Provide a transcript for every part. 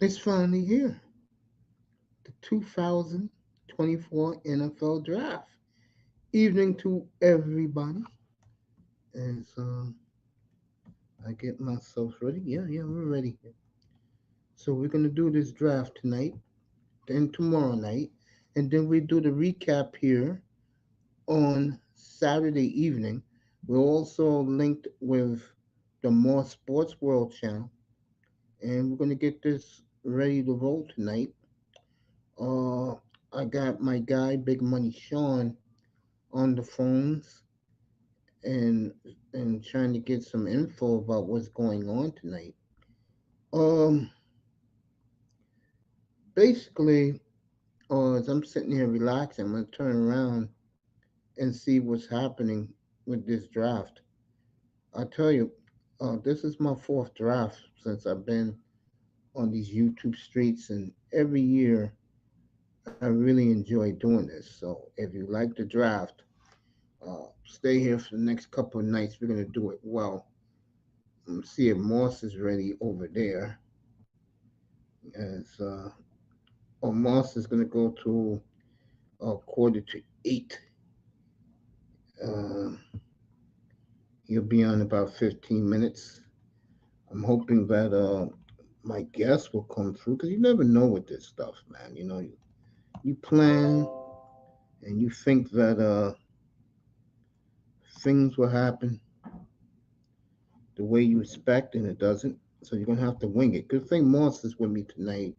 It's finally here. The 2024 NFL Draft. Evening to everybody. As I get myself ready. Yeah, we're ready. So we're gonna do this draft tonight, then tomorrow night, and then we do the recap here on Saturday evening. We're also linked with the More Sports World channel, and we're gonna get this ready to roll tonight. Uh, I got my guy Big Money Sean on the phones and trying to get some info about what's going on tonight. Um, Basically, as I'm sitting here relaxing, I'm gonna turn around and see what's happening with this draft. I tell you, this is my fourth draft since I've been on these YouTube streets, and every year I really enjoy doing this. So if you like the draft, stay here for the next couple of nights. We're gonna do it well. See if Moss is ready over there. As Moss is gonna go to quarter to eight. Uh, he'll be on about 15 minutes. I'm hoping that my guests will come through because you never know with this stuff, man. You plan and you think that things will happen the way you expect, and it doesn't. So you're gonna have to wing it. Good thing Moss is with me tonight.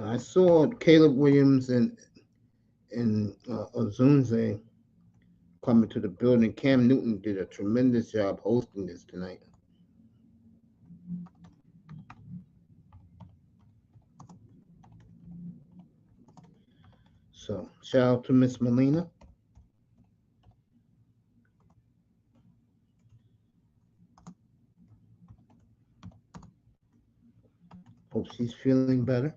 I saw Caleb Williams and Ozunze coming to the building. Cam Newton did a tremendous job hosting this tonight. So shout out to Miss Melina. Hope she's feeling better.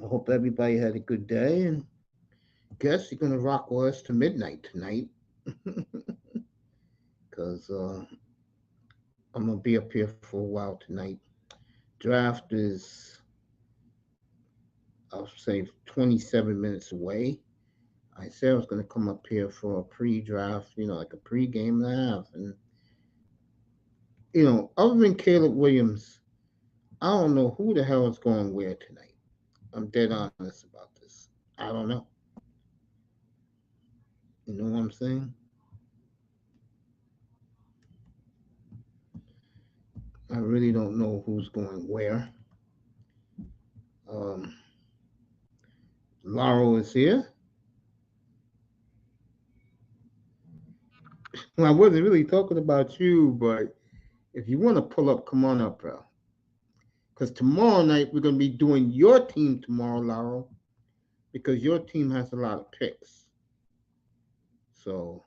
I hope everybody had a good day, and guess you're gonna rock with us to midnight tonight, because I'm gonna be up here for a while tonight. Draft is, I'll say, 27 minutes away. I said I was gonna come up here for a pre-draft, like a pre-game and a half, and other than Caleb Williams, I don't know who the hell is going where tonight. I'm dead honest about this. I don't know. You know what I'm saying? I really don't know who's going where. Um, Laurel is here. Well, I wasn't really talking about you, but if you want to pull up, come on up, bro. Because tomorrow night we're going to be doing your team tomorrow, Laurel, because your team has a lot of picks. So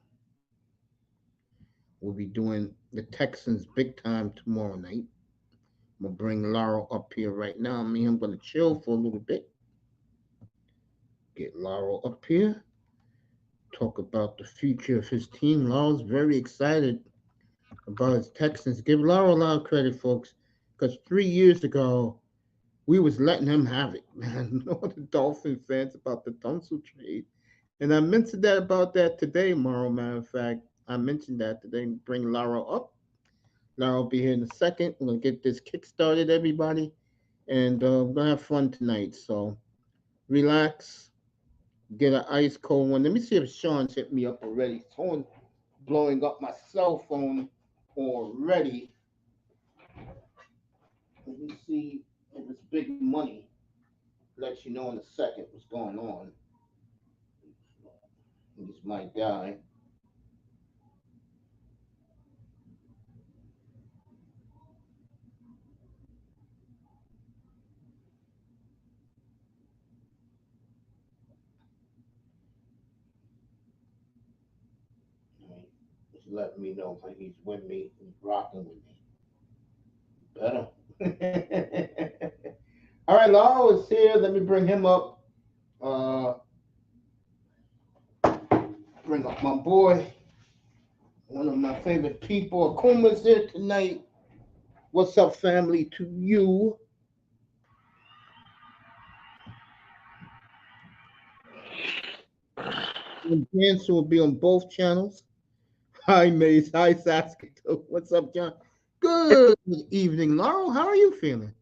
we'll be doing the Texans big time tomorrow night. I'm going to bring Laurel up here right now. I'm going to chill for a little bit. Get Laurel up here. Talk about the future of his team. Laurel's very excited about his Texans. Give Laurel a lot of credit, folks, because 3 years ago, we was letting him have it, man. All the Dolphin fans about the Tunsil trade. And I mentioned that about that today, Morrow. Matter of fact, I mentioned that today. Bring Laurel up. Laurel will be here in a second. We're going to get this kick started, everybody. And we're going to have fun tonight. So relax. Get an ice cold one. Let me see if Sean's hit me up already. Someone blowing up my cell phone already. Let me see if it's big money. Let you know in a second what's going on. He's my guy. He's letting me know that he's with me. He's rocking with me. Better. All right, Laurel is here. Let me bring him up. Uh, Bring up my boy, one of my favorite people. Akuma's here tonight. What's up, family? To you. And Jansen will be on both channels. Hi, Mace. Hi, Saskatoon. What's up, John? Good evening, Laurel. How are you feeling?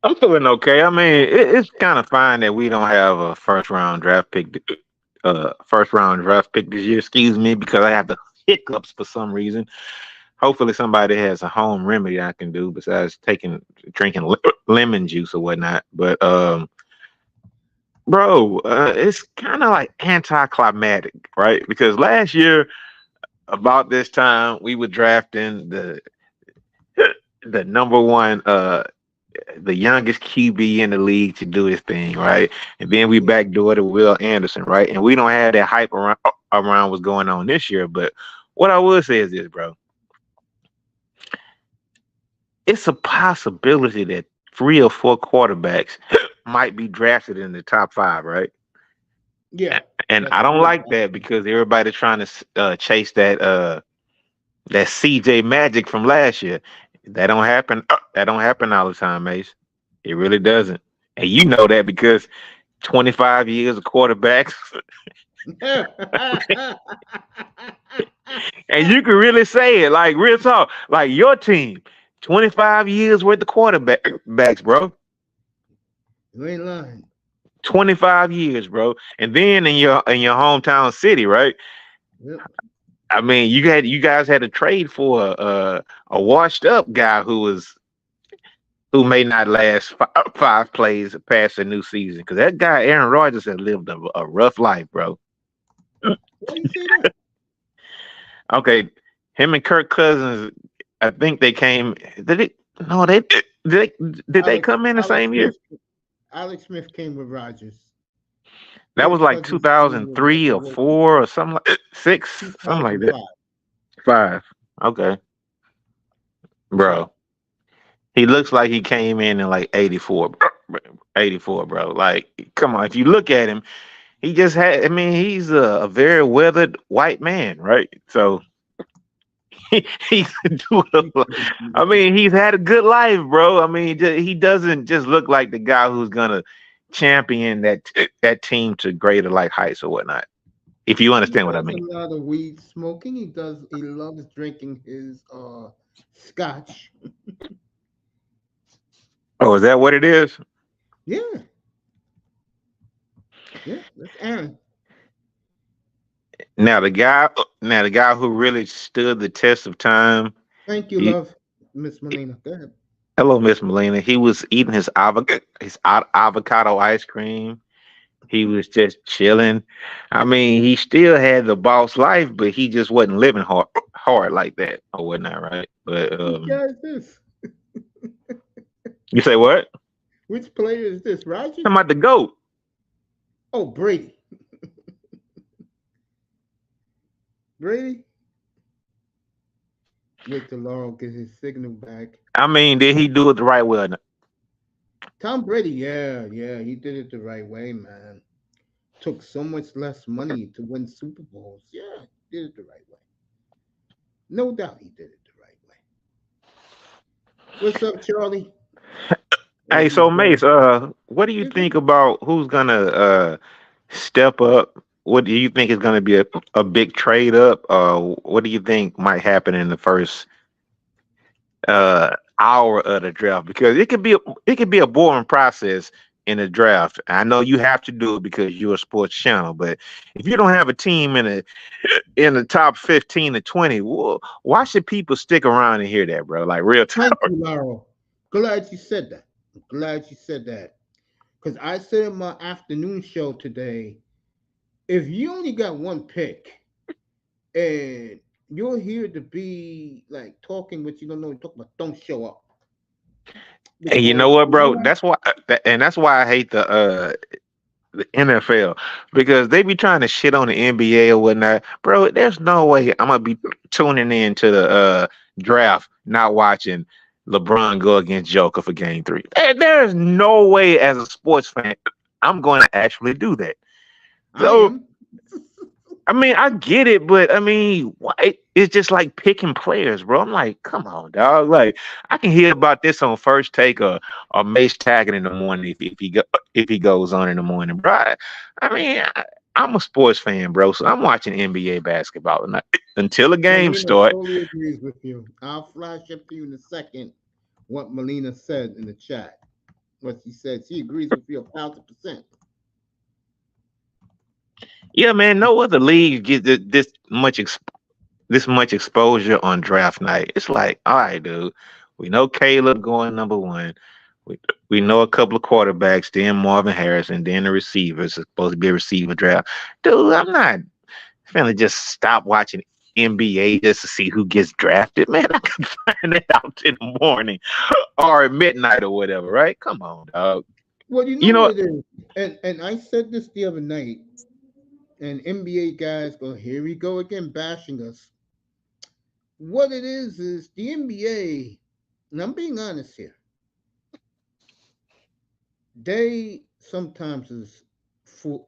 I'm feeling okay. I mean, it's kind of fine that we don't have a first round draft pick this year. Excuse me, because I have the hiccups for some reason. Hopefully, somebody has a home remedy I can do besides drinking lemon juice or whatnot. But bro, it's kind of like anticlimactic, right? Because last year about this time we were drafting the number one the youngest QB in the league to do his thing, right? And then we Yeah. backdoored to Will Anderson, right? And we don't have that hype around what's going on this year. But what I would say is this, bro. It's a possibility that 3 or 4 quarterbacks might be drafted in the top 5, right? Yeah. And That's I don't real. like that because everybody's trying to chase that CJ magic from last year. That don't happen. That don't happen all the time, Mace. It really doesn't. And you know that because 25 years of quarterbacks, and you can really say it like real talk, like your team, 25 years worth of quarterbacks, bro. You ain't lying. 25 years, bro. And then in your hometown city, right? Yep. I mean, you guys had to trade for a washed up guy who may not last 5 plays past the new season because that guy Aaron Rodgers has lived a rough life, bro. Why you say that? Okay, him and Kirk Cousins, I think they came. Did it? No, they did they Alex come in the Alex same year? Smith Alex Smith came with Rogers. That was Kirk like Cousins came with 2003 or four or something like six, something like that. 2005. 5. Okay, bro. He looks like he came in like 84, 84, bro. Like, come on. If you look at him, he just had. I mean, he's a very weathered white man, right? So he's doing. I mean, he's had a good life, bro. I mean, he doesn't just look like the guy who's gonna champion that team to greater like heights or whatnot. If you He understand what I does a mean. lot of weed smoking. He loves drinking his scotch. Oh, is that what it is? Yeah, yeah, that's Aaron. Now the guy who really stood the test of time. Thank you, He, love. Miss Molina. Go ahead. hello, Miss Molina. He was eating his avocado ice cream. He was just chilling. I mean, he still had the boss life, but he just wasn't living hard like that or whatnot, right? But Which guy is this? you say what? Which player is this? Rogers? I'm about the goat. Oh, Brady. Brady? Wait till Laurel gets his signal back. I mean, did he do it the right way? Or not? Tom Brady, yeah, he did it the right way, man. Took so much less money to win Super Bowls. Yeah, did it the right way. No doubt he did it the right way. What's up, Charlie? Hey, As so usual. Mace, what do you You think about who's gonna step up? What do you think is gonna be a big trade up? What do you think might happen in the first hour of the draft? Because it could be a boring process in the draft. I know you have to do it because you're a sports channel, but if you don't have a team in the top 15 to 20, well, why should people stick around and hear that, bro? Like real Thank talk. you, Laurel. Glad you said that. I'm glad you said that. Because I said in my afternoon show today, if you only got one pick and you're here to be like talking what you don't know, talk about, don't show up. And you Because know what, bro? you That's why I hate the NFL because they be trying to shit on the NBA or whatnot. Bro, there's no way I'm gonna be tuning in to the draft, not watching LeBron go against Joker for game 3. There's no way as a sports fan I'm going to actually do that. I So am. I mean, I get it, but I mean, it's just like picking players, bro. I'm like, come on, dog. Like, I can hear about this on First Take or Mace Taggart in the morning if he goes on in the morning, bro. I'm a sports fan, bro, so I'm watching NBA basketball until the game Melina start. totally agrees with you. I'll flash up to you in a second what Melina said in the chat. What she said, she agrees with you 1,000%. Yeah, man, no other league get this much exposure on draft night. It's like, all right, dude. We know Caleb going number one. We we know a couple of quarterbacks, then Marvin Harrison, then the receivers. It's supposed to be a receiver draft. Dude, I'm not finna just stop watching NBA just to see who gets drafted. Man, I can find that out in the morning or at midnight or whatever, right? Come on, dog. Well, you know You know what what? it is, and I said this the other night, and NBA guys go, here we go again, bashing us. What it is the NBA, and I'm being honest here, they sometimes is full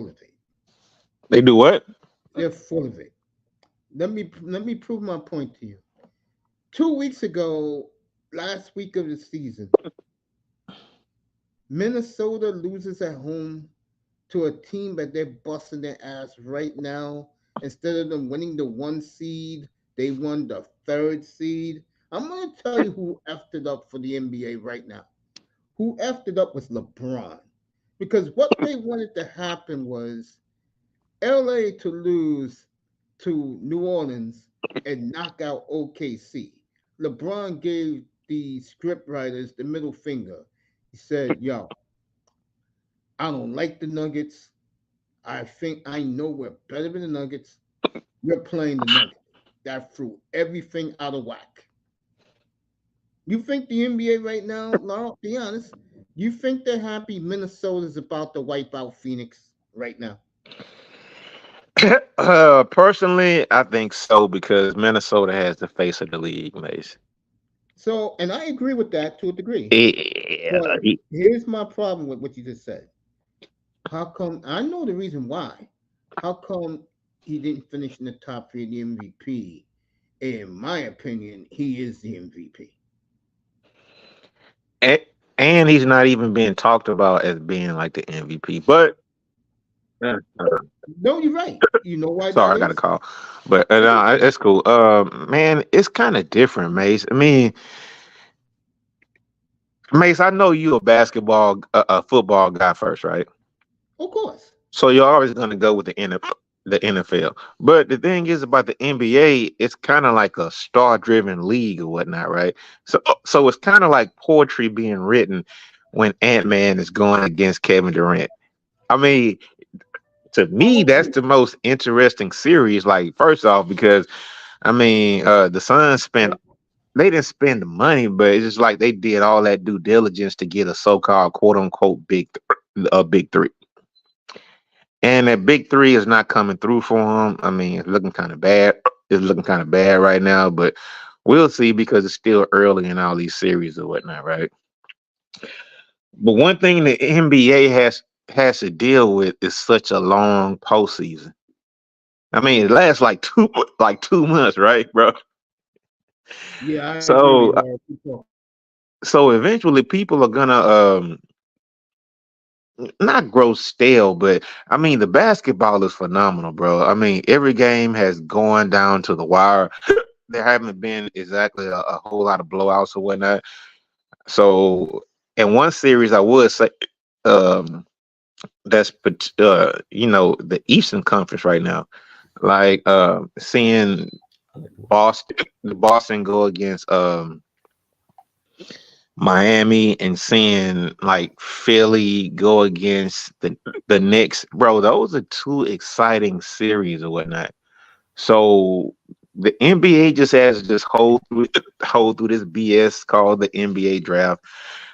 of it. They do what? They're full of it. Let me prove my point to you. 2 weeks ago, last week of the season, Minnesota loses at home to a team that they're busting their ass right now. Instead of them winning the 1 seed, they won the 3rd seed. I'm gonna tell you who effed it up for the NBA right now. Who effed it up was LeBron. Because what they wanted to happen was LA to lose to New Orleans and knock out OKC. LeBron gave the script writers the middle finger. He said, yo, I don't like the Nuggets. I think I know we're better than the Nuggets. We're playing the Nuggets. That threw everything out of whack. You think the NBA right now, Laurel, be honest, you think they're happy Minnesota's about to wipe out Phoenix right now? Personally, I think so because Minnesota has the face of the league, Mace. So, and I agree with that to a degree. Yeah, But here's my problem with what you just said. How come? I know the reason why. How come he didn't finish in the top three of the MVP? In my opinion, he is the MVP. and, and he's not even being talked about as being like the MVP. But uh, uh, No, you're right. You know why that sorry, I got a is? call. But That's no, okay. it's cool. Man, it's kind of different, Mace. I mean, Mace, I know you a football guy first, right? Of course. So you're always going to go with the NFL. But the thing is about the NBA, it's kind of like a star-driven league or whatnot, right? So it's kind of like poetry being written when Ant-Man is going against Kevin Durant. I mean, to me, that's the most interesting series. Like, first off, because I mean, the Suns they didn't spend the money, but it's just like they did all that due diligence to get a so-called quote unquote big three. And that big three is not coming through for him. I mean, it's looking kind of bad. It's looking kind of bad right now, but we'll see because it's still early in all these series or whatnot, right? But one thing the NBA has to deal with is such a long postseason. I mean, it lasts like 2 months, right, bro? Yeah, I agree with So you, Laura. Keep talking. so eventually people are gonna not grow stale, but I mean the basketball is phenomenal, bro. I mean every game has gone down to the wire. There haven't been exactly a whole lot of blowouts or whatnot. So in one series, I would say um, the Eastern Conference right now, like seeing Boston go against Miami and seeing like Philly go against the Knicks, bro. Those are two exciting series or whatnot. So the NBA just has to just hold through this BS called the NBA draft.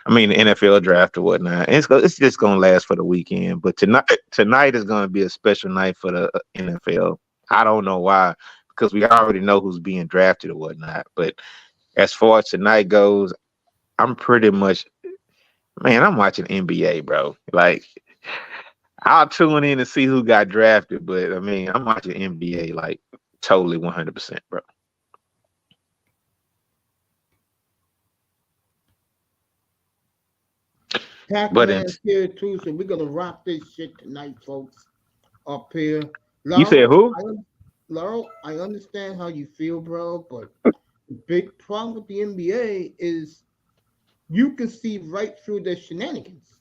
I mean the NFL draft or whatnot. And it's just gonna last for the weekend. But tonight is gonna be a special night for the NFL. I don't know why, because we already know who's being drafted or whatnot. But as far as tonight goes, I'm pretty much, man, I'm watching NBA, bro. Like I'll tune in to see who got drafted, but I mean, I'm watching NBA like totally 100%, bro. But in, Pac-Man's here too, so we're gonna rock this shit tonight, folks. Up here, you said Laurel. who? I understand how you feel, bro, but the big problem with the NBA is you can see right through their shenanigans.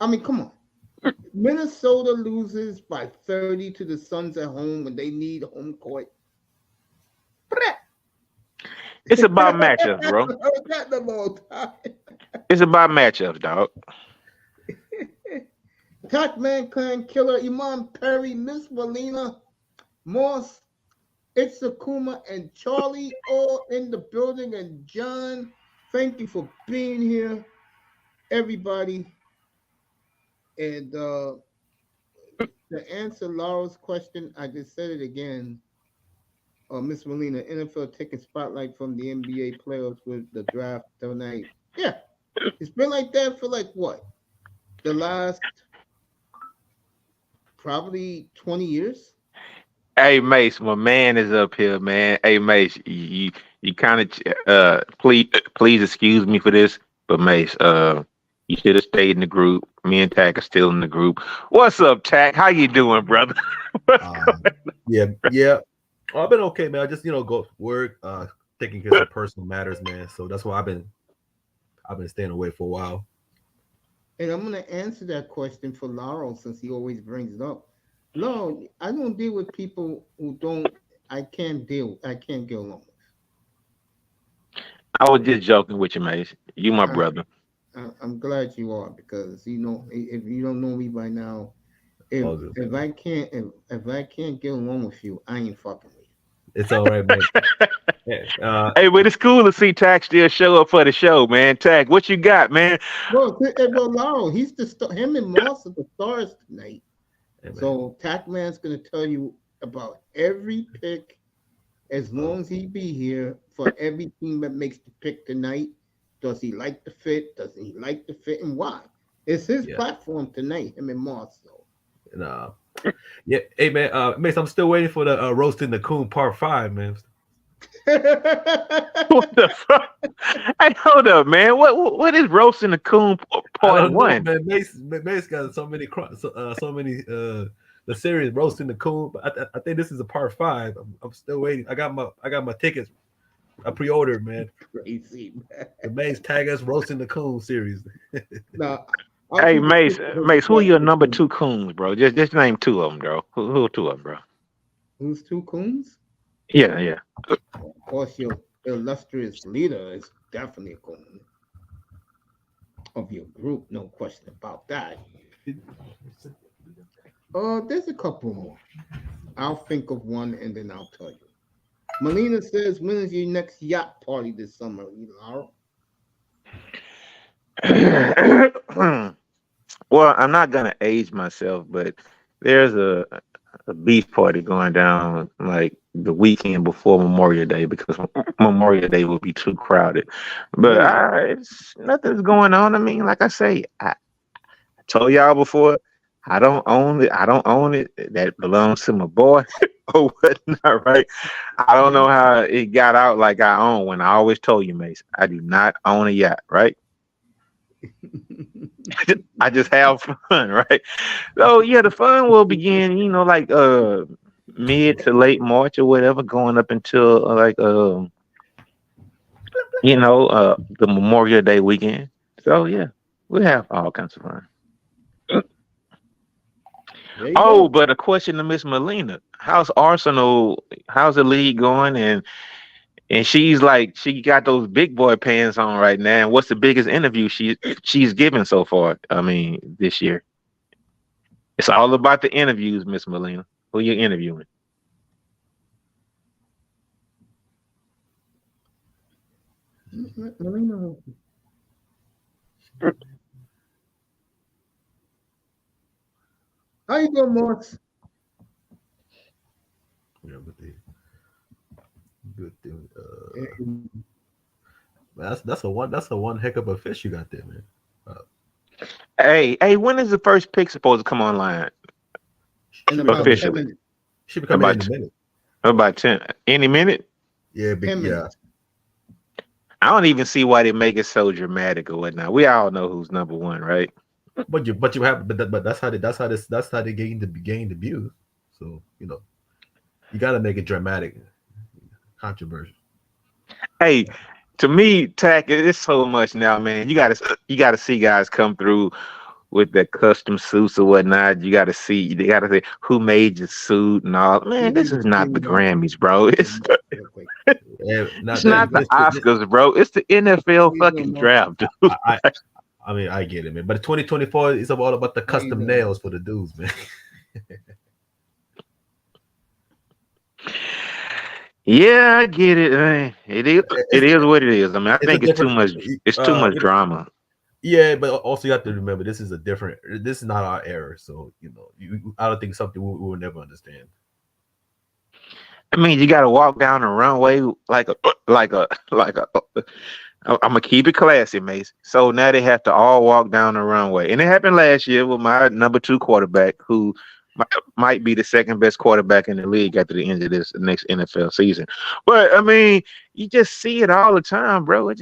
I mean, come on. Minnesota loses by 30 to the Suns at home when they need home court. It's about matchups, bro. It's about matchups, dog. Pac-Man Clan Killer, Iman Perry, Miss Molina, Moss, It's Akuma, and Charlie all in the building. And John, thank you for being here, everybody. And to answer Laura's question, I just said it again. Miss Molina, NFL taking spotlight from the NBA players with the draft tonight. Yeah, it's been like that for like what? The last probably 20 years. Hey Mace, my man is up here, man. Hey Mace, you kind of please excuse me for this, but Mace, you should have stayed in the group. Me and Tack are still in the group. What's up, Tack? How you doing, brother? What's Yeah. I've been okay, man. I just go to work, taking care of some personal matters, man. So that's why I've been staying away for a while. And I'm gonna answer that question for Laurel since he always brings it up. Laurel, I don't deal with people who don't. I can't get along I was just joking with you, Mace. You my with. brother. I'm glad you are because if you don't know me by now, if All good. if I can't get along with you, I ain't fucking with you. It's all right, man. Hey, but it's cool to see Tack still show up for the show, man. Tack, what you got, man? Well, Laurel, he's the star. Him and Moss are the stars tonight. Hey, So Tackman's gonna tell you about every pick as long as he be here for every team that makes the pick tonight. Does he like the fit? Doesn't he like the fit? And why? It's his platform tonight, him and Moss. So. Yeah, hey man, Mace, I'm still waiting for the roasting the coon part 5, man. What the fuck? Hey, hold up, man. What is roasting the coon part 1? Man. Mace got so many the series roasting the coon, but I think this is a part 5. I'm still waiting. I got my tickets. I pre-ordered, man. Crazy, man. The Mace tag us roasting the coon series. Now, hey, Mace, who are your number 2 coons, bro? Just name 2 of them, bro. Who are 2 of them, bro? Who's 2 coons? Yeah. Of course, your illustrious leader is definitely a coon of your group, no question about that. There's a couple more. I'll think of one and then I'll tell you. Melina says, when is your next yacht party this summer, Laura? Well, I'm not gonna age myself, but there's a beach party going down like the weekend before Memorial Day because Memorial Day will be too crowded. But it's nothing's going on. I mean, like I say, I told y'all before, I don't own it. I don't own it. That belongs to my boy or whatnot, right? I don't know how it got out like I own when I always told you, Mace, I do not own a yacht, right? I just have fun, right? So yeah, the fun will begin, like mid to late March or whatever, going up until the Memorial Day weekend. So yeah, we have all kinds of fun. Oh, but a question to Miss Molina: how's Arsenal? How's the league going? And she's like, she got those big boy pants on right now. And what's the biggest interview she's given so far? I mean, this year. It's all about the interviews, Miss Molina. Who you interviewing? Melina. How you doing, Morris? Yeah, but good thing. That's a one heck of a fish you got there, man. Hey, when is the first pick supposed to come online In Should be about coming. 10 officially? minutes. Should be coming in About a minute. about 10 any minute? Yeah, big 10 yeah. minutes. I don't even see why they make it so dramatic or whatnot. We all know who's number one, right? But you have but that's how they gain the views. So you got to make it dramatic, controversial. Hey, to me, Tack, it's so much now, man. You gotta see guys come through with their custom suits or whatnot. They gotta say who made your suit and all. Man, Give me this the is not the screen right Grammys, bro. real quick. Yeah, not It's that. not the Oscars, bro. It's the NFL Please fucking don't know. draft, dude. I mean, I get it, man. But 2024 is all about the custom doing? nails for the dudes, man. Yeah, I get it. Man. It is what it is. I mean, I It's a think it's too different. much. It's too much You know, drama. yeah, but also you have to remember this is a different. This is not our era, so I don't think something we will never understand. I mean, you got to walk down the runway like a. I'm gonna keep it classy, Mace. So now they have to all walk down the runway, and it happened last year with my number 2 quarterback, who might be the second best quarterback in the league after the end of this next NFL season. But I mean, you just see it all the time, bro. It's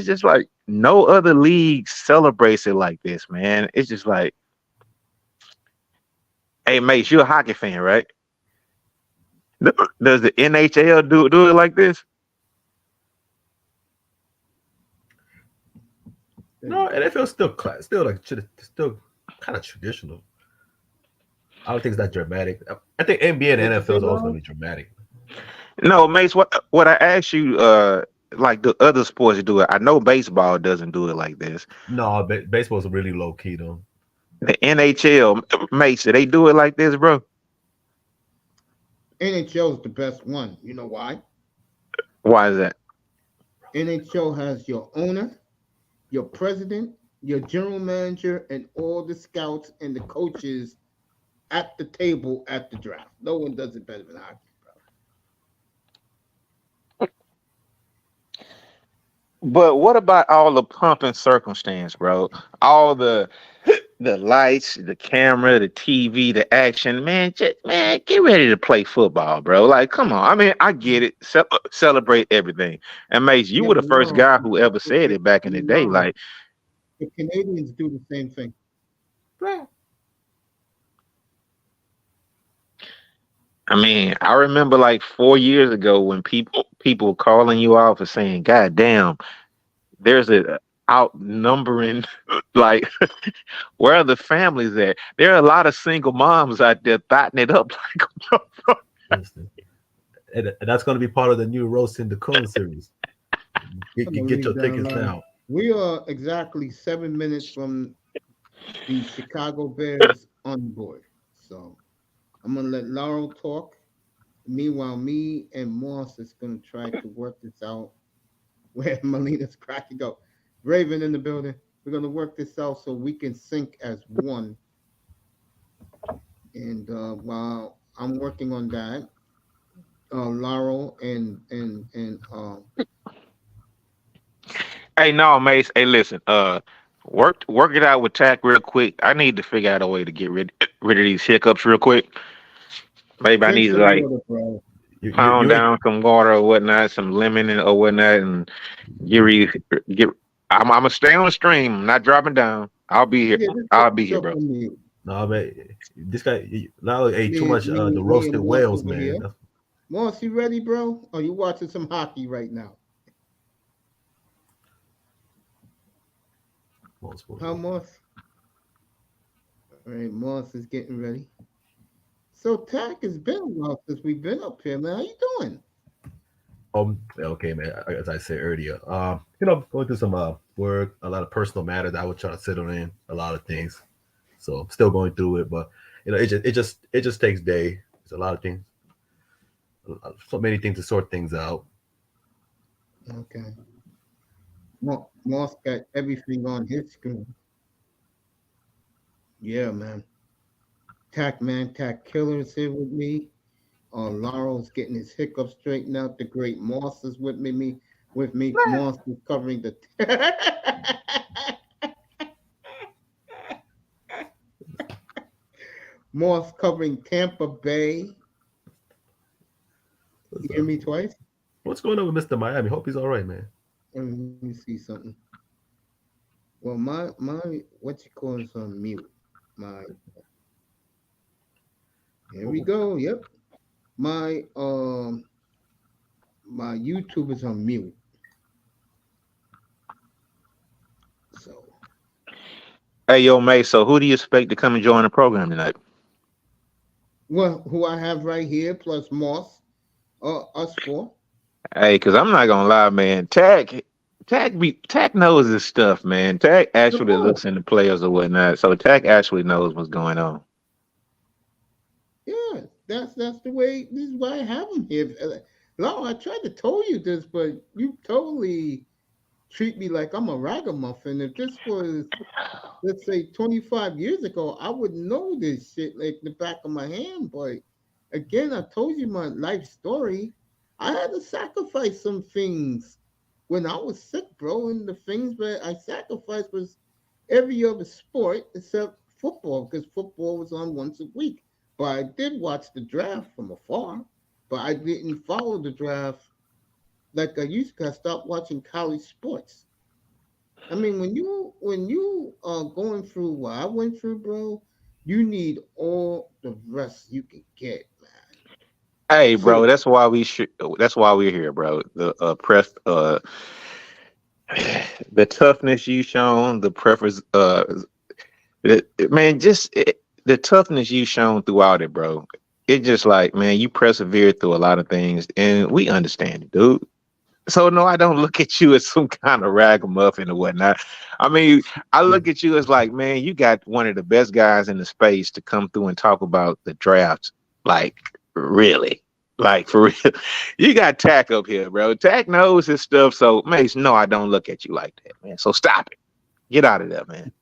just like no other league celebrates it like this, man. It's just like, hey, Mace, you're a hockey fan, right? Does the NHL do it like this? No, NFL still class, still kind of traditional. I don't think it's that dramatic. I think NBA and NFL is also gonna be dramatic. No, Mace. What I asked you, like the other sports do it. I know baseball doesn't do it like this. No, baseball's really low key though. The NHL, Mace, do they do it like this, bro? NHL is the best one. You know why? Why is that? NHL has your owner, your president, your general manager, and all the scouts and the coaches at the table at the draft. No one does it better than hockey, bro. But what about all the pomp and circumstance, bro? All the lights, the camera, the TV, the action, man. Man, get ready to play football, bro. Like, come on. I mean, I get it. Celebrate everything. And Mace, you Yeah, were the but first no, guy who ever said it back in the day. no, Like, the Canadians do the same thing. Right. I mean, I remember like 4 years ago when people were calling you out for saying, "God damn, there's a outnumbering like where are the families at? There are a lot of single moms out there thotting it up like And that's going to be part of the new Roasting the Cone series. Get your tickets now. We are exactly 7 minutes from the Chicago Bears on board. So I'm gonna let Laurel talk. Meanwhile, me and Moss is gonna try to work this out. Where Melina's cracking up. Raven in the building. We're gonna work this out so we can sync as one. And while I'm working on that, Laurel and Hey, no, Mace. Hey, listen. Work it out with Tack real quick. I need to figure out a way to get rid of these hiccups real quick. Maybe I drink need to some like water, bro. pound down some water or whatnot, some lemon or whatnot, and get. I'm gonna stay on the stream. I'm not dropping down. I'll be here. Yeah, I'll be here, bro. No, man, this guy now ate too Me- much me- the me roasted and Moss whales, over here. man. Moss, you ready, bro? Or you watching some hockey right now? How Moss? All right, Moss is getting ready. So Tack, has been a while since we've been up here, man. How you doing? Okay, man. As I said earlier, going through some work, a lot of personal matters that I was trying to settle in, a lot of things. So I'm still going through it, but it just takes day. It's a lot of things, so many things to sort things out. Okay. Moss got everything on his screen. Yeah, man. Tack Killer is here with me. Laurel's getting his hiccups straightened out. The great Moss is with me. Moss is covering the. Moss covering Tampa Bay. You hear me twice? What's going on with Mr. Miami? Hope he's all right, man. Let me see something. Well, my what you call is on mute. My Here we go. Yep. My my YouTube is on mute. So Hey, yo, May. So, who do you expect to come and join the program tonight? well, who I have right here plus Moss, us four. Hey, because I'm not gonna lie, man. Tack knows his stuff, man. Tack actually No. looks into players or whatnot, so Tack actually knows what's going on. Yeah, that's the way. This is why I have him here. No, I tried to tell you this, but you totally treat me like I'm a ragamuffin. If this was, let's say, 25 years ago, I would know this shit like the back of my hand. But again, I told you my life story. I had to sacrifice some things when I was sick, bro. And the things that I sacrificed was every other sport except football, because football was on once a week. But I did watch the draft from afar, but I didn't follow the draft like I used to. I stopped watching college sports. I mean, when you are going through what I went through, bro, you need all the rest you can get, man. Hey, bro, Seriously. that's why we should. That's why we're here, bro. The the toughness you shown, the preference, man, the toughness you shown throughout it, bro. It just like, man, you persevered through a lot of things, and we understand it, dude. So no, I don't look at you as some kind of ragamuffin or whatnot. I mean, I look at you as like, man, you got one of the best guys in the space to come through and talk about the draft. Like, really. Like for real. You got Tack up here, bro. Tack knows his stuff. So Mace, no, I don't look at you like that, man. So stop it. Get out of there, man.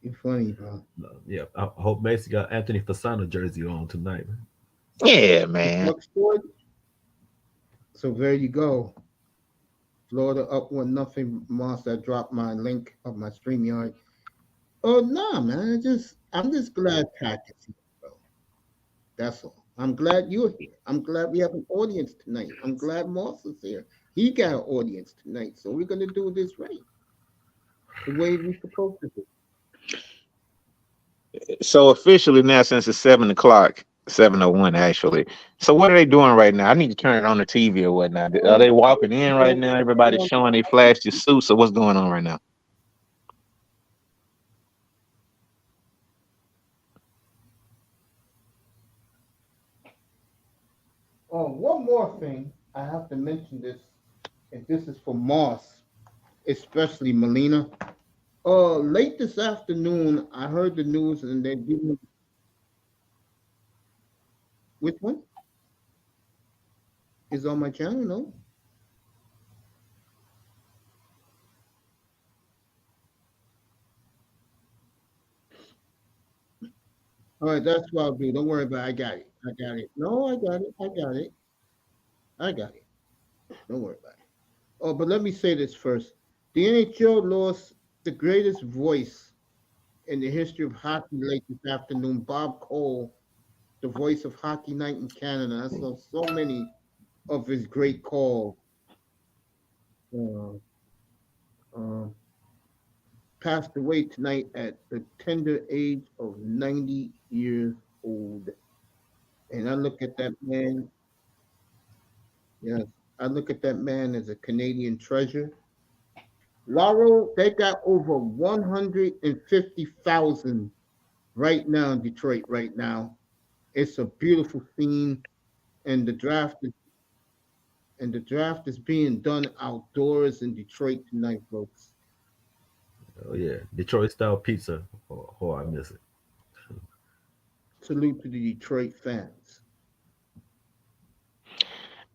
You're funny, bro. Yeah, I hope Macy got Anthony Fasano jersey on tonight, man. Yeah, man. So there you go. Florida up 1-0. Moss, I dropped my link of my StreamYard. Oh nah, man. I'm just glad Pack is here, bro. That's all. I'm glad you're here. I'm glad we have an audience tonight. I'm glad Moss is here. He got an audience tonight. So we're gonna do this right. The way we're supposed to do. So officially now, since it's 7 o'clock, 7:01 actually. So what are they doing right now? I need to turn it on the TV or whatnot. Are they walking in right now? Everybody's showing they flashy suits. So what's going on right now? One more thing. I have to mention this, and this is for Moss, especially Melina. Late this afternoon, I heard the news, and they're giving which one is on my channel? No. All right, that's what I'll do. Don't worry about it. I got it. I got it. No, I got it. I got it. I got it. Don't worry about it. Oh, but let me say this first. The NHL lost the greatest voice in the history of hockey late this afternoon. Bob Cole, the voice of Hockey Night in Canada. I saw so many of his great calls. Uh, uh, Passed away tonight at the tender age of 90 years old. And I look at that man, yes, I look at that man as a Canadian treasure. Laurel, they got over 150,000 right now in Detroit right now. It's a beautiful scene, and the draft is being done outdoors in Detroit tonight, folks. Oh yeah, Detroit style pizza. Oh, I miss it. Salute to the Detroit fans.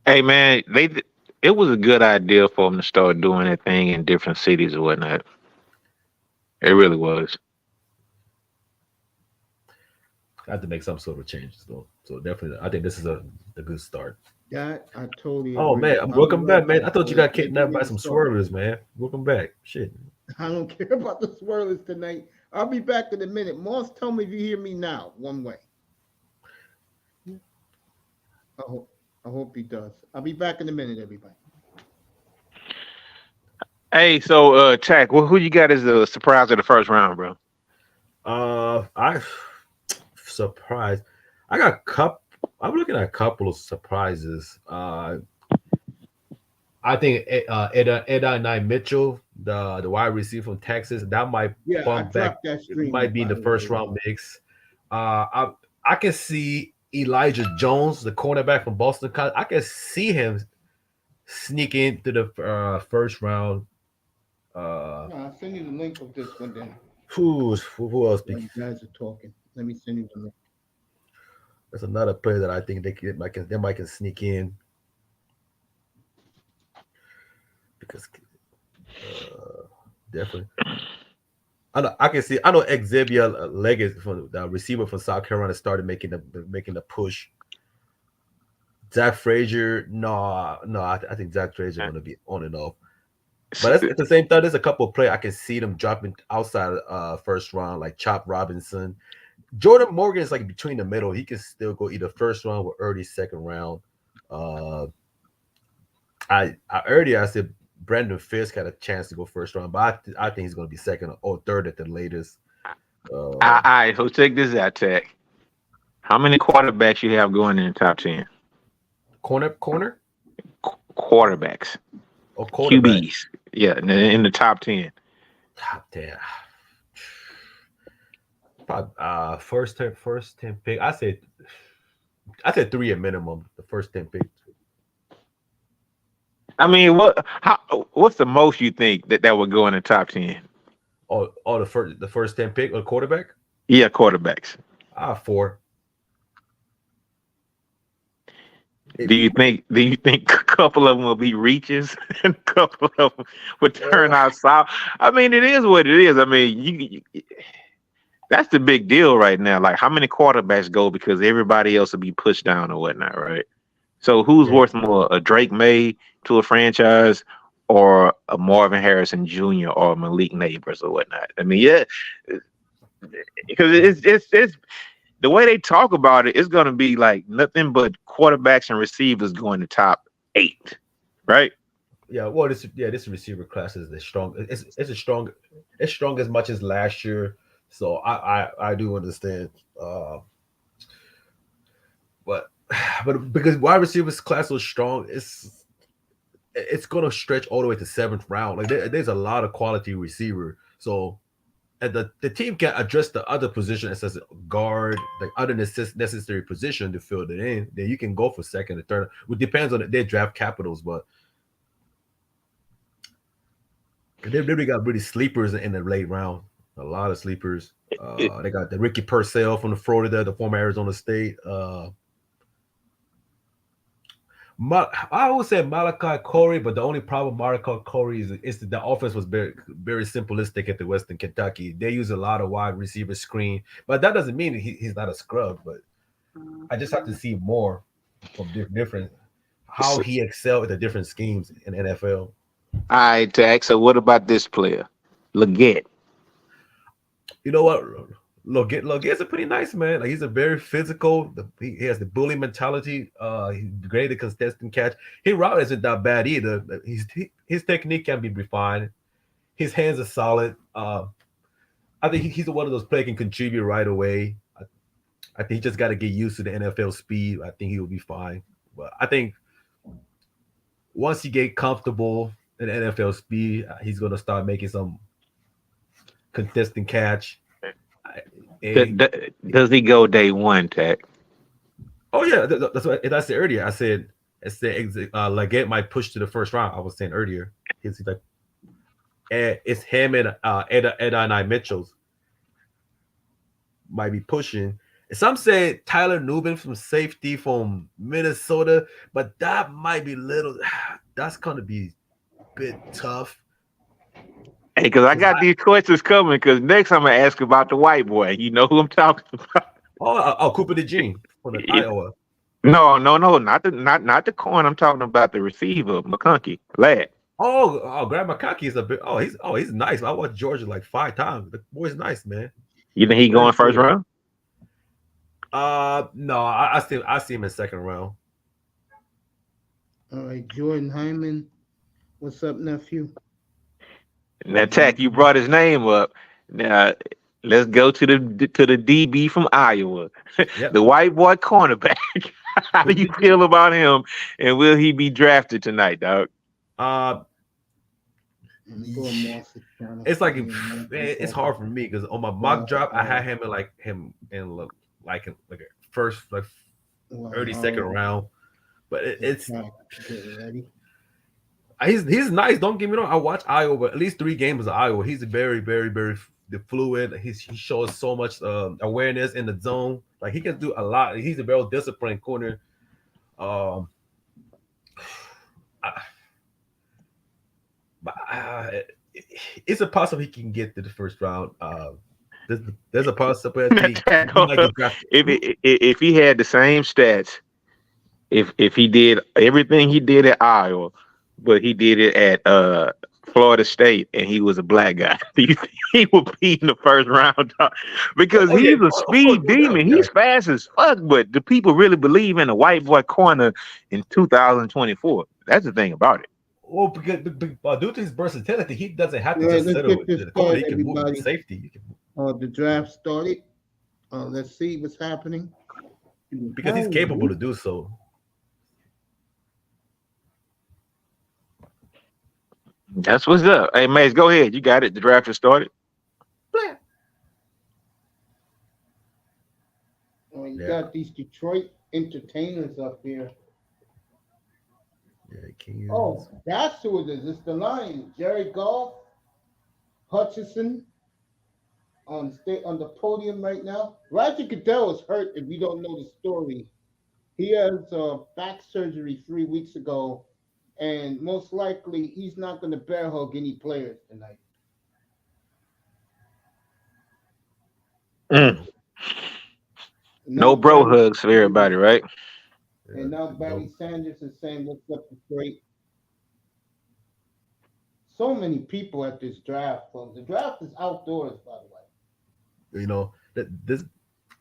Hey man, it was a good idea for them to start doing that thing in different cities or whatnot. It really was. I have to make some sort of changes though. So definitely, I think this is a good start. That I totally Oh agree. man, I'll be welcome right back, man. I back, thought you boys. got Maybe kidnapped by we'll some start. swervers, man. Welcome back. Shit. I don't care about the swirlers tonight. I'll be back in a minute. Moss, tell me if you hear me now. One way. I hope he does. I'll be back in a minute, everybody. Hey, so Chak, who you got as the surprise of the first round, bro? I surprised. I got cup. I'm looking at a couple of surprises. I think Ed Mitchell, the wide receiver from Texas, that might Yeah, I bump back. dropped that It stream. might be in the first round mix. I can see Elijah Jones, the cornerback from Boston College. I can see him sneak into the first round. I'll send you the link of this one then. Who else? While you guys are talking, let me send you the link. There's another player that I think they might can sneak in because definitely. I can see. I know Xavier Leggett from the receiver from South Carolina started making the push. Zach Frazier, no, I think Zach Frazier going to be on and off. But at the same time, there's a couple of players I can see them dropping outside first round, like Chop Robinson. Jordan Morgan is like between the middle. He can still go either first round or early second round. I said Brandon Fisk had a chance to go first round, but I think he's going to be second or third at the latest. All right, so check this out, Tech. How many quarterbacks you have going in the top 10? Corner? Quarterbacks. Or quarterbacks. QBs. Yeah, in the top 10. Top 10. Probably, first 10 pick. I said 3 at minimum. The first 10 picks. I mean, what's the most you think that would go in the top 10? Oh, the first 10 pick or quarterback? Yeah, quarterbacks. 4. Do you think a couple of them will be reaches and a couple of them would turn out south? I mean, it is what it is. I mean, that's the big deal right now. Like, how many quarterbacks go because everybody else will be pushed down or whatnot, right? So who's worth more, a Drake May to a franchise or a Marvin Harrison Jr. or Malik Neighbors or whatnot? I mean, yeah, because it's the way they talk about it, it's going to be like nothing but quarterbacks and receivers going to top 8, right? Yeah, well, this receiver class is the strong. It's strong as much as last year. So I do understand. But because wide receivers class was strong, it's gonna stretch all the way to 7th round. Like there's a lot of quality receiver. So and the team can address the other position as a guard, like other necessary position to fill it in. Then you can go for second or third. It depends on their draft capitals, but they really got really sleepers in the late round. A lot of sleepers. They got the Ricky Purcell from Florida, the former Arizona State. I would say Malachi Corey, but the only problem with Malachi Corey is that the offense was very, very simplistic at the Western Kentucky. They use a lot of wide receiver screen, but that doesn't mean he's not a scrub. But I just have to see more from different how he excelled at the different schemes in NFL. All right, Tag. So what about this player, Leggett? You know what? Leggett's a pretty nice man. Like he's a very physical. He has the bully mentality. He's great at contesting catch. His route isn't that bad either. His technique can be refined. His hands are solid. I think he's one of those players can contribute right away. I think he just got to get used to the NFL speed. I think he will be fine. But I think once he get comfortable in the NFL speed, he's gonna start making some contesting catch. Does he go day one, Tech? Oh yeah, that's what I said earlier. I said Leggett might push to the first round. I was saying earlier, it's like it's him and Ed Mitchell's might be pushing. Some say Tyler Nubin from safety from Minnesota, but that might be that's gonna be a bit tough. Hey, because I got these questions coming. Because next I'm gonna ask about the white boy. You know who I'm talking about? Oh, Cooper DeJean from Iowa. No, not the corn. I'm talking about the receiver, McConkey, lad. Grab McConkey is a bit. He's nice. I watched Georgia like 5 times. The boy's nice, man. You think he Very going first cool. round? No, I see him in second round. All right, Jordan Hyman. What's up, nephew? Now, Tack, you brought his name up. Now, let's go to the DB from Iowa, Yep. the white boy cornerback. How do you feel about him, and will he be drafted tonight, dog? It's like it's hard for me because on my mock draft I had him in like a first early second round, but it's he's nice. Don't get me wrong. I watch Iowa, at least 3 games of Iowa. He's very, very, very fluid. He shows so much awareness in the zone. Like he can do a lot. He's a very disciplined corner. It's a possibility he can get to the first round. There's a possibility if he had the same stats, if he did everything he did at Iowa, but he did it at Florida State and he was a black guy, do you think he would be in the first round? Because he's a speed demon. He's fast as fuck, but do people really believe in a white boy corner in 2024? That's the thing about it. Well, because due to his versatility, he doesn't have to just settle with the corner. He can move with safety. The draft started. Let's see what's happening. Because he's capable to do so. That's what's up. Hey, Mace, go ahead. You got it. The draft has started. You got these Detroit entertainers up here. Yeah, that's who it is. It's the Lions. Jerry Goff, Hutchinson on the podium right now. Roger Goodell is hurt. If you don't know the story, he has back surgery 3 weeks ago. And most likely, he's not going to bear hug any players tonight. No bro hugs for everybody, right? And now Barry Sanders is saying, "What's up, Detroit?" So many people at this draft. The draft is outdoors, by the way. You know this,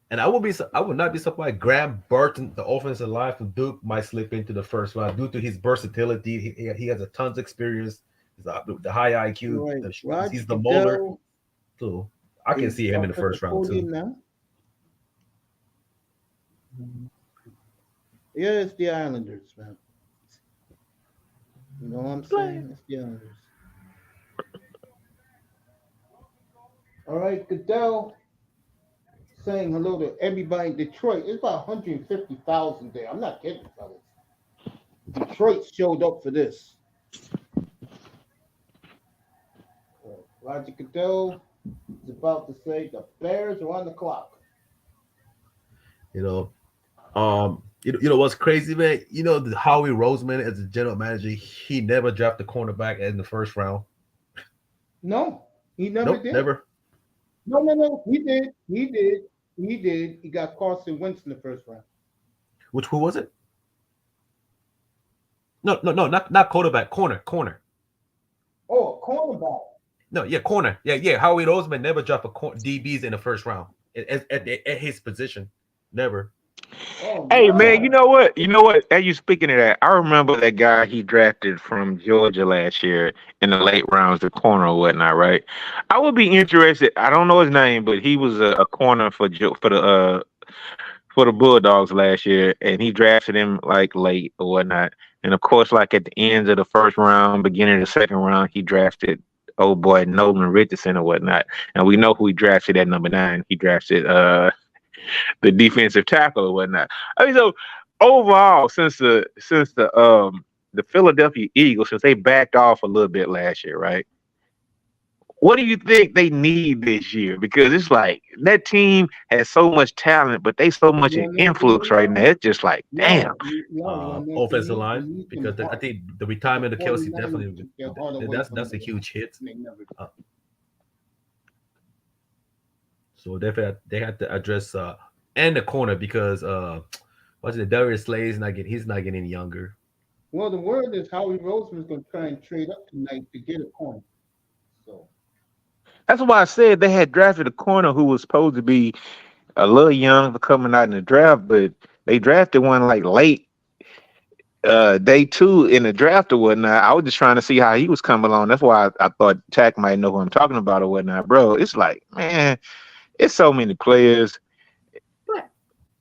and I would not be surprised. Graham Burton, the offensive line from Duke, might slip into the first round due to his versatility. He has a tons of experience. He's the high IQ. Right. He's the molar. So I can see him in the first round too. Now. Yeah, it's the Islanders, man. You know what I'm saying? It's the Islanders. All right, Goodell saying hello to everybody in Detroit. It's about 150,000 there. I'm not kidding, fellas. Detroit showed up for this. Roger Goodell is about to say the Bears are on the clock. You know what's crazy, man? You know Howie Roseman as a general manager, he never dropped a cornerback in the first round. No, he never did. Never. No. He did. He got Carson Wentz in the first round. Who was it? No, not quarterback. Corner. Oh, cornerback. No, yeah, corner. Yeah. Howie Roseman never dropped DBs in the first round at his position. Never. Hey, man, you know what? As you speaking of that, I remember that guy he drafted from Georgia last year in the late rounds, the corner or whatnot, right? I would be interested. I don't know his name, but he was a corner for the Bulldogs last year, and he drafted him like late or whatnot. And of course, like at the end of the first round, beginning of the second round, he drafted old boy Nolan Richardson or whatnot. And we know who he drafted at number 9. He drafted the defensive tackle or whatnot. I mean, so overall, since the Philadelphia Eagles, since they backed off a little bit last year, right? What do you think they need this year? Because it's like that team has so much talent, but they so much in influx right now. It's just like, damn. Offensive line, because I think the retirement of Kelsey definitely that's a huge hit. So definitely they have to address and the corner because what's it? Darius Slay's he's not getting any younger. Well, the word is Howie Roseman's going to try and trade up tonight to get a corner. So, That's why I said they had drafted a corner who was supposed to be a little young for coming out in the draft, but they drafted one like late day two in the draft or whatnot. I was just trying to see how he was coming along. That's why I thought Tack might know who I'm talking about or whatnot, bro. It's like, man, it's so many players.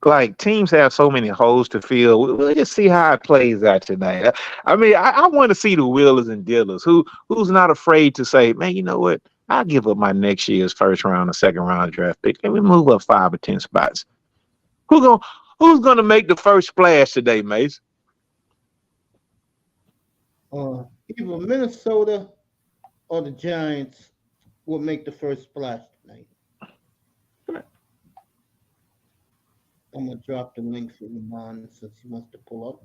Like teams have so many holes to fill. We'll just see how it plays out tonight. I mean, I want to see the wheelers and dealers who's not afraid to say, man, you know what? I'll give up my next year's first round or second round draft pick. Let me move up 5 or 10 spots. Who going who's gonna make the first splash today, Mace? either Minnesota or the Giants will make the first splash tonight. I'm going to drop the link for Iman since he wants to pull up.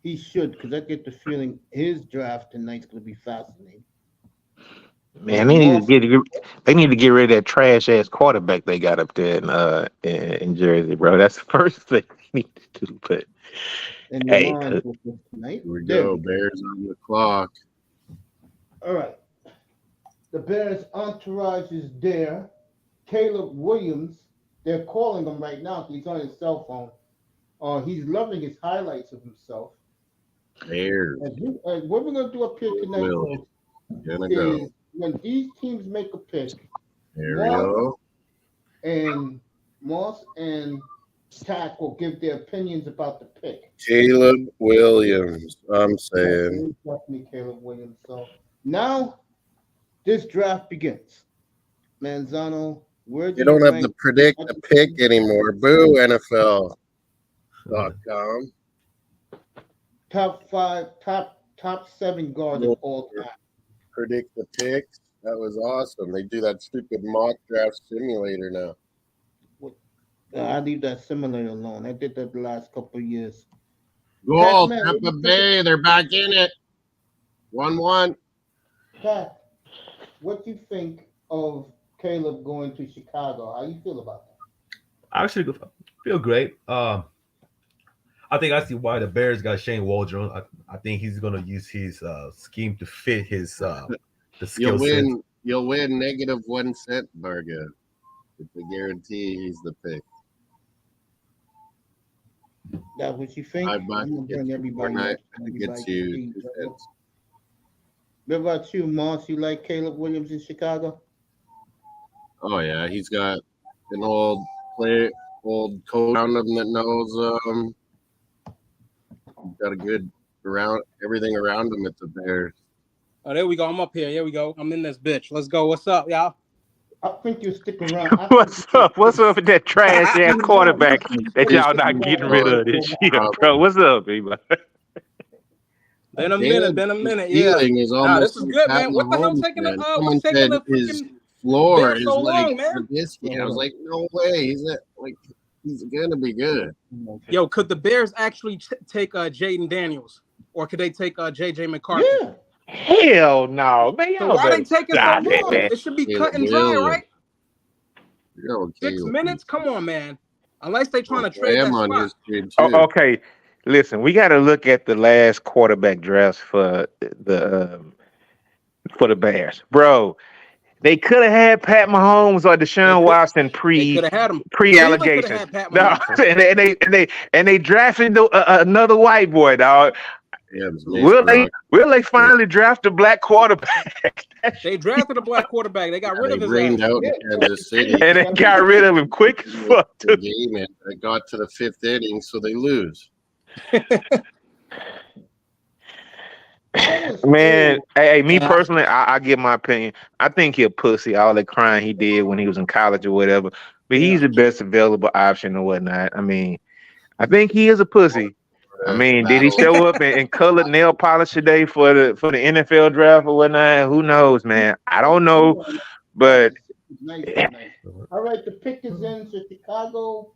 He should, because I get the feeling his draft tonight's going to be fascinating. Man, they need to get rid of that trash ass quarterback they got up there in Jersey, bro. That's the first thing they need to do. But And hey, Iman tonight. Here we There go. we go. Bears on the clock. All right. The Bears entourage is there. Caleb Williams, they're calling him right now because he's on his cell phone. He's loving his highlights of himself. Bears. And what we're going to do up here tonight Will. Gonna is go. when these teams make a pick, There we go. Moss and Tack will give their opinions about the pick. Caleb Williams. I'm saying. Definitely Caleb Williams. So now this draft begins. Manzano, where do You don't have rank to predict the pick anymore. Boo, NFL.com. top 7 guards of all time? Predict the picks. That was awesome. They do that stupid mock draft simulator now. I leave that simulator alone. I did that the last couple of years. Goal, Man, Tampa Bay. They're back in it. 1-1. Pat, what do you think of Caleb going to Chicago? How you feel about that? I actually feel great. I think I see why the Bears got Shane Waldron. I think he's going to use his scheme to fit his the skill set. You'll win -1 cent, Barga. It's a guarantee he's the pick. That's what you think? $5 I'm gonna bring everybody up. it gets you 2 cents. What about you, Moss? You like Caleb Williams in Chicago? Oh yeah, he's got an old coach around him that knows he's got a good everything around him at the Bears. Oh, there we go. I'm up here. Here we go. I'm in this bitch. Let's go. What's up, y'all? I think you stick around. what's up? What's up with that trash ass quarterback that y'all not getting rid of this year, bro? What's up, people? Been a minute. Yeah. Is Nah, this is almost good, Pat man. What the hell Mahomes, taking man. the Someone what's taking said the his freaking floor Bears is so like long, man? Trubisky. I was like, no way. He's gonna be good. Yo, could the Bears actually take Jaden Daniels, or could they take JJ McCarthy? Yeah. Hell no, man. So why they taking so stop long? it, man. It should be Caleb cut and dry, Williams. right? Yo, 6 Caleb. minutes? Come on, man. Unless they trying to I trade that am on spot. his team too. Oh, okay, listen, we got to look at the last quarterback drafts for the Bears, bro. They could have had Pat Mahomes or Deshaun Watson They could have had him. pre-allegation. Had Pat No, Mahomes. and they drafted another white boy, dog. Yeah, it was Will they finally draft a black quarterback? They drafted a black quarterback. They got rid They of his rained ass. out in Kansas City. And they got rid of him quick as fuck. The game and it got to the 5th inning, so they lose. Man, hey, me personally, I give my opinion. I think he a pussy. All that crying he did when he was in college or whatever. But he's the best available option or whatnot. I mean, I think he is a pussy. I mean, did he show up in colored nail polish today for the NFL draft or whatnot? Who knows, man? I don't know, but nice. All right, the pick is in. So Chicago,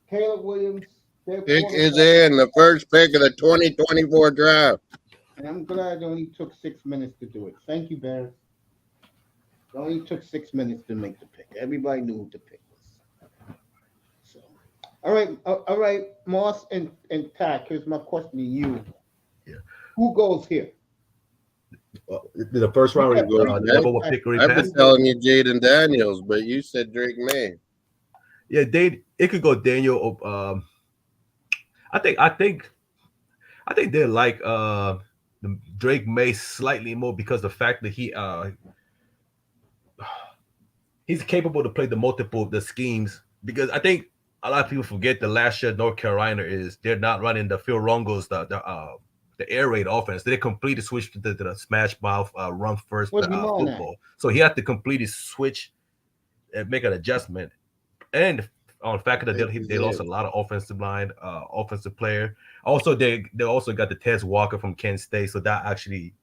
Caleb Williams. Pick is in, the first pick of the 2024 draft. And I'm glad it only took 6 minutes to do it. Thank you, Bears. It only took 6 minutes to make the pick. Everybody knew who the pick was. So, all right, Moss and Tack. Here's my question to you. Yeah. Who goes here? The first round, Yeah, number one pick already I've passed. been telling you Jaden Daniels, but you said Drake May. Yeah, it could go Daniel. I think they like Drake May slightly more because the fact that he's capable to play the schemes. Because I think a lot of people forget the last year North Carolina they're not running the Phil Rongos the air raid offense. They completely switched to the smash mouth run first football. So he had to completely switch and make an adjustment. And on the fact that they lost a lot of offensive player. Also, they also got the Tez Walker from Kent State, so that actually.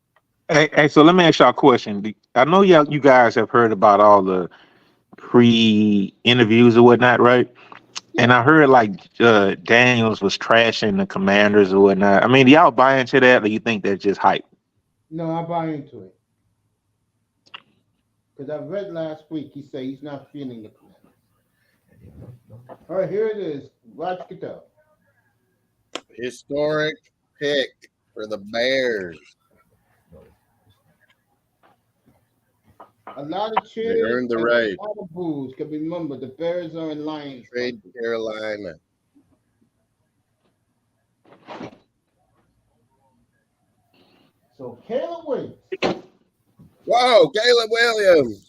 Hey, so let me ask y'all a question. I know you guys have heard about all the pre-interviews or whatnot, right? Yeah. And I heard like Daniels was trashing the Commanders or whatnot. I mean, do y'all buy into that, or you think that's just hype? No, I buy into it. Because I read last week, he said he's not feeling the Commanders. All right, here it is. Watch it out. Historic pick for the Bears. A lot of cheers. They earned the right. A lot of boos. Because remember, the Bears are in line. Trade Carolina. So Caleb Williams. Whoa, Caleb Williams.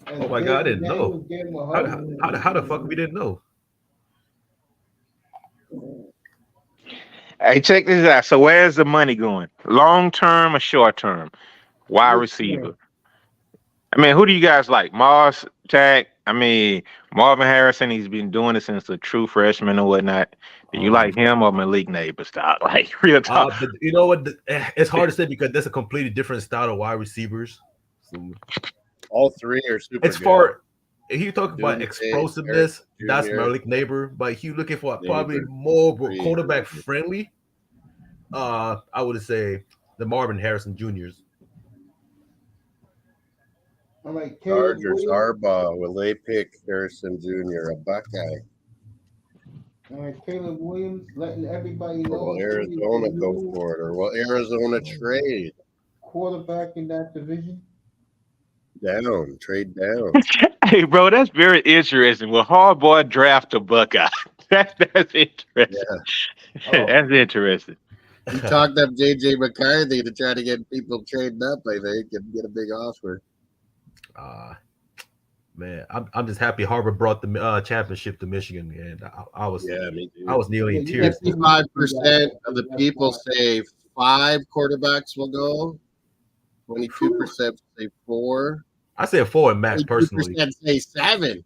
Oh my God, I didn't know. How the fuck we didn't know? Hey, check this out. So where's the money going? Long term or short term? Wide receiver. I mean, who do you guys like? Moss, Tack? I mean, Marvin Harrison, he's been doing it since a true freshman or whatnot. Do you like him or Malik Neighbors style? Like, real talk. You know what? It's hard to say because that's a completely different style of wide receivers. So, all three are super it's good. For if you talk about explosiveness, that's Malik Neighbor. But if you're looking for probably more quarterback friendly, I would say the Marvin Harrison Juniors. All right, Chargers, Harbaugh, will they pick Harrison Jr., a Buckeye? All right, Caleb Williams letting everybody know. Or will Arizona go for it, or will Arizona trade? Quarterback in that division? Trade down. Hey, bro, that's very interesting. Will Harbaugh draft a Buckeye? That's interesting. Yeah. That's interesting. He talked up J.J. McCarthy to try to get people traded up, I think, and get a big offer. Man, I'm just happy Harvard brought the championship to Michigan, and I was nearly in tears. 55% of the people say 5 quarterbacks will go. 22% say 4. I said 4 and max personally. 22% say 7.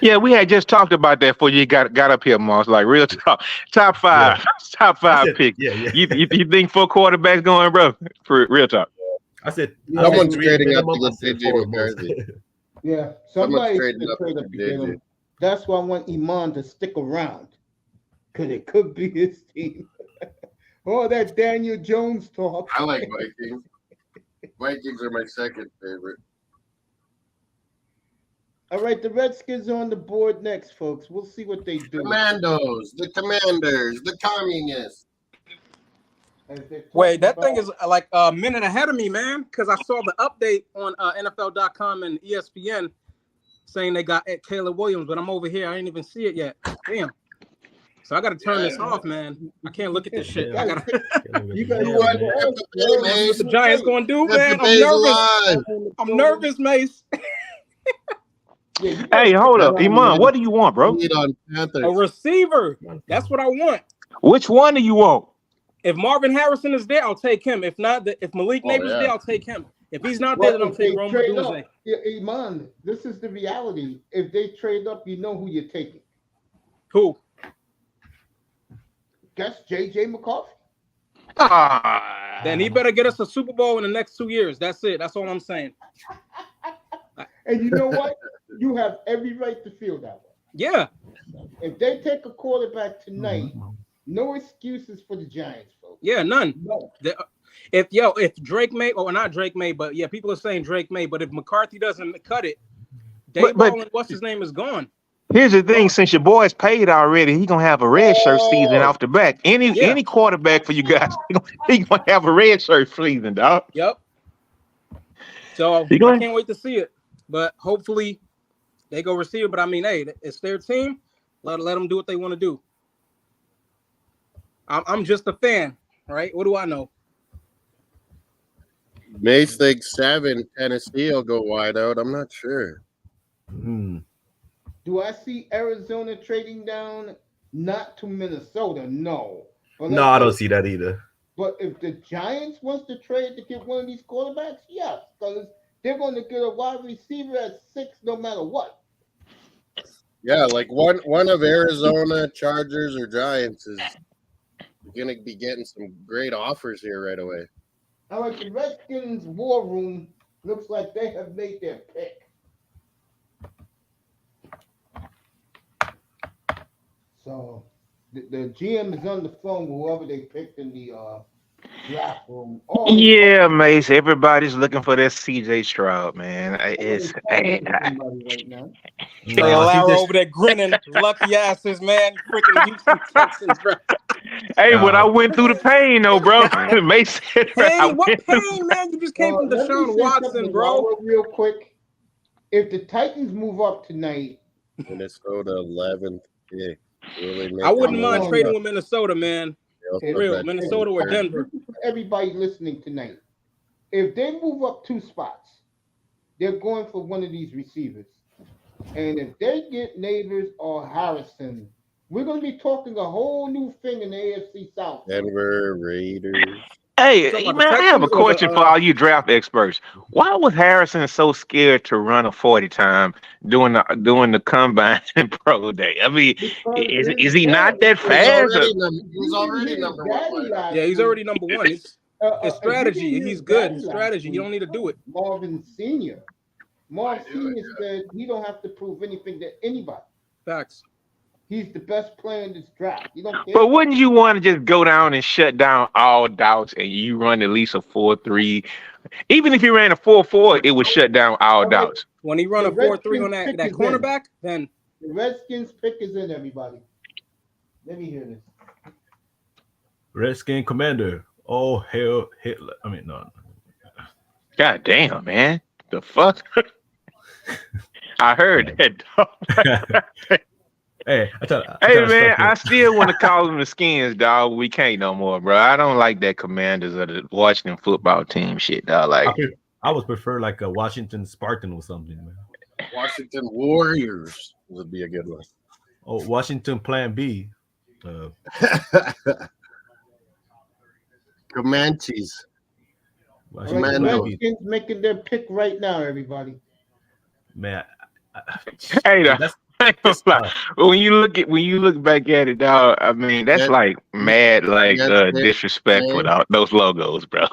Yeah, we had just talked about that before you got up here, Moss. Like real talk, top 5, yeah. top 5 said, picks. Yeah. You think 4 quarterbacks going, bro? For real talk. I said someone's trading up to get J.J. McCarthy. Yeah, somebody's trading up to get him. That's why I want Iman to stick around, because it could be his team. Oh, that Daniel Jones talk. I like Vikings. Vikings are my second favorite. All right, the Redskins are on the board next, folks. We'll see what they do. Commandos, the Commanders, the Communists. Wait, that thing is like a minute ahead of me, man, because I saw the update on NFL.com and ESPN saying they got Caleb Williams, but I'm over here. I didn't even see it yet. Damn. So I got to turn this off, man. I can't look at this shit. I got to. You got what the Giants going to do, man? I'm nervous. I'm nervous, Mace. Hey, hold up. Iman, what do you want, bro? A receiver. That's what I want. Which one do you want? If Marvin Harrison is there, I'll take him. If not, if Malik Neighbors is there, I'll take him. If he's not there, then I'll take Rome Odunze. Yeah, Iman, this is the reality. If they trade up, you know who you're taking. Who? Guess J.J. McCarthy. Then he better get us a Super Bowl in the next 2 years. That's it. That's all I'm saying. And you know what? You have every right to feel that way. Yeah. If they take a quarterback tonight, no excuses for the Giants, folks. Yeah, none. No. If Drake May, or not Drake May, but yeah, people are saying Drake May, but if McCarthy doesn't cut it, Dayball and what's his name is gone. Here's the thing: since your boy's paid already, he gonna have a red shirt season off the back. Any quarterback for you guys, he gonna have a red shirt season, dog. Yep. So I can't wait to see it. But hopefully they go receive it. But I mean, hey, it's their team. Let them do what they want to do. I'm just a fan, right? What do I know? Mace thinks 7 Tennessee will go wide out. I'm not sure. Do I see Arizona trading down? Not to Minnesota, no. No, I don't see that either. But if the Giants wants to trade to get one of these quarterbacks, yes, because they're going to get a wide receiver at 6 no matter what. Yeah, like one of Arizona, Chargers, or Giants is going to be getting some great offers here right away. All right, the Redskins war room looks like they have made their pick. So the GM is on the phone with whoever they picked in the draft room. Yeah, Mace. Everybody's looking for that CJ Stroud, man. It's right now. Lara over there grinning, lucky asses, man. Freaking Houston Texans, bro. Hey, but I went through the pain, though, bro. Mace said, pain? What pain, man? You just came from Deshaun Watson, bro. Real quick, if the Titans move up tonight, Minnesota 11th pick. I wouldn't mind trading with Minnesota, man. For real, Minnesota or Denver. Everybody listening tonight, if they move up 2 spots, they're going for one of these receivers. And if they get Neighbors or Harrison, we're going to be talking a whole new thing in the AFC South. Denver Raiders. Hey, man, I have a question for all you draft experts. Why was Harrison so scared to run a 40 time doing the combine and pro day? I mean, is he not that fast? He's already number 1. Yeah, he's already number 1. It's strategy. He's good. Strategy. You don't need to do it. Marvin Sr. Said he don't have to prove anything to anybody. Facts. He's the best player in this draft. You don't care. But wouldn't you want to just go down and shut down all doubts and you run at least a 4-3? Even if you ran a 4-4, it would shut down all doubts. When he run a 4-3 on that cornerback, then the Redskins pick is in, everybody. Let me hear this. Redskin commander. Oh, hell, Hitler. I mean, no. God damn, man. The fuck? I heard that, dog. Hey, man, I still want to call them the Skins, dog. We can't no more, bro. I don't like that Commanders of the Washington football team shit, dog. Like, I would prefer like a Washington Spartan or something, man. Washington Warriors would be a good one. Oh, Washington Plan B. Comanches. Redskins making their pick right now, everybody. Man, hey, when you look back at it, dog, I mean that's like mad, like disrespectful. Those logos, bro.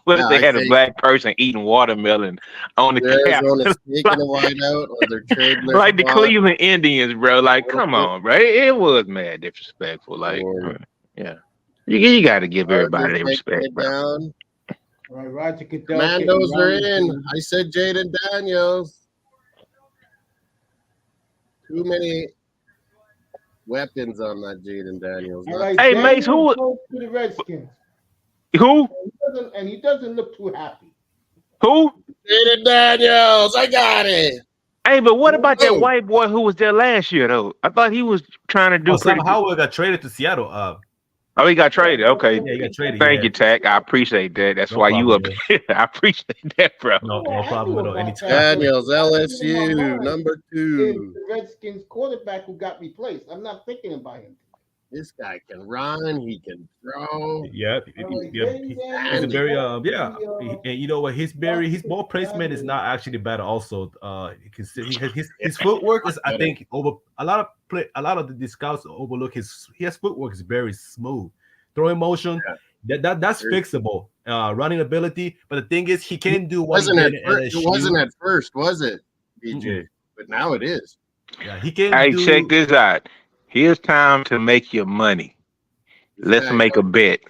What if they had a black person eating watermelon on the cap? Like the Cleveland Indians, bro. Like, come on, bro. It was mad disrespectful. Like, yeah, you got to give everybody their respect, bro. All right, Roger Goodell. Commandos are in. I said Jaden Daniels. Too many weapons on that Jaden Daniels. Right, hey, Mace, who? To the Redskins. Who? And he doesn't look too happy. Who? Jaden Daniels. I got it. Hey, but what about that white boy who was there last year, though? I thought he was trying to do. Sam Howard got traded to Seattle. Oh, he got traded. Okay. Yeah, he got traded. Thank you, Tack. I appreciate that. That's why you up here. I appreciate that, bro. No problem at all. Anytime. Daniels, LSU, number 2. The Redskins quarterback who got replaced. I'm not thinking about him. This guy can run. He can throw. Yeah. He's a very and you know what? His ball placement is not actually bad. Also, his footwork is, I think, over a lot of the scouts overlook his footwork is very smooth. Throwing motion, that's fixable. Running ability, but the thing is, he can do what it wasn't at first, was it, BJ? Mm-hmm. But now it is. Yeah, he can. Hey, check this out. Here's time to make your money. Let's make a bet.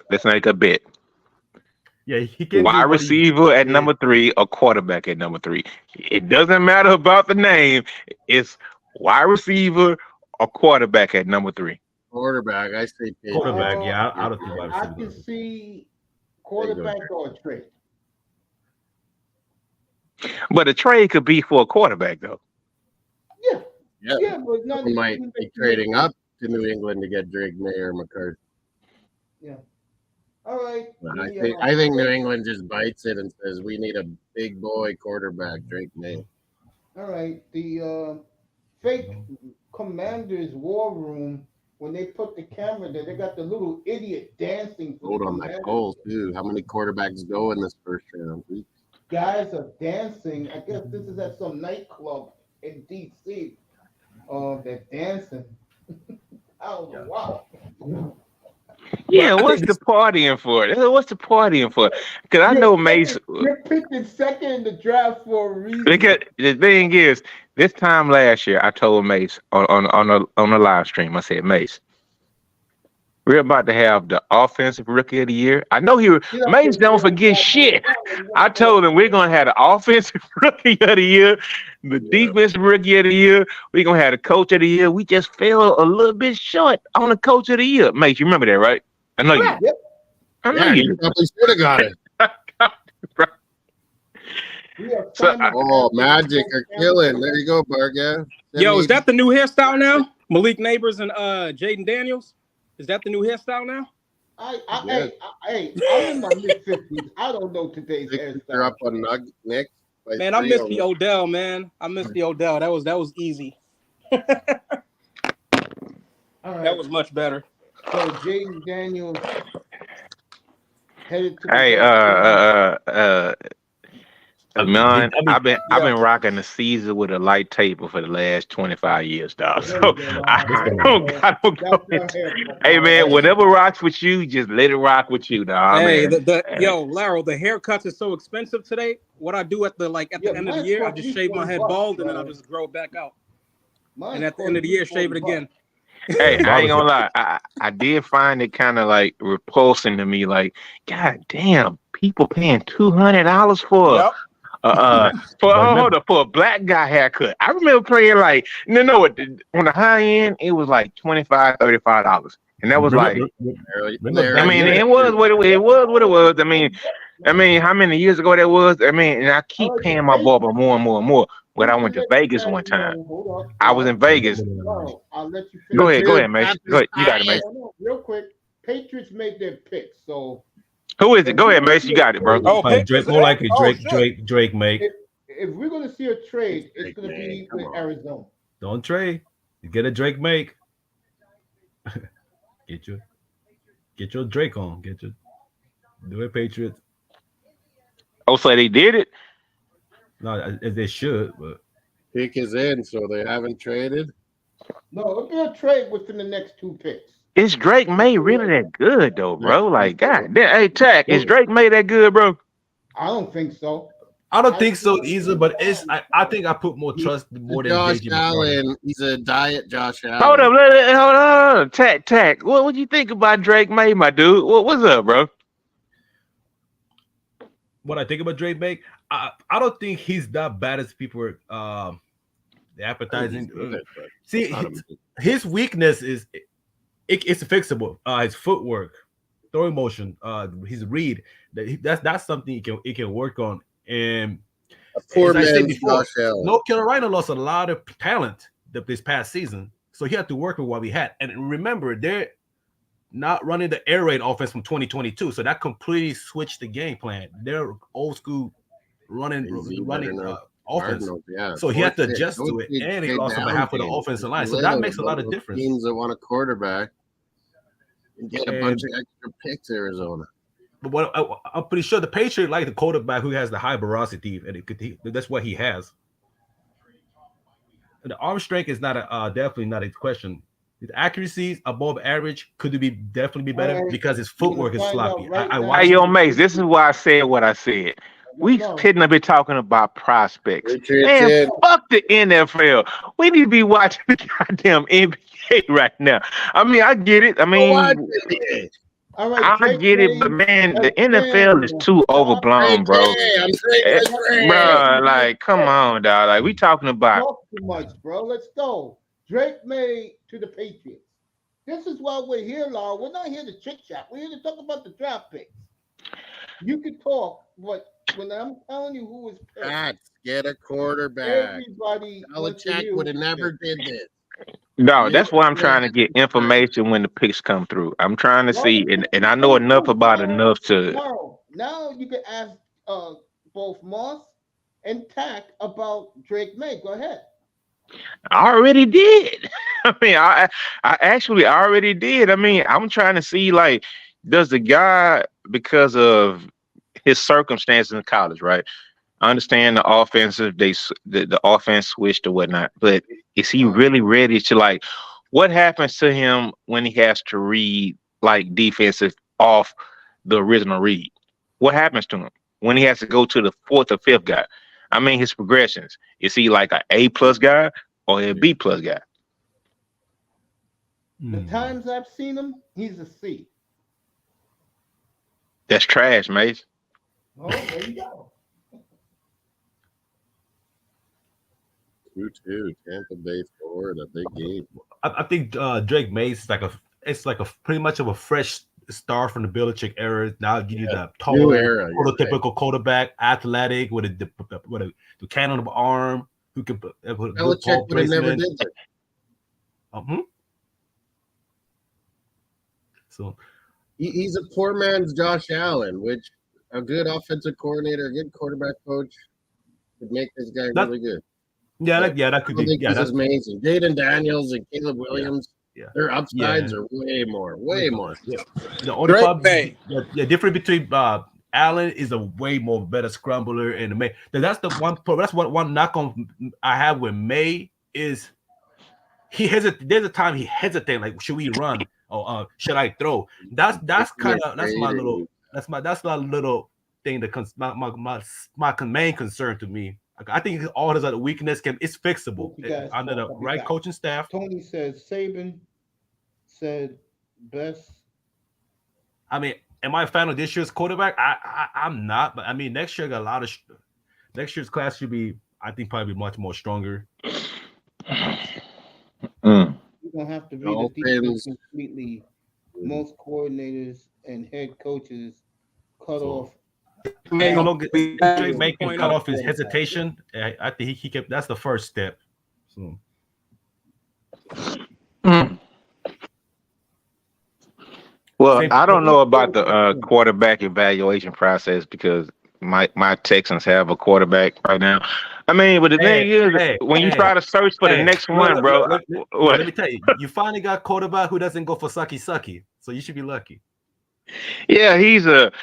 Yeah, he can. Wide receiver at number 3 or quarterback at number 3. It doesn't matter about the name. It's wide receiver or quarterback at number 3? Quarterback, I say Patriots. Quarterback, yeah, I don't think wide I receiver. can see quarterback or a trade. But a trade could be for a quarterback, though. Yeah, but not People might be trading up to New England to get Drake May or McCarthy. Yeah. All right. But I think New England just bites it and says we need a big boy quarterback, Drake May. All right. The fake Commanders war room, when they put the camera there, they got the little idiot dancing. Vote on that poll too. How many quarterbacks go in this first round? Guys are dancing. I guess this is at some nightclub in DC. They're dancing. Oh wow. Yeah, what's the partying for? What's the partying for? Because I know Mace. You're picking second in the draft for a reason. Because the thing is, this time last year, I told Mace on the live stream, I said, Mace, we're about to have the offensive rookie of the year. I know Mace don't forget shit. I told him we're gonna have the offensive rookie of the year, the defensive rookie of the year. We're gonna have the coach of the year. We just fell a little bit short on the coach of the year. Mace, you remember that, right? I know you. Yep. I know you. Probably should have got it. Magic are killing. There you go, Bark. Yeah. Yo, is that the new hairstyle now? Malik Neighbors and Jaden Daniels? Is that the new hairstyle now? I'm in my mid-50s. I don't know today's hairstyle. They're up on Nick. Man, I missed the Odell, man. I missed the Odell. That was easy. All right. That was much better. So Jaden Daniels headed to man, I've been rocking the Caesar with a light table for the last 25 years, dog. So I don't go. Hey man, whatever rocks with you, just let it rock with you, dog. Hey, Laro, the haircuts is so expensive today. What I do at the end of the year, I just shave my head bald and then I just grow it back out. And at the end of the year, shave it again. Hey, I ain't gonna lie. I did find it kind of like repulsing to me. Like, god damn, people paying $200 for for a black guy haircut. I remember paying like on the high end, it was like $25, $35, and that was like. I mean, it was what it was. I mean, how many years ago that was? I mean, and I keep paying my barber more and more and more. When I went to Vegas one time, I was in Vegas. I'll let you finish. Go ahead, Mace. Go ahead. You got it, Mace. Real quick, Patriots made their picks. So who is it? Go ahead, Mace. You got it, bro. Drake, more likely Drake make. If we're gonna see a trade, it's gonna be with Arizona. Don't trade. You get a Drake make. Get your Drake on. Do it, Patriots. Oh, so they did it. No, they should, but pick is in, so they haven't traded. No, it'll be a trade within the next 2 picks. Is Drake May really that good though, bro? Like, god damn, hey, Tack, is Drake May that good, bro? I don't think so. I don't think so either, but I think I put more trust more than Josh Allen. He's a diet Josh Allen. Hold up, Tack. What do you think about Drake May, my dude? What's up, bro? What I think about Drake May, I don't think he's that bad as people are advertising. See, his weakness is it's fixable. His footwork, throwing motion, his read. That's something he can work on. And poor as I said man, before, Josh Allen. North Carolina lost a lot of talent this past season, so he had to work with what we had. And remember, they're not running the air raid offense from 2022, so that completely switched the game plan. They're old school running offense. Yeah. So he had to adjust to it, and he lost about half of the offensive line. So that makes a lot of difference. Teams that want a quarterback and get a bunch of extra picks, Arizona. But I'm pretty sure the Patriots like the quarterback who has the high velocity, and that's what he has. And the arm strength is definitely not a question. His accuracy is above average. Could it definitely be better because his footwork is sloppy? Hey, yo, Mace, this is why I said what I said. We shouldn't have been talking about prospects. Man, fuck the NFL. We need to be watching the goddamn NBA right now. I mean, I get it. I mean, All right, I Drake get it, May but man, the again. NFL is too overblown, bro. I'm saying Bro, like, come on, dog. Like, we talking about. Talk too much, bro. Let's go. Drake May to the Patriots. This is why we're here, Law. We're not here to chit chat. We're here to talk about the draft picks. You can talk, but when I'm telling you who is picked, Pats, get a quarterback. everybody wants to Belichick hear would have who's never picked. did this. No, You that's why I'm know, trying to get information when the picks come through. I'm trying to Well, see, the and picks I is know coming enough through. about enough to. Now you can ask both Moss and Tack about Drake May. Go ahead. I already did. I mean, I actually already did. I mean, I'm trying to see like, does the guy, because of his circumstances in college, right? I understand the offensive, the offense switched or whatnot, but is he really ready to like? What happens to him when he has to read like defensive off the original read? What happens to him when he has to go to the fourth or fifth guy? I mean, his progressions. Is he like an A+ guy or a B+ guy? The times I've seen him, he's a C. That's trash, mate. Oh, there you go. 2-2, Tampa Bay, Florida, big game. I think Drake Mays is like a pretty much of a fresh star from the Belichick era. Now I'll give you the tall, New era, you're prototypical quarterback, athletic with a cannon of arm who can put good ball Belichick would have never placement. did that. So He's a poor man's Josh Allen, which a good offensive coordinator, a good quarterback coach could make this guy really good. that could I be. think Yeah, this is amazing. Jaden Daniels and Caleb Williams, their upsides are way more. Yeah. The only problem, difference between Allen is a way more better scrambler, and May. That's the one. That's one knock on I have with May is he hesitates. There's a time he hesitates, like, should we run or should I throw? That's my little thing that my main concern to me. I think all his other weakness is fixable under the right coaching staff. Tony says Saban said best. I mean, am I a fan of this year's quarterback? I'm not, but I mean, next year got a lot of. Next year's class should be, I think, probably much more stronger. You're gonna have to read the defense completely. Most coordinators and head coaches cut off. Making cut off his hesitation. I think he kept. That's the first step. So. Well, I don't know about the quarterback evaluation process because my Texans have a quarterback right now. I mean, but the thing is, when you try to search for the next one, bro. Let me tell you, you finally got a quarterback who doesn't go for sucky, so you should be lucky. Yeah, he's a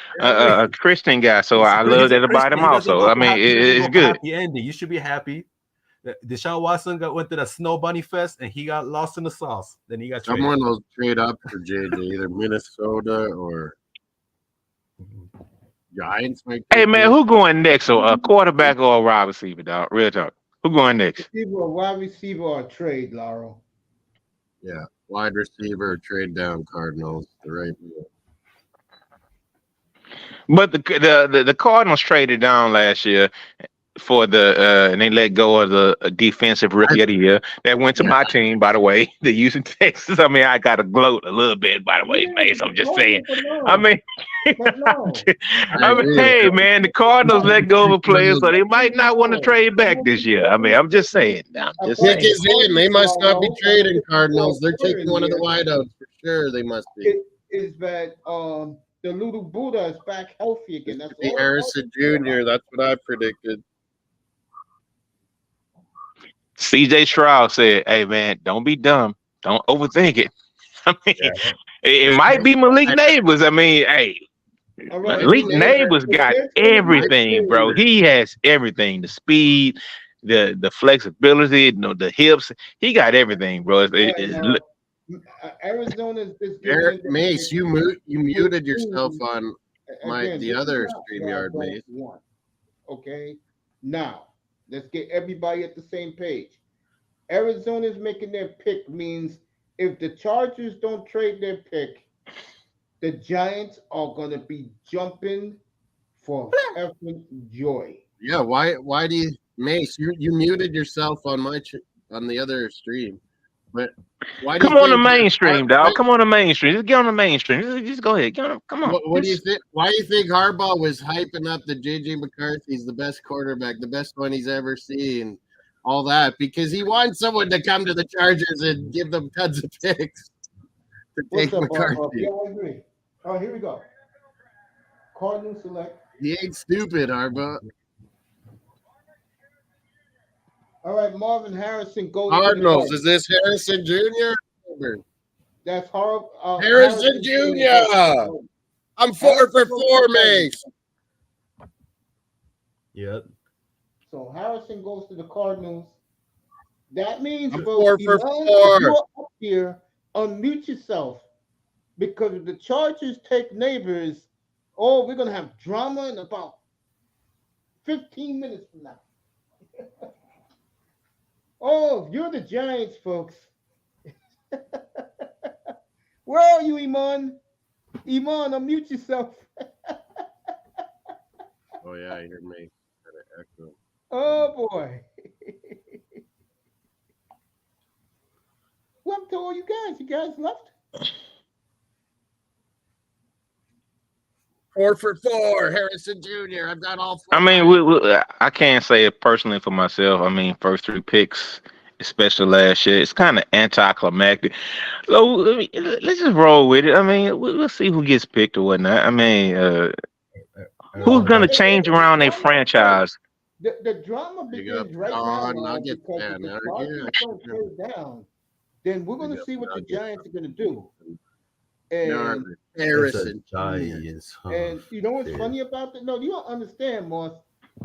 Christian guy, so I love that about him also. I mean, it's good. Happy ending. You should be happy. Deshaun Watson went to the Snow Bunny Fest and he got lost in the sauce. Then he got someone will trade up for JJ, either Minnesota or Giants. Hey man, who going next? So a quarterback or a wide receiver, dog? Real talk. Who going next? Wide receiver or trade, Laurel? Yeah, wide receiver or trade down Cardinals. The right move. But the Cardinals traded down last year for and they let go of the defensive rookie of the year. That went to my team, by the way, the Houston Texans. I mean, I got to gloat a little bit, by the way, man. So I'm just saying. I mean, hey, man, the Cardinals let go of a player, so they might not want to trade back this year. I mean, I'm just saying. Pick is in. They must not be trading Cardinals. They're taking one of the wideouts for sure. They must be. Is that the little Buddha is back healthy again? That's the Harrison Jr. That's what I predicted. CJ Stroud said, "Hey man, don't be dumb. Don't overthink it. I mean, it might be Malik Neighbors. I mean, hey, Malik Neighbors got everything, bro. He has everything: the speed, the flexibility, the hips. He got everything, bro. Arizona's Mace, you muted yourself on the other StreamYard, Mace. Okay, now. Let's get everybody at the same page. Arizona's making their pick means if the Chargers don't trade their pick, the Giants are gonna be jumping for effing joy. Yeah, why do you, Mace? You muted yourself on on the other stream, but why do you Come on the think? mainstream, dog. Come on the mainstream. Just get on the mainstream. Just go ahead. Get on. Come on. What do you think? Why do you think Harbaugh was hyping up that JJ McCarthy's the best quarterback, the best one he's ever seen, all that? Because he wants someone to come to the Chargers and give them tons of picks to What's take up, McCarthy. Yeah, I agree. Oh, here we go. Cardinals select. He ain't stupid, Harbaugh. All right, Marvin Harrison goes Cardinals. to Is this Harrison Jr.? That's horrible. Harrison Jr. I'm 4 for 4, Mace. Yeah. So Harrison goes to the Cardinals. That means, I'm folks, 4 for Iman, 4. if you're up here, unmute yourself. Because if the Chargers take Neighbors, we're going to have drama in about 15 minutes from now. You're the Giants, folks. Where are you, Iman? Iman, unmute yourself. Oh, yeah, you heard me. Echo. Oh, boy. What happened to all you guys? You guys left? 4 for 4, Harrison Jr. I've got all 4. I mean, I can't say it personally for myself. I mean, first 3 picks, especially last year, it's kind of anticlimactic. So let's just roll with it. I mean, we'll see who gets picked or whatnot. I mean, who's gonna change around a franchise? The drama begins right now because if the Chargers don't trade down, then we're going to see what the Giants are going to do. And Harrison Giants. And you know what's funny about that? No, you don't understand, Moss.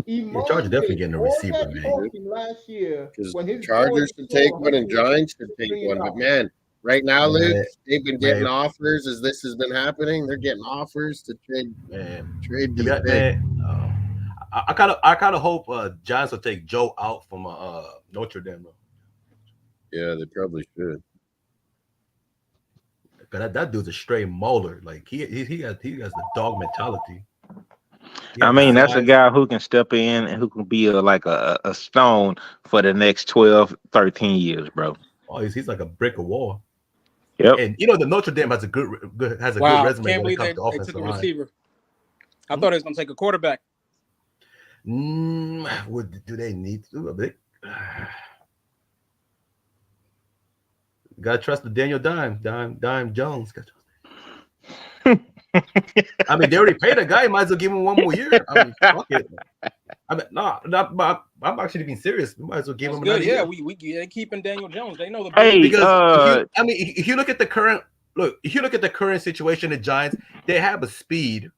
Chargers definitely getting a receiver, man. Last year, when his Chargers should take one and Giants should take one. But man, right now, Luke, they've been getting offers as this has been happening. They're getting offers to trade. Trade these I kind of hope Giants will take Joe out from Notre Dame. Yeah, they probably should. That dude's a straight mauler. Like he has the dog mentality. I mean, that's a guy who can step in and who can be a stone for the next 12, 13 years, bro. Oh, he's like a brick of wall. Yep. And you know the Notre Dame has a good resume. Can't believe they took a receiver. I thought it was gonna take a quarterback. What do they need to do a bit? Gotta trust the Daniel Dime Jones. I mean, they already paid a guy. Might as well give him one more year. I mean, fuck it. I mean, I'm actually being serious. We might as well give him another year. We keeping Daniel Jones. They know the because if you look at the current situation, the Giants, they have a speedy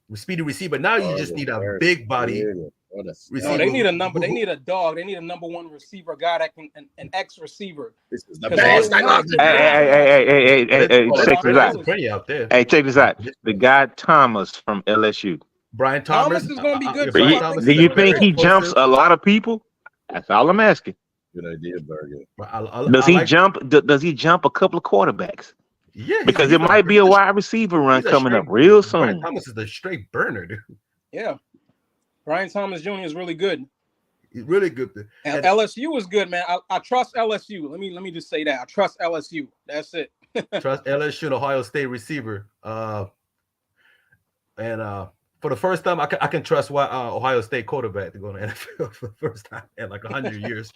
receiver. Now you just need a big body receiver. No, they need a number. They need a dog. They need a number one receiver, a guy that can an ex receiver. This is the best. I love it. Hey, check this out. Plenty out there. Hey, check this out. The guy Thomas from LSU. Brian Thomas is going to be good. Do you think he jumps a lot of people? That's all I'm asking. Good idea, Bargain. Does he jump a couple of quarterbacks? Yeah, because it might be a wide receiver run coming up real soon. Brian Thomas is the straight burner, dude. Yeah, Brian Thomas Jr. is really good. He's really good. And LSU is good, man. I trust LSU. Let me just say that I trust LSU. That's it. Trust LSU and Ohio State receiver. For the first time, I can trust Ohio State quarterback to go to the NFL for the first time in like 100 years.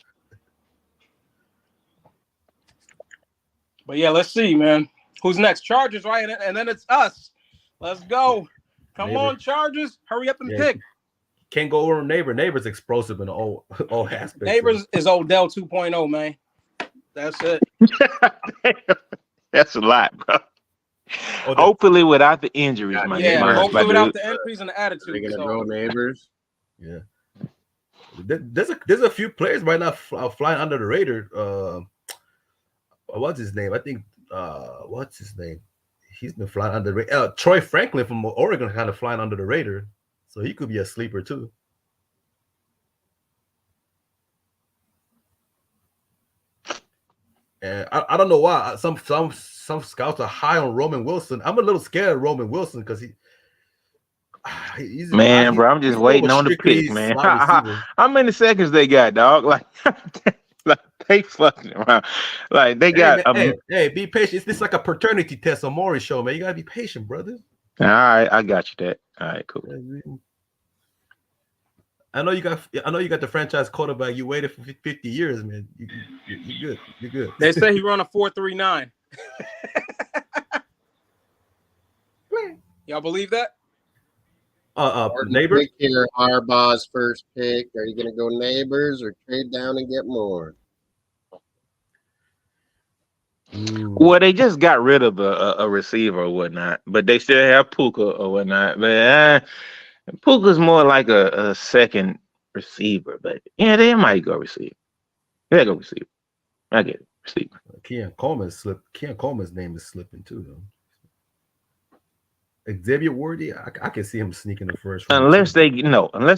But yeah, let's see, man. Who's next? Chargers, right? And then it's us. Let's go. Come on, Chargers. Hurry up and pick. Can't go over Neighbor. Neighbor's explosive in all aspects. Neighbors is Odell 2.0, man. That's it. That's a lot, bro. Hopefully without the injuries, man. Yeah, hopefully without the injuries and the attitude. They're gonna go Neighbors. Yeah. There's a few players right now flying under the radar. What's his name? I think what's his name? He's been flying under the radar. Troy Franklin from Oregon kind of flying under the radar. So he could be a sleeper too. And I don't know why some scouts are high on Roman Wilson. I'm a little scared of Roman Wilson because he's Man, bro, I'm just more of a waiting on the strictly pick, man. slot receiver. How many seconds they got, dog? Like they fucking around. Like they Hey got man, hey, be patient. It's like a paternity test on Maury's show, man. You gotta be patient, brother. All right, I got you that. All right, cool. I know you got the franchise quarterback. You waited for 50 years, man. You're good. You're good. They say he run a 4.39. Y'all believe that? Neighbors. Pick here, Harbaugh's first pick. Are you gonna go Neighbors or trade down and get more? Well, they just got rid of a receiver or whatnot, but they still have Puka or whatnot. But Puka's more like a second receiver. But yeah, they might go receiver. They go receiver. I get it. Receiver. Keon Coleman's name is slipping too, though. Xavier Worthy, I can see him sneaking the first round. Unless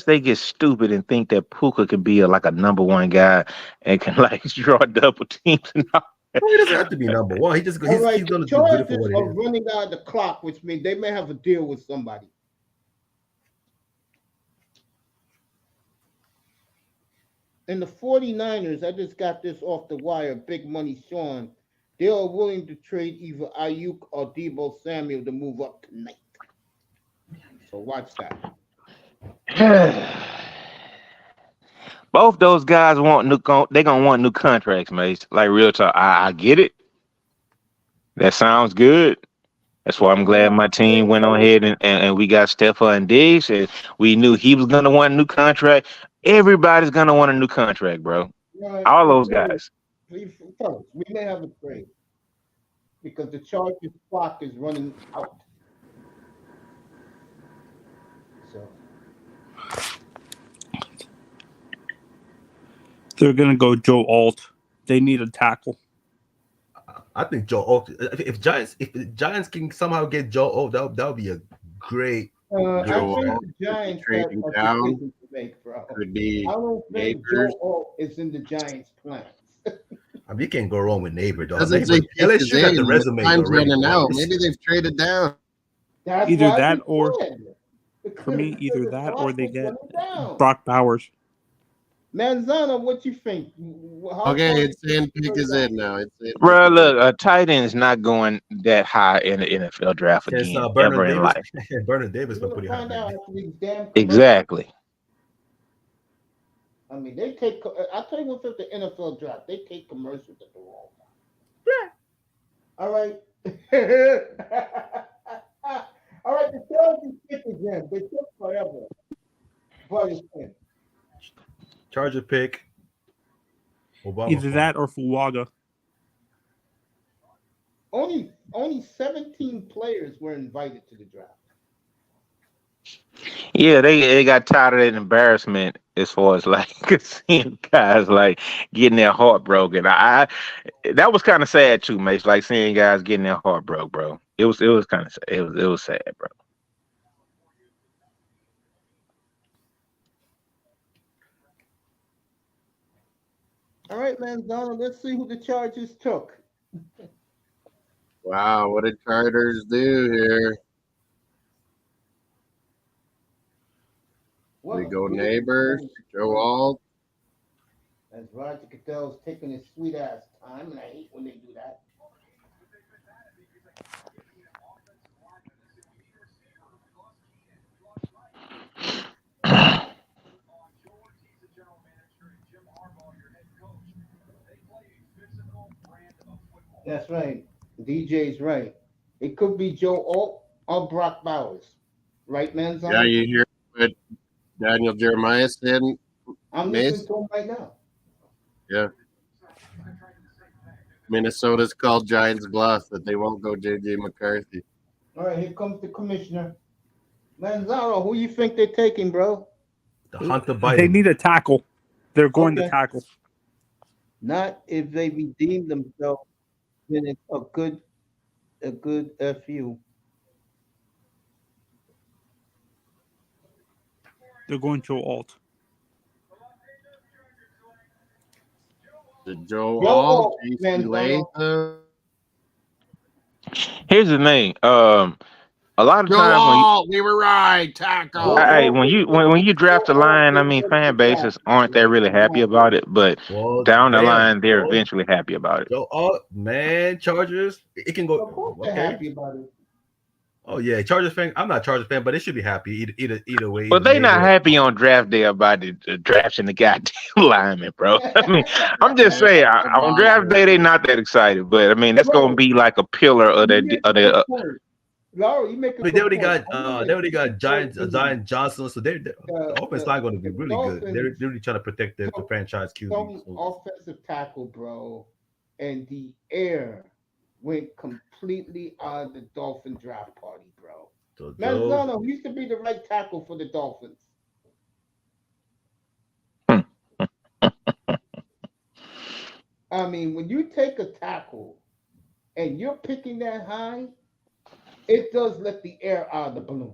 they get stupid and think that Puka could be like a number one guy and can like draw double teams and all. No, he doesn't have to be number one. He's going to do good for what it is. Running out of the clock, which means they may have a deal with somebody. And the 49ers, I just got this off the wire, Big Money Sean, they are willing to trade either Ayuk or Deebo Samuel to move up tonight. So watch that. Both those guys they're gonna want new contracts, mate. Like real talk. I get it. That sounds good. That's why I'm glad my team went on ahead and we got Stephon Diggs, and we knew he was gonna want a new contract. Everybody's gonna want a new contract, bro. Right. All those guys. We may have a trade because the Chargers clock is running out. So they're gonna go Joe Alt. They need a tackle. I think Joe Alt. If the Giants can somehow get Joe Alt, that would be a great. I think the Giants trading down to make, bro. Could be. I don't think Joe Alt is in the Giants' plans. I mean, you can't go wrong with Neighbor, though. Doesn't say unless you got the resume time's already. running out. Maybe they've traded down. That's either that or, for me, either that or they get Brock Bowers. Manzano, what you think? Okay, it's in. Pick is in now. Bro, look, a tight end is not going that high in the NFL draft again ever in life. Bernard Davis went pretty high. Exactly. I mean, they take. I'll tell you what, the NFL draft, they take commercials at the wrong time. All right. All right, the Chargers pick again. They took forever. But it's in. Charger pick. Obama either that or Fuaga. Only 17 players were invited to the draft. Yeah, they got tired of that embarrassment as far as like seeing guys like getting their heart broken. That was kind of sad too, mate. Like seeing guys getting their heart broke, bro. It was kind of sad. It was sad, bro. All right, Manzano, let's see who the Chargers took. Wow, what did Chargers do here? We go Neighbors, Joe Alt. As Roger Goodell's taking his sweet ass time, and I hate when they do that. That's right. DJ's right. It could be Joe Alt or Brock Bowers. Right, Manzano? Yeah, you hear what Daniel Jeremiah said? I'm listening to him right now. Yeah. Minnesota's called Giants bluff that they won't go J.J. McCarthy. All right, here comes the commissioner. Manzano, who you think they're taking, bro? The Hunter Biden. They need a tackle. They're going to tackle. Not if they redeem themselves. Then it's a good FU. They're going Joe Alt. The Joe Joe Alt, Alt, JC Manzano. Latham. Here's the thing. A lot of Joe times Alt, we were right. Tackle. hey, when you draft a line, I mean, fan bases aren't they really happy about it, but Well, down the damn. line, they're Well, eventually happy about it. Joe Alt, man, Chargers. It can go. Of course they're Okay. happy about it. Oh yeah, Chargers fan. I'm not a Chargers fan, but they should be happy either way. But they not neighbor. happy on draft day about the drafting the goddamn lineman, bro. I mean, I'm just saying, on draft day they not that excited, but I mean that's gonna be like a pillar of the. Laura, you make a But good point. they already got Giant Johnson, so the offense line going to be really good. They're really trying to protect the franchise QB. Some offensive tackle, bro, and the air went completely out of the Dolphin draft party, bro. So Manzano used to be the right tackle for the Dolphins. I mean, when you take a tackle and you're picking that high, it does let the air out of the balloon.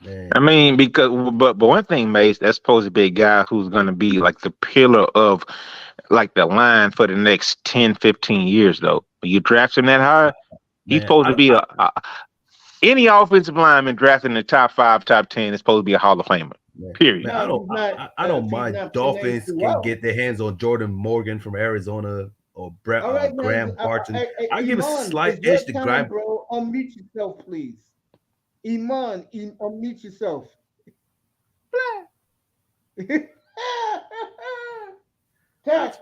man. I mean, but one thing, Mace, that's supposed to be a guy who's gonna be like the pillar of like the line for the next 10, 15 years, though. When you draft him that high, he's supposed to be any offensive lineman drafted in the top 5, top 10 is supposed to be a Hall of Famer. Period. Man, I don't mind Dolphins can get their hands on Jordan Morgan from Arizona or Graham Barton. I give a slight edge to Graham. Bro, unmute yourself, please. Iman, unmute yourself. Tack.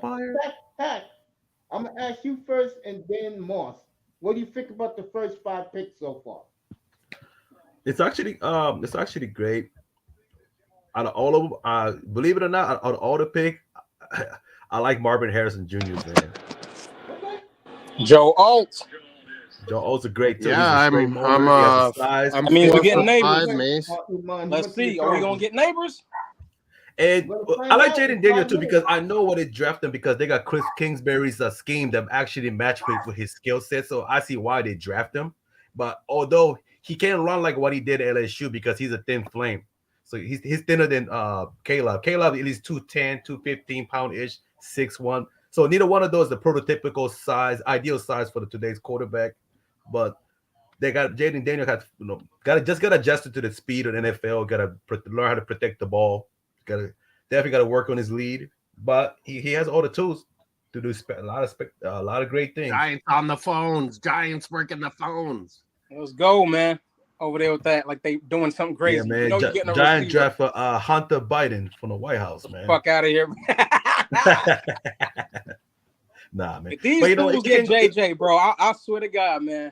I'm gonna ask you first, and then Moss. What do you think about the first 5 picks so far? It's actually great. Out of all of them, believe it or not, out of all the pick, I like Marvin Harrison Jr. Man. Joe Alt. Joe Alt's a great too. Yeah, I mean, we're getting neighbors. Mace. Let's see. Are we gonna get neighbors? And I like Jaden Daniel too because I know what they draft him because they got Chris Kingsbury's scheme that actually match with his skill set. So I see why they draft him. But although he can't run like what he did at LSU because he's a thin flame. So he's thinner than Caleb. Caleb at least 210, 215 pound-ish, 6'1". So neither one of those is the prototypical size, ideal size for today's quarterback. But they got Jaden Daniel got adjusted to the speed of the NFL. Got to learn how to protect the ball. Definitely got to work on his lead. But he has all the tools to do a lot of great things. Giants on the phones. Giants working the phones. Let's go, man. Over there with that, like they doing something crazy. Yeah, man. You know, you're getting a Giant receiver. draft for Hunter Biden from the White House, man. Fuck out of here. Nah, man. If these fools get JJ, bro, I swear to God, man.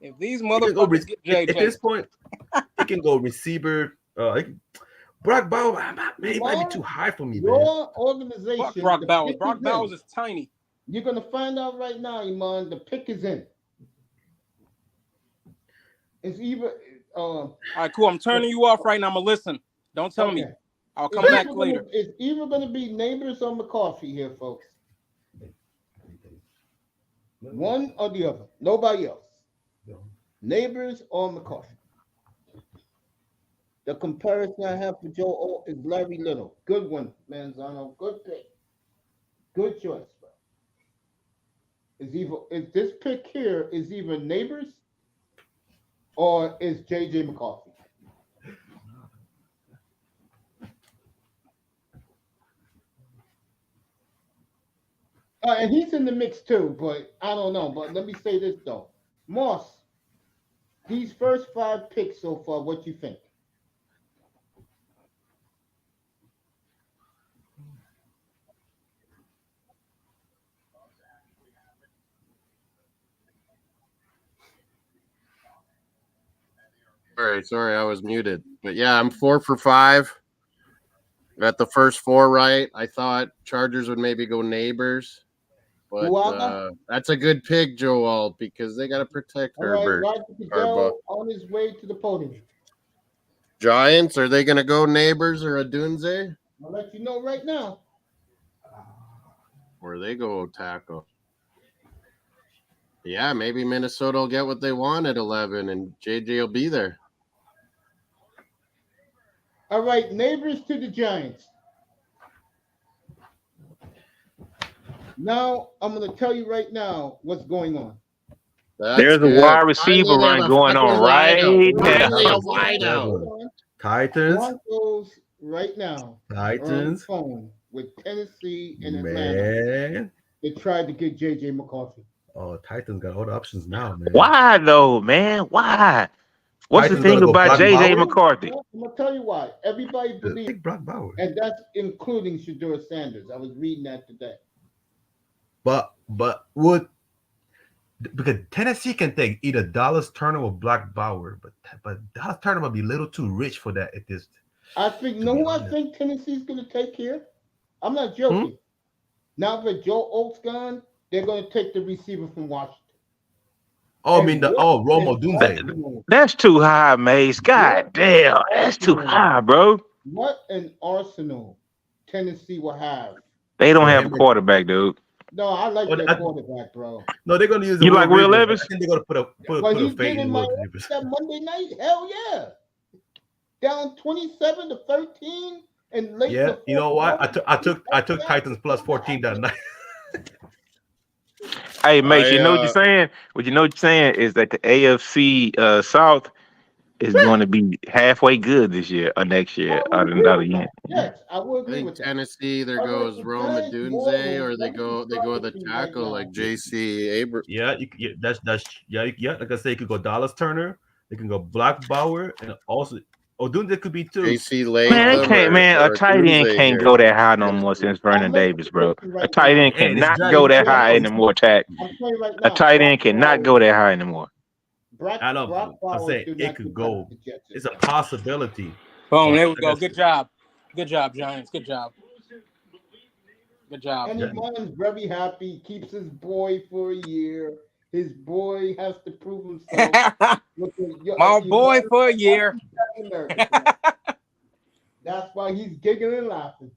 If these motherfuckers get JJ. At this point, he can go receiver. Brock Bowers, he might be too high for me, Your man. organization. Fuck Brock Bowers. Brock Bowers is tiny. You're gonna find out right now, Iman. The pick is in. It's either. All right, cool. I'm turning you off right now. I'm gonna listen. Don't tell me. I'll come back later. It's either gonna be Neighbors or McCarthy here, folks. One or the other. Nobody else. Neighbors or McCarthy. The comparison I have for Joe Alt is Larry Little. Good one, Manzano. Good pick. Good choice, bro. Is this pick here is either Neighbors or is JJ McCarthy? And he's in the mix too, but I don't know. But let me say this though. Moss, these first 5 picks so far, what you think? All right, sorry, I was muted. But yeah, I'm 4 for 5. Got the first 4 right. I thought Chargers would maybe go Neighbors. But that's a good pick, Joe Alt, because they got to protect Herbert. Roger Goodell on his way to the podium. Giants, are they going to go Neighbors or Adunze? I'll let you know right now. Or they go tackle. Yeah, maybe Minnesota will get what they want at 11, and JJ will be there. All right, Neighbors to the Giants. Now I'm going to tell you right now what's going on. That's There's a good. wide receiver Finally, they have run a going fucking on wideout. right now. Finally, a Dallas, wideout. Seven. Hold on. Titans, Broncos right now are on the Titans, phone with Tennessee and Atlanta. man. They tried to get J.J. McCarthy. Oh, Titans got all the options now, man. Why though, man? Why? What's the Titans thing gonna go about Brock J.J. Bauer? McCarthy? I'm going to tell you why. Everybody believes, Take Brock Bauer. and that's including Shedeur Sanders. I was reading that today. But would because Tennessee can take either Dallas Turner or Black Bauer, but Dallas Turner might be a little too rich for that at this. I think, To be I honest. think Tennessee's going to take here? I'm not joking. Now that Joe Oak's gone, they're going to take the receiver from Washington. Oh, I mean Romo Dunze. Arsenal, That's too high, Mace. God damn, that's too high, bro. what an arsenal Tennessee will have. They don't Oh, have a him and- quarterback, dude. No, I like Oh, their I- quarterback, bro. No, they're gonna use You like Will Rivers. Levis? I think they're gonna put But a he fade did in in my Will Rivers. that Monday night. Hell yeah. Down 27-13 and late. Yeah, the you know what? fourth I took Titans plus 14 that night. Hey, Mace, you know what I, you're saying? What you know what you're saying is that the AFC South is going to be halfway good this year or next year or another year. Yes, I will I agree think with that. Tennessee either All right, goes the Rome Giants, Dunze or Romo, they let me go with a start with you right tackle now. like JC Abrams. Yeah, that's yeah. Like I say, you could go Dallas Turner. They can go Black Bauer, and also Dunze could be too. JC Man, they Latham can't. Man, a or tight end Dunze can't here. go that high no more since Vernon Davis, bro. A tight end Hey, this cannot guy- go that he's- high anymore. Tag. I'm telling you right A now. tight end cannot go that high anymore. I know. I'm saying it could go. It's a possibility. Boom, there we Like I go. said- Good job. Good job, Giants. Good job. Good job. And Iman's very happy. Keeps his boy for a year. His boy has to prove himself. My boy for a year. That's why he's giggling and laughing.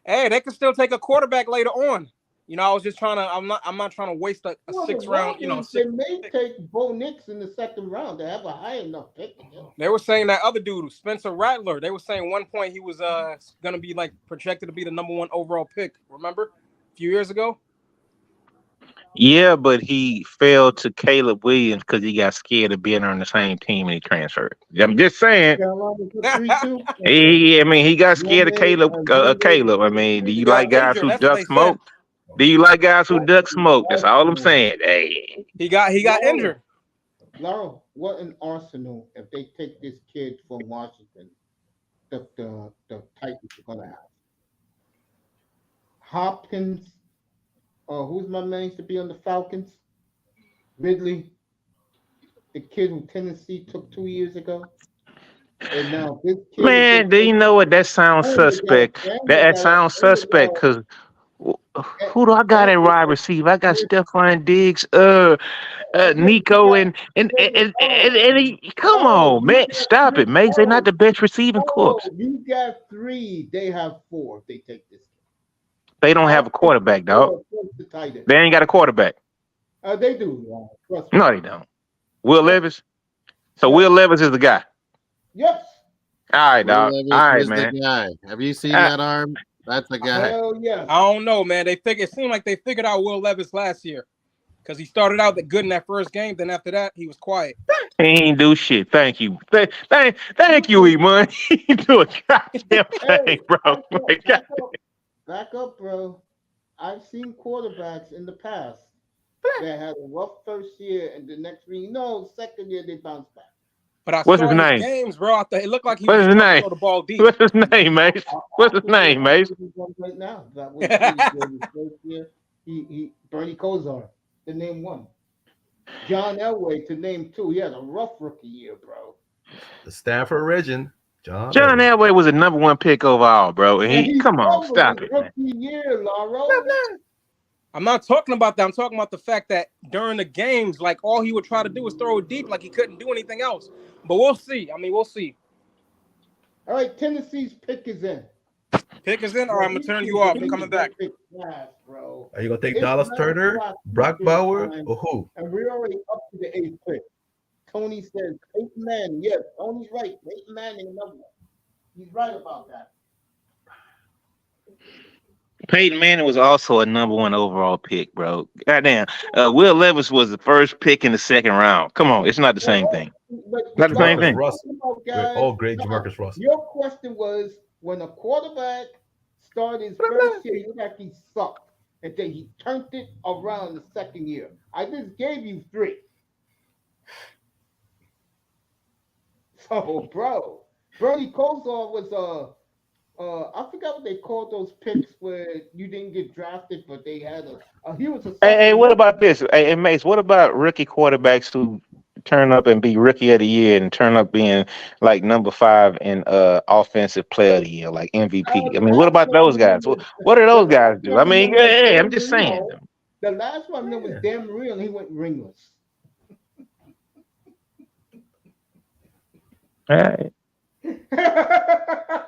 Hey, they can still take a quarterback later on. You know, I was just trying to. I'm not trying to waste a Well, six the round. You know, Lions, they may take Bo Nix in the second round. They have a high enough pick. They were saying that other dude, Spencer Rattler. They were saying one point he was gonna be like projected to be the number 1 overall pick. Remember, a few years ago. Yeah, but he fell to Caleb Williams because he got scared of being on the same team and he transferred. I'm just saying. He got scared of Caleb. Caleb. I mean, do you like guys who duck smoke? Do you like guys who duck smoke? That's all I'm saying. Hey, he got injured. Laurel, what an arsenal if they take this kid from Washington. The Titans are gonna have Hopkins. Who's my man used to be on the Falcons? Ridley, the kid who Tennessee took 2 years ago. And now this kid. man, do you know what? That sounds suspect. That sounds suspect because who do I got at wide receiver? I got Stephon Diggs, Nico, and he, come on, man, stop it, Mace. They're not the best receiving corps. You got 3, they have 4 if they take this. They don't have a quarterback, dog. They ain't got a quarterback. They do. No, they don't. Will Levis. So Will Levis is the guy. Yes. All right, dog. Will Levis All right, is the man. guy. Have you seen that arm? That's the guy. Hell yes. I don't know, man. It seemed like they figured out Will Levis last year because he started out good in that first game. Then after that, he was quiet. He ain't do shit. Thank you. Thank you, Iman. He do a goddamn thing, bro. Back up, bro. I've seen quarterbacks in the past that had a rough first year and the next second year they bounced back. But I What's saw his name? games, bro. I thought it looked like he What's was his trying to name? throw the ball deep. What's his name, Mace? What's his name, Mace? Right now, that was his first year. He Bernie Kosar, to name 1. John Elway, to name 2. He had a rough rookie year, bro. The Stanford Regent, John Elway was a number 1 pick overall, bro. And he come on, stop it, man. Year, Lauro. I'm not talking about that. I'm talking about the fact that during the games, like all he would try to do was throw it deep, like he couldn't do anything else. But we'll see. We'll see. All right, Tennessee's pick is in. Pick is in. All right, I'm gonna turn you off. I'm coming back. Bro. Are you gonna take Dallas Turner, Brock Bauer, or who? And we're already up to the 8th pick. Tony says Peyton Manning. Yes, Tony's right. Peyton Manning, another one. He's right about that. Peyton Manning was also a number 1 overall pick, bro. Goddamn. Will Levis was the first pick in the 2nd round. Come on, it's not the same thing. Not the same Jamarcus thing. Russ. Guys, Oh, great Jamarcus Russ. your question was when a quarterback started his first year, he looked like he sucked. And then he turned it around the 2nd year. I just gave you 3. So, bro, Bernie Kosar was I forgot what they called those picks where you didn't get drafted, but they had he was a. Hey, what about this? Hey, Mace, what about rookie quarterbacks who turn up and be rookie of the year and turn up being like number 5 in offensive player of the year, like MVP? I mean, what about those guys? What do those guys do? I mean, hey, I'm just saying. The last one that was Dan Marino, and he went ringless. All right.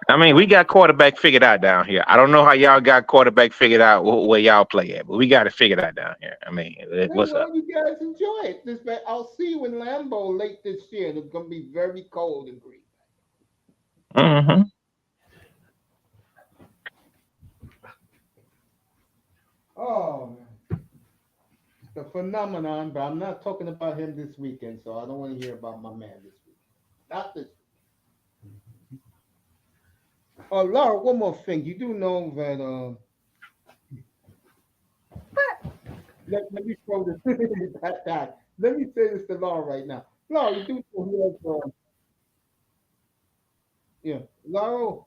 I mean, we got quarterback figured out down here. I don't know how y'all got quarterback figured out where y'all play at, but we got it figured out down here. I mean, what's up? You guys enjoy it. I'll see you in Lambeau late this year, and it's going to be very cold and Green Bay. Mm-hmm. Oh, man. The phenomenon, but I'm not talking about him this weekend, so I don't want to hear about my man this week. Not this week. Laura, one more thing. You do know that let me throw this back. Let me say this to Laura right now. Laura, you do know he has Laura,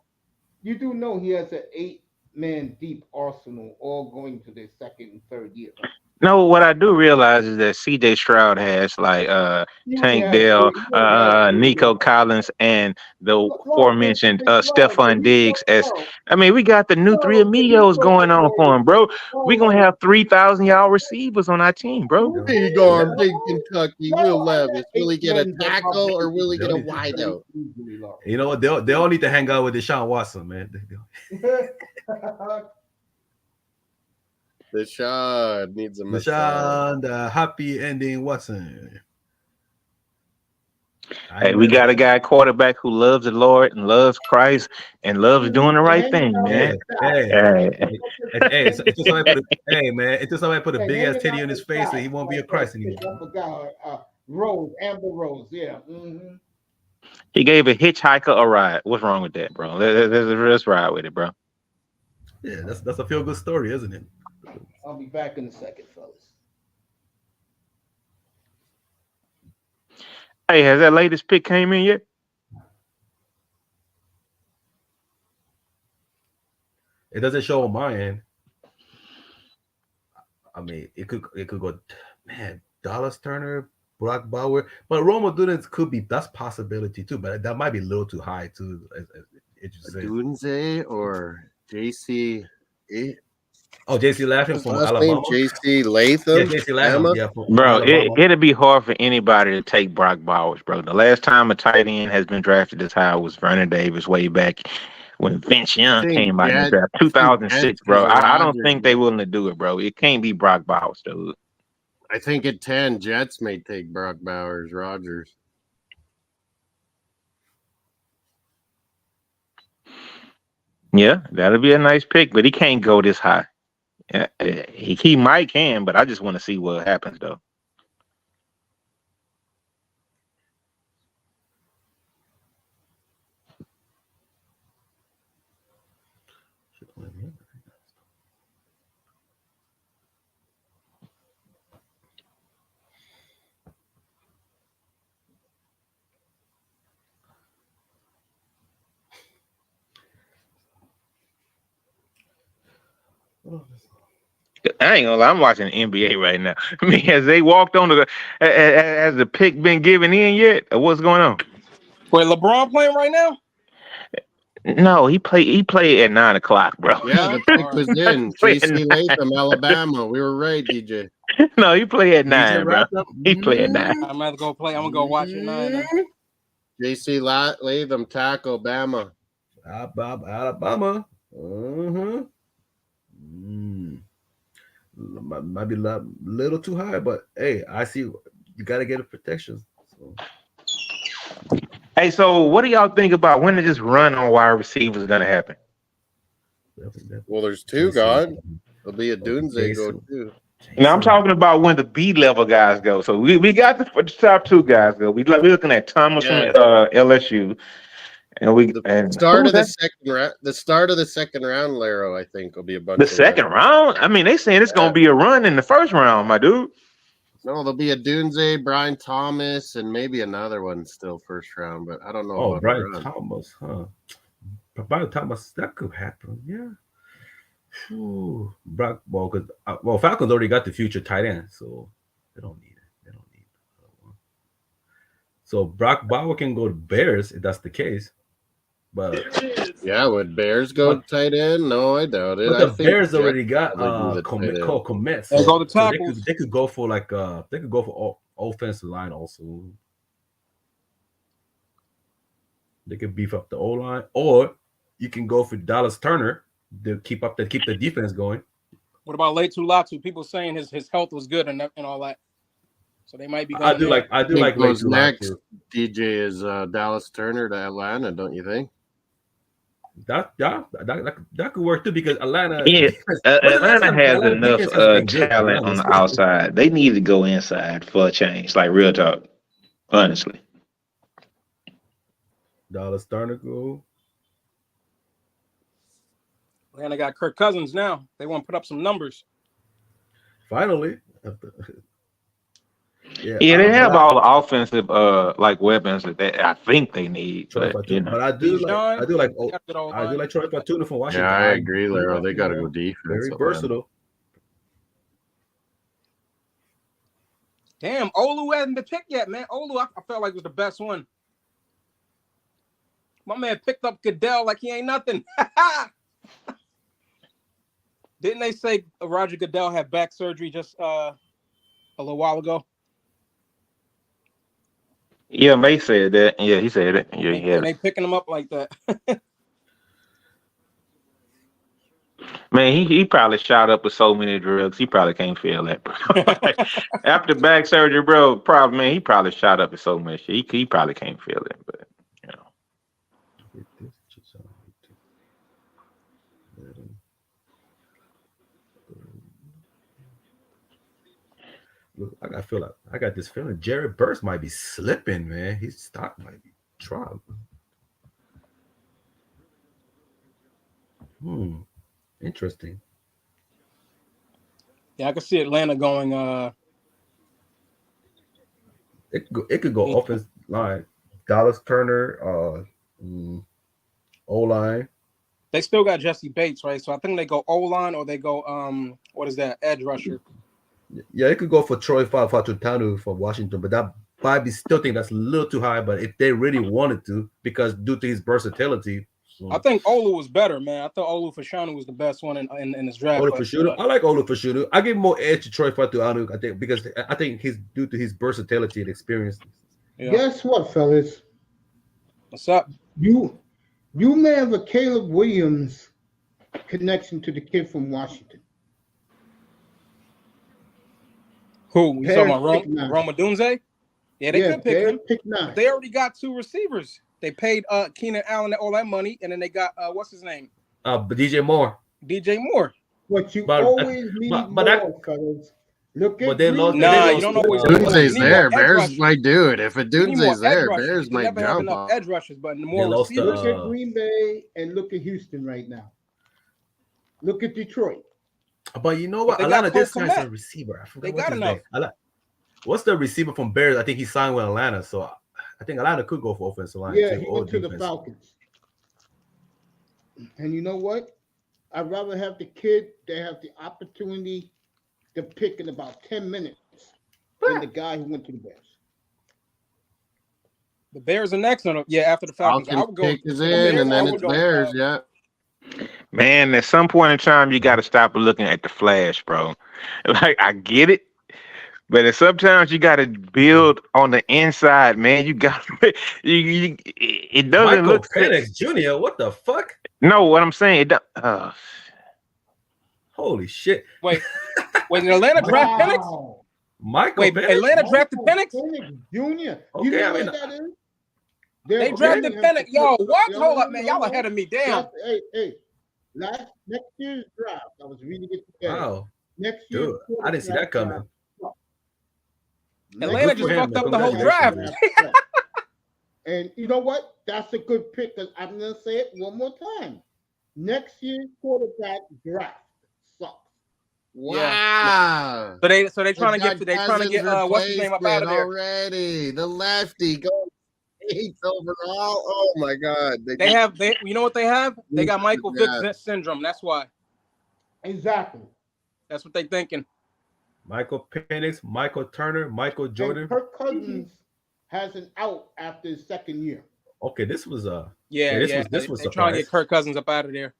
you do know he has an 8-man deep arsenal all going to their 2nd and 3rd year. Right? No, what I do realize is that C.J. Stroud has like Tank Dell, Nico Collins, and the aforementioned Stephon Diggs. I mean, we got the new 3 amigos going on for him, bro. We gonna have 3,000 y'all receivers on our team, bro. Here you go, big Kentucky. Will Levis. Will he get a tackle or will he get a wideout? You know what? They all need to hang out with Deshaun Watson, man. Deshaun needs a massage. Deshaun, the happy ending Watson. Hey, we got a guy quarterback who loves the Lord and loves Christ and loves doing the right thing, man. Until somebody put a big ass titty on his face, and he won't be a Christ anymore. I forgot Amber Rose, yeah. Mm-hmm. He gave a hitchhiker a ride. What's wrong with that, bro? Let's ride with it, bro. Yeah, that's a feel good story, isn't it? I'll be back in a second, fellas. Hey, has that latest pick came in yet? It doesn't show on my end. I mean, it could go, man, Dallas Turner, Brock Bauer, but Roma Dunze could be, that's possibility too, but that might be a little too high too. Dunze or JC. Oh, JC Latham from Alabama. JC Latham. Yeah, JC Latham. Yeah, bro, it'd be hard for anybody to take Brock Bowers, bro. The last time a tight end has been drafted this high was Vernon Davis way back when Vince Young came out in the draft, 2006, bro. I don't think they're willing to do it, bro. It can't be Brock Bowers, dude. I think at 10, Jets may take Brock Bowers, Rodgers. Yeah, that'll be a nice pick, but he can't go this high. He might can, but I just want to see what happens, though. I ain't gonna lie, I'm watching the NBA right now. I mean, as they walked on has the pick been given in yet? Or what's going on? Wait, LeBron playing right now? No, he played at 9 o'clock, bro. Yeah, the pick was in. JC Latham, Alabama. We were right, DJ. No, he played at 9, bro. He played at 9. I'm gonna go play. I'm gonna go watch it 9. JC Latham, tackle, Bama. Alabama. Might be a little too high, but hey, I see you got to get a protection. So. Hey, so what do y'all think about when this run on wide receivers is gonna happen? Well, there's two gone. There'll be a Dunze go too. Now I'm talking about when the B level guys go. So we got the top 2 guys go. We're looking at Thomas from LSU, and start of the second round. The start of the second round, Laro, I think will be a bunch. The second round. I mean, they saying it's gonna be a run in the first round, my dude. No, there'll be a Dunze, Brian Thomas, and maybe another one still first round, but I don't know. Oh, Brian Thomas, huh? Brian Thomas, that could happen. Yeah. Well, Falcons already got the future tight end, so they don't need it. They don't need another one. So Brock Bauer can go to Bears if that's the case. But yeah, would Bears go tight end? No, I doubt it. But the Bears already got commits. They go to tackles. They could go for offensive line also. They could beef up the O line, or you can go for Dallas Turner to keep the defense going. What about Latu Latu? People saying his health was good and all that, so they might be. I do like goes next. DJ is Dallas Turner to Atlanta, don't you think? That could work too because Atlanta. Yeah, Atlanta has enough talent on the outside. They need to go inside for a change, like real talk. Honestly, Dallas Turner go. Atlanta got Kirk Cousins now. They want to put up some numbers. Finally. Yeah, they have all the offensive weapons that I think they need. But I do like Troy Fortuna from Washington. Yeah, I agree, Laro. They got to go defense. Very versatile. Damn, Olu hasn't been picked yet, man. Olu, I felt like was the best one. My man picked up Goodell like he ain't nothing. Didn't they say Roger Goodell had back surgery just a little while ago? Yeah, May said that. Yeah, he said it. Yeah, he had they picking him up like that. Man, he probably shot up with so many drugs. He probably can't feel that, bro. After back surgery, bro, he probably shot up with so much shit. He probably can't feel it, but you know. Look, I got this feeling Jared Burks might be slipping, man. His stock might be dropping. Interesting. Yeah, I can see Atlanta going. It could go offense line. Dallas Turner, O line. They still got Jesse Bates, right? So I think they go O line or they go what is that, edge rusher? Yeah, it could go for Troy Fautanu from Washington, but that might be still think that's a little too high. But if they really wanted to, because due to his versatility, I think Olu was better, man. I thought Olu Fashanu was the best one in his draft. I like Olu Fashanu. I give more edge to Troy Fautanu, I think, because I think he's due to his versatility and experience. Yeah. Guess what, fellas? What's up? You may have a Caleb Williams connection to the kid from Washington. Who? You talking about Roma Dunze? Yeah, they could pick him. Pick 9. They already got 2 receivers. They paid Keenan Allen all that money, and then they got what's his name? DJ Moore. DJ Moore. What you always need more, fellas. Look at you don't always. Dunze's there. Bears might do it. If a Dunze's there, Bears might jump enough edge rushers, but the more receivers. Look at Green Bay and look at Houston right now. Look at Detroit. But you know what? Atlanta, this guy's a receiver. I forgot what's his name. What's the receiver from Bears? I think he signed with Atlanta, so I think Atlanta could go for offensive line. Yeah, he went to the Falcons. And you know what? I'd rather have the kid that have the opportunity to pick in about 10 minutes than the guy who went to the Bears. The Bears are next on after the Falcons. I would go pick is in, and then it's Bears, yeah. Man, at some point in time, you got to stop looking at the flash, bro. Like, I get it, but sometimes you got to build on the inside, man. You got it doesn't Michael look Penix Jr. What the fuck? No, what I'm saying, holy shit! Wait, Atlanta draft Penix? Michael Penix? Atlanta drafted Penix Jr. Okay, you know what that is? They drafted Penix. Yo, what? Hold up, man. Y'all ahead of me. Damn. Hey. Next year's draft, I was reading it today. Wow, Next year's dude, I didn't see that coming. Atlanta Good just for him, fucked man. up the whole Congratulations, draft. dude. And you know what? That's a good pick because I'm gonna say it one more time. Next year's quarterback draft sucks. Wow. So they trying to Got get Cousins what's his name up out of there. already. The lefty goes 8th overall. Oh my God. They you know what they have? They got Michael Vick syndrome. That's why. Exactly. That's what they thinking. Michael Penix, Michael Turner, Michael Jordan. And Kirk Cousins has an out after his second year. Okay, this was This was trying to get Kirk Cousins up out of there.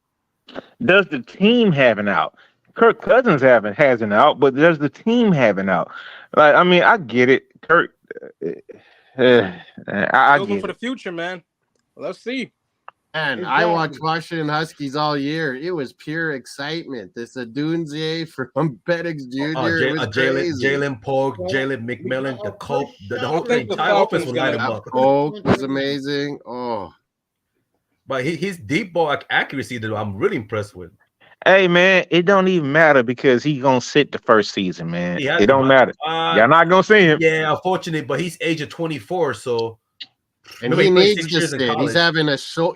Does the team have an out? Kirk Cousins has an out, but does the team have an out? Like, I mean, I get it. Kirk, I Looking get for it. the future, man. Let's see. And I watched Washington Huskies all year. It was pure excitement. This Adunze from Penix Jr. It was crazy. Jalen Polk, Jalen McMillan, the Cope, the whole think the entire offense Falcons would light him gonna- up. Polk was amazing. Oh, But his deep ball accuracy, that I'm really impressed with. Hey, man, it don't even matter because he's going to sit the first season, man. He has It don't matter. Y'all not going to see him. Yeah, unfortunately, but he's age of 24, so. and Remember, he played needs 6 to years in sit. college.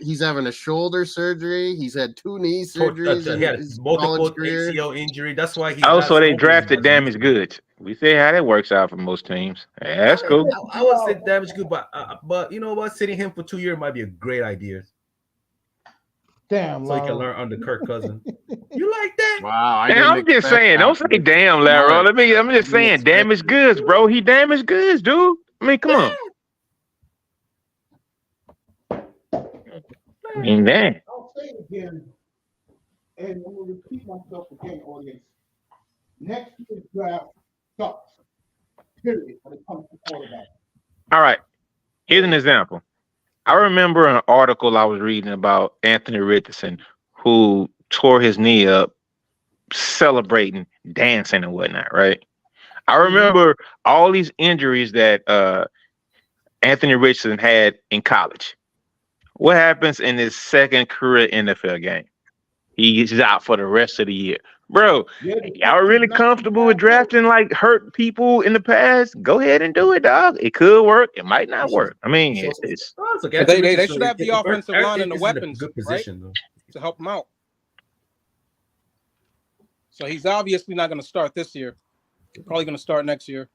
He's having a shoulder surgery. He's had 2 knee surgeries. He had in his multiple college career. ACL injury. That's why he. Also, they drafted damaged goods. We see how that works out for most teams. Yeah, that's cool. I would say damaged good, but you know what? Sitting him for 2 years might be a great idea. Damn, So he can learn under Kirk Cousins. You like that? Wow. And I'm just saying, don't say damn, Larry. I'm just saying, damaged goods, bro. He damaged goods, dude. I mean, come on. I mean, dang. I'll say it again, and I'm going to repeat myself again, audience. Next year's draft sucks. Period. When it comes to quarterback. All right. Here's an example. I remember an article I was reading about Anthony Richardson, who tore his knee up, celebrating, dancing, and whatnot, right? I remember all these injuries that Anthony Richardson had in college. What happens in his second career NFL game? He's out for the rest of the year. Bro, y'all really comfortable with drafting like hurt people in the past? Go ahead and do it, dog. It could work. It might not work. I mean, it's They should have the offensive line and the weapons, good position, right? To help him out. So he's obviously not going to start this year. He's probably going to start next year.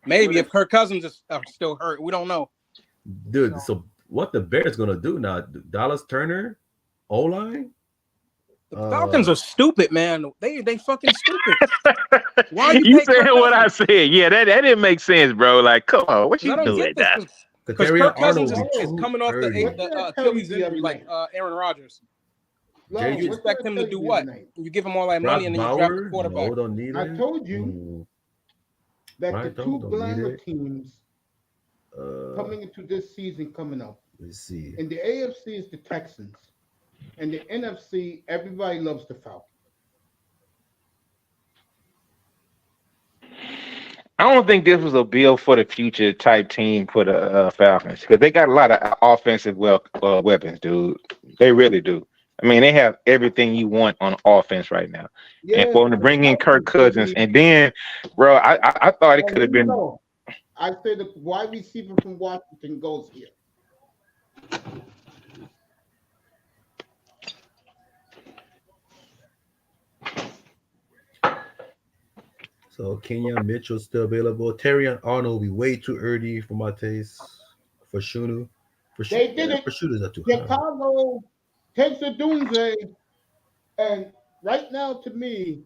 Maybe if Kirk Cousins is still hurt, we don't know. Dude, so what the Bears gonna do now? Dallas Turner, O-line? The Falcons are stupid, man. They fucking stupid. Why you saying what I said? Yeah, that didn't make sense, bro. Like, come on, what you doing, that? Because Kirk Cousins is coming off the Achilles injury, like Aaron Rodgers. You expect him to do what? You give him all that money and then you draft the quarterback. No, don't need I it. told you that the two glamour teams coming into this season coming up. Let's see. In the AFC is the Texans. In the NFC, everybody loves the Falcons. I don't think this was a build for the future type team for the Falcons because they got a lot of offensive weapons, dude. They really do. I mean, they have everything you want on offense right now. Yeah, and for them to bring in Kirk Cousins, and then, bro, I thought it could have been. I said the wide receiver from Washington goes here. So Kenyon Mitchell still available. Terrion Arnold will be way too early for my taste. For Shunu. They did it. For Shunu's not too high. Chicago takes a doomsday, and right now, to me,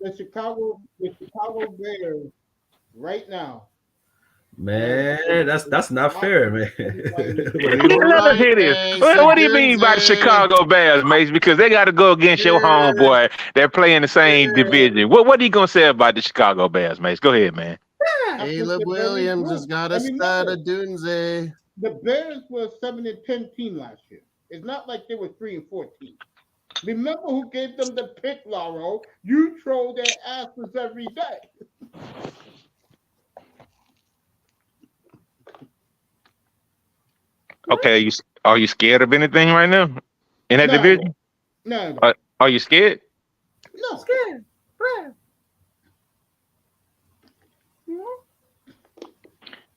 the Chicago Bears, right now. Man, that's not fair, man. Let us hear this. What do you mean by the Chicago Bears, Mace? Because they got to go against your homeboy. They're playing the same division. What are you gonna say about the Chicago Bears, Mace? Go ahead, man. Caleb Williams has got a stud of Dunze. The Bears were a 7-10 team last year. It's not like they were 3-14. Remember who gave them the pick, Lauro? You troll their asses every day. Okay, are you scared of anything right now? in that division? No. Are you scared? No. Scared.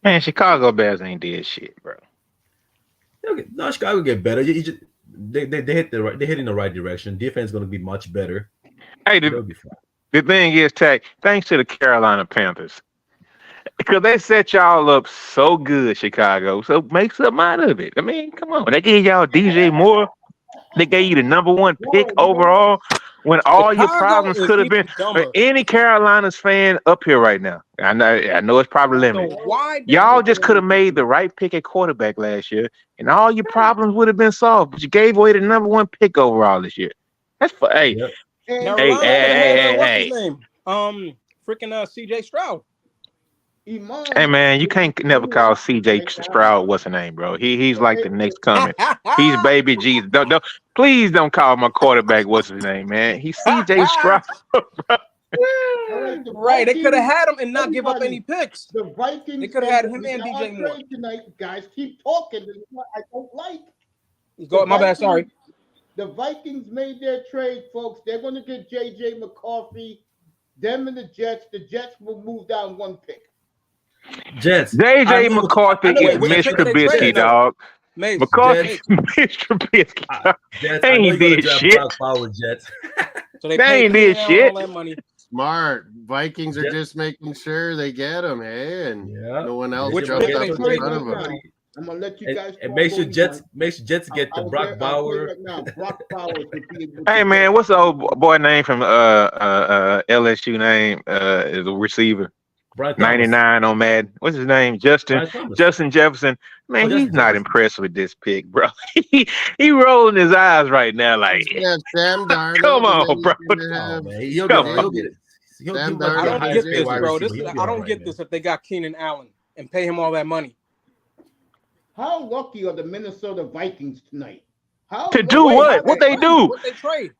Man, Chicago Bears ain't did shit, bro. No, Chicago will get better. You just, they hit in the right direction. Defense is going to be much better. Hey, They'll be fine. the thing is, Tag, thanks to the Carolina Panthers. Because they set y'all up so good, Chicago. So make something out of it. I mean, come on. They gave y'all DJ Moore. They gave you the #1 pick overall when all your problems could have been. Any Carolinas fan up here right now, I know it's probably limited. Y'all just could have made the right pick at quarterback last year, and all your problems would have been solved. But you gave away the #1 pick overall this year. That's for hey, Yep. hey. What's his name? Freaking C.J. Stroud. Hey man, you can't never call C.J. Stroud what's the name, bro. He's like the next coming. He's baby Jesus. Please don't call my quarterback what's his name, man. He's C.J. Stroud. Right, they could have had him and not give up any picks. The Vikings. They could have had him and DJ Moore tonight. Guys, keep talking. This is what I don't like. Go, my bad. Sorry. The Vikings made their trade, folks. They're going to get J.J. McCarthy. Them and the Jets. The Jets will move down 1 pick. Jets. J.J. McCarthy is Mr. Trubisky, dog. McCarthy Mr. Trubisky. Jets, ain't did shit. Jets. So they ain't did shit. Smart. Vikings are just making sure they get him, hey, and no one else Which jumped pick up they in trade front of him. I'm gonna let you guys. And make sure Jets get the Brock Bauer. Right now. Brock Bauer. Hey man, what's the old boy name from LSU name? Is a receiver. 99 on Madden. What's his name? Justin Jefferson. Man, he's not impressed with this pick, bro. he rolling his eyes right now, like Sam Darnold. Come on, bro. He'll get it. I don't get this, bro. I don't get this if they got Keenan Allen and pay him all that money. How lucky are the Minnesota Vikings tonight? To do what? What they do? What they trade?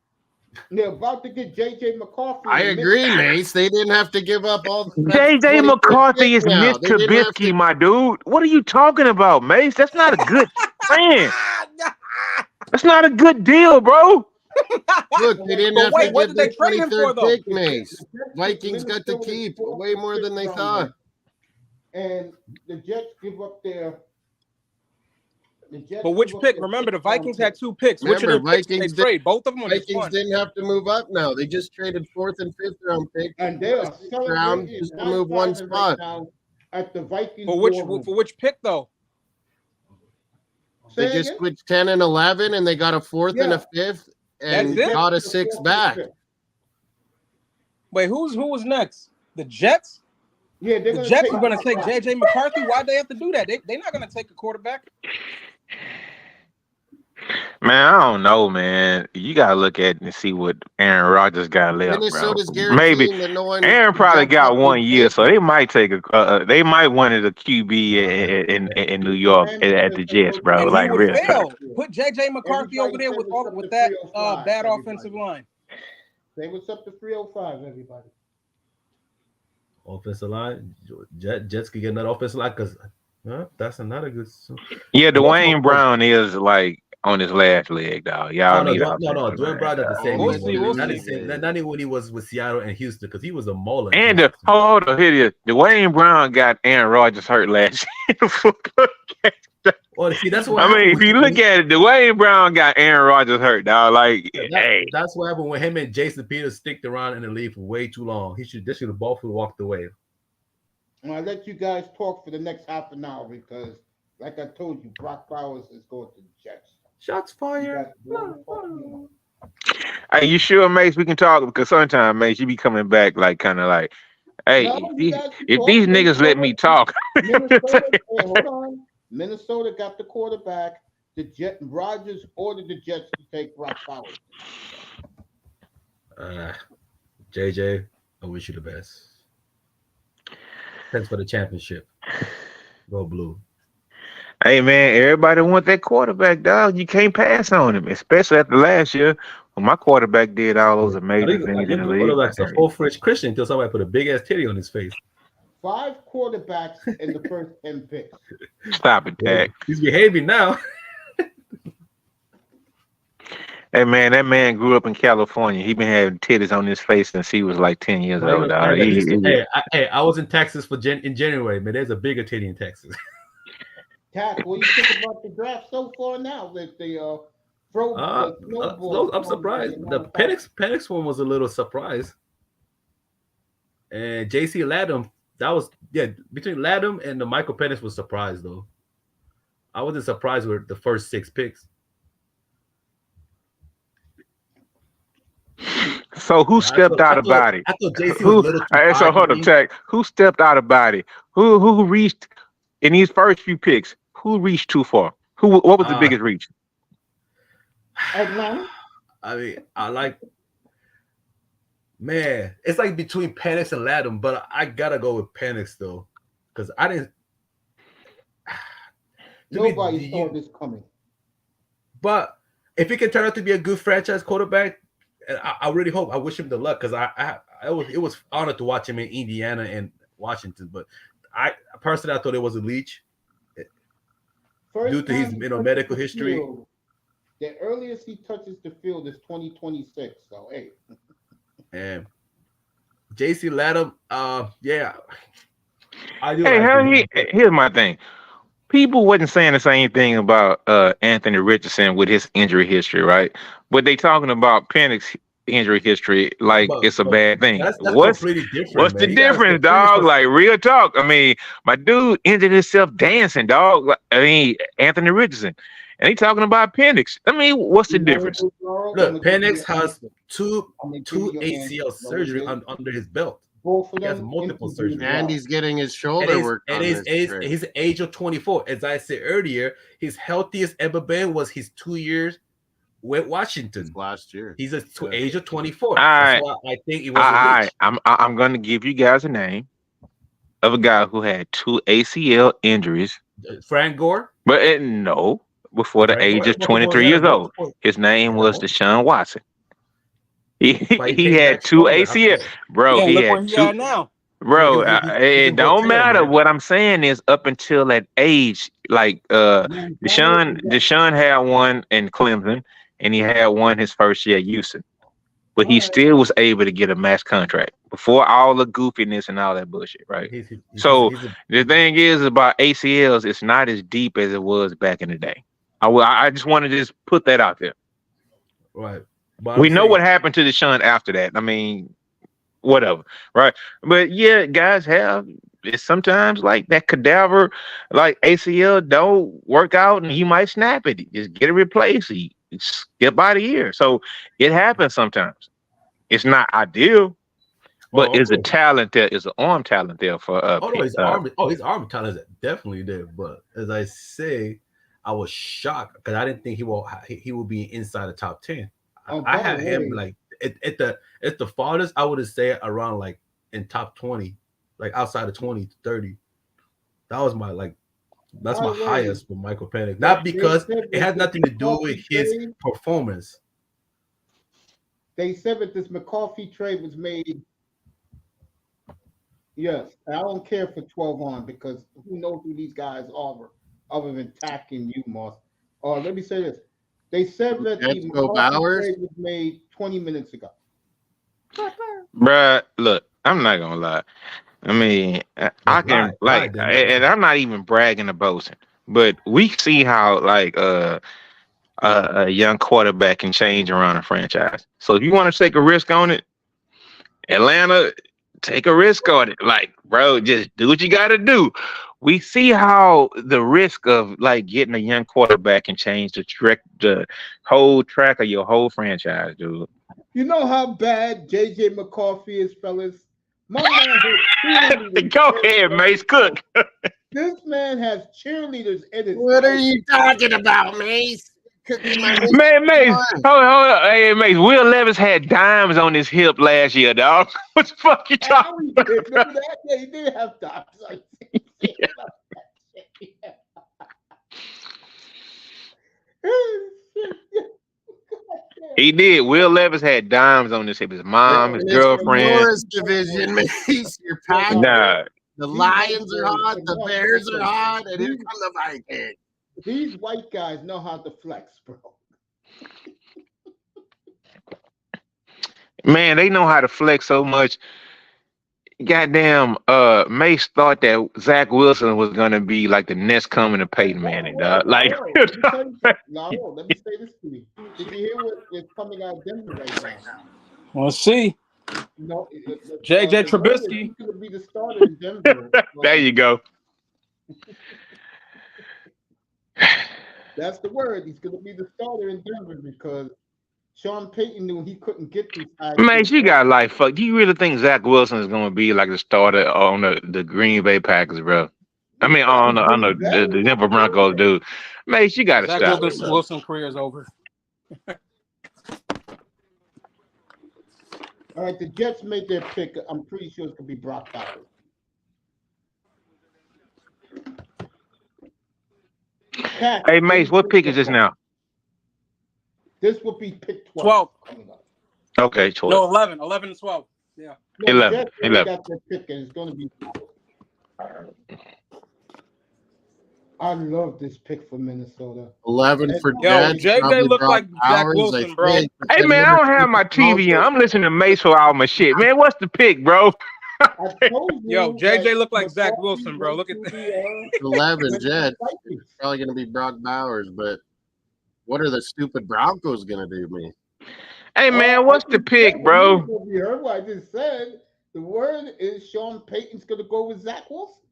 They're about to get J.J. McCarthy. I agree, Mace. They didn't have to give up all. J.J. McCarthy is Mr. Trubisky, my dude. What are you talking about, Mace? That's not a good plan. That's not a good deal, bro. Look, they didn't have to give the 23rd pick, Mace. Vikings got to keep way more than they thought. And the Jets give up their. But which pick? Remember, the Vikings had 2 picks. Which of the Vikings they trade? Both of them. Vikings didn't have to move up now. They just traded 4th and 5th round picks. And they are round just to move 1 spot. Right at the Vikings. For which pick though? They just switched 10 and 11, and they got a 4th and a 5th, and got a 6th back. Wait, who was next? The Jets? Yeah, the Jets are going to take J.J. McCarthy. Why'd they have to do that? They're not going to take a quarterback. Man, I don't know, man. You gotta look at it and see what Aaron Rodgers got left, bro. Maybe Aaron probably got 1 year, so they might take they might wanted a QB in New York at the Jets, bro. And like real. Put J.J. McCarthy over there with that bad offensive line. Say what's up to 305, everybody. Offensive line, Jets could get another offensive line because that's another good. Yeah, Dwayne Brown is like on his last leg, dog. Y'all need no. Dwayne Brown at the same. Not even when he was with Seattle and Houston, because he was a mauler. And hold on, here it is. Dwayne Brown got Aaron Rodgers hurt last year. Well, see, that's what I mean. If you look at it, Dwayne Brown got Aaron Rodgers hurt, dog. Like, that's what happened when him and Jason Peters sticked around in the league for way too long. They should have both walked away. I'll let you guys talk for the next half an hour because, like I told you, Brock Bowers is going to the Jets. Shots fired. Hey, you sure, Mace? We can talk because sometimes, Mace, you be coming back like kind of like, hey, if these niggas let me talk. Hold on. Minnesota got the quarterback. Rodgers ordered the Jets to take Brock Bowers. JJ, I wish you the best. Thanks for the championship. Go blue. Hey man, everybody want that quarterback, dog. You can't pass on him, especially after last year when my quarterback did all those amazing things in the league. Quarterback's a full-fledged Christian until somebody put a big ass titty on his face. 5 quarterbacks in the first 10 picks. Stop it, Dak. He's behaving now. Hey man, that man grew up in California. He been having titties on his face since he was like 10 years old. Dog. I was in Texas in January, man. There's a bigger titty in Texas. Cat, what do you think about the draft so far now with the snowboard? I'm surprised. The Penix one was a little surprise. And JC Latham, that was between Latham and the Michael Penix was surprised though. I wasn't surprised with the first 6 picks. So who stepped out of body? I thought JC was a little too high. So hold up, Tech. Who stepped out of body? Who reached in these first few picks? Who reached too far? What was the biggest reach? Atlanta. I mean, it's like between Penix and Latham, but I gotta go with Penix though, because I didn't. Nobody saw this coming. But if he can turn out to be a good franchise quarterback, I really hope. I wish him the luck because it was honored to watch him in Indiana and Washington. But I personally thought it was a leech due to his medical history. Field, the earliest he touches the field is 2026. So hey. And JC Latham, yeah. Here's my thing. People wasn't saying the same thing about Anthony Richardson with his injury history, right? But they talking about Penix injury history like it's a bad thing. What's the difference, dog? Like real talk. I mean, my dude injured himself dancing, dog. I mean, Anthony Richardson. And he talking about Penix. I mean, what's the difference? Look, Penix has two ACL surgery under his belt. Both of he has multiple surgeries. And he's getting his shoulder work on. His age of 24. As I said earlier, his healthiest ever been was his 2 years with Washington last year. He's age of 24. All right. That's why I think it was I'm going to give you guys a name of a guy who had 2 ACL injuries. Frank Gore? But no, before the age of 23 years old. His name was Deshaun Watson. He had 2 ACL, bro. He had 2 now. Bro, it don't matter. What I'm saying is, up until that age, like Deshaun had one in Clemson, and he had one his first year at Houston, but he still was able to get a max contract before all the goofiness and all that bullshit, right? The thing is about ACLs, it's not as deep as it was back in the day. I just want to just put that out there. Right. We know what happened to Deshaun after that. I mean, whatever, right? But yeah, guys it's sometimes like that cadaver, like ACL don't work out, and you might snap it. Just get it replaced. Skip out of here. So it happens sometimes. It's not ideal, but it's a talent there. It's an arm talent there for. His arm talent is definitely there. But as I say, I was shocked because I didn't think he will be inside the top 10. I had him like at the farthest I would have said around like in top 20, like outside of 20 to 30. That was my highest for Michael Penix. Not because it has nothing to do with his performance. They said that this McCarthy trade was made. Yes, I don't care for 12 on because who knows who these guys are other than attacking you, Moss. Let me say this. They said that the McCarthy trade was made 20 minutes ago. Bruh, look, I'm not gonna lie. I mean, I can and I'm not even bragging or boasting, but we see how like a young quarterback can change around a franchise. So if you want to take a risk on it, Atlanta, take a risk on it. Like, bro, just do what you got to do. We see how the risk of like getting a young quarterback can change the whole track of your whole franchise, dude. You know how bad JJ McCarthy is, fellas? My man has Go ahead, Mace Cook. This man has cheerleaders in his What are you talking about, Mace? Man, Mace, hold on. Hey, Mace, Will Levis had dimes on his hip last year, dog. What the fuck you talking about? Remember that? Yeah, he did have dimes. He did. Will Levis had dimes on his hip. His mom, his girlfriend. Morris division, Mace. Your pack. Nah. The Lions are hot. The Bears are hot. And here come the Vikings. These white guys know how to flex, bro. Man, they know how to flex so much. Goddamn, Mace thought that Zach Wilson was gonna be like the next coming of Peyton Manning, dog. Like, Laurel, let me tell you something. Laurel, let me say this to you. Did you hear what is coming out of Denver right now? Let's see. You know, JJ the word is Trubisky. he's going to be the starter in Denver. there you go. That's the word. He's going to be the starter in Denver because Sean Payton knew he couldn't get these guys. Man, you got like fuck. Do you really think Zach Wilson is gonna be like the starter on the Green Bay Packers, bro? I mean, on the Denver Broncos, dude. Man, you got to Zach stop. Wilson's career is over. All right, the Jets made their pick. I'm pretty sure it's going to be Brock Bowers. Hey, Mace, what pick is this now? This will be pick 12. 12. Okay, 12. No, 11. 11 and 12. Yeah. No, 11. Jets 11. got their pick, and it's going to be. I love this pick for Minnesota. 11 for Yo, Jets. JJ look like Zach Wilson, bro. Hey, man, I don't have my TV on. I'm listening to Mace for all my shit. Man, what's the pick, bro? I told you, Yo, JJ look like Zach Wilson, bro. Look at that. 11 Jets. It's probably going to be Brock Bowers, but what are the stupid Broncos going to do me? Hey, man, what's the pick, bro? You heard what I just said. The word is Sean Payton's going to go with Zach Wilson.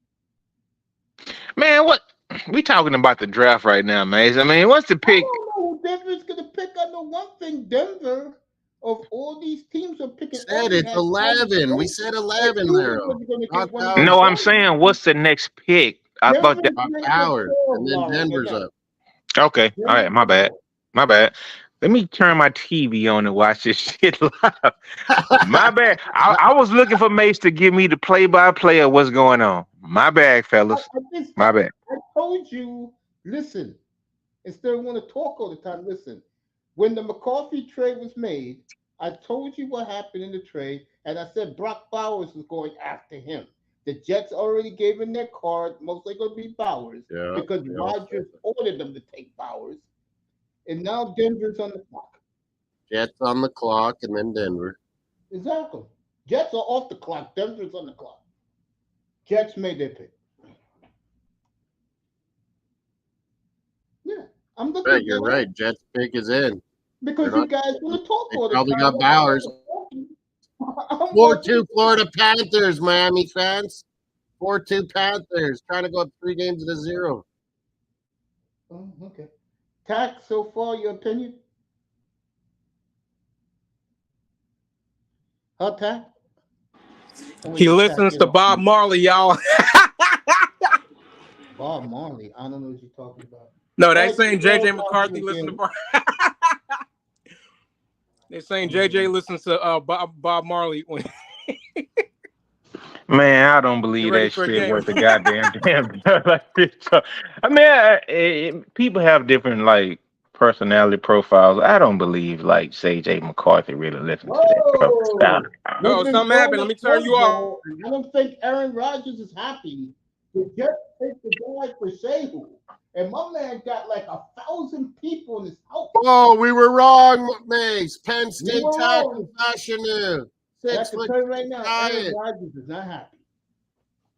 Man, what? We talking about the draft right now, Mace. I mean, what's the pick? I don't know who Denver's going to pick. I know one thing. Denver, of all these teams, are picking. Said it's 11. We said 11 there. No, I'm saying, what's the next pick? I thought that. Bowers, and then Denver's up. Okay, all right, my bad. My bad. Let me turn my TV on and watch this shit live. My bad. I was looking for Mace to give me the play-by-play of what's going on. My bad, fellas. My bad. I told you, listen, instead of want to talk all the time, listen. When the McCarthy trade was made, I told you what happened in the trade, and I said Brock Bowers was going after him. The Jets already gave in their card, mostly going to be Bowers, because Rodgers ordered them to take Bowers. And now Denver's on the clock. Jets on the clock, and then Denver. Exactly. Jets are off the clock. Denver's on the clock. Jets made their pick. Yeah, I'm looking. Right, you're right. Jets pick is in. Because you guys want to talk all the time. Probably got Bowers. 4-2 Florida Panthers, Miami fans. 4-2 Panthers trying to go up 3 games to 0. Oh, okay. Tack, so far, your opinion? Huh, Tack? He listens to Bob Marley, y'all. Bob Marley? I don't know what you're talking about. No, they saying JJ McCarthy listens to Bob. They're saying JJ listens to Bob Marley. Man, I don't believe that shit worth a goddamn damn. I mean, people have different like personality profiles. I don't believe like JJ McCarthy really listens to that. No, something happened. Let me turn you off. I don't think Aaron Rodgers is happy to just take the guy for Shehu. And my man got like 1,000 people in his house. Oh, we were wrong, Mace. Penn State tackle fashion. I can tell you right now, Aaron Rodgers is not happy.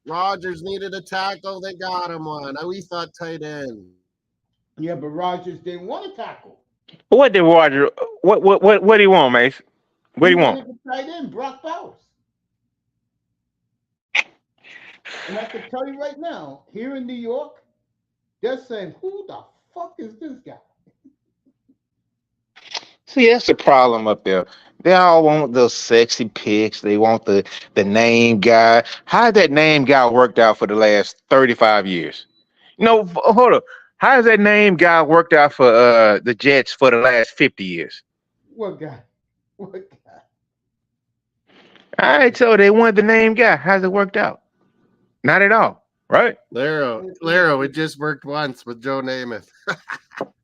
Rodgers needed a tackle. They got him one. We thought tight end. Yeah, but Rodgers didn't want to tackle. What did Rodgers? What do you want, Mace? What do you want? Tight end, Brock Bowers. And I can tell you right now, here in New York, they're saying, "Who the fuck is this guy?" See, that's the problem up there. They all want those sexy picks. They want the name guy. How that name guy worked out for the last 35 years? No, hold up. How has that name guy worked out for the Jets for the last 50 years? What guy? What guy? All right, so they wanted the name guy. How's it worked out? Not at all, right? Lero, it just worked once with Joe Namath.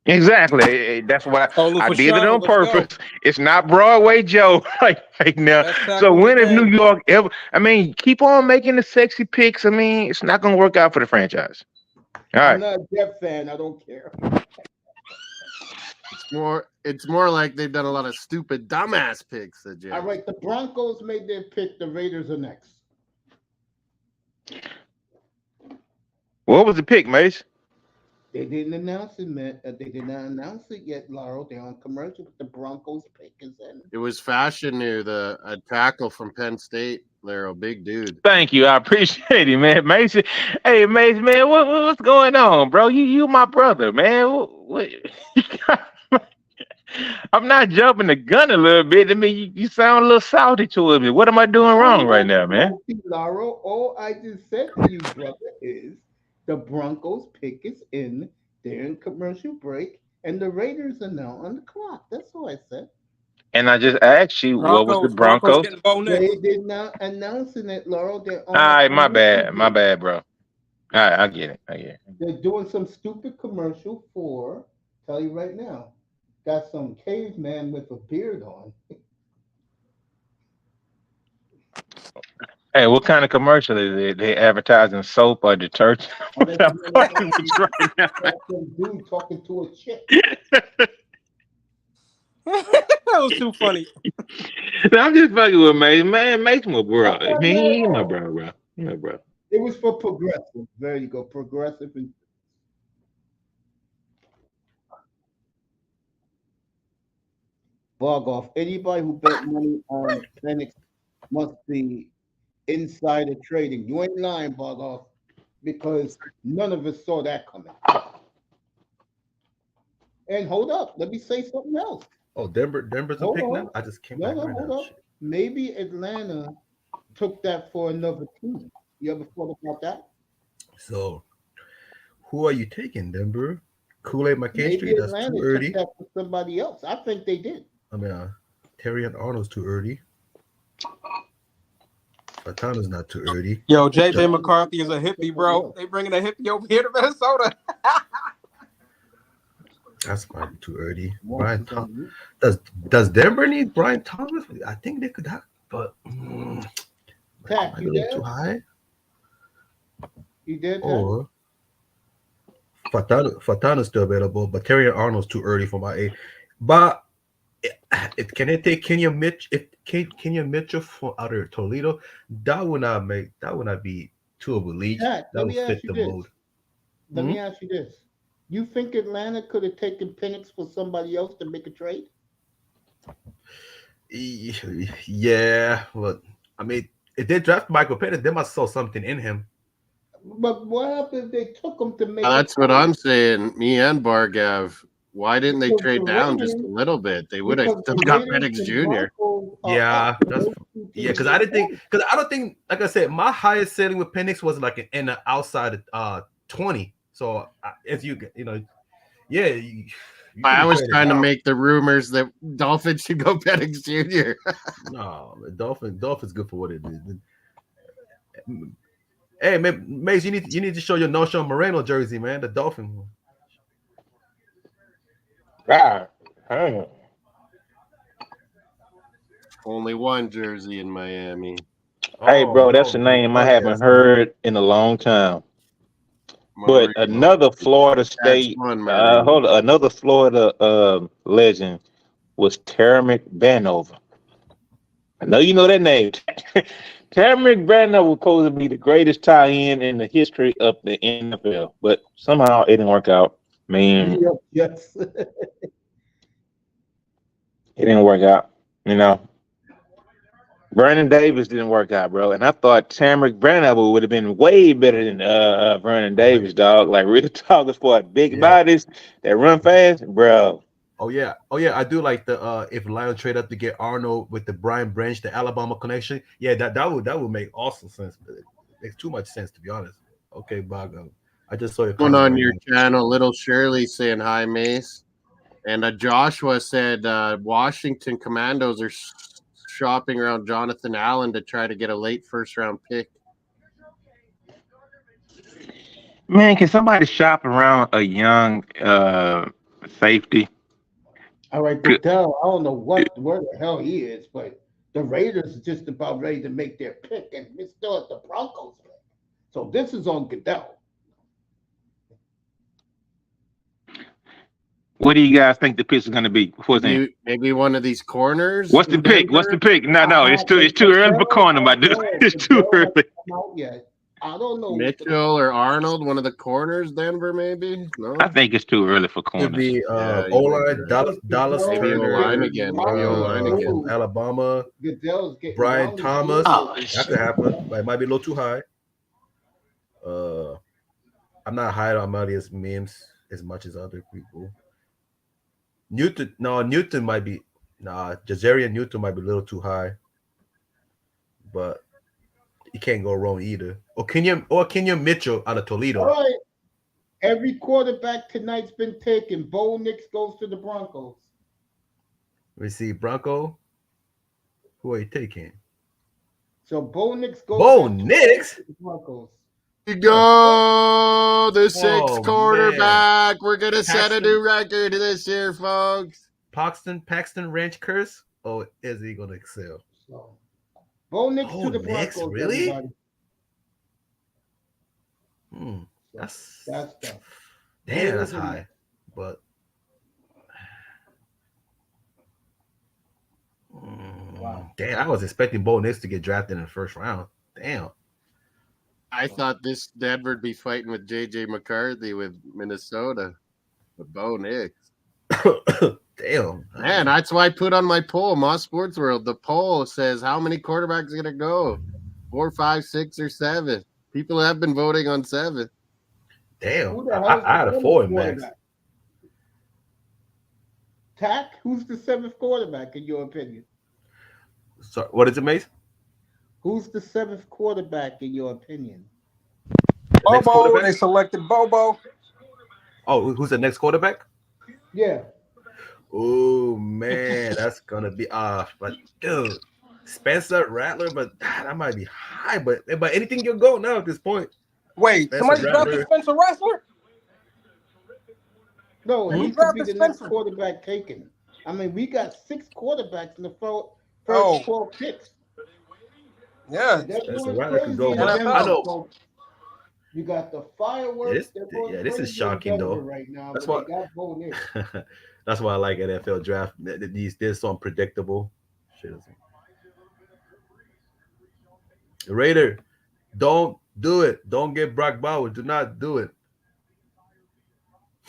Exactly. That's why I did it on purpose. It's not Broadway Joe right now. So when is New York ever? I mean, keep on making the sexy picks. I mean, it's not going to work out for the franchise. All right. I'm not a Jeff fan. I don't care. It's more like they've done a lot of stupid, dumbass picks. All right, the Broncos made their pick. The Raiders are next. What was the pick, Mace? They didn't announce it, man. They did not announce it yet, Laurel. They're on commercial, but the Broncos pick is in. It was Fashion New, a tackle from Penn State. They're a big dude. Thank you. I appreciate it, man. Mace. Hey, Mace, man, what's going on, bro? You my brother, man. What I'm not jumping the gun a little bit. I mean, you sound a little salty towards me. What am I doing wrong right now, man? Laurel, all I just said to you, brother, is the Broncos pick is in. They're in commercial break, and the Raiders are now on the clock. That's all I said. And I just asked you, what was the Broncos? Getting Bo Nix. They did not announcing it, Laurel. They're on All right, my bad, bro. All right, I get it. They're doing some stupid commercial for. Tell you right now, got some caveman with a beard on. Hey, what kind of commercial is it? They advertising soap or detergent? Dude talking to a chick. That was too funny. I'm just fucking with Mace. Man, Mace my bro. I mean, he my bro. It was for progressive. There you go. Progressive. Bog off. Anybody who bet money on Phoenix must be insider trading. You ain't lying, bog off, because none of us saw that coming. And hold up, let me say something else. Oh, Denver's a pick now? I just came back. Hold up. Maybe Atlanta took that for another team. You ever thought about that? So, who are you taking, Denver? Kool-Aid McKinstry? That's Atlanta too early. took that for somebody else. I think they did. I mean, Terry and Arnold's too early. Fatana's not too early. Yo, JJ McCarthy is a hippie, bro. They bringing a hippie over here to Minnesota. That's might be too early. Brian Thomas. Does Denver need Brian Thomas? I think they could have, but Pat, a you little there? too high. You did. Or Fatana's still available, but Terry and Arnold's too early for my A. But can they take Kenya Mitchell from out of Toledo? That would not be too of a lead. That would fit the mold. Let me ask you this. You think Atlanta could have taken Penix for somebody else to make a trade? Yeah, but I mean, if they draft Michael Penix, they must saw something in him. But what happened if they took him to make? That's what I'm saying. Me and Bargav. Why didn't they trade down just a little bit? They would have still got Penix Jr. Yeah, because I don't think, like I said, my highest ceiling with Penix was like in the outside 20. So if you know, I was trying to make the rumors that Dolphins should go Penix Jr. No, Dolphins good for what it is. Hey, Mace, you need to show your No-Show Moreno jersey, man. The Dolphin one. Only one jersey in Miami. Hey, bro, that's a name I haven't heard in a long time. But another Florida State, another Florida legend was Terry McBranover. I know you know that name. Terry McBranover was supposed to be the greatest tie-in in the history of the NFL, but somehow it didn't work out. Man, yes, it didn't work out. You know, Vernon Davis didn't work out, bro. And I thought Terry McBranover would have been way better than Vernon Davis, dog. Like, really talking for big bodies that run fast, bro. Oh yeah. I do like the if Lions trade up to get Arnold with the Brian Branch, the Alabama connection. Yeah, that would make awesome sense. It makes too much sense, to be honest. Okay, Bog. I just saw your one on your channel. Little Shirley saying hi, Mace, and Joshua said Washington Commandos are shopping around Jonathan Allen to try to get a late first-round pick. Man, can somebody shop around a young safety? All right, Goodell, I don't know where the hell he is, but the Raiders are just about ready to make their pick, and we're still at the Broncos pick. So this is on Goodell. What do you guys think the pitch is going to be? Before then, Maybe one of these corners. what's the in pick? What's the Denver? pick? No, it's too early for corner, my dude. It's too early. Out yet. I don't know. Mitchell or Arnold, one of the corners, Denver, maybe. No, I think it's too early for Could corners. be Yeah, O-line, Dallas Maybe Turner, O-line again. Maybe O-line again. Alabama, Goodell's getting Brian around the Thomas. Oh, That could happen. But it might be a little too high. I'm not high on Marius Mims as much as other people. Newton might be Jazarian Newton might be a little too high, but you can't go wrong either. Or Kenyon Mitchell out of Toledo. All right. Every quarterback tonight's been taken. Bo Nix goes to the Broncos. We see Bronco. Who are you taking? So Bo Nix goes Bo Nix? to the Broncos. You go the sixth Oh, quarterback. We're gonna set a Paxton. new record this year, folks. Paxton Ranch curse? Oh, is he gonna excel? So Bo Nix Bo to the Nix, Broncos. really? Everybody. That's That's damn, that's high. But Wow. damn, I was expecting Bo Nix to get drafted in the first round. Damn. I thought this Denver would be fighting with JJ McCarthy with Minnesota, with Bo Nix. Damn. Man, that's why I put on my poll, Moss Sports World. The poll says how many quarterbacks are gonna go? 4, 5, 6, or 7. People have been voting on 7. Damn. Who the hell is I had the a 4 in seventh max. quarterback? Tack, who's the seventh quarterback in your opinion? So what is it, Mace? Who's the seventh quarterback in your opinion? Next Bobo, quarterback? they selected Bobo. Oh, who's the next quarterback? Yeah. Oh man, that's gonna be but dude, Spencer Rattler, but that might be high. But anything you'll go now at this point. Wait, Spencer somebody Rattler. drafted Spencer Rattler? No, Who he could be drafted the next Spencer? quarterback taken. I mean, we got 6 quarterbacks in the first Oh. 12 picks. Yeah. They're Spencer going Rattler could crazy go, in but Denver, I know- folks. You got the fireworks. They're going this is crazy in shocking, Denver though. right now. That's but what- they got Bo Nix. That's why I like NFL draft. They're so unpredictable. Shit. Raider, don't do it. Don't get Brock Bowers. Do not do it.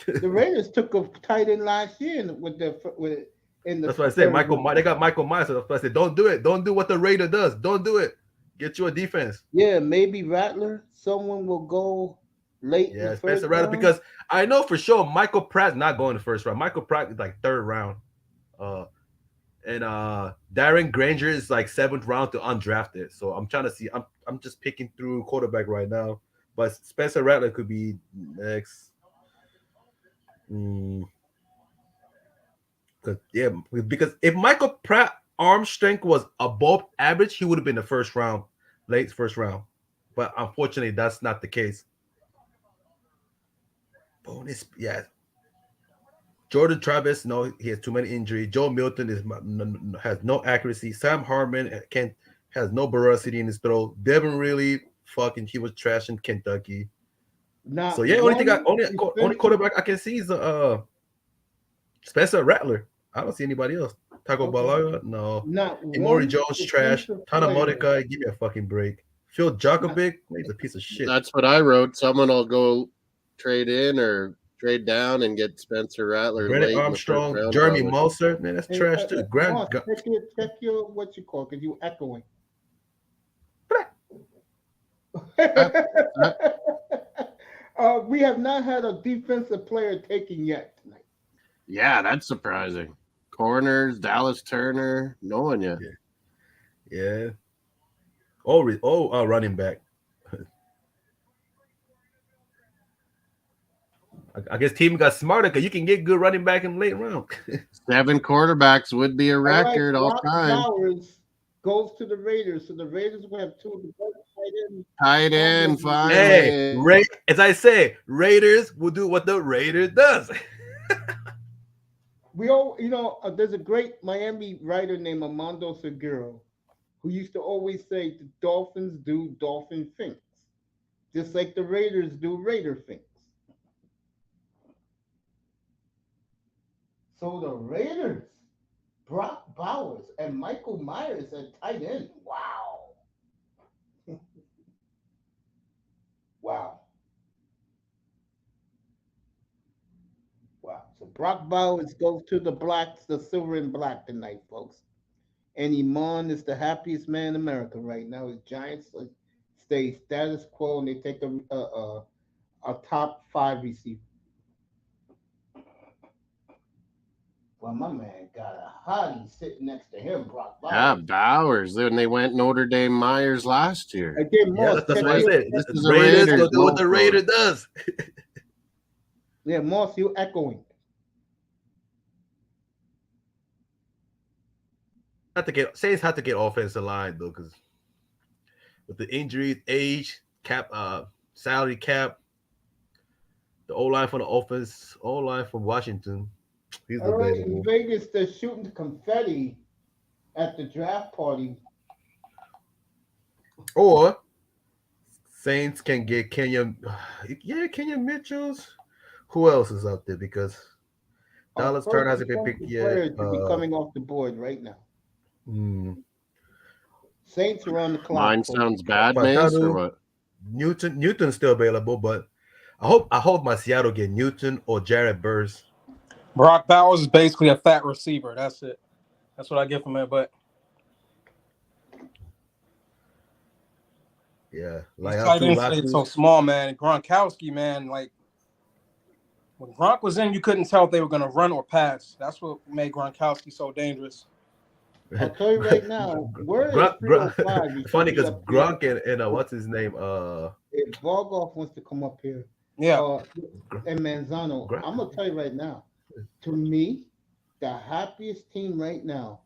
The Raiders took a tight end last year in the That's why I said third round. They got Michael Myers. So that's why I said don't do it. Don't do what the Raider does. Don't do it. Get you a defense. Yeah, maybe Rattler. Someone will go late. in Yeah, the Spencer first Rattler, round. because I know for sure Michael Pratt's not going the first round. Michael Pratt is like 3rd round. And Darren Granger is like 7th round to undrafted. So I'm trying to see. I'm just picking through quarterback right now. But Spencer Rattler could be next. Because if Michael Pratt arm strength was above average, he would have been the first round, late first round. But unfortunately, that's not the case. Bonus, yeah. Jordan Travis, no, he has too many injuries. Joe Milton has no accuracy. Sam Hartman has no veracity in his throw. Devin really he was trash in Kentucky. Not So yeah, only quarterback I can see is Spencer Rattler. I don't see anybody else. Taco Baloga, no. Emory Jones, trash. Tana Mordecai, give me a fucking break. Phil Djokovic, he's a piece of shit. That's what I wrote. Someone will go trade in or trade down and get Spencer Rattler. Brennan Armstrong, Jeremy Mulser, man, that's trash too. Check your what you call because you echoing. We have not had a defensive player taken yet tonight. Yeah, that's surprising. Corners, Dallas Turner, no one yet. Yeah. Running back. I guess team got smarter because you can get good running back in the late round. 7 quarterbacks would be a record all time. Flowers goes to the Raiders, so the Raiders will have 2 of the best Tight end, fine. Hey, as I say, Raiders will do what the Raiders does. We all, there's a great Miami writer named Armando Seguro who used to always say the Dolphins do Dolphin things, just like the Raiders do Raider things. So the Raiders, Brock Bowers and Michael Myers at tight end. Wow. Wow. Wow. So Brock Bowers goes to the silver and black tonight, folks. And Iman is the happiest man in America right now. His Giants stay status quo and they take a top 5 receiver. Well, my man got a hottie sitting next to him, Brock Yeah, Bowers. Bowers. Then they went Notre Dame Myers last year. Again, Yeah, Moss, that's check what I your- said. This is is the Raiders. Raiders Go do what the local. Raider does. Yeah, Moss, you echoing. Saints have to get offensive line though, because with the injuries, age, cap, salary cap, the O line for the offense, O line from Washington, he's All right, in available. Vegas, they're shooting confetti at the draft party. Or Saints can get Kenyon Mitchell's. Who else is out there? Because Dallas Turner hasn't been picked yet. Players to be coming off the board right now. Saints are on the clock. Mine folks. sounds bad, But Mace, Tadu- or what? Newton's still available, but I hope my Seattle get Newton or Jared Burrs. Brock Bowers is basically a fat receiver. That's it. That's what I get from it. But Yeah, like like tight end last played week. so small, man. Gronkowski, man, like when Gronk was in, you couldn't tell if they were going to run or pass. That's what made Gronkowski so dangerous. I'll tell you right now, where is Gronk, 305? He funny should be because up here. Gronk and what's his name? If Vargoff wants to come up here, Yeah, and Manzano, Gronk. I'm gonna tell you right now. To me, the happiest team right now,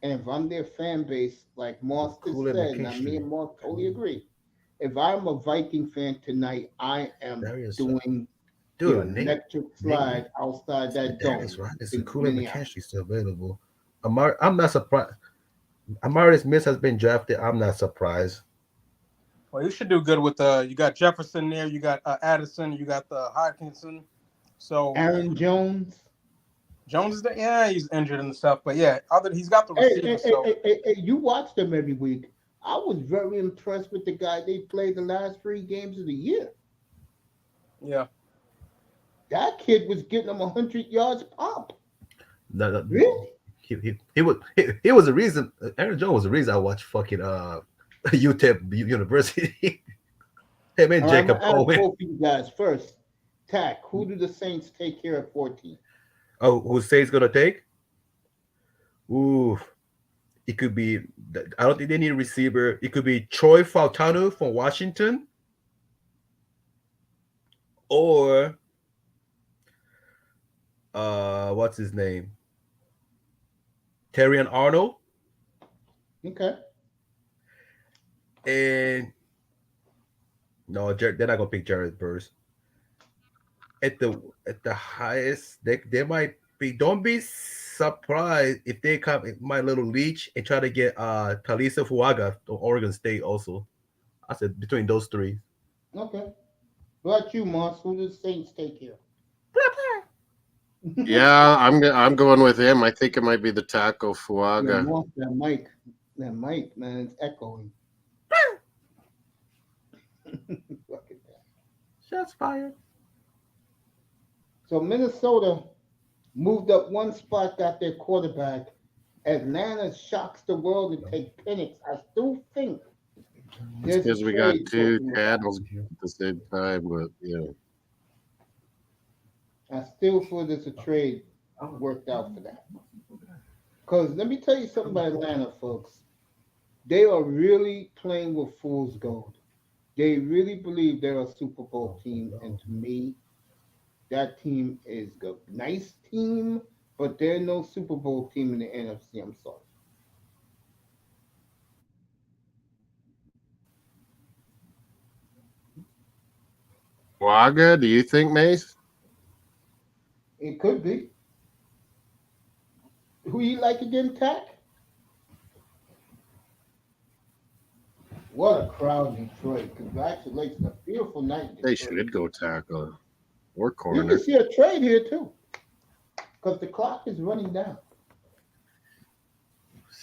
and if I'm their fan base, like Moss just Cool said, and now me McKinstry. and Moss totally agree. If I'm a Viking fan tonight, I am Darius, doing the dude, Nate, electric slide outside that dome. Darius Rodgers in and Cool and Minneapolis. McKinstry still available. I'm not surprised. Amari Smith has been drafted. I'm not surprised. well, you should do good with you got Jefferson there, you got Addison, you got the Hawkinson. So Aaron Jones. Jones is there. Yeah, he's injured and stuff, but yeah, he's got the Hey, receivers. So you watch them every week. I was very impressed with the guy they played the last 3 games of the year. yeah, That kid was getting them 100 yards pop. No, Really? he was the reason. Aaron Jones was the reason I watched fucking UTEP University. Him and All right, Jacob I'm gonna ask Cohen. both of you guys first. Tack, who do the Saints take here at 14? Oh, who Saints gonna take? Ooh, it could be. I don't think they need a receiver. It could be Troy Fautanu from Washington, or what's his name? Terrion Arnold, Okay. and no, they're not gonna pick Jared Burrs. At the highest, they might be. Don't be surprised if they come my little leech and try to get Talisa Fuaga to Oregon State also. I said between those 3. Okay. What about you, Moss? Who do the Saints take here? Yeah, I'm going with him. I think it might be the Taco Yeah, Fuaga. Moss, that mic, man, it's echoing. Look at that. Shots fired. So Minnesota moved up 1 spot, got their quarterback. Atlanta shocks the world and take Penix. I still think there's a Because we got trade 2 going on. channels at the same time, but I still feel there's a trade worked out for that. Because let me tell you something about Atlanta, folks. They are really playing with fool's gold. They really believe they're a Super Bowl team. And to me, that team is a nice team, but they're no Super Bowl team in the NFC. I'm sorry. Fuaga, do you think, Mace? It could be. Who you like again, Tack? What a crowd in Detroit. Congratulations. A beautiful night in They Detroit. should go tackle or You corner. can see a trade here, too. because the clock is running down.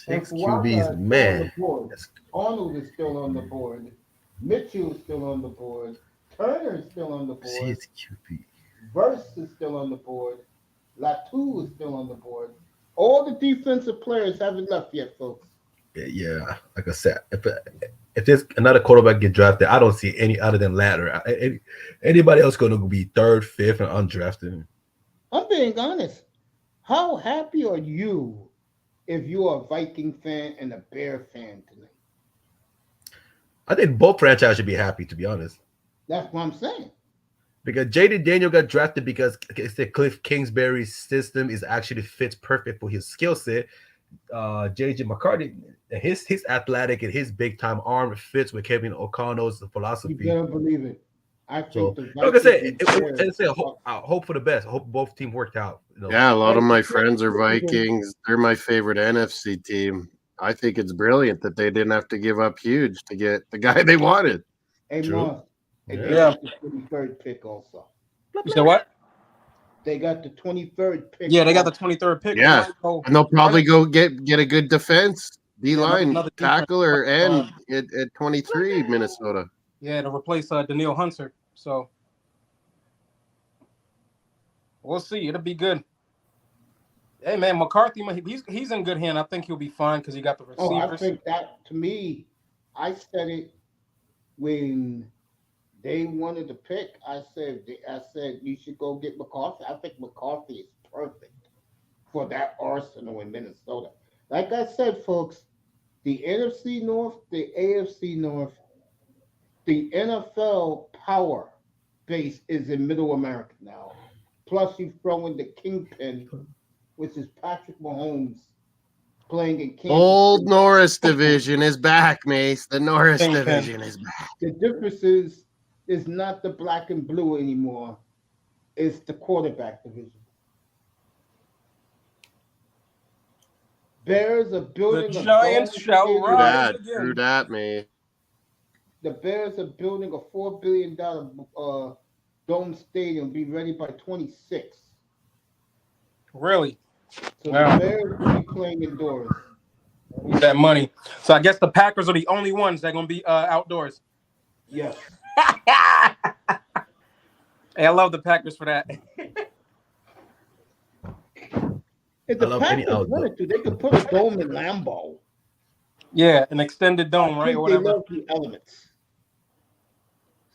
6 And QBs, Fuaga is still man. on the board. That's Arnold is still on the board. Mitchell is still on the board. Turner is still on the board. 6 QB. Verse is still on the board. Latu is still on the board. All the defensive players haven't left yet, folks. Yeah, like I said, if there's another quarterback get drafted, I don't see any other than Ladder. Anybody else going to be third, fifth, and undrafted? I'm being honest. How happy are you if you're a Viking fan and a Bear fan tonight? I think both franchises should be happy, to be honest. That's what I'm saying. Because Jaden Daniel got drafted because Cliff Kingsbury's system is actually fits perfect for his skill set. JJ McCarthy, his athletic and his big time arm fits with Kevin O'Connell's philosophy. You better believe it. I think So, the like I Vikings said, hope for the best. I hope both teams worked out. You know. Yeah, a lot of my friends are Vikings. They're my favorite NFC team. I think it's brilliant that they didn't have to give up huge to get the guy they wanted. Hey, True. Mars, and they Yeah. got the 23rd pick also. You said what? They got the 23rd pick. Yeah, they got the 23rd pick. Yeah. They might go- And they'll probably go get a good defense, D-line another defense. tackler, and at 23, Minnesota. Yeah, to replace Daniil Hunter. So we'll see. It'll be good. Hey man, McCarthy, he's in good hand. I think he'll be fine because he got the receivers. Oh, I think that, to me, I said it when they wanted to pick. I said you should go get McCarthy. I think McCarthy is perfect for that arsenal in Minnesota. Like I said, folks, the NFC North, the AFC North, the NFL power base is in Middle America now. Plus, you throw in the kingpin, which is Patrick Mahomes playing in Kansas Old City. Norris division is back, Mace. The Norris Kingpin. division is back. The difference is not the black and blue anymore. It's the quarterback division. Bears are building The a Giants dome shall stadium. True rise. that. True that, man. The Bears are building a $4 billion dome stadium. Be ready by 26. Really? So Wow. the Bears will be playing indoors. Need that money. So I guess the Packers are the only ones that are gonna be outdoors. Yes. Hey, I love the Packers for that. If I the love any Packers outdoor. wanted to, they could put a dome in Lambeau. Yeah, an extended dome, I right? Or think they whatever. love the elements.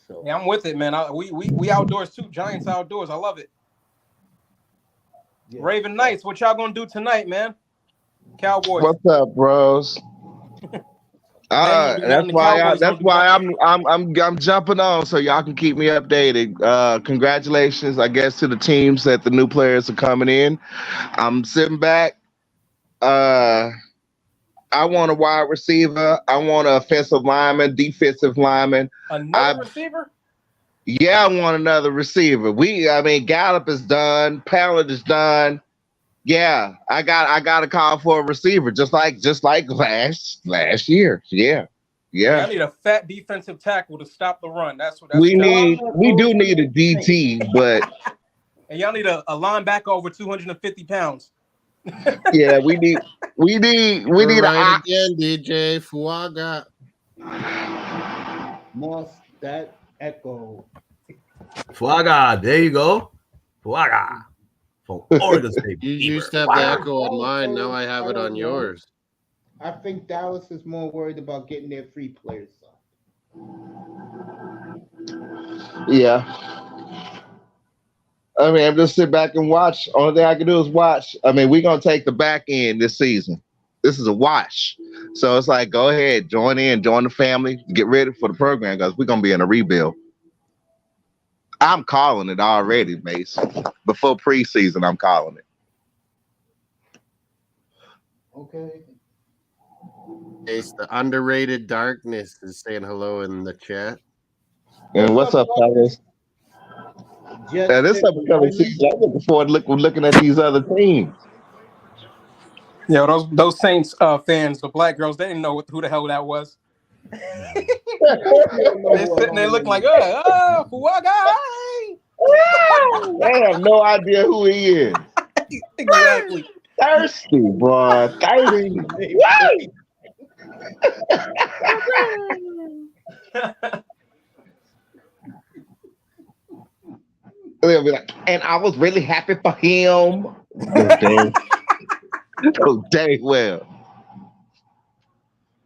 So Yeah, I'm with it, man. We outdoors too. Giants outdoors. I love it. yeah. Raven Knights, what y'all gonna do tonight, man? Cowboys. What's up, bros? Hey, you That's got why the Cowboys, that's don't why do I'm jumping on so y'all can keep me updated. Congratulations, I guess, to the teams that the new players are coming in. I'm sitting back. I want a wide receiver. I want an offensive lineman, defensive lineman. Another receiver? Yeah, I want another receiver. Gallup is done. Pallet is done. Yeah, I got a call for a receiver, just like last year. Yeah. I need a fat defensive tackle to stop the run. That's We do need a DT, but and y'all need a linebacker over 250 pounds. yeah, we need right again, DJ Fuaga. Moss, that echo. Fuaga, there you go. Fuaga from Oregon State. You used to have the echo on mine. Now I have it on yours. I think Dallas is more worried about getting their free players. yeah. I'm just sit back and watch. Only thing I can do is watch. We're gonna take the back end this season. This is a watch. So it's like, go ahead, join the family, get ready for the program because we're gonna be in a rebuild. I'm calling it already, Mace. Before preseason, I'm calling it. Okay. It's the underrated darkness is saying hello in the chat. And what's up, fellas? This upcoming season, I'm looking forward to looking at these other teams. Yeah, those Saints fans, the black girls, they didn't know who the hell that was. They're sitting there looking like, Fuaga. They have no idea who he is. Exactly. Thirsty, boy. Thirsty. They'll be like, and I was really happy for him. Oh, dang well.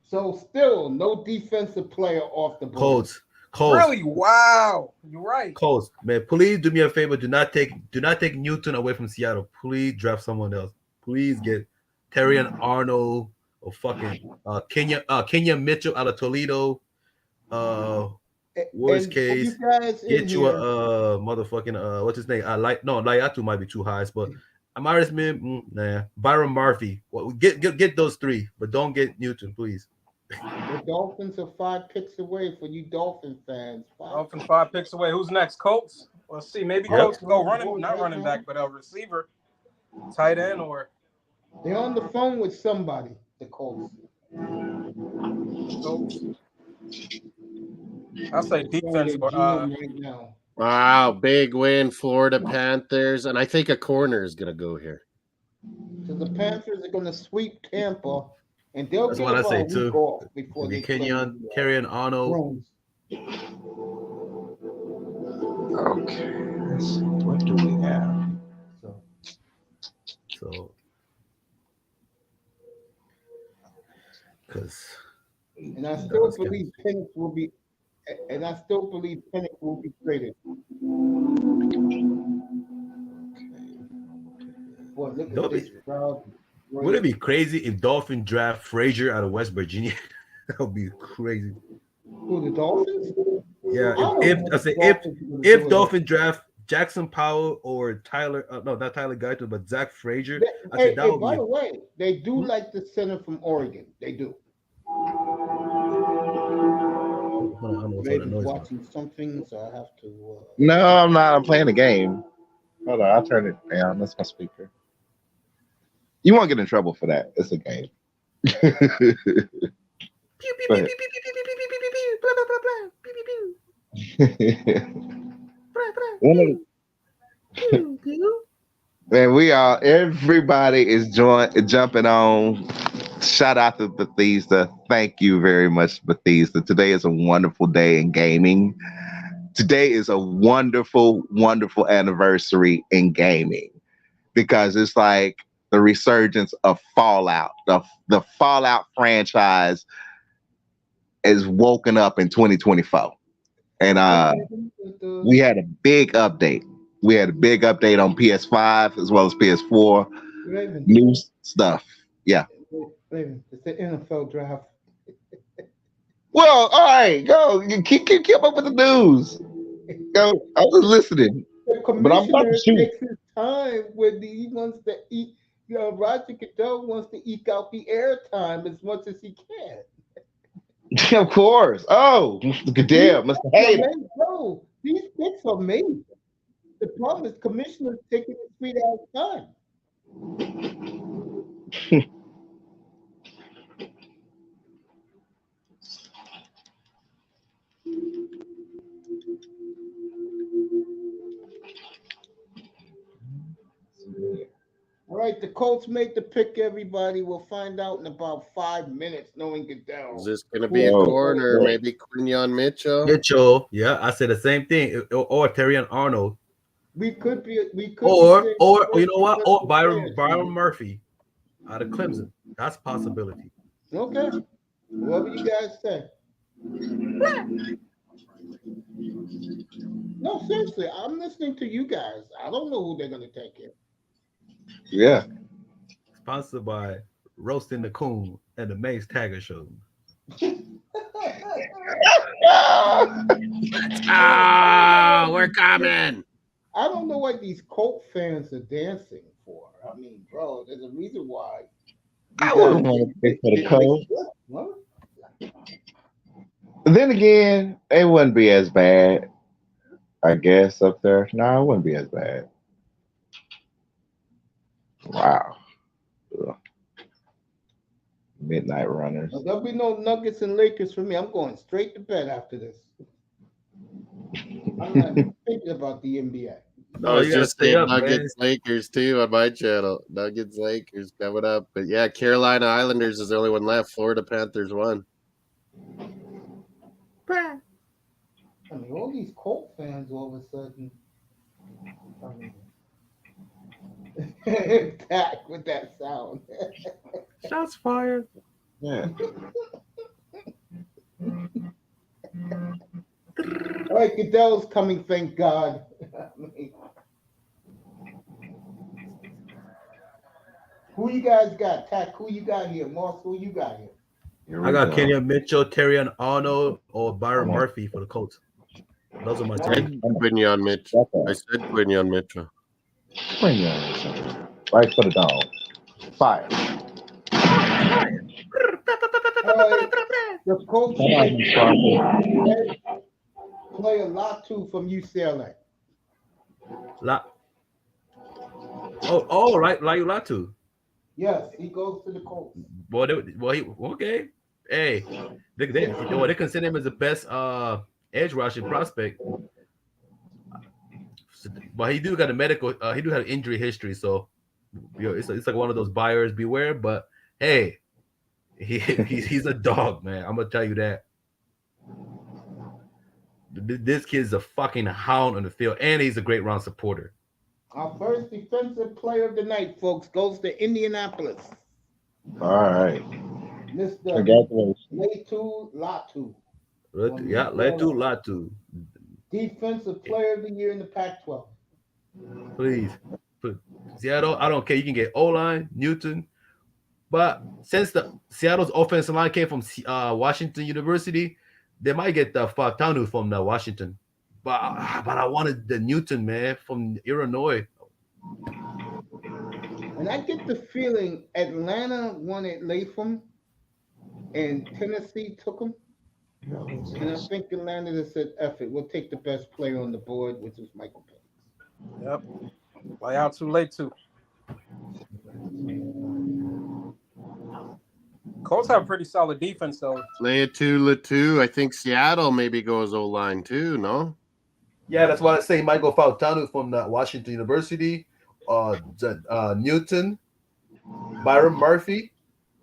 So still no defensive player off the board. Colts. Really? Wow. You're right. Colts, man, please do me a favor. Do not take Newton away from Seattle. Please draft someone else. Please get Terry and Arnold or fucking Kenya Mitchell out of Toledo. Worst And case, you guys in get you here, a motherfucking what's his name? Laiatu might be too high, but Amaris Smith, nah. Byron Murphy. Well, get those three, but don't get Newton, please. the Dolphins are 5 picks away for you Dolphin fans. Dolphins 5 picks away. Who's next? Colts? Let's see. Maybe Colts can go not running back, but a receiver, tight end, or They're on the phone with somebody, the Colts. Colts. I'll say defense. Right now. Wow, big win, Florida Panthers, and I think a corner is gonna go here. So the Panthers are going to sweep Tampa, and they'll That's get what I about say a week too. off before they Kenyon, play Terry and Arnold. Browns. Okay. What do we have? So, because And I still believe Penix will be, traded. Boy, look at this crowd. would it be crazy if Dolphin draft Frazier out of West Virginia? That would be crazy. Who, the Dolphins? Yeah, if Dolphin draft Jackson Powell or Tyler, not Tyler Guyton, but Zach Frazier. By the way, they do like the center from Oregon. They do. Maybe watching something, so I have to. No, I'm not. I'm playing the game. Hold on, I'll turn it down. That's my speaker. You won't get in trouble for that. It's a game. Man, everybody is jumping on. Shout out to Bethesda. Thank you very much, Bethesda. Today is a wonderful day in gaming. Today is a wonderful, wonderful anniversary in gaming because it's like the resurgence of Fallout. The Fallout franchise is woken up in 2024. And we had a big update. We had a big update on PS5 as well as PS4. Raven. New stuff. Yeah. Raven, it's the N.F.L draft. Well, all right, go. Keep up with the news. Go. I was listening. The commissioner takes his time when he wants to eat. Roger Goodell wants to eke out the airtime as much as he can. Of course. Oh, Mr. Goodell, Mr. Hayden. No, these picks are made. The problem is commissioners taking his sweet ass time. All right, the Colts made the pick, everybody. We'll find out in about 5 minutes, knowing Goodell. Is this going to be a corner? Maybe Quinyon Mitchell. Yeah, I said the same thing. Or Terry and Arnold. We could or you know what? Or Byron Murphy out of Clemson. That's a possibility. Okay. Whatever you guys say. No, seriously, I'm listening to you guys. I don't know who they're going to take here. Yeah. Sponsored by Roasting the Coon and the Mace Tagger Show. We're coming. I don't know what these Colt fans are dancing for. I mean, bro, there's a reason why. I wouldn't want to pick for the Colts. Then again, it wouldn't be as bad, I guess, up there. No, it wouldn't be as bad. Wow. Ugh. Midnight runners. There'll be no Nuggets and Lakers for me. I'm going straight to bed after this. I'm not even thinking about the NBA. No, I was you gotta just stay saying up, man. Nuggets Lakers too on my channel. Nuggets Lakers coming up. But yeah, Carolina Islanders is the only one left. Florida Panthers won. I mean, all these Colt fans all of a sudden. I mean, back with that sound. Shots fired. Yeah. All right, Goodell's coming, thank God. I mean, who you guys got? Tack, who you got here? Moss, who you got here? Here I we got go. Kenyon Mitchell, Terrion Arnold, or Byron Murphy for the Colts. Those are my I three. said Quinion Mitchell. I said Quinion Mitchell. Bring your ass in. Right for the dog. Fire. All right, the Colts play a lot too from UCLA. Right, Latu. Yes, he goes to the Colts. Okay. Hey, they consider him as the best edge rushing prospect. But he do got a medical. He do have injury history, so it's like one of those buyers beware. But hey, he's a dog, man. I'm gonna tell you that. This kid's a fucking hound on the field, and he's a great round supporter. Our first defensive player of the night, folks, goes to Indianapolis. All right. Mr. Congratulations. Latu. Latu. Defensive player of the year in the Pac-12. Please. Seattle, I don't care. You can get O-line, Newton. But since the Seattle's offensive line came from Washington University, they might get the Fatanu from Washington. But I wanted the Newton, man, from Illinois. And I get the feeling Atlanta wanted Latham and Tennessee took him. And I think Atlanta just said, F it, we'll take the best player on the board, which is Michael Penix. Yep. Play out too late, too. Colts have a pretty solid defense, though. Latu. I think Seattle maybe goes O-line too, no? Yeah, that's why I say Michael Fatanu from Washington University, Newton, Byron Murphy,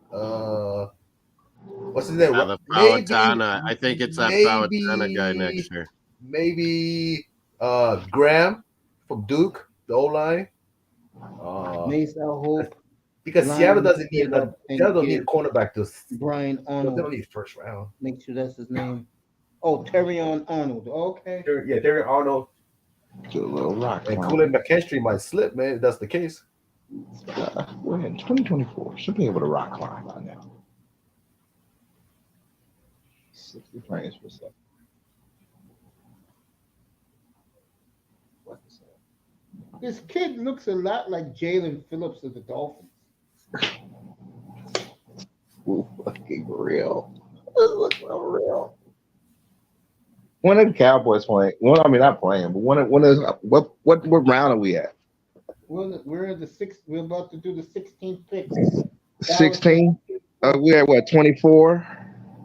what's his name? The Fautana. I think it's that Fautana guy next year. Maybe Graham from Duke, the O-line. Mace, I hope. Because Seattle doesn't need a cornerback to Brian they Arnold. don't need first round. Make sure that's his name. Oh, Terrion Arnold. Okay. Terry Arnold Do a little rock. and Kool-Aid McKinstry might slip, man, if that's the case. We're in 2024. Should be able to rock climb by now. 60 frames per second. What is that? This kid looks a lot like Jalen Phillips of the Dolphins. Ooh, fucking real. It looks so real. When are the Cowboys playing? Well, I mean, not playing, but what round are we at? We're in the sixth. We're about to do the 16th pick. 16. We're at what? 24.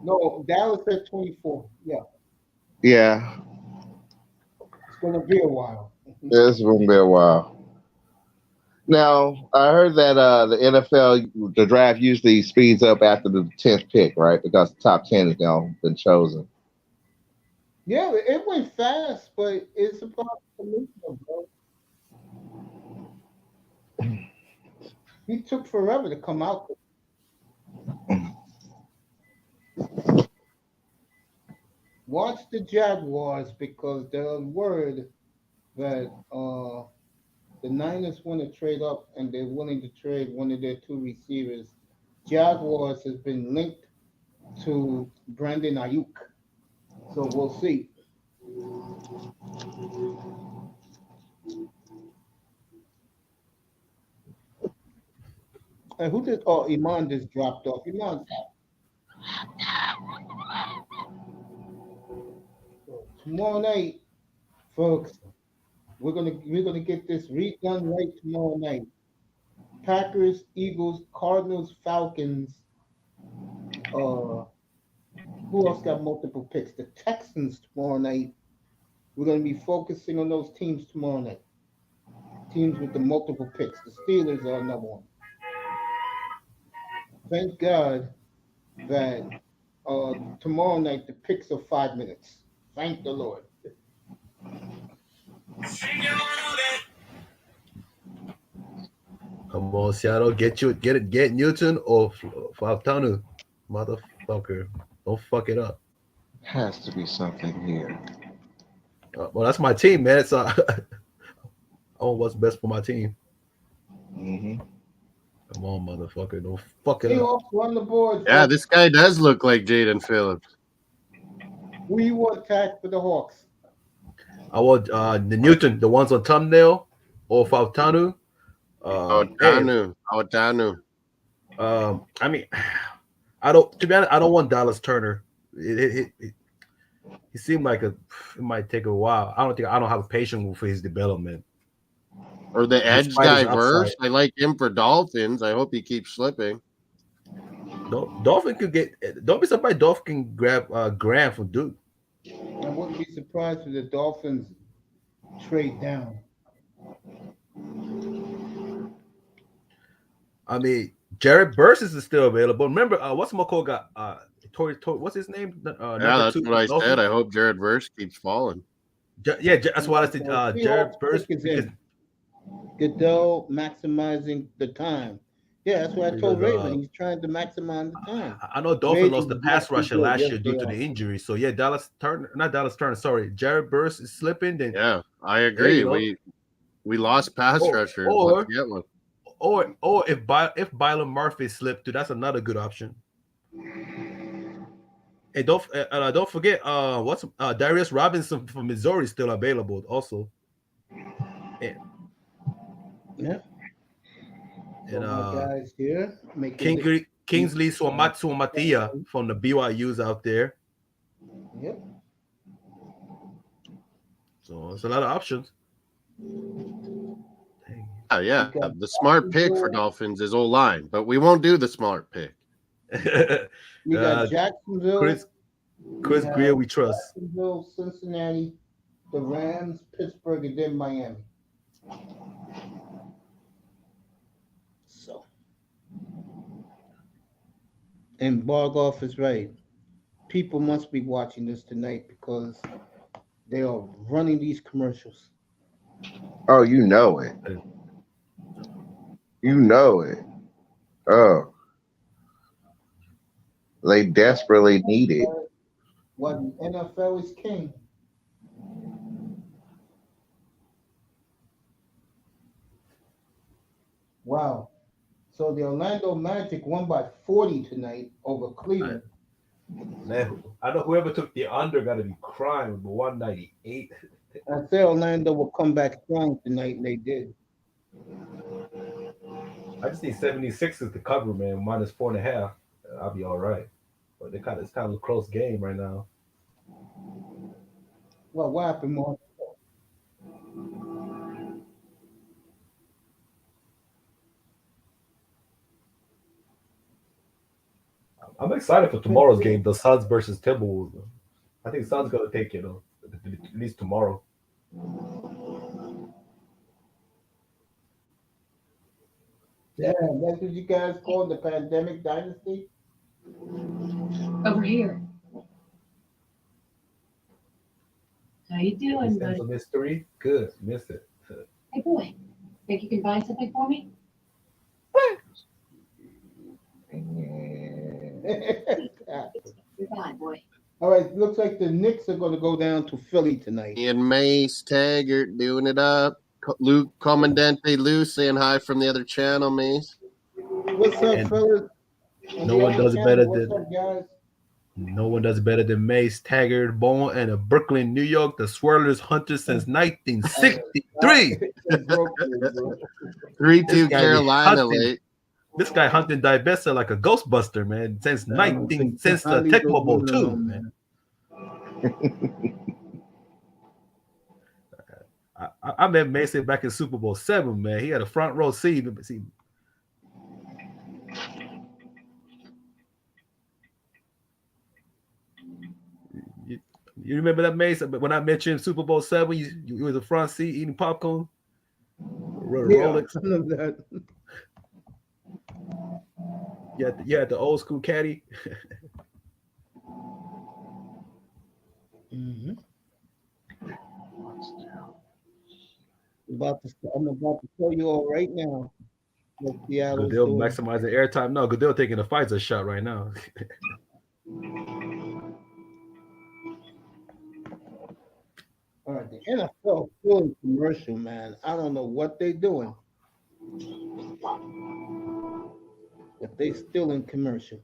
No, Dallas at 24. Yeah, Yeah, it's gonna be a while. it's gonna be a while. Now, I heard that the NFL, the draft usually speeds up after the 10th pick, right? Because the top 10 has now been chosen. Yeah, it went fast, but it's about to move, bro. He took forever to come out. Watch the Jaguars because there's word that the Niners want to trade up and they're willing to trade one of their two receivers. Jaguars has been linked to Brandon Ayuk. So we'll see. And who did? Oh, Iman just dropped off. Iman's out. So tomorrow night, folks, we're gonna get this redone right tomorrow night. Packers, Eagles, Cardinals, Falcons. Who else got multiple picks? The Texans tomorrow night. We're going to be focusing on those teams tomorrow night. teams with the multiple picks. The Steelers are another one. Thank God that tomorrow night the picks are 5 minutes. Thank the Lord. Come on, Seattle, get Newton or Faltanu, motherfucker. Don't fuck it up. Has to be something here. Well, that's my team, man. So I want what's best for my team. Mm-hmm. Come on, motherfucker. Don't fuck it up. Seahawks run the board. Yeah, folks. this guy does look like Jaden Phillips. Who you want attack for the Hawks? I want the Newton, the ones on thumbnail, or Faltanu. Otanu. I mean, to be honest, I don't want Dallas Turner. He seemed like it might take a while. I don't have a patience for his development. Or the edge Despite his diverse. upside. I like him for Dolphins. I hope he keeps slipping. Dolphin could get. Don't be surprised. Dolphin can grab Graham from Duke. I wouldn't be surprised if the Dolphins trade down. I mean, Jared Burst is still available. Remember, what's McCall got? What's his name? Yeah, that's what I said. I hope Jared Verse keeps falling. Yeah, that's why I said Jared Burst. Is in. Goodell maximizing the time. Yeah, that's what I told Raven. He's trying to maximize the time. I know Dolphin lost the pass rusher last year due to the injury. So yeah, sorry, Jared Burst is slipping. Then yeah, I agree. We lost pass rushers. Let's get one. Or if Byron Murphy slipped too, that's another good option. And don't forget what's Darius Robinson from Missouri is still available also. And, yeah. And guys here Kingsley Suamatia from the BYU's out there. Yep. So it's a lot of options. Yeah. The smart pick for Dolphins is O-line, but we won't do the smart pick. We got Jacksonville. Chris Greer, we trust. Jacksonville, Cincinnati, the Rams, Pittsburgh, and then Miami. So, and Bargoff is right. People must be watching this tonight because they are running these commercials. Oh, you know it. You know it. Oh. They desperately need it. What NFL is king. Wow. So the Orlando Magic won by 40 tonight over Cleveland. Man, I know whoever took the under got to be crying with 198. I said Orlando will come back strong tonight, and they did. I just need 76ers to cover, man. Minus 4.5. I'll be all right. But it's kind of a close game right now. Well, what happened, Mark? I'm excited for tomorrow's game, the Suns versus Timberwolves. I think Suns gonna take it, at least tomorrow. Yeah, that's what you guys call the pandemic dynasty? Over here. How you doing, buddy? A mystery? Good. Missed it. Hey, boy. Think you can buy something for me? Goodbye, boy. All right, looks like the Knicks are going to go down to Philly tonight. Ian Mace, Taggart doing it up. Luke Comandante Lou saying hi from the other channel, Mace. What's up, fellas? No one does it better than guys? No one does better than Mace, Taggart, born in Brooklyn, New York, the Swirlers hunter since 1963. 3-2 Carolina late. This guy hunting Divesa like a Ghostbuster, man, since the Tecmo Bowl 2, man. I met Mason back in Super Bowl 7, man. He had a front row seat. You remember that, Mason? But when I met you in Super Bowl 7, you was a front seat eating popcorn. Rolex. None of that. You had the old school caddy. Mm-hmm. I'm about to tell you all right now what Seattle's Goodell doing. maximizing airtime. No, Goodell taking the Pfizer shot right now. All right, the NFL still in commercial, man. I don't know what they're doing, but they still in commercial.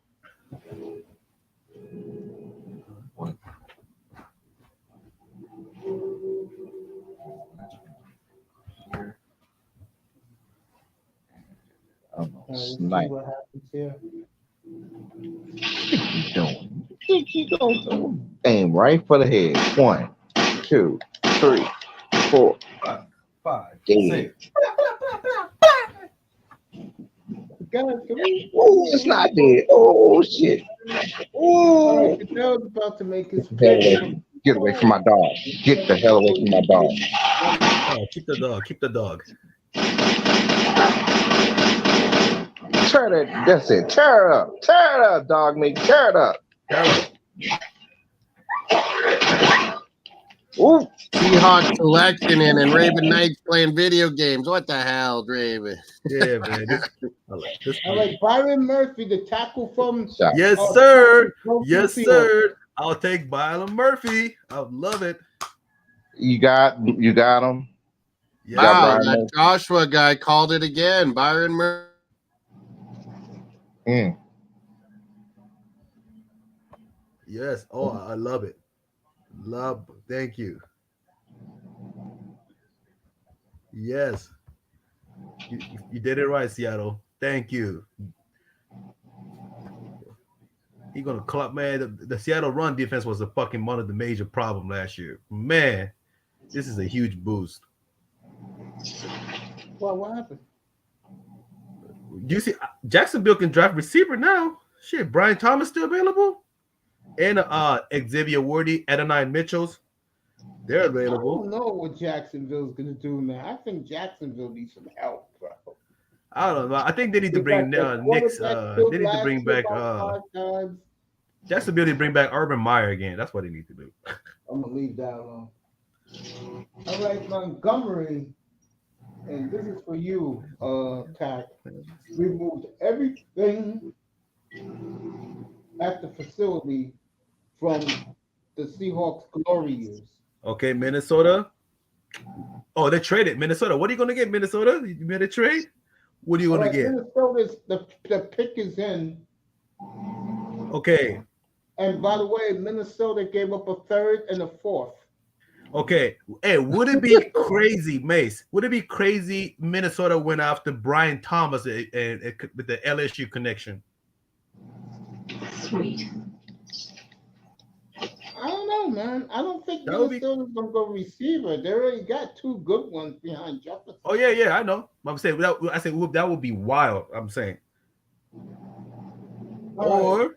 Let's see Snipe. what happens here. Think you don't aim right for the head. 1, 2, 3, 4, 5, dead. 6. Guys, can we? Oh, it's not dead. Oh shit. All Oh. right, Goodell's about to make his Get away from my dog. Get the hell away from my dog. Oh, keep the dog. Keep the dog. Tear that. That's it. Tear it up. Tear it up, dog meat. Tear it up. Ooh. Seahawks selection in and Raven Knights playing video games. What the hell, Raven? Yeah, man. All right, Byron Murphy, the tackle from. Yes, sir. Yes, sir. I'll take Byron Murphy. I would love it. You got him. Yeah. Wow, that Joshua guy called it again. Byron Murphy. Yes. Oh, I love it. Thank you. Yes. You did it right, Seattle. Thank you. He's gonna club, man. The Seattle run defense was one of the major problem last year. Man, this is a huge boost. Well, what happened? You see, Jacksonville can draft receiver now. Shit, Brian Thomas still available, and Xavier Worthy, Adonai Mitchells, they're available. I don't know what Jacksonville's gonna do, man. I think Jacksonville needs some help, bro. I don't know. I think they need to bring Nick's. They need to bring back. Jacksonville need to bring back Urban Meyer again. That's what they need to do. I'm gonna leave that alone. All right, Montgomery, and this is for you, Tack. Removed everything at the facility from the Seahawks' glory years. Okay, Minnesota. Oh, they traded Minnesota. What are you gonna get, Minnesota? You made a trade. What are you gonna get? Minnesota's the pick is in. Okay. And by the way, Minnesota gave up a third and a fourth. Okay. Hey, would it be crazy, Mace? Would it be crazy Minnesota went after Brian Thomas with the LSU connection? Sweet. I don't know, man. I don't think Minnesota's gonna go receiver. They already got two good ones behind Jefferson. Oh yeah, I know. I'm saying that would be wild. I'm saying. Or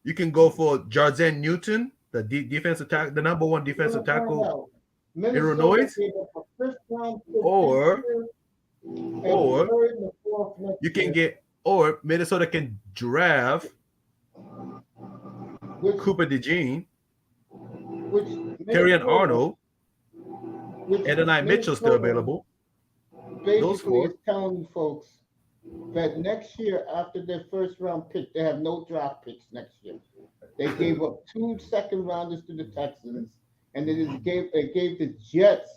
you can go for Jarzen Newton, the defensive tackle, the number one defensive tackle, Illinois. Or you can get, or Minnesota can draft Cooper DeJean, Terrion Arnold, Adonai Mitchell still available. Basically, it's telling you folks that next year, after their first round pick, they have no draft picks next year. They gave up 2 second rounders to the Texans, and they gave the Jets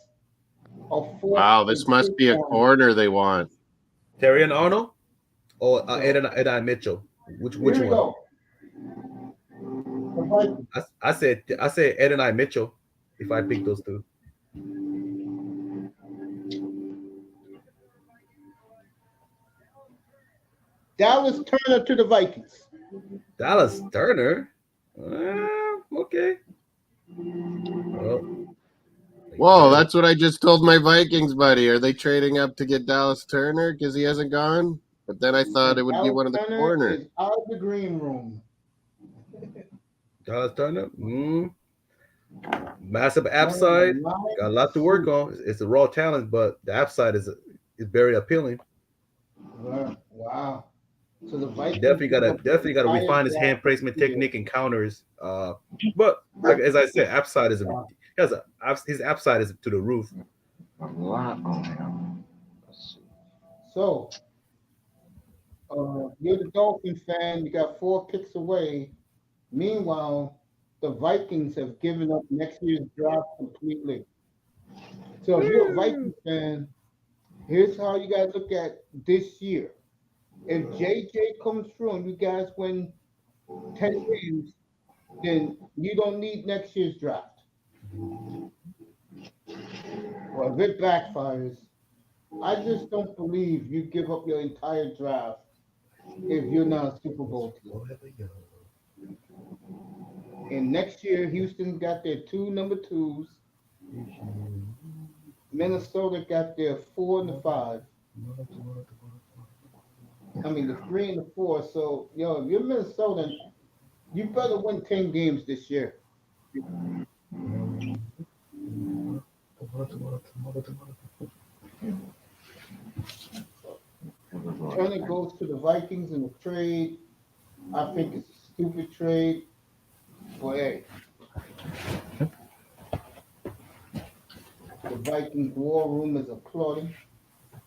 a 4th. Wow, this must be a corner they want. Terrion Arnold or Adonai Mitchell? Which one? Go. I said Adonai Mitchell if I pick those two. Dallas Turner to the Vikings. Dallas Turner? Okay. Well, Whoa, that's what I just told my Vikings buddy. Are they trading up to get Dallas Turner because he hasn't gone? But then I thought it would be one of the corners. Out of the green room. Dallas Turner? Massive app side, got a lot to work on. It's a raw talent, but the app side is very appealing. Wow. So the Vikings Definitely gotta refine his hand placement technique and counters. But like as I said, app side is his app side is to the roof. A lot on him. Let's see. So you're the Dolphin fan. You got 4 picks away. Meanwhile, the Vikings have given up next year's draft completely. So if you're a Vikings fan, here's how you got to look at this year. If JJ comes through and you guys win 10 games, then you don't need next year's draft. Well, if it backfires, I just don't believe you give up your entire draft if you're not a Super Bowl team. And next year, Houston got their 2 number 2s. Minnesota got their 4 and the 5. I mean, the 3 and the 4. So, if you're Minnesota, you better win 10 games this year. Turner goes to the Vikings in a trade. I think it's a stupid trade. But hey, the Vikings war room is applauding,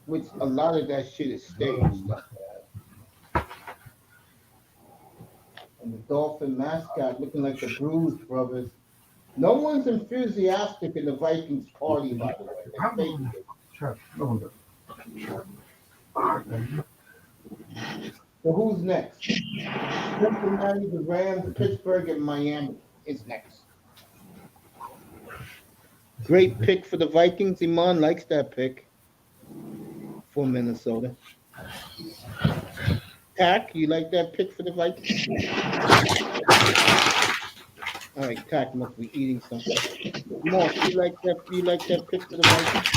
which a lot of that shit is staged. And the Dolphin mascot looking like the Blues Brothers. No one's enthusiastic in the Vikings party, by the way. They're faking it. So who's next? Cincinnati, the Rams, Pittsburgh, and Miami is next. Great pick for the Vikings. Iman likes that pick for Minnesota. Tack, you like that pick for the Vikings? All right, Tack must be eating something. Moss, you like that pick for the Vikings?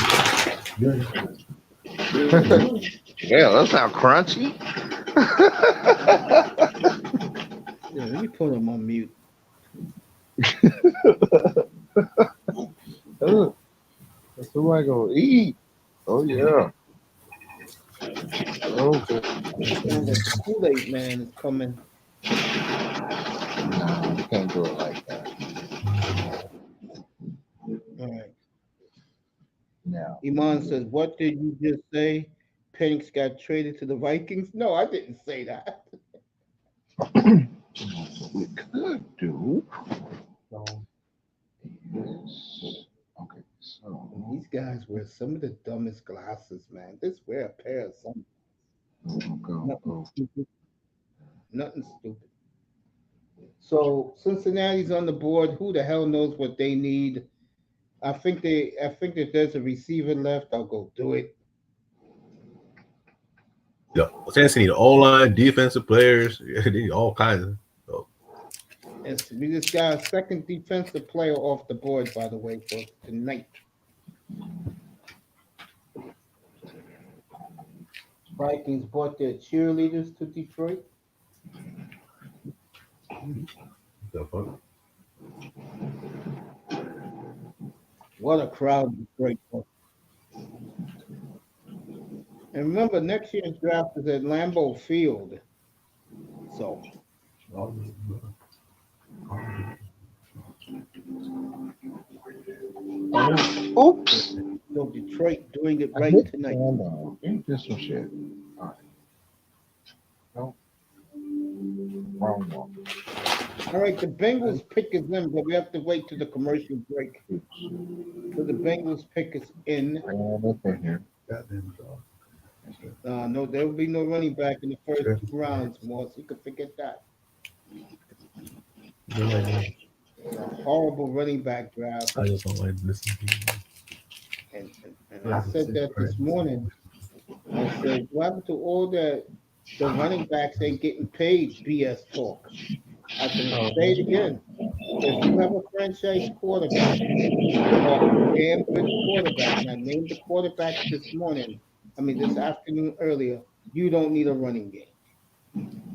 Yeah, that sounds crunchy. Yeah, let me put him on mute. That's who I gonna eat. Oh yeah. Okay. And the Kool-Aid man is coming. Nah, you can't do it like that. All right. No. Iman says, what did you just say? Penix got traded to the Vikings? No, I didn't say that. What we could do is so These guys wear some of the dumbest glasses, man. Just wear a pair of something. Nothing stupid. Nothing stupid. So Cincinnati's on the board. Who the hell knows what they need? I think that there's a receiver left. I'll go do it. Yeah, Tennessee need O-line, defensive players. They need all kinds of. So. Yes, we just got a second defensive player off the board, by the way, for tonight. Vikings brought their cheerleaders to Detroit. What a crowd Detroit was. And remember, next year's draft is at Lambeau Field. So. oops. So Detroit doing it right tonight. Ain't this some shit? All right. No. Wrong one. All right, the Bengals pick is in, but we have to wait till the commercial break. So the Bengals pick is in. No, there will be no running back in the first 2 rounds, Morris. You can forget that. It's a horrible running back draft. I just don't like listening to you. And I said that this morning. I said, what happened to all the running backs ain't getting paid BS talk? I can say it again. If you have a franchise quarterback, or a damn good quarterback, and I named the quarterback this afternoon earlier, you don't need a running game.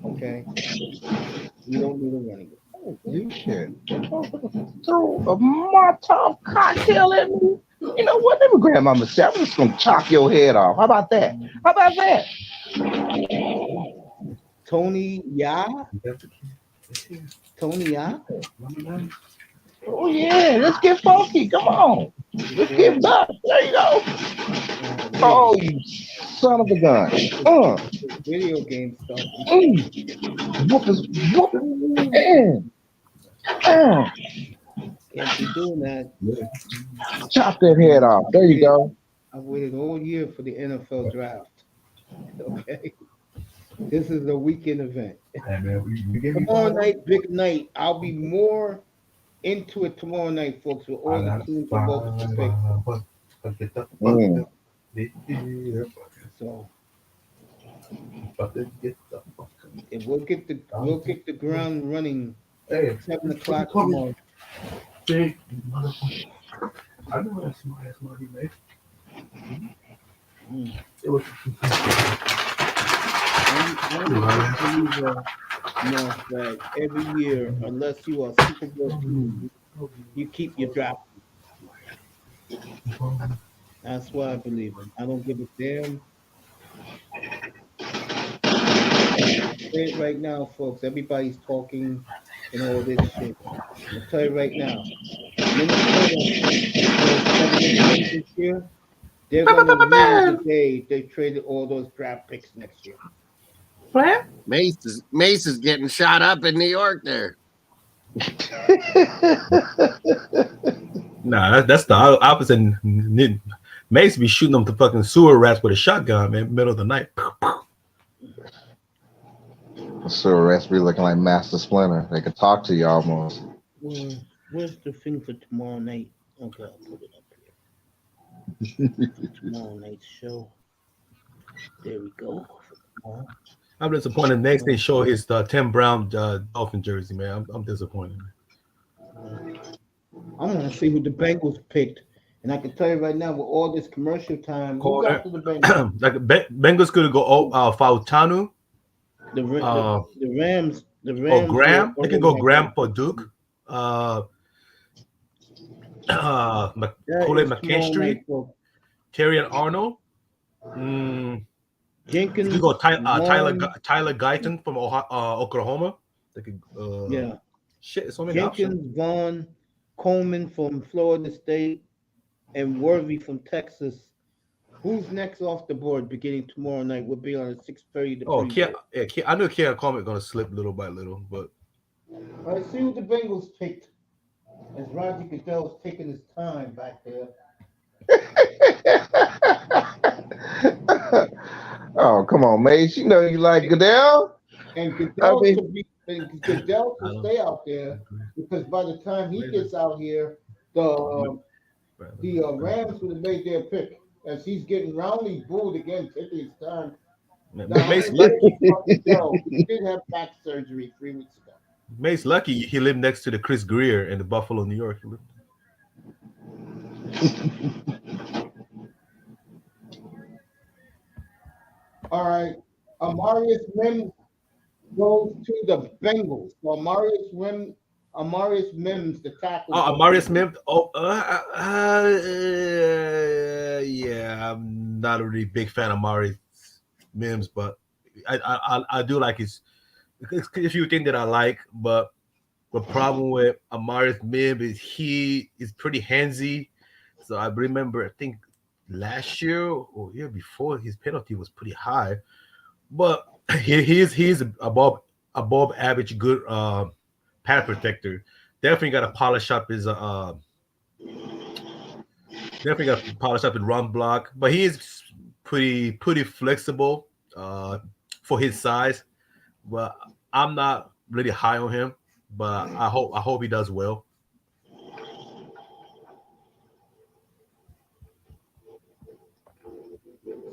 Okay? You don't need a running game. You can throw a Molotov cocktail at me. You know what? Let me grab my machete. I'm just gonna chop your head off. How about that? How about that? Tony Ya? Tony Ya? Oh yeah, let's get funky. Come on. Let's get back. There you go. Oh, you son of a gun. Video game stuff. Whoop his whoop. Can't be doing that. Chop that head off. There you go. I waited all year for the NFL draft. Okay. This is a weekend event. Tomorrow night, big night. I'll be more into it tomorrow night, folks, with all the teams about to pick. So and we'll get the ground running at 7:00 tomorrow. I know that smart ass money, man. It was. That every year, unless you are Super Bowl team, you keep your draft. That's what I believe in. I don't give a damn. Say it right now, folks. Everybody's talking and all this shit. I'll tell you right now. Minnesota this year, they're going to win the day they traded all those draft picks next year. Mace is getting shot up in New York there. Nah, that's the opposite. Mace be shooting them to fucking sewer rats with a shotgun, man, middle of the night. Sewer rats be looking like Master Splinter. They could talk to you almost. Where's the thing for tomorrow night? Okay, I'll put it up here. Tomorrow night's show. There we go. I'm disappointed. Next they show his Tim Brown Dolphin jersey, man. I'm disappointed. I want to see who the Bengals picked, and I can tell you right now, with all this commercial time, who got to the Bengals? Like Bengals could go Fautanu. The Rams. Oh, Graham. They can go Graham for Duke. Colin McKinstry. Terry and Arnold. Jenkins. You go Tyler Guyton from Oklahoma. They could, yeah. Shit, so many Jenkins, options. Vaughn, Coleman from Florida State, and Worthy from Texas. Who's next off the board beginning tomorrow night? We'll be on at 6:30. Oh, I know Keon Coleman going to slip little by little, but I see who the Bengals picked. As Roger Goodell's taking his time back there. Oh, come on, Mace. You know you like Goodell. And Goodell Goodell can stay out there because by the time he gets out here, the Rams would have made their pick. As he's getting roundly booed again, taking his time. Now, Mace lucky. He did have back surgery 3 weeks ago. Mace lucky he lived next to the Chris Greer in the Buffalo, New York. All right. Amarius Mims goes to the Bengals. So Amarius Mims, the tackle. Oh, Amarius Mims. Oh, yeah. I'm not a really big fan of Amarius Mims, but I do like his. A few things that I like, but the problem with Amarius Mims is he is pretty handsy. So I remember, I think last year or year before, his penalty was pretty high, but he's above average good pad protector. Definitely got to polish up his run block, but he is pretty flexible for his size. But I'm not really high on him, but I hope he does well.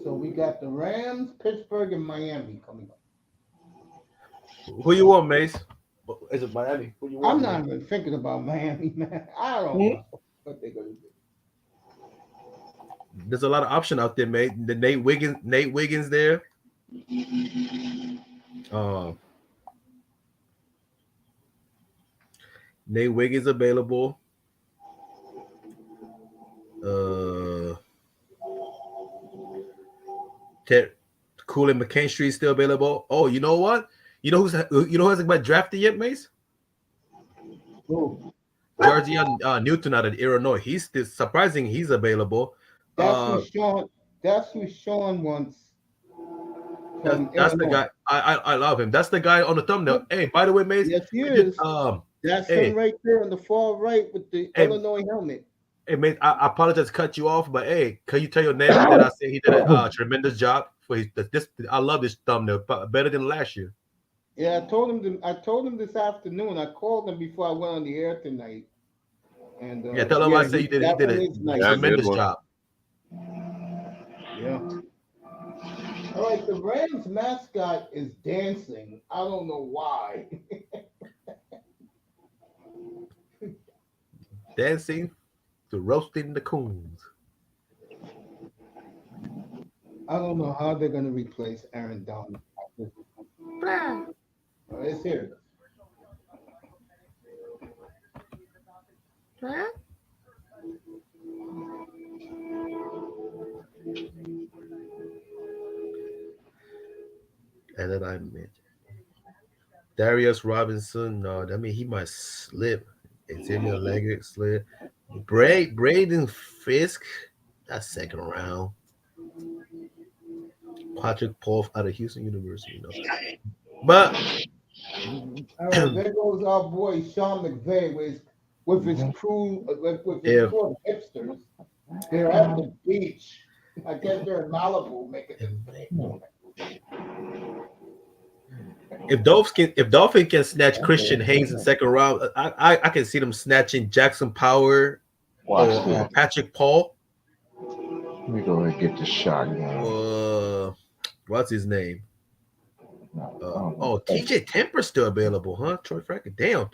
So we got the Rams, Pittsburgh, and Miami coming up. Who you want, Mace? Is it Miami? Who you want? I'm not even thinking about Miami, man. I don't know what they're gonna do. There's a lot of option out there, mate. The Nate Wiggins there. Nate Wiggins available. Cooley McKinstry is still available. Oh, you know what? You know who hasn't been drafted yet, Mace? Who? Georgian Newton out of Illinois. He's still surprising. He's available. That's who Sean wants. That's the guy. I love him. That's the guy on the thumbnail. Hey, by the way, Mace. Yes, he is. That's him right there on the far right with the Illinois helmet. Hey, Mace, I apologize to cut you off, but hey, can you tell your neighbor that I said he did a tremendous job for this? I love this thumbnail, better than last year. Yeah, I told him this afternoon. I called him before I went on the air tonight. And tell him I said he did a tremendous job. Yeah. All right, the Rams mascot is dancing. I don't know why. Dancing to roasting the coons. I don't know how they're going to replace Aaron Donald. Let's hear it. And then I mentioned Darius Robinson. No, I mean he might slip. Xavier Leggett slip. Braden Fisk. That's second round. Patrick Paul out of Houston University. No. But all right, there goes our boy Sean McVay with his crew, with his crew of hipsters. They're at the beach. I guess they're in Malibu making it. If Dolphin can snatch Christian Haynes in second round, I can see them snatching Jackson Power or Patrick Paul. Let me go ahead and get the shot. What's his name? TJ Temper's still available, huh? Troy Franklin. Damn.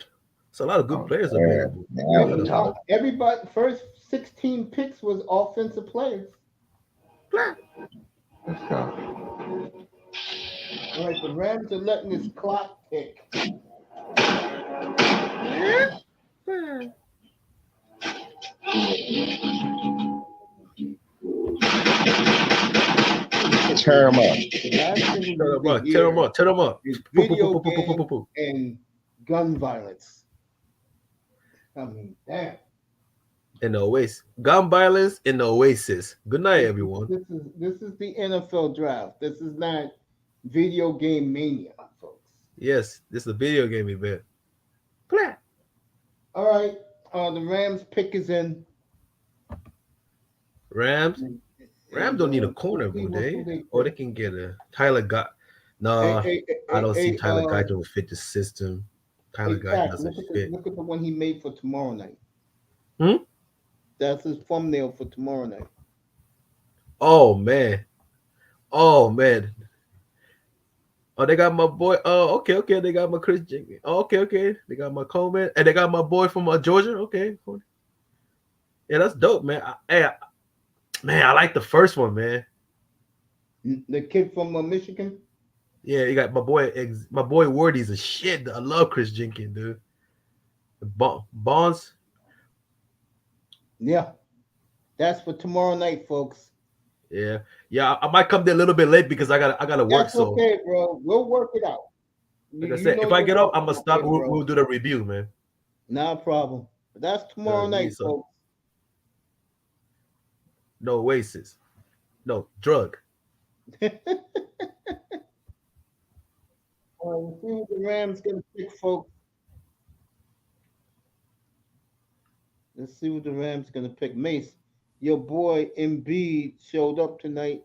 It's a lot of good players available. Everybody, first 16 picks was offensive players. Let's go. All right, the Rams are letting this clock tick. Tear him up. Tear him up. Video game and gun violence. I mean, damn. In the Oasis. Gun violence in the Oasis. Good night, everyone. This is the NFL draft. This is not video game mania, folks. Yes, this is a video game event. All right. The Rams pick is in. Rams don't need a corner, do they? Or they can get a Tyler Guy. No, I don't see Tyler Guy to fit the system. Tyler Guy doesn't fit. Look at the one he made for tomorrow night. That's his thumbnail for tomorrow night. Oh man. Oh, they got my boy. Oh, okay. They got my Chris Jenkins. Oh, okay. They got my Coleman. And they got my boy from Georgia. Okay. Yeah, that's dope, man. I like the first one, man. The kid from Michigan? Yeah, you got my boy Wardy's a shit. I love Chris Jenkins, dude. Bonds. Yeah. That's for tomorrow night, folks. Yeah. I might come there a little bit late because I gotta work. That's okay, bro. We'll work it out. Like I said, if I get up, I'm gonna stop. We'll do the review, man. Not a problem. But that's tomorrow night, folks. No Oasis. No drug. We'll see what the Rams gonna pick, folks. Let's see what the Rams gonna pick. Mace, your boy Embiid showed up tonight.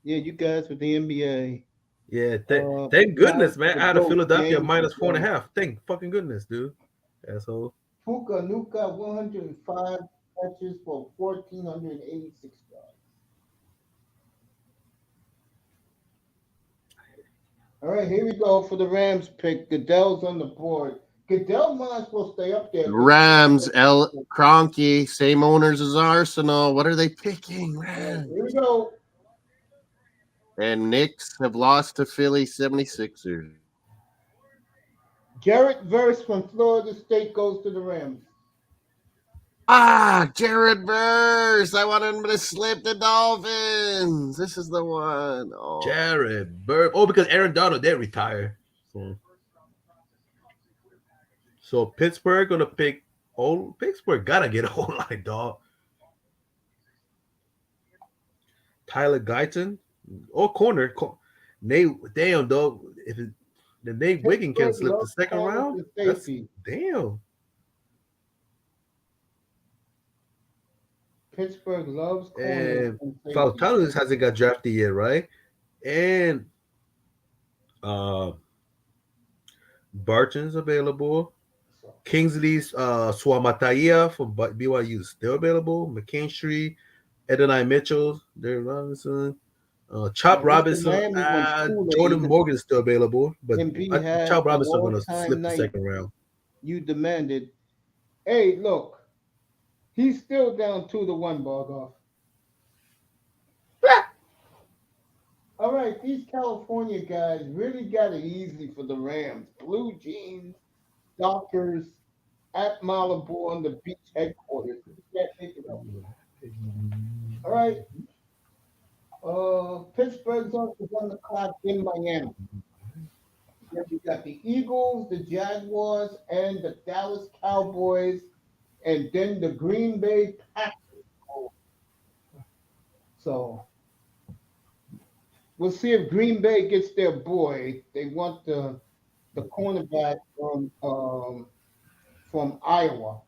Yeah, you guys with the NBA. Yeah, thank goodness, man. Out of Philadelphia -4.5. Thank fucking goodness, dude. Asshole. Puka Nuka 105 catches for 1,486 yards. All right, here we go for the Rams pick. Goodell's on the board. Goodell might as well stay up there. Rams, Kroenke, same owners as Arsenal. What are they picking? Rams. Here we go. And Knicks have lost to Philly 76ers. Garrett Verse from Florida State goes to the Rams. Jared Verse. I want him to slip the Dolphins. This is the one. Oh, Jared Burke. Oh, because Aaron Donald did retire. So Pittsburgh gonna pick. Oh, Pittsburgh gotta get a whole line, dog. Tyler Guyton. Oh, corner. Nate, damn, dog. The Nate Wiggins can slip the second round. That's, damn. Pittsburgh loves corners. And Falcons hasn't got drafted yet, right? And Barton's available. Kingsley's Suamataia from BYU is still available. McKinstry, Adonai Mitchell, Derek Robinson, Chop Robinson, Jordan Morgan is still available, but Chop Robinson going to slip the second round. You demanded, hey, look, he's still down 2-1, Bargoff. All right, these California guys really got it easy for the Rams. Blue jeans, Dockers, at Malibu, the beach headquarters. All right. Pittsburgh's on the clock in Miami. Then we got the Eagles, the Jaguars, and the Dallas Cowboys, and then the Green Bay Packers. So we'll see if Green Bay gets their boy. They want the cornerback from Iowa.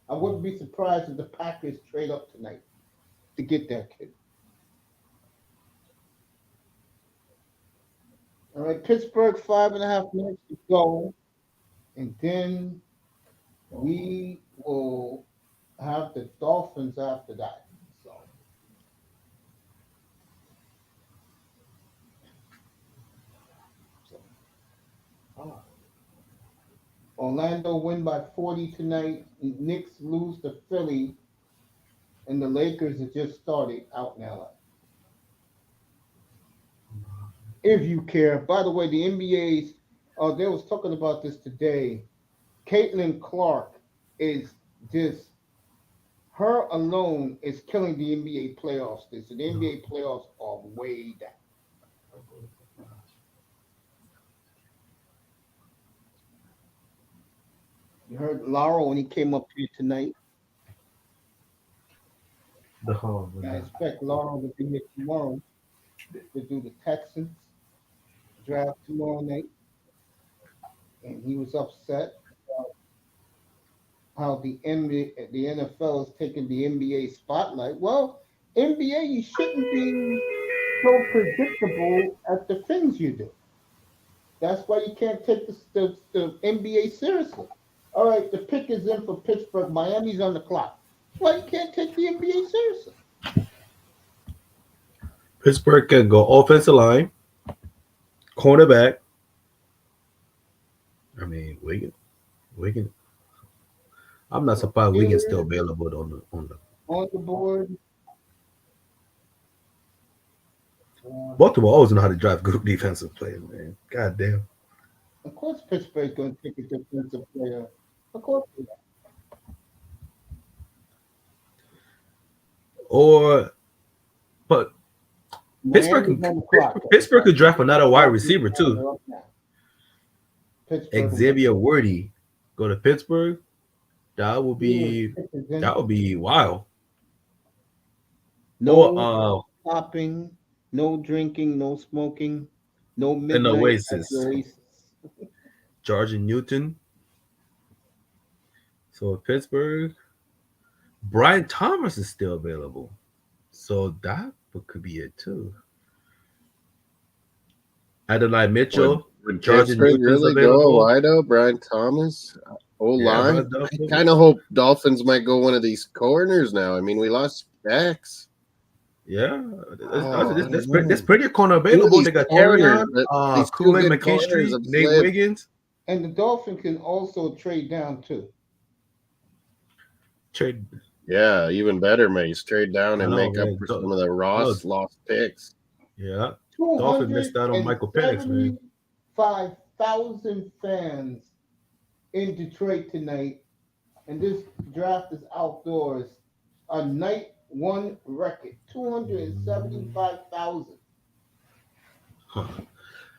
I wouldn't be surprised if the Packers trade up tonight to get that kid. All right, Pittsburgh, 5.5 minutes to go. And then we will have the Dolphins after that. Orlando win by 40 tonight. Knicks lose to Philly. And the Lakers have just started out in LA. If you care. By the way, the NBA's, they was talking about this today. Caitlin Clark is just, her alone is killing the NBA playoffs. The NBA playoffs are way down. You heard Lauro when he came up here tonight. I expect Lauro to be here tomorrow to do the Texans draft tomorrow night. And he was upset about how the NFL is taking the NBA spotlight. Well, NBA, you shouldn't be so predictable at the things you do. That's why you can't take the NBA seriously. All right, the pick is in for Pittsburgh. Miami's on the clock. Why you can't take the NBA seriously? Pittsburgh can go offensive line, cornerback. I mean, Wiggins. I'm not surprised Wiggins still available on the board. Baltimore always know how to drive good defensive players, man. God damn. Of course, Pittsburgh's going to take a defensive player. Of course. But Pittsburgh could draft another wide receiver too. Xavier Worthy go to Pittsburgh. That would be wild. No shopping, no drinking, no smoking, no midnight. An Oasis. George Newton. So Pittsburgh. Brian Thomas is still available. So that could be it too. Adonai Mitchell. Would Pittsburgh really go wide out? Brian Thomas? line. I kind of hope Dolphins might go one of these corners now. I mean, we lost backs. Yeah, there's pretty corner available. They got Terrion, Kool-Aid McKinstry, Nate Wiggins. And the Dolphins can also trade down too. Yeah, even better, Mace. Trade down and make up for some of the lost picks. Yeah, Dolphins missed out on Michael Penix, man. 100,000 fans in Detroit tonight, and this draft is outdoors. A night one record, 275,000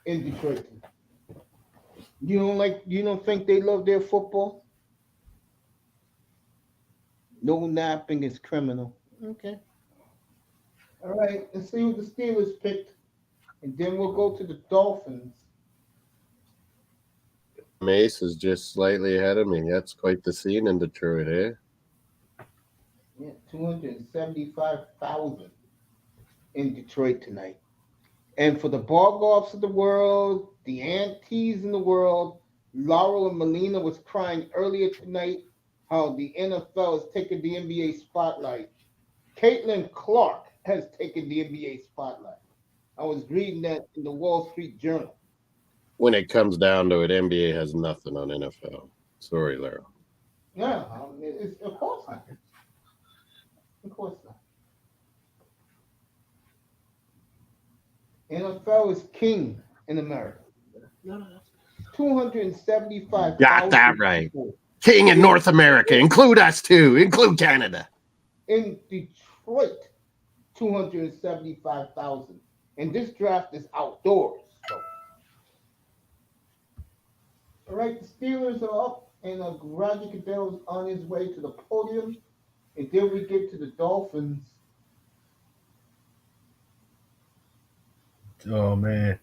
in Detroit tonight. You don't think they love their football? No napping is criminal. Okay. All right, let's see who the Steelers picked, and then we'll go to the Dolphins. Mace is just slightly ahead of me. That's quite the scene in Detroit, eh? Yeah, 275,000 in Detroit tonight. And for the Bargoffs of the world, the aunties in the world, Laurel and Melina was crying earlier tonight how the NFL has taken the NBA spotlight. Caitlin Clark has taken the NBA spotlight. I was reading that in the Wall Street Journal. When it comes down to it, NBA has nothing on NFL. Sorry, Lara. Yeah, it's, of course not. Of course not. NFL is king in America. 275,000. Got that right. King in North America. Include us too. Include Canada. In Detroit, 275,000. And this draft is outdoors. So. All right, the Steelers are up, and Roger Goodell is on his way to the podium. And then we get to the Dolphins. Oh man,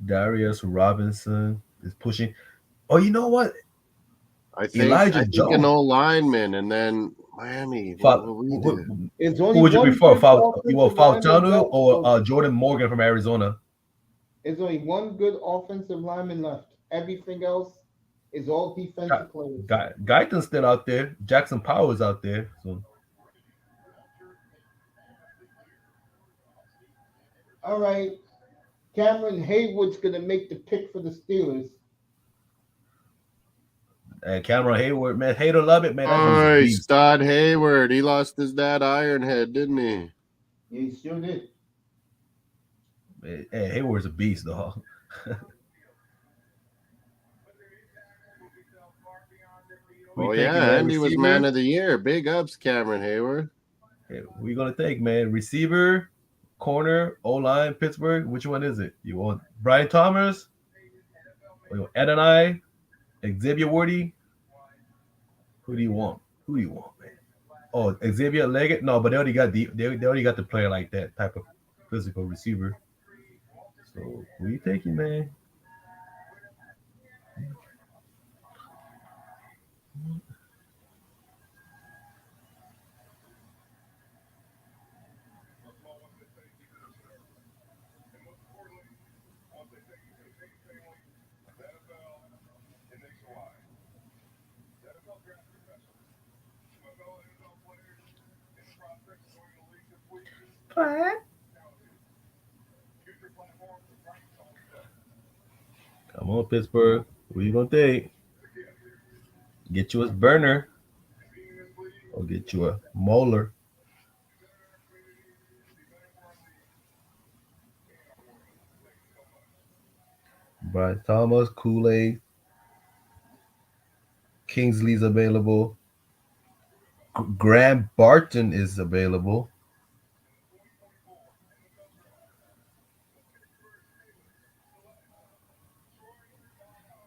Darius Robinson is pushing. Oh, you know what? I think Jones. an old lineman, and then Miami. What we do? Who would you prefer? You want Fautanu or Jordan Morgan from Arizona? There's only one good offensive lineman left. Everything else is all defensive players. Guyton's still out there. Jackson Powers out there. So. All right. Cameron Haywood's going to make the pick for the Steelers. And Cameron Hayward, man, hate or love it, man. Oh, Stud Hayward. He lost his dad Ironhead, didn't he? Yeah, he sure did. Hey, Hayward's a beast, dog. Oh, yeah, Andy was man of the year. Big ups, Cameron Hayward. Hey, what are you going to take, man? Receiver, corner, O-line, Pittsburgh? Which one is it? You want Brian Thomas? Or you want Adonai? Xavier Worthy? Who do you want? Man? Oh, Xavier Leggett? No, but they already got the player like that type of physical receiver. So who are you taking, man? Come on, Pittsburgh. Who you gonna take? Get you a burner or get you a molar. Brian Thomas, Kool-Aid. Kingsley's available. Graham Barton is available.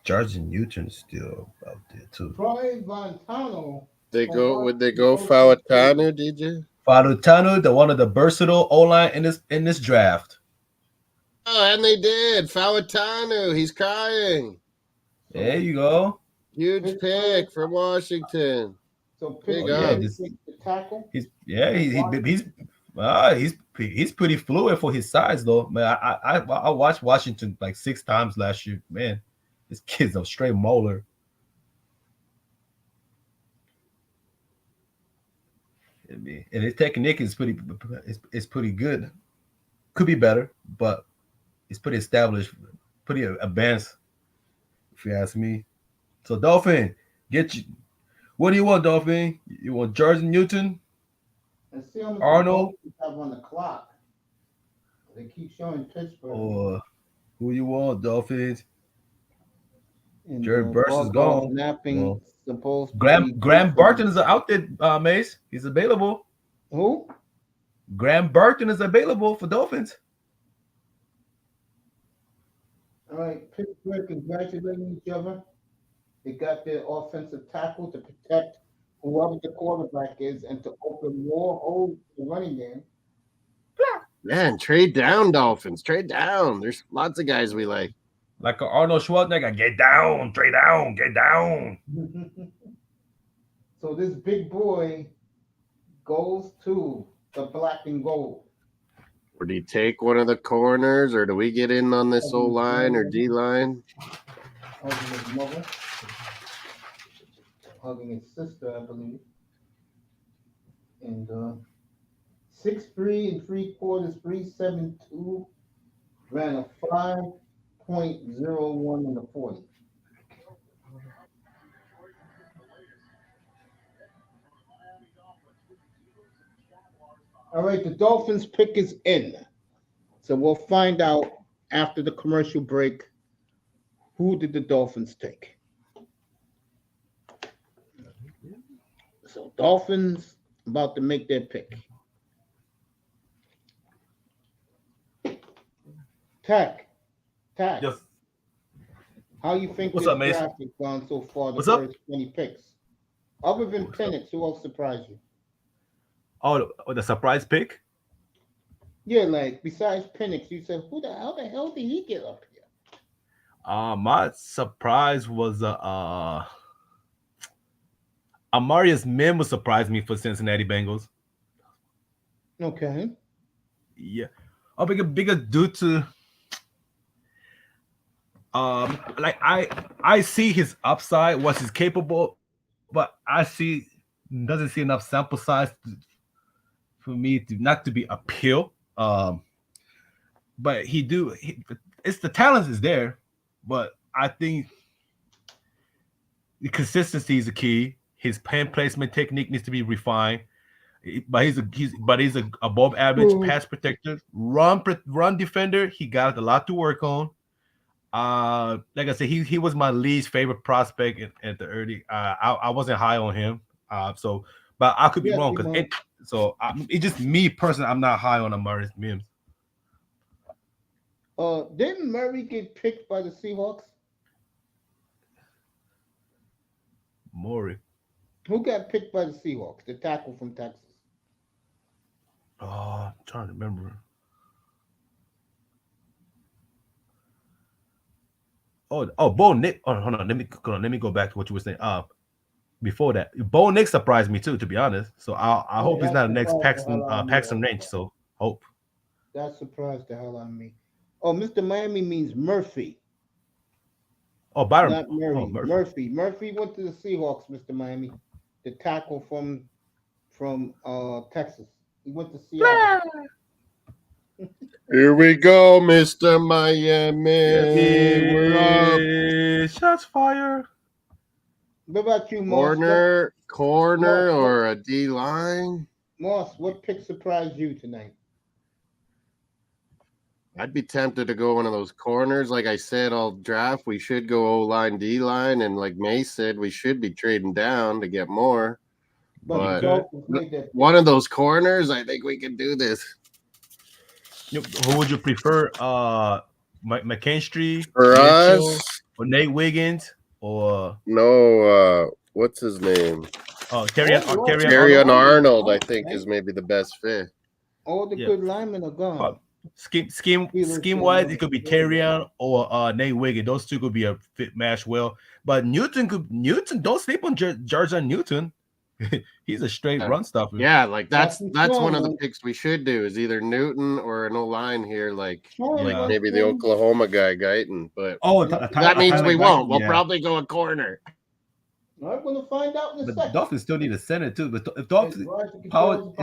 Jarjan Newton's still out there too. Troy Montano. Would they go Fautanu, DJ? Fautanu, the one of the versatile O-line in this draft. Oh, and they did. Fautanu, he's crying. There you go. Huge pick from Washington. So big up. The tackle. He's pretty fluid for his size though. Man, I watched Washington like 6 times last year. Man, this kid's a straight molar. And his technique is pretty good. Could be better, but it's pretty established, pretty advanced, if you ask me. So Dolphin, what do you want, Dolphin? You want Jarjan Newton? Let's see how much Arnold have on the clock. They keep showing Pittsburgh. Or who you want, Dolphins? And Jared Burst is Barbara gone. Snapping Well, supposed to Graham be Barton is out there, Mace. He's available. Who? Graham Barton is available for Dolphins. All right, Pittsburgh congratulating each other. They got their offensive tackle to protect whoever the quarterback is and to open more holes in the running game. Man, trade down, Dolphins. Trade down. There's lots of guys we like. Like Arnold Schwarzenegger, get down, trade down, get down. So this big boy goes to the black and gold. Or do you take one of the corners, or do we get in on this O line or D line? Hugging his mother, hugging his sister, I believe. And 6'3" 3/4, 3.72, ran a 5.01 in the 40. All right, the Dolphins pick is in. So we'll find out after the commercial break who did the Dolphins take. So Dolphins about to make their pick. Tack. Yes. How you think What's this up, Mason? draft has gone so far? The What's up? first 20 picks. Other than Penix, who else surprised you? Oh, the surprise pick? Yeah, like besides Penix, you said, how the hell did he get up here? My surprise was Amarius Mims surprised me for Cincinnati Bengals. Okay. Yeah. Oh, bigger due to like I see his upside, what he's capable, but I doesn't see enough sample size for me to not to be appeal. But it's the talent is there, but I think the consistency is the key. His pen placement technique needs to be refined. But he's a above average pass protector, run defender. He got a lot to work on. Like I said, he was my least favorite prospect at the early. I wasn't high on him. But I could be wrong because it's just me personally. I'm not high on Amarius Mims. Didn't Murray get picked by the Seahawks? Maury. Who got picked by the Seahawks? The tackle from Texas. Oh, I'm trying to remember. Bo Nick. Oh, hold on. Let me go back to what you were saying. Before that, Bo Nick surprised me too, to be honest. So I hope he's not the next Paxton Lynch. So hope. That surprised the hell out of me. Oh, Mr. Miami means Murphy. Oh, Byron. Not Murray. Oh, Murphy. Murphy went to the Seahawks, Mr. Miami. The tackle from Texas. He went to Seattle. Here we go, Mr. Miami. We're up. Shots fired. What about you, Moss? Corner or a D line? Moss, what pick surprised you tonight? I'd be tempted to go one of those corners. Like I said, all draft, we should go O-line, D-line. And like May said, we should be trading down to get more. But one of those corners, I think we can do this. Who would you prefer? McKinstry for us, or Nate Wiggins, or what's his name? Terrion Arnold. I think is maybe the best fit. All the good linemen are gone. Scheme wise, it could be Terrion or Nate Wiggins. Those two could be a fit match well. But Newton, don't sleep on Georgia Newton. He's a straight run stopper. Yeah, like that's one of the picks we should do is either Newton or an O-line here, like maybe the Oklahoma guy Guyton. But that means we won't. We'll probably go a corner. I'm going to find out in a second. Dolphins still need a center too. But if Dolphin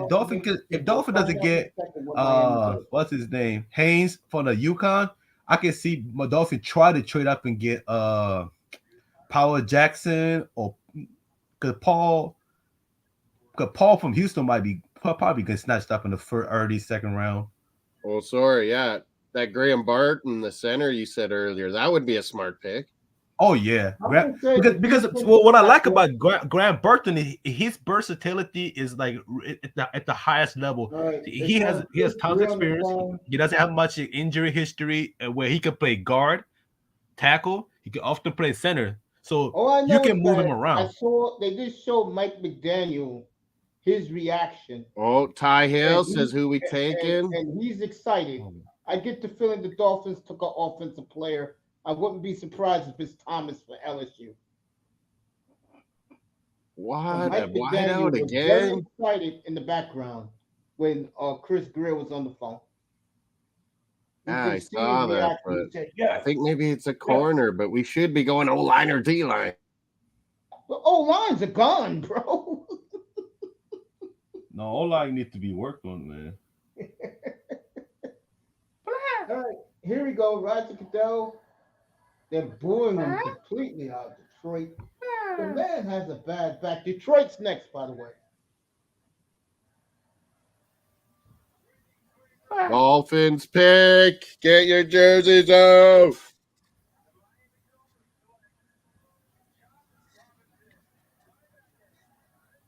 doesn't get what's his name, Haynes from the UConn, I can see Dolphin try to trade up and get Powell Jackson or because Paul from Houston probably get snatched up in the early second round. Oh, sorry, yeah, that Graham Barton, the center you said earlier, that would be a smart pick. Oh yeah, I would say because what I like about Grant Burton, his versatility is like at the highest level. He has tons of experience. He doesn't have much injury history, where he can play guard, tackle. He can often play center, so I know you can is move that him around. they did show Mike McDaniel his reaction. Oh, Ty Hill And says who we taking. and he's excited. I get the feeling the Dolphins took an offensive player. I wouldn't be surprised if it's Thomas for LSU. What? Mike A McDaniel wideout was very again? excited in the background when Chris Greer was on the phone. Yeah, I saw that, but He said, I think maybe it's a corner, but we should be going O-line or D-line. The O-lines are gone, bro. No, O-line needs to be worked on, man. All right, here we go. Roger Goodell. They're booing him completely out of Detroit. The man has a bad back. Detroit's next, by the way. Dolphins pick. Get your jerseys out.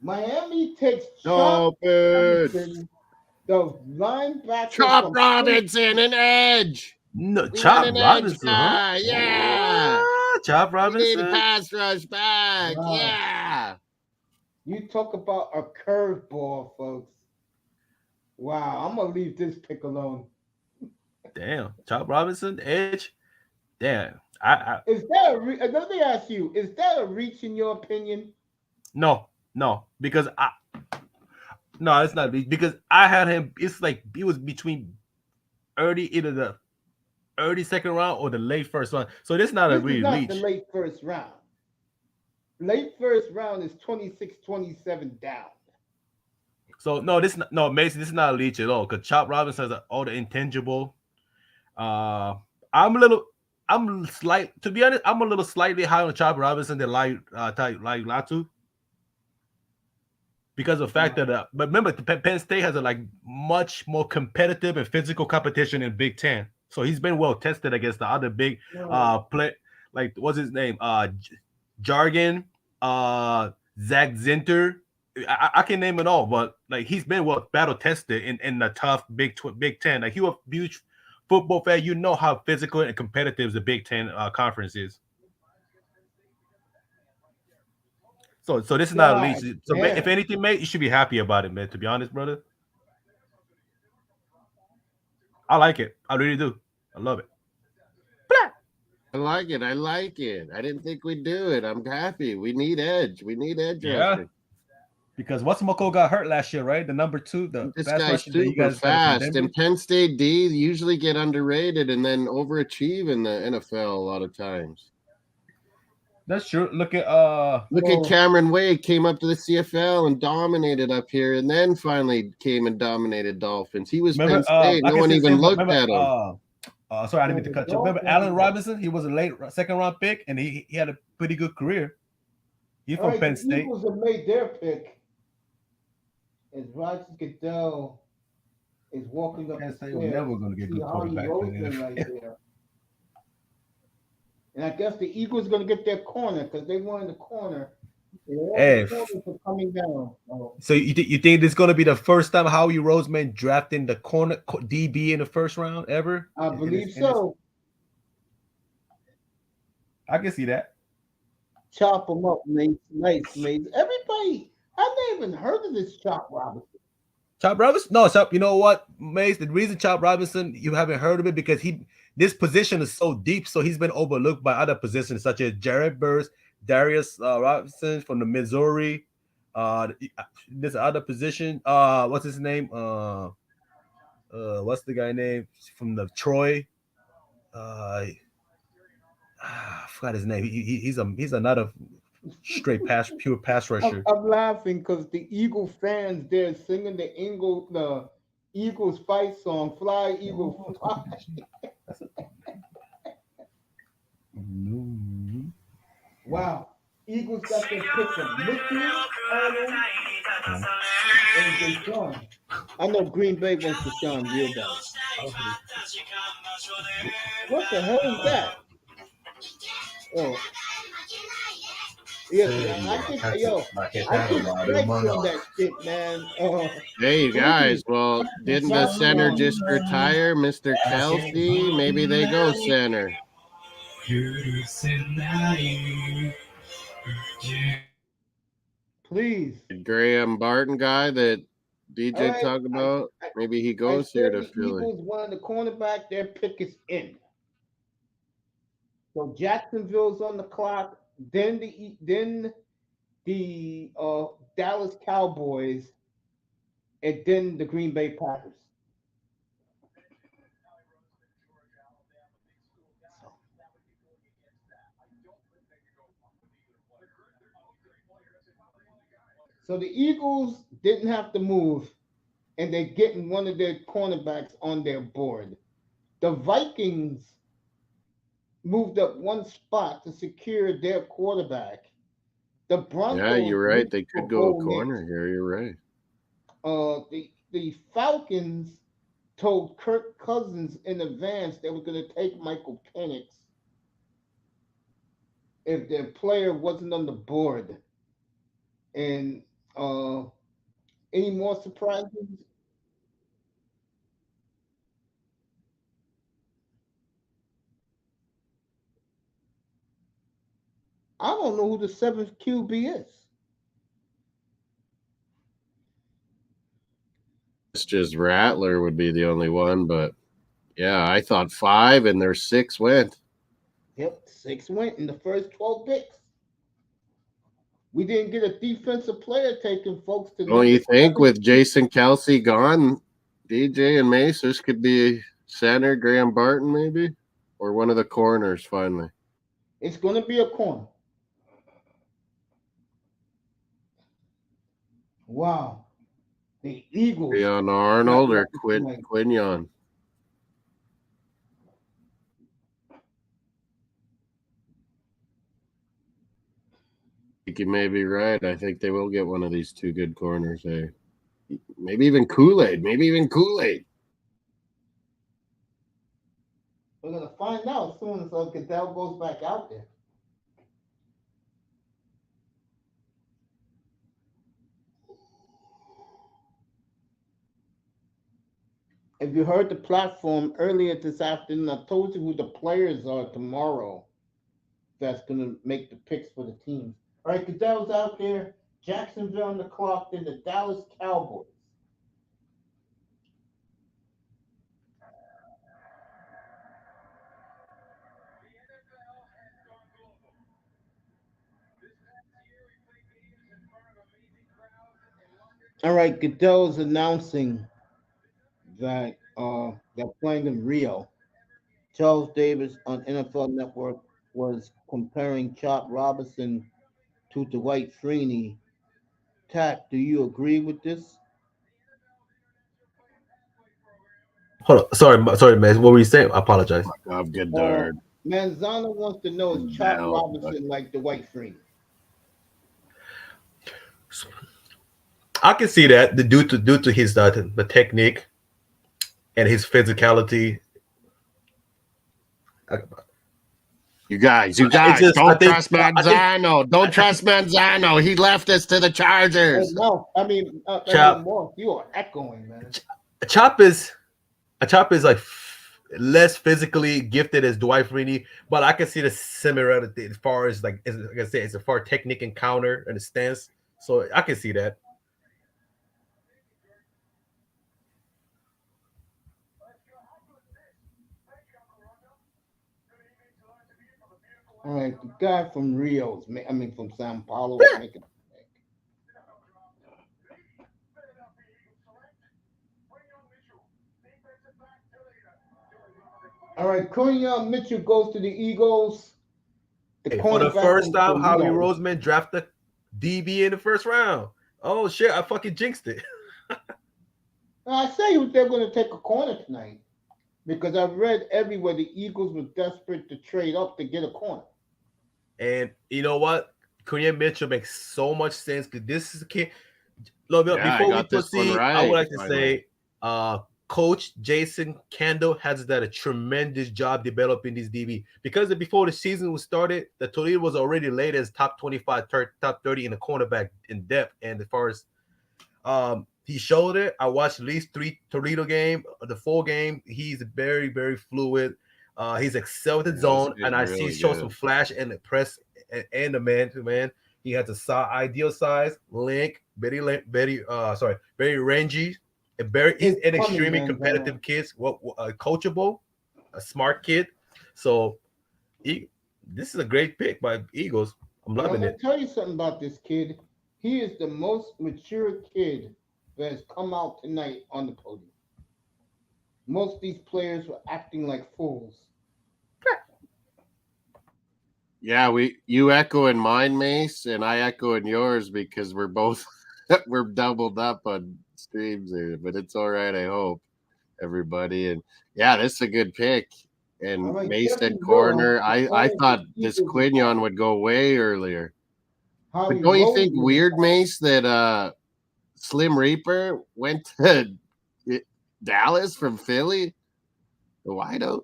Miami takes Dolphins. The linebacker. Chop Robinson, an edge. No, We Chop want an Robinson, edge huh? guy. Yeah. Chop We Robinson. need a pass rush back. Wow. Yeah. You talk about a curveball, folks. Wow, I'm gonna leave this pick alone. Damn, Chop Robinson, edge. Damn, Is that let me ask you? Is that a reach in your opinion? No, because no, it's not because I had him. It's like it was between either the early second round or the late first round. So this is not a real reach. The late first round. Late first round is 26-27 down. So Mason, this is not a reach at all because Chop Robinson has all the intangible. To be honest, I'm a little slightly higher on Chop Robinson than Latu. Because of the fact that, but remember, Penn State has a much more competitive and physical competition in Big Ten. So he's been well tested against the other big play. Like what's his name? Jargon, Zach Zinter. I can name it all, but he's been well battle tested in the tough Big Ten. Like you a huge football fan, you know how physical and competitive the Big Ten conference is. So this is not a leash. So if anything, mate, you should be happy about it, man. To be honest, brother, I like it. I really do. I love it. I like it. I didn't think we'd do it. I'm happy. We need edge. Yeah. Because What's-Moko got hurt last year, right? The number 2. This guy's super fast. And Penn State D usually get underrated and then overachieve in the NFL a lot of times. That's true. Look at Cameron Wade came up to the CFL and dominated up here, and then finally came and dominated Dolphins. He was Penn State. No one even looked at him. Sorry, I didn't mean to cut you. Remember Allen Robinson? He was a late second round pick, and he had a pretty good career. He's from Penn State. The Eagles have made their pick. As Roger Goodell is walking up the stairs. We're never going to get good quarterback right there. And I guess the Eagles are going to get their corner because they won the corner. The corners are coming down. So you think this is going to be the first time Howie Roseman drafting the corner DB in the first round ever? I believe so. I can see that. Chop them up, mate. Nice, mate. Everybody, I've never even heard of this Chop Robinson. Chop Robinson? No, Chop. You know what, Mace? The reason Chop Robinson you haven't heard of it because this position is so deep, so he's been overlooked by other positions such as Jared Burrs, Darius Robinson from the Missouri. This other position. What's his name? What's the guy name from the Troy? I forgot his name. He's another straight pure pass rusher. I'm laughing because the Eagle fans they're singing the Eagles fight song, "Fly Eagle Fly." Wow, Eagles got their pick from Mickey, Arnold, and Deshaun. I know Green Bay wants Deshaun real bad. What the hell is that? Oh, Yeah, I think strikes on that shit, man. Hey, you guys. Well, didn't the center just retire, Mr. Kelsey? Maybe they go center. Please. Graham Barton guy that DJ Right, talked about. Maybe he goes here to Philly. Eagles wanted the cornerback. Their pick is in. So Jacksonville's on the clock. Then the Dallas Cowboys, and then the Green Bay Packers. So the Eagles didn't have to move, and they're getting one of their cornerbacks on their board. The Vikings moved up one spot to secure their quarterback. The Broncos. Yeah, you're right. They could go a corner here. You're right. The Falcons told Kirk Cousins in advance they were going to take Michael Penix if their player wasn't on the board. And any more surprises? I don't know who the seventh QB is. It's just Rattler would be the only one, but yeah, I thought 5 and their 6 went. Yep, 6 went in the first 12 picks. We didn't get a defensive player taken, folks. Don't you think with Jason Kelsey gone, DJ and Mace, this could be center, Graham Barton maybe? Or one of the corners finally? It's going to be a corner. Wow. The Eagles. Leon Arnold or Quinion? I think you may be right. I think they will get one of these two good corners. Maybe even Kool-Aid. We're going to find out as soon as Goodell goes back out there. If you heard the platform earlier this afternoon, I told you who the players are tomorrow that's going to make the picks for the teams. All right, Goodell's out there. Jacksonville on the clock, then the Dallas Cowboys. All right, Goodell's announcing that they're playing in Rio. Charles Davis on N.F.L. Network was comparing Chop Robinson to Dwight Freeney. Tack, do you agree with this? Hold on. Sorry, man. What were you saying? I apologize. Good dog. Manzano wants to know is Chop Robinson like Dwight Freeney? I can see that due to his the technique and his physicality. You guys, don't trust Manzano. Don't trust Manzano. He left us to the Chargers. No, I mean, Chop, you are echoing, man. Chop is like less physically gifted as Dwight Freeney, but I can see the similarity as far as like I said, it's a far technique and counter and the stance. So I can see that. All right, the guy from Rio, from Sao Paulo, making. All right, Quinion Mitchell goes to the Eagles. For the first time, Howie Roseman drafted DB in the first round. Oh shit! I fucking jinxed it. I say they're going to take a corner tonight because I've read everywhere the Eagles were desperate to trade up to get a corner. And you know what? Quinion Mitchell makes so much sense because this is a kid. Look, before we proceed, I would like to say coach Jason Kendall has done a tremendous job developing these DB because before the season was started, the Toledo was already laid as top 25, top 30 in the cornerback in depth. And as far as he showed it, I watched at least 3 Toledo game, the full game. He's very, very fluid. He's excelled in zone, and I see show some flash in the press and the man-to-man. He has a ideal size, very rangy. He's an extremely competitive kid, coachable, a smart kid. So this is a great pick by Eagles. I'm loving it. I'll tell you something about this kid. He is the most mature kid that has come out tonight on the podium. Most of these players were acting like fools. Yeah, you echo in mine, Mace, and I echo in yours because we're both we're doubled up on streams here, but it's all right. I hope everybody. And yeah, this is a good pick. And Mace said corner. I thought this Quignon would go way earlier. But don't you think weird, Mace, that Slim Reaper went to Dallas from Philly? The wideout.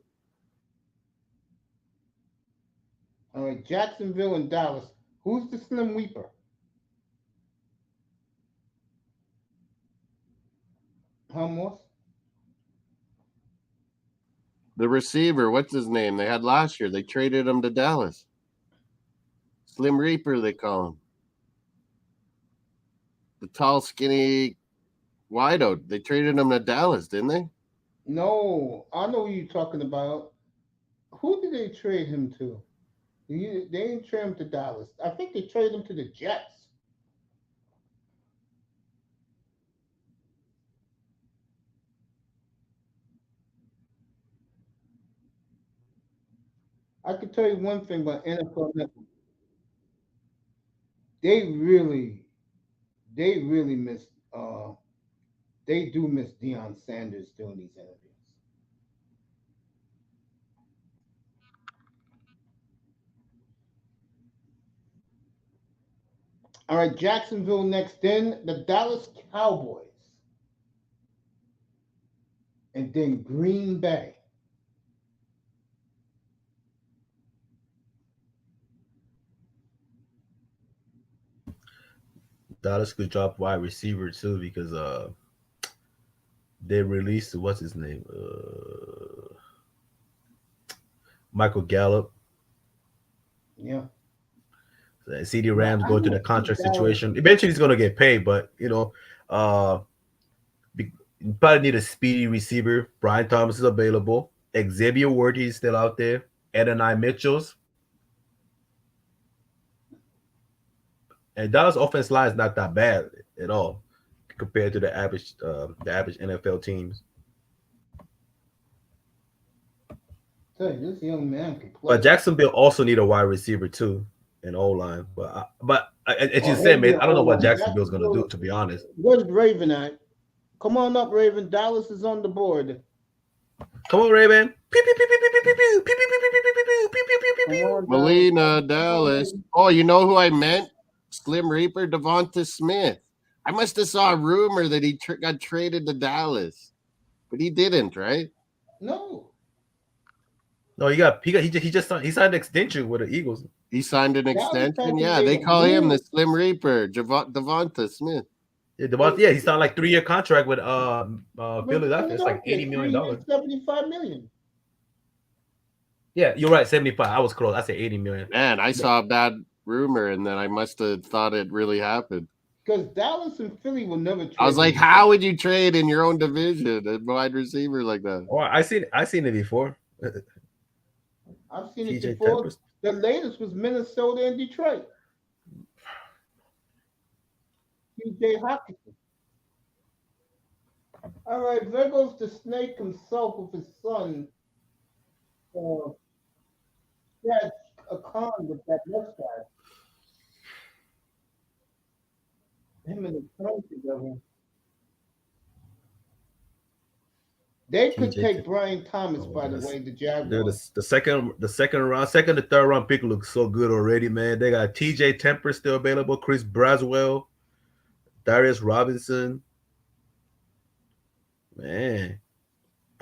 All right, Jacksonville and Dallas. Who's the Slim Reaper? Morse? The receiver, what's his name? They had last year. They traded him to Dallas. Slim Reaper, they call him. The tall, skinny wideout. They traded him to Dallas, didn't they? No, I know who you're talking about. Who did they trade him to? They didn't trade him to Dallas. I think they traded him to the Jets. I can tell you one thing about NFL Network. They really miss. They do miss Deion Sanders doing these interviews. All right, Jacksonville next, then the Dallas Cowboys, and then Green Bay. Dallas could drop wide receiver too because they released what's his name, Michael Gallup. Yeah. CD Rams going to the contract situation. Eventually, he's going to get paid, but you probably need a speedy receiver. Brian Thomas is available. Xavier Worthy is still out there. Adonai Mitchell's. And Dallas' offense line is not that bad at all compared to the average NFL teams. So this young man can play. But Jacksonville also need a wide receiver too. An O-line, but as you said, man, I don't know what Jacksonville's going to do. To be honest, where's Raven at? Come on up, Raven. Dallas is on the board. Come on, Raven. Molina, Dallas. Oh, you know who I meant? Slim Reaper, Devonta Smith. I must have saw a rumor that he got traded to Dallas, but he didn't, right? No, he just signed an extension with the Eagles. He signed an extension. Yeah, they call him the Slim Reaper, Devonta Smith. Yeah, he signed like 3-year contract with Philadelphia. It's like $80 million. $75 million. Yeah, you're right. 75. I was close. I said 80 million. Man, I saw a bad rumor, and then I must have thought it really happened. Because Dallas and Philly will never trade. I was like, how would you trade in your own division a wide receiver like that? Oh, I seen it before. I've seen it before. Tempest. The latest was Minnesota and Detroit. T.J. Hockenson. All right, there goes the snake himself with his son. Yeah, a con with that mustache. Him and his son together. They could take Brian Thomas, by the way, the Jaguars. The second to third round pick looks so good already, man. They got T.J. Temper still available, Chris Braswell, Darius Robinson. Man,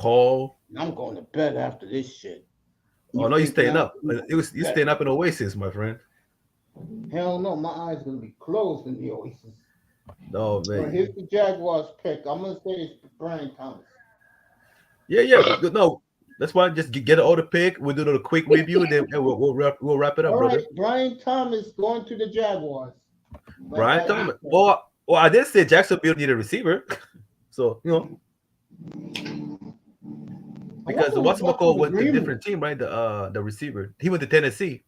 call. I'm going to bed after this shit. Oh no, you think staying now- up. You staying up in Oasis, my friend. Hell no, my eyes gonna be closed in the Oasis. No, All right, man. here's the Jaguars pick. I'm gonna say it's Brian Thomas. Yeah. No, that's why just get an order pick. We'll do a quick review, and then we'll wrap it up, All brother. right, Brian Thomas going to the Jaguars. Brian Thomas. Well, I did say Jacksonville need a receiver, so because the What's-It-Called went to a different team, right? The receiver. He went to Tennessee.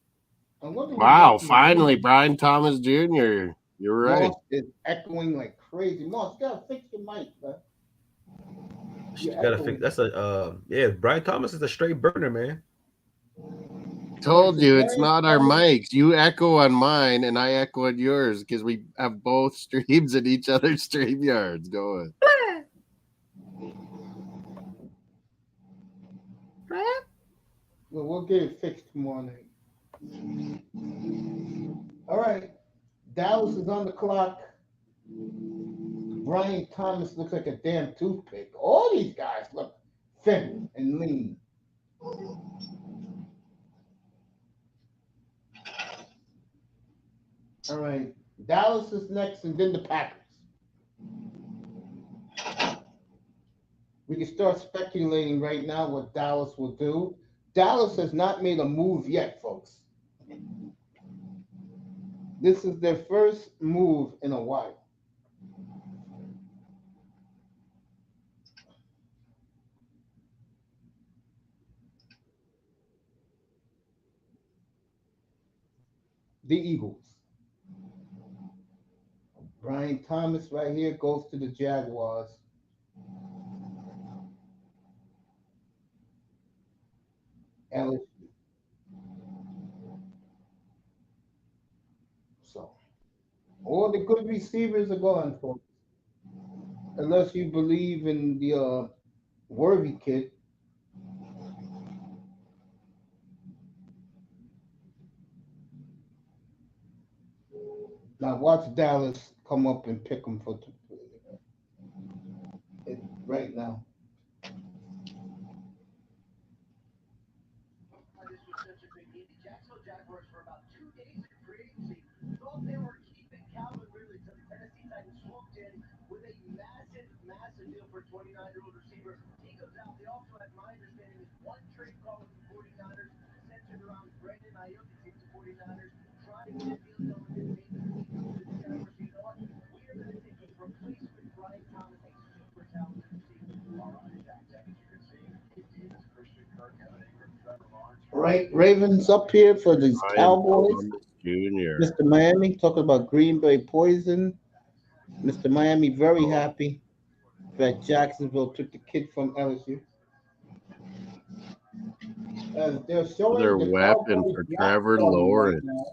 Wow, finally, Brian Thomas Jr. You're right. Moss is echoing like crazy. Moss, you gotta fix your mic, man. You gotta fix. That's Brian Thomas is a straight burner, man. Told you it's not our mics. You echo on mine, and I echo on yours because we have both streams in each other's stream yards going. Well, we'll get it fixed tomorrow night. All right. Dallas is on the clock. Brian Thomas looks like a damn toothpick. All these guys look thin and lean. All right. Dallas is next, and then the Packers. We can start speculating right now what Dallas will do. Dallas has not made a move yet, folks. This is their first move in a while. The Eagles. Brian Thomas right here goes to the Jaguars. LSU. So, all the good receivers are gone, folks. Unless you believe in the Worthy kid. Now watch Dallas come up and pick him for right now. Right, Ravens up here for these Cowboys. Jr. Mr. Miami talking about Green Bay poison. Mr. Miami very happy that Jacksonville took the kid from LSU. They're showing Their the weapon Cowboys for not Trevor starting Lawrence. right now.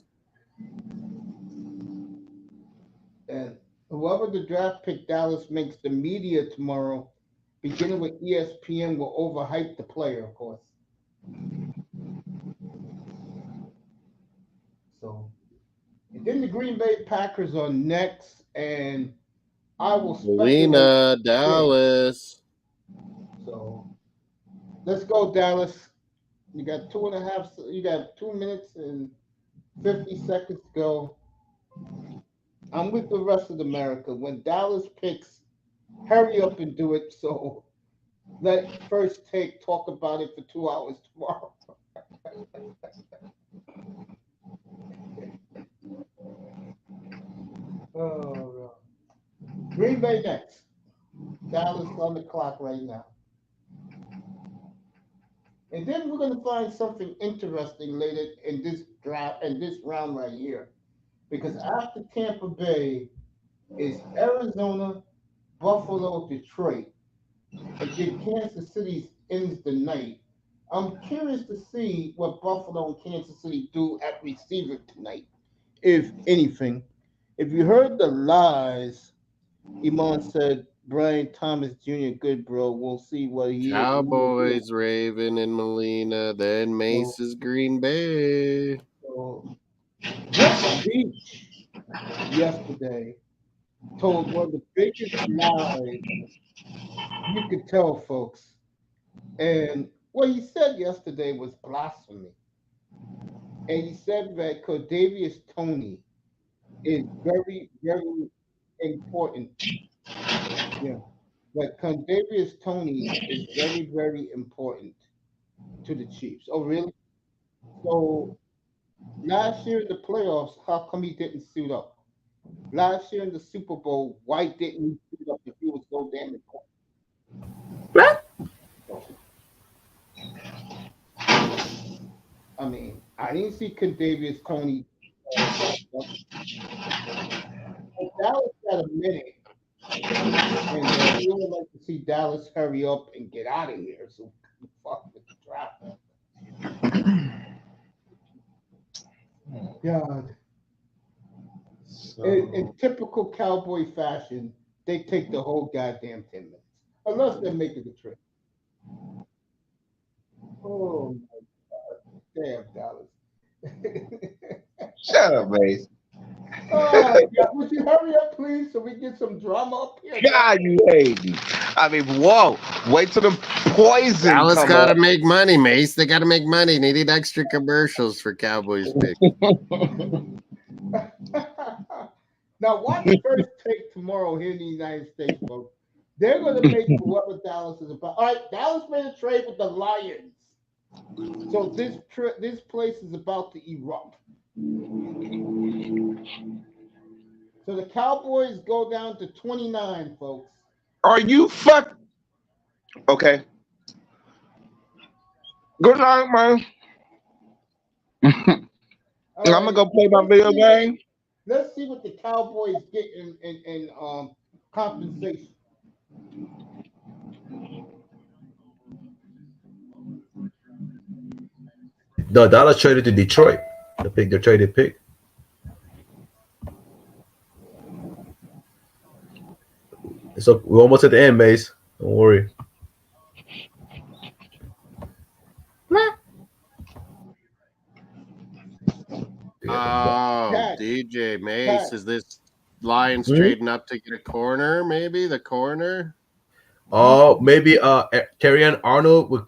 And whoever the draft pick Dallas makes the media tomorrow, beginning with ESPN, will overhype the player, of course. So, and then the Green Bay Packers are next, and I will Molina, Dallas. So, let's go, Dallas. You got 2.5. You got 2 minutes and 50 seconds to go. I'm with the rest of America. When Dallas picks, hurry up and do it. So, let First Take talk about it for 2 hours tomorrow. Oh, Green Bay next. Dallas on the clock right now. And then we're going to find something interesting later in this draft and this round right here. Because after Tampa Bay is Arizona, Buffalo, Detroit. And then Kansas City ends the night. I'm curious to see what Buffalo and Kansas City do at receiver tonight, if anything. If you heard the lies, Iman said, Brian Thomas Jr., good, bro. We'll see what he Cowboys, Raven, and Molina. Then Mace's Green Bay. So, West Beach yesterday told one of the biggest lies you could tell, folks. And what he said yesterday was blasphemy. And he said that Kadarius Tony is very, very important. Yeah. But Kadarius Tony is very, very important to the Chiefs. Oh, really? So last year in the playoffs, how come he didn't suit up? Last year in the Super Bowl, why didn't he suit up if he was so damn important? I mean, I didn't see Kadarius Tony. Dallas got a minute, and we would like to see Dallas hurry up and get out of here. So fuck with the draft. God. In typical Cowboy fashion, they take the whole goddamn 10 minutes. Unless they're making a trip. Oh my God. Damn, Dallas. Shut up, Mace. Oh, God. Would you hurry up, please, so we get some drama up here? God, you hate me. I mean, whoa. Wait till the poison Dallas come got to up. make money, Mace. They got to make money. They need extra commercials for Cowboys pick. Now, watch First Take tomorrow here in the United States, folks. They're going to make whoever Dallas is about. All right, Dallas made a trade with the Lions. So this place is about to erupt. So the Cowboys go down to 29, folks. Are you fuck? Okay. Good night, man. I'm All gonna right, go play my video game. let's see what the Cowboys get in compensation. The Dallas traded to Detroit. The traded pick. So we're almost at the end, Mace. Don't worry. Oh, Pat, DJ Mace, Pat. is this Lions trading up to get a corner? Maybe the corner. Oh, maybe Terrian Arnold would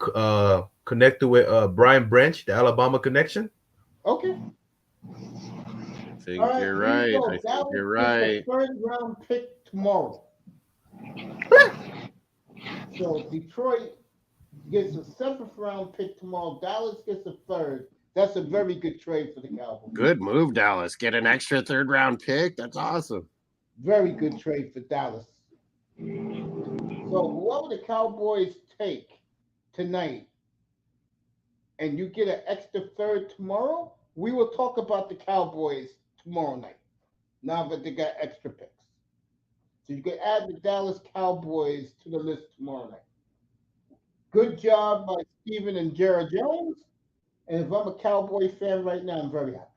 connected with Brian Branch, the Alabama connection. Okay. I think All right, you're here you right. go. I think Dallas you're gets right. a third round pick tomorrow. So Detroit gets a seventh round pick tomorrow. Dallas gets a third. That's a very good trade for the Cowboys. Good move, Dallas. Get an extra third round pick. That's awesome. Very good trade for Dallas. So whoever the Cowboys take tonight, and you get an extra third tomorrow, we will talk about the Cowboys tomorrow night. Now that they got extra picks. So you can add the Dallas Cowboys to the list tomorrow night. Good job by Steven and Jared Jones. And if I'm a Cowboy fan right now, I'm very happy.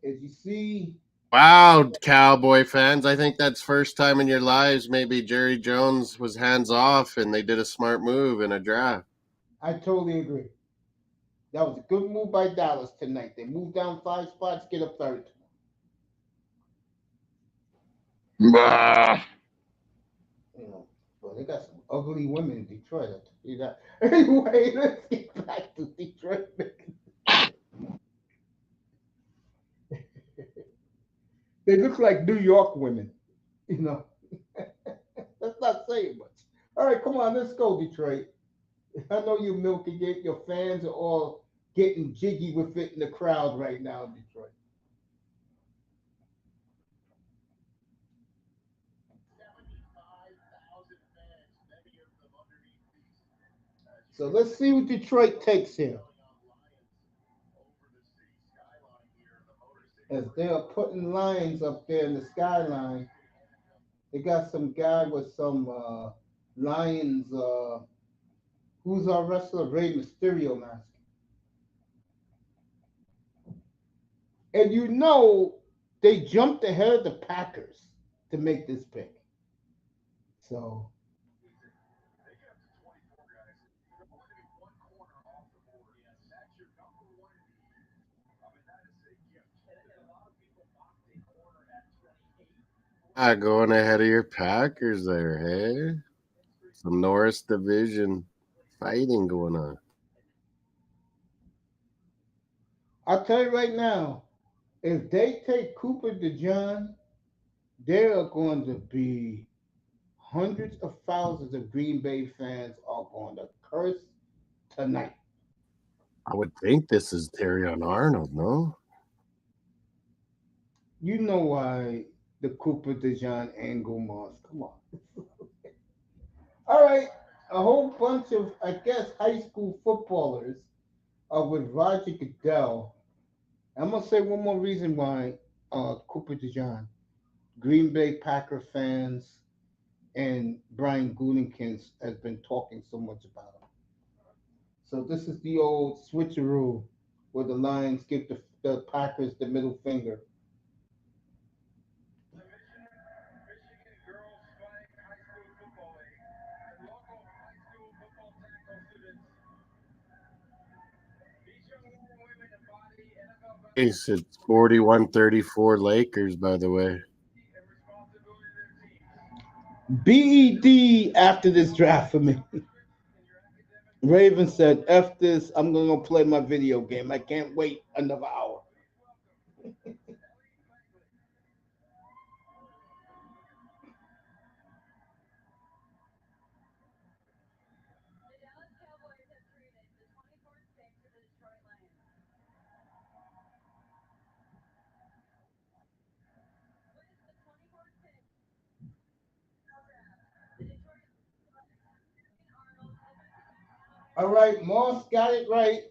As you see, Wow, Cowboy fans. I think that's first time in your lives maybe Jerry Jones was hands off and they did a smart move in a draft. I totally agree. That was a good move by Dallas tonight. They moved down 5 spots, get a third. Bah. You know, well, they got some ugly women in Detroit. I tell you that. Anyway, let's get back to Detroit. They look like New York women, you know. That's not saying much. All right, come on, let's go, Detroit. I know you milking it. Your fans are all getting jiggy with it in the crowd right now in Detroit. So let's see what Detroit takes here. As they are putting lines up there in the skyline, they got some guy with some Lions. Who's our wrestler? Rey Mysterio mask. And you know they jumped ahead of the Packers to make this pick. So Going ahead of your Packers there, hey? Some Norris division fighting going on. I'll tell you right now, if they take Cooper DeJean, there are going to be hundreds of thousands of Green Bay fans are going to curse tonight. I would think this is Terrion Arnold, no? You know why the Cooper DeJean angle, Moss. Come on. All right. A whole bunch of, I guess, high school footballers are with Roger Goodell. I'm going to say one more reason why Cooper DeJean, Green Bay Packer fans, and Brian Gutekunst has been talking so much about him. So this is the old switcheroo where the Lions give the Packers the middle finger. It's 41-34 Lakers, by the way. BED after this draft for me. Raven said, F this, I'm going to go play my video game. I can't wait another hour. All right, Moss got it right.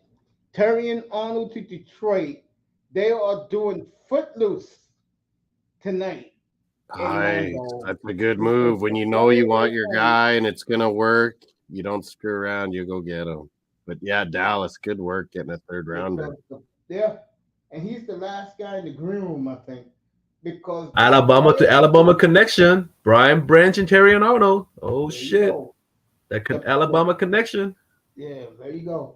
Terrion Arnold to Detroit. They are doing Footloose tonight. Nice. That's a good move. When you know you want your guy and it's going to work, you don't screw around. You go get him. But, yeah, Dallas, good work getting a third rounder. Yeah, and he's the last guy in the green room, I think. Because Alabama to Alabama connection. Brian Branch and Terrion Arnold. Oh, shit. That Alabama connection. Yeah, there you go.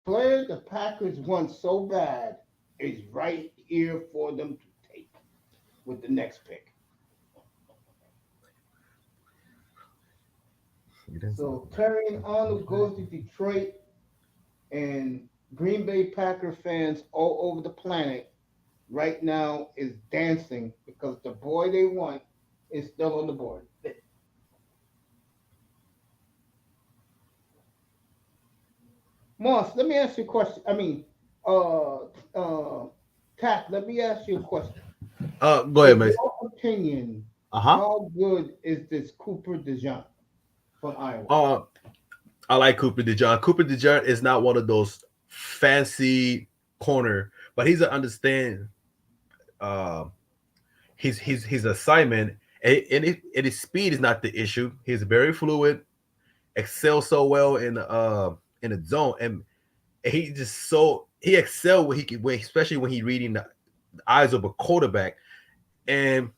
Player the Packers want so bad is right here for them to take with the next pick. So Terrion Arnold goes to Detroit, and Green Bay Packer fans all over the planet right now is dancing because the boy they want is still on the board. Moss, let me ask you a question. I mean, Kat, let me ask you a question. Go ahead, man. In your opinion, how good is this Cooper DeJean from Iowa? I like Cooper DeJean. Cooper DeJean is not one of those fancy corner, but he's an understand his assignment, and his speed is not the issue. He's very fluid, excels so well in the zone, and he excels when he can, especially when he's reading the eyes of a quarterback. And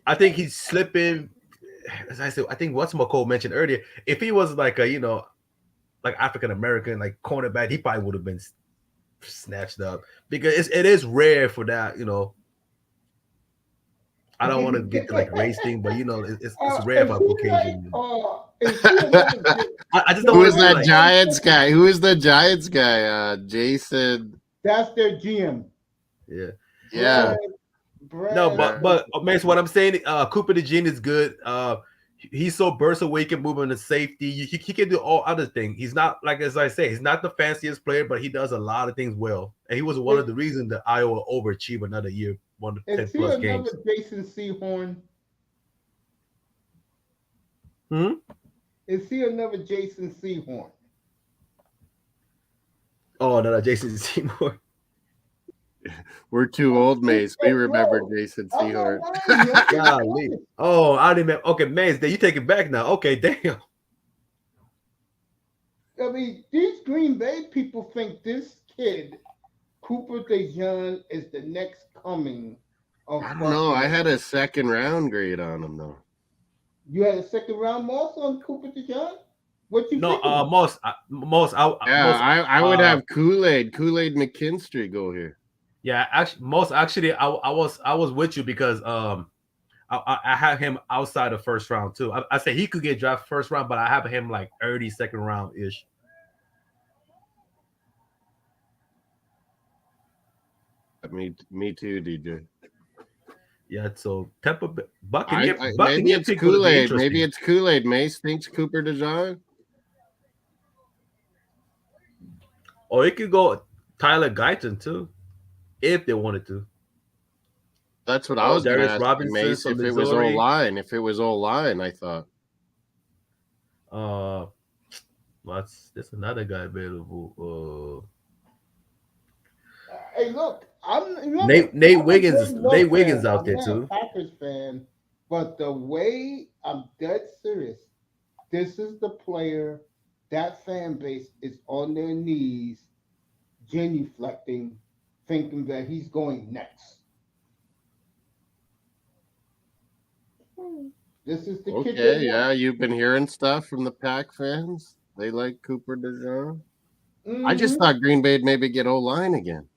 I think he's slipping. As I said, I think what's McCall mentioned earlier. If he was like a like African American like cornerback, he probably would have been snatched up because it is rare for that. I don't want to get to like race thing, but it's rare for Caucasian. I just don't. Who is that Giants guy? Who is the Giants guy? Jason. That's their GM. Yeah. Yeah. No, but Mace, what I'm saying, Cooper DeJean is good. He's so versatile. He can move on the safety. He can do all other things. He's not, like as I say, he's not the fanciest player, but he does a lot of things well. And he was one of the reasons that Iowa overachieved another year, won the 10+ games. Jason Sehorn? Is he another Jason Sehorn? Oh, no, Jason Seymour. We're too old, Mace. We remember Jason Sehorn. Golly. Oh, I didn't remember. Okay, Mace, you take it back now. Okay, damn. I mean, these Green Bay people think this kid, Cooper DeJean, is the next coming of. I don't know. I had a second round grade on him, though. You had a second round Moss on Cooper DeJean? What you think? No, Moss. I would have Kool-Aid McKinstry go here. Yeah, actually, I was with you because I have him outside the first round too. I say he could get drafted first round, but I have him like early second round ish. Me too, DJ. Yeah, so Tampa Bay, Maybe Buccaneer it's pick would be Kool-Aid. interesting. Maybe it's Kool-Aid. Mace thinks Cooper DeJean. Or it could go Tyler Guyton too, if they wanted to. That's what I was going to Darius ask Robinson Mace from if it was Missouri. O-line. If it was O-line, I thought. That's another guy available. Hey, look, Nate Wiggins out there I'm too. not a Packers fan, but the way I'm dead serious, this is the player that fan base is on their knees, genuflecting, thinking that he's going next. This is the kid. Okay, yeah, you've been hearing stuff from the Pack fans. They like Cooper DeJean. Mm-hmm. I just thought Green Bay'd maybe get O-line again.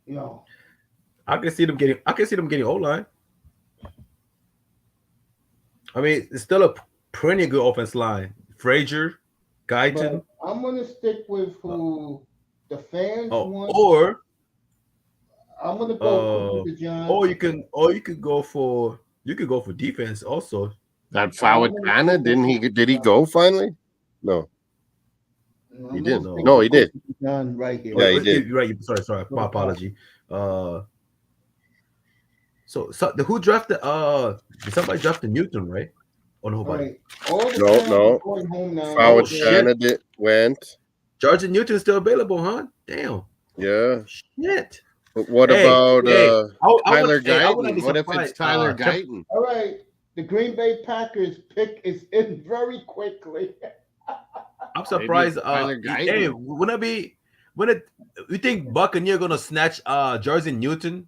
No. I can see them getting O-line. I mean, it's still a pretty good offense line. Frazier, Guyton. But I'm gonna stick with who the fans want. Or I'm gonna go with John. Or you could go for defense also. That Fawatana, did he go finally? No. He didn't. No, he did. John right here. Yeah, he did. Right. Sorry. My apology. So who drafted? Did somebody drafted Newton, right? Or nobody? Right. No. Fawatana went. Georgia Newton is still available, huh? Damn. Yeah. Shit. But what about Tyler Guyton? What if it's Tyler Guyton? All right. The Green Bay Packers pick is in very quickly. I'm surprised. Hey, you think Buccaneer gonna snatch Jersey Newton?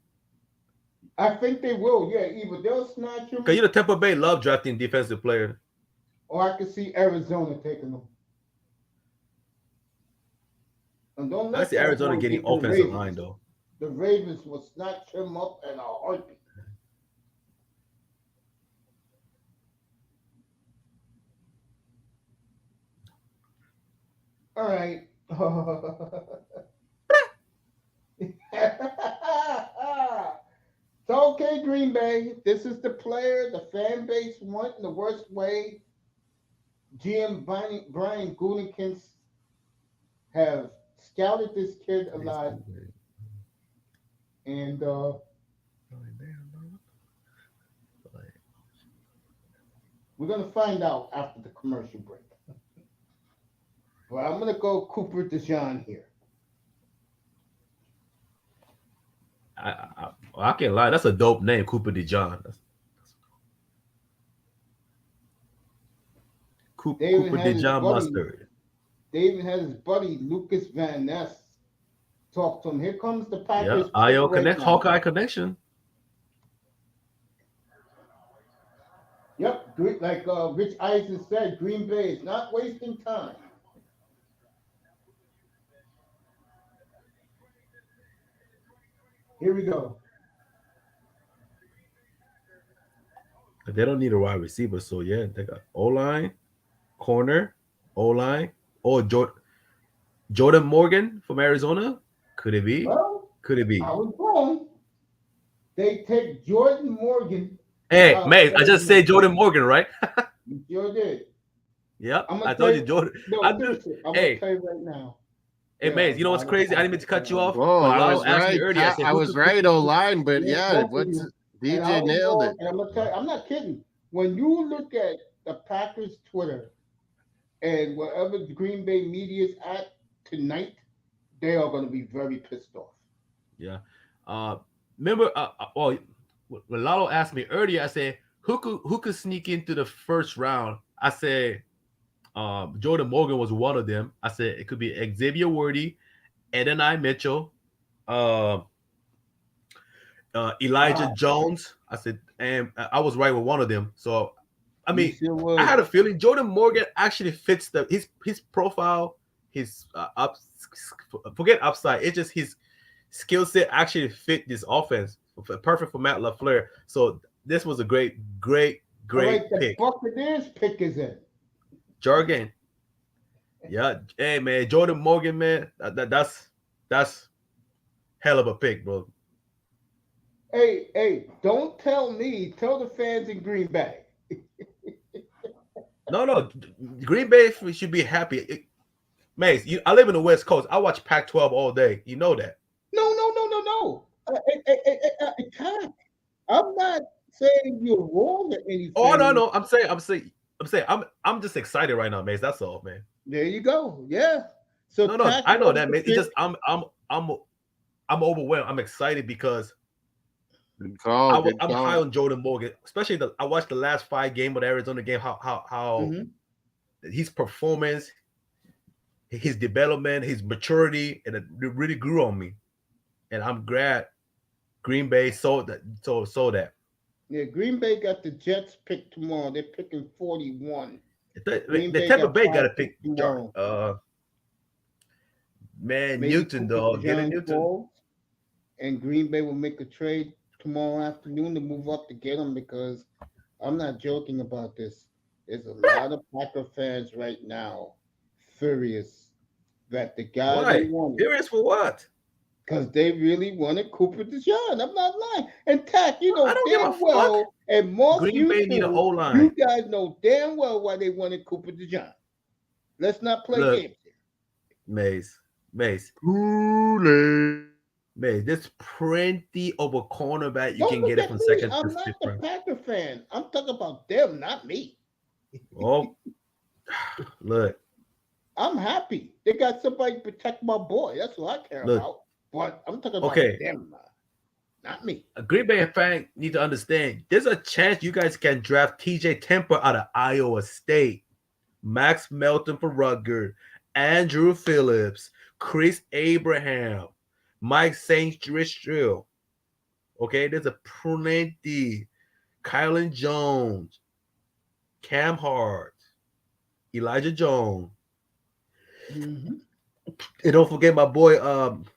I think they will. Yeah, either they'll snatch him. Because Tampa Bay love drafting defensive players. Or I could see Arizona taking them. And don't I see Arizona getting offensive line though. The Ravens will snatch him up in a heartbeat. All right. It's okay, Green Bay. This is the player the fan base want in the worst way. GM Brian Gutekunst have scouted this kid a lot. And we're going to find out after the commercial break. But I'm going to go Cooper DeJean here. I can't lie. That's a dope name, Cooper DeJean. Cooper DeJean Mustard. They even had his buddy Lucas Van Ness talk to him. Here comes the Packers. Yeah, IO Connect, Hawkeye connection. Yep, like Rich Eisen said, Green Bay is not wasting time. Here we go. They don't need a wide receiver, so yeah, they got O-line, corner, O-line, or Jordan Morgan from Arizona. Could it be? Well, could it be? I was wrong. They take Jordan Morgan. Hey, mate, I just said Jordan Morgan, right? You sure did. Yep, I told you Jordan. No, I'm going to tell you right now. Hey, Maze, you know what's crazy? I didn't mean to cut you off. Whoa, I was right. Earlier, I was right O-line, but yeah, what's DJ nailed it. And I'm gonna tell you, I'm not kidding. When you look at the Packers Twitter and wherever the Green Bay media is at tonight, they are going to be very pissed off. Yeah. Remember, when Lalo asked me earlier, I said, who could sneak into the first round? I said, Jordan Morgan was one of them. I said it could be Xavier Worthy, Adonai Mitchell, Elijah Jones. I said, and I was right with one of them. So, I mean, I had a feeling Jordan Morgan actually fits his profile, his forget upside. It's just his skill set actually fit this offense. Perfect for Matt LaFleur. So this was a great All right, the pick. Buccaneers pick is in. Jargon. Yeah. Hey man, Jordan Morgan, man. That's hell of a pick, bro. Hey, don't tell me. Tell the fans in Green Bay. No. Green Bay should be happy. Mace, I live in the West Coast. I watch Pac-12 all day. You know that. No. Attack. I'm not saying you're wrong or anything. Oh no. I'm saying I'm just excited right now, Mace. That's all, man. There you go. Yeah. So No, I know that, man. It's just I'm overwhelmed. I'm excited because Good call. I'm high on Jordan Morgan, especially I watched the last 5 games of the Arizona game. How his performance, his development, his maturity, and it really grew on me. And I'm glad Green Bay saw that. Yeah, Green Bay got the Jets pick tomorrow. They're picking 41. The Tampa Bay got to pick tomorrow. Man, Maybe Newton, dog. Get a Newton. Falls, and Green Bay will make a trade tomorrow afternoon to move up to get him, because I'm not joking about this. There's a lot of Packer fans right now furious that the guy they wanted. Furious for what? Because they really wanted Cooper DeJean. I'm not lying. And Tack, you know I don't give a damn well, fuck. and Moss, Green Bay need an O-line. you guys know damn well why they wanted Cooper DeJean. Let's not play games here. Mace. Kool-Aid. Man, there's plenty of a cornerback you Don't can look get it at from me. second I'm to not fifth the round. Packer fan. I'm talking about them, not me. Oh, look. I'm happy. They got somebody to protect my boy. That's what I care about. But I'm talking about them, not me. A Green Bay fan need to understand there's a chance you guys can draft TJ Temper out of Iowa State, Max Melton for Rutgers, Andrew Phillips, Chris Abraham, Mike St. Drill. Okay, there's a plenty. Kylan Jones, Cam Hart, Elijah Jones. Mm-hmm. And don't forget my boy,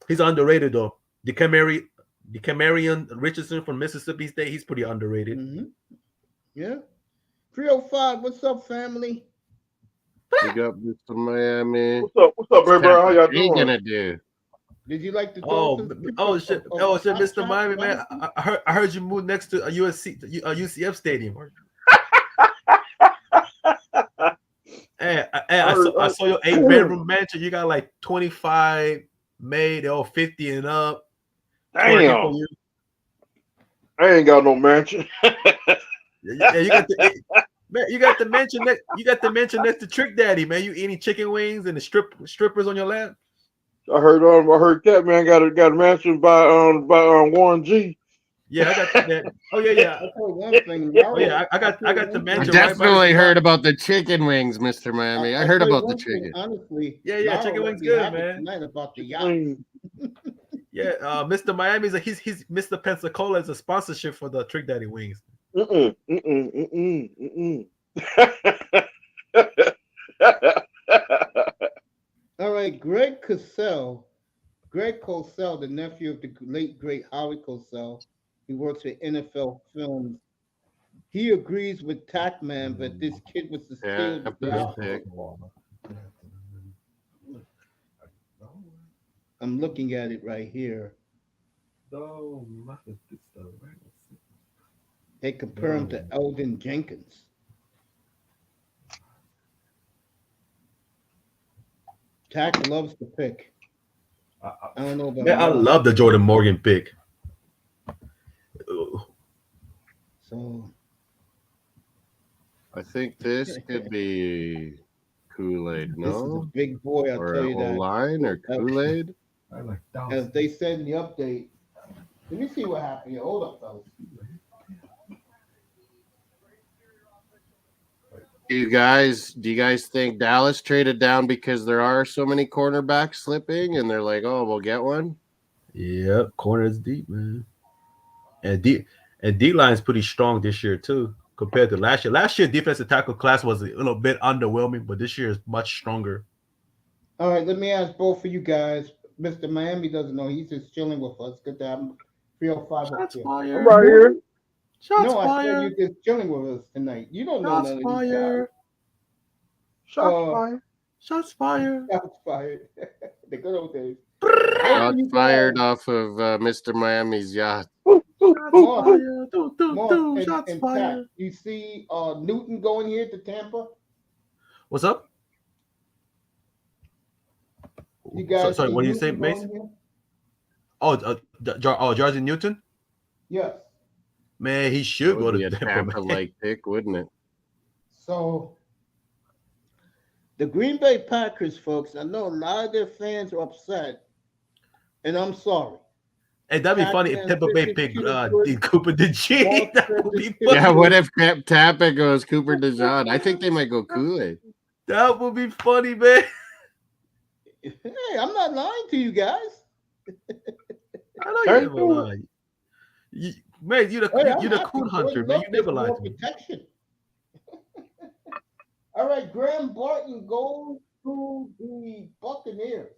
he's underrated though. DeCamarion Richardson from Mississippi State, he's pretty underrated. Mm-hmm. Yeah. 305, what's up, family? Big up, Mr. Miami. What's up, bro? How y'all doing? What are you gonna do? Did you like the shit, Mr. Miami, man. I heard you moved next to a UCF stadium. I saw your 8-bedroom mansion. You got like 25 made, they're all 50 and up. Damn. I ain't got no mansion. You got the mansion next. You got the mansion next to Trick Daddy, man. You eating chicken wings and the strippers on your lap. I heard that man got a mansion by Warren G. Yeah, I got that. Oh yeah. I got the mansion. I definitely heard about the chicken wings, Mr. Miami. I heard about the chicken. Honestly, yeah, chicken wings good, man. Tonight about the yacht. Yeah, Mr. Miami's he's Mr. Pensacola is a sponsorship for the Trick Daddy wings. All right, Greg Cosell, the nephew of the late great Howie Cosell, he works at N.F.L. Films. He agrees with Tackman that this kid was the steal of the draft. I'm looking at it right here. They compare him to Eldon Jenkins. Tack loves the pick. I don't know about I love the Jordan Morgan pick. So I think this could be Kool-Aid, no? This is a big boy, I'll tell you that. Line or Kool-Aid? As they said in the update. Let me see what happened here. Hold up, fellas. Do you guys think Dallas traded down because there are so many cornerbacks slipping and they're like, oh, we'll get one? Yep, corner is deep, man. And D line is pretty strong this year too, compared to last year. Last year, defensive tackle class was a little bit underwhelming, but this year is much stronger. All right, let me ask both of you guys. Mr. Miami doesn't know. He's just chilling with us. Good to have him. 305 up Shots here. I'm fired. right here. Shots No, I said fired. you're just chilling with us tonight. You don't know Shots none of these guys. fired. Shots fired. Shots fired. Shots fired. The good old days. Shots You fired guys, off of Mr. Miami's yacht. Ooh, ooh, Shots ooh, Mark, ooh. fired. Do, Mark shots and fired. Pat, you see Newton going here to Tampa? What's up? You guys Sorry, see what do you Newton say, Mace? going here? Jarvis Newton? Yes. Man, he That should go would to be a Tampa, Tampa man. like pick, wouldn't it? So the Green Bay Packers, folks, I know a lot of their fans are upset, and I'm sorry. Hey, that'd be funny if Pac-Man Tampa said Bay this picked kid is good. Cooper DeJean. Mark That said would this be kid is funny. Yeah, good. what if Tappa goes Cooper DeJean? I think they might go Kool-Aid. That would be funny, man. Hey, I'm not lying to you guys. I know you Thank never you. lie. Man, you're Hey, I'm the happy. coon hunter, Good man. luck, You never there's lied more to me. protection. All right, Graham Barton goes to the Buccaneers.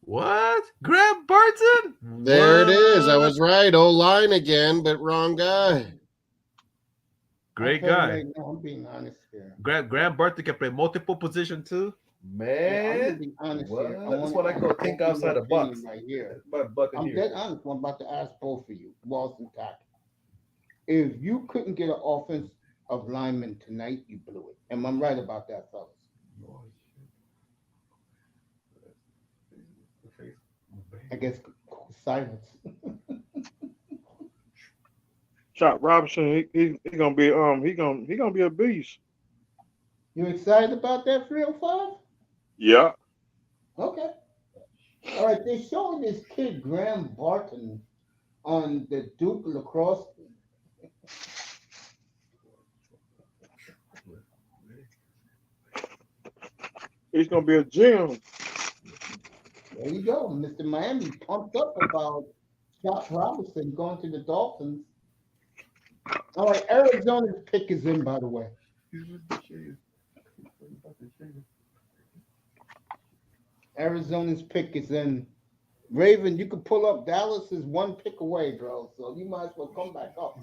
What? Graham Barton? There it is. I What? was right. O-line again, but wrong guy. Great I'm telling guy. you right now, I'm being honest here. Graham Barton can play multiple positions too. Yeah, I'm gonna Man, be honest what? here. I That's wanna what I ask call both think of outside your the box. opinion right here. That's my I'm Buccaneers. dead honest. I'm about to ask both of you, Walls and Tack. If you couldn't get an offensive lineman tonight, you blew it. Am I right about that, fellas? I guess silence. Chop Robinson, he gonna be he gonna be a beast. You excited about that 305? Yeah. Okay. All right, they're showing this kid Graham Barton on the Duke lacrosse team. He's gonna be a gem. There you go. Mr. Miami pumped up about Josh Robinson going to the Dolphins. All right, Arizona's pick is in, by the way. Arizona's pick is in. Raven, you can pull up. Dallas is one pick away, bro. So you might as well come back up.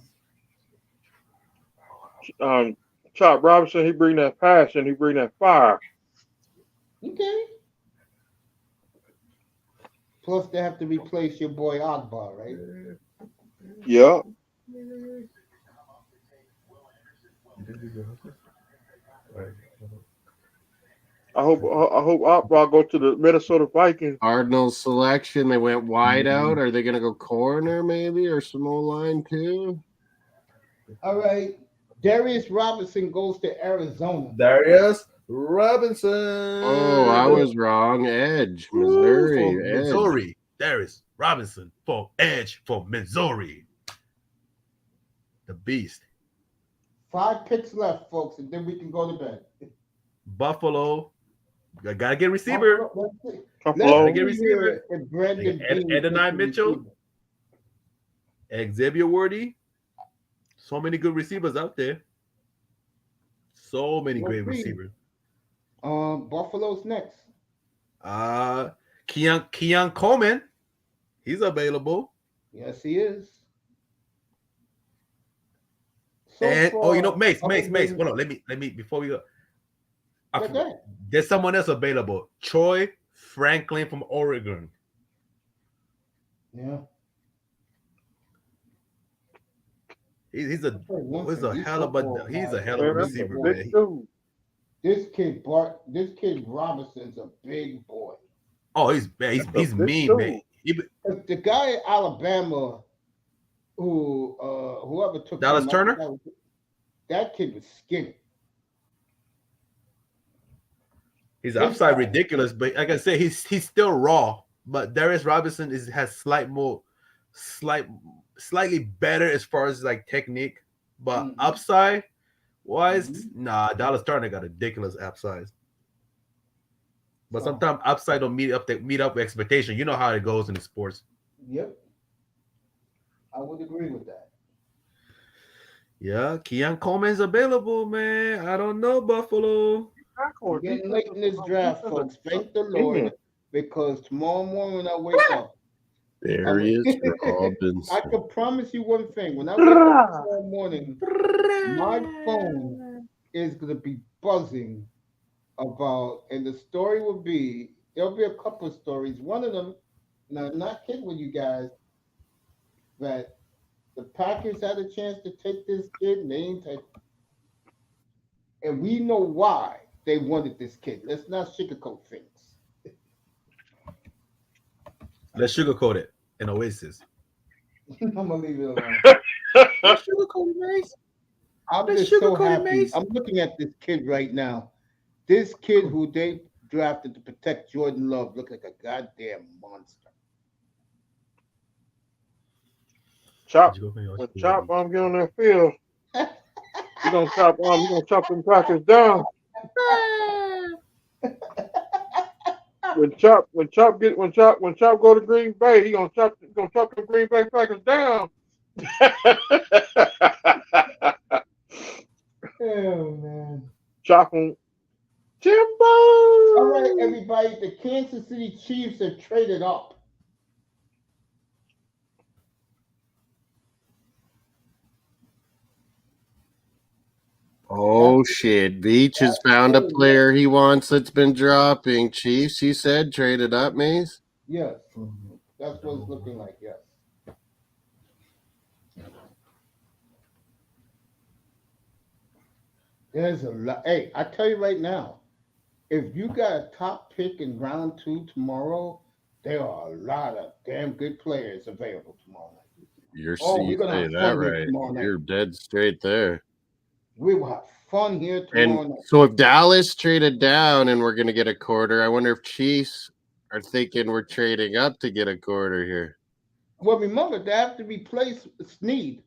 Chop Robinson, he bring that passion, he bring that fire. Okay. Plus, they have to replace your boy Agbar, right? Yeah. I hope Akbar go to the Minnesota Vikings. Cardinals selection. They went wide out. Are they going to go corner maybe or some O-line too? All right. Darius Robinson goes to Arizona. Darius Robinson. Oh, I was wrong. Edge, Missouri. For Edge. Missouri. Darius Robinson for Edge for Missouri. The beast. 5 picks left, folks, and then we can go to bed. Buffalo. Gotta get receiver. Let's Buffalo. Get receiver. if Brandon Adonai Beane Mitchell. receiver. Xavier Worthy. So many good receivers out there. So many Let's great see. receivers. Buffalo's next. Keon Coleman. He's available. Yes, he is. So And far, Mace. other Hold than- on. Let me before we go. Go ahead. There's someone else available. Troy Franklin from Oregon. Yeah. He's a hell of a Yeah, receiver, big man. Dude. This kid Robinson's a big boy. Oh, he's That's a mean, big man. The guy at Alabama who whoever took Dallas him, Turner? that kid was skinny. His upside ridiculous, but like I said, he's still raw. But Darius Robinson has slightly better as far as like technique, but upside wise, nah, Dallas Turner got ridiculous upside. But sometimes upside don't meet up with expectation. You know how it goes in the sports. Yep. I would agree with that. Yeah, Keon Coleman's available, man. I don't know, Buffalo. We're getting late in this draft, folks. Thank the Lord. because tomorrow morning when I wake up, Darius Robinson. I can promise you one thing. When I wake up tomorrow morning, my phone is going to be buzzing about, and the story will be, there'll be a couple of stories. One of them, now I'm not kidding with you guys, that the Packers had a chance to take this kid and they ain't take him. And we know why they wanted this kid. Let's not sugarcoat things. Let's sugarcoat it. An Oasis. I'm gonna leave it alone. Let's sugarcoat it, Mace. I'm Let's just so sugarcoat it, happy. Mace. I'm looking at this kid right now. This kid who they drafted to protect Jordan Love looked like a goddamn monster. Chop, when Chop get on that field, you gonna chop them Packers down. When Chop go to Green Bay, he gonna chop them Green Bay Packers down. Oh man. Chop them. Timbo. All right, everybody. The Kansas City Chiefs have traded up. Oh shit! Beach has found a player he wants that's been dropping. Chiefs, he said, traded up, Mace. Yes, that's what it's looking like. Yes. There's a lot. Hey, I tell you right now, if you got a top pick in round 2 tomorrow, there are a lot of damn good players available tomorrow night. You we're gonna say have that fun here right. tomorrow night. You're dead straight there. We will have fun here tomorrow And night. so if Dallas traded down and we're gonna get a quarter, I wonder if Chiefs are thinking we're trading up to get a quarter here. Well, remember they have to replace Snead.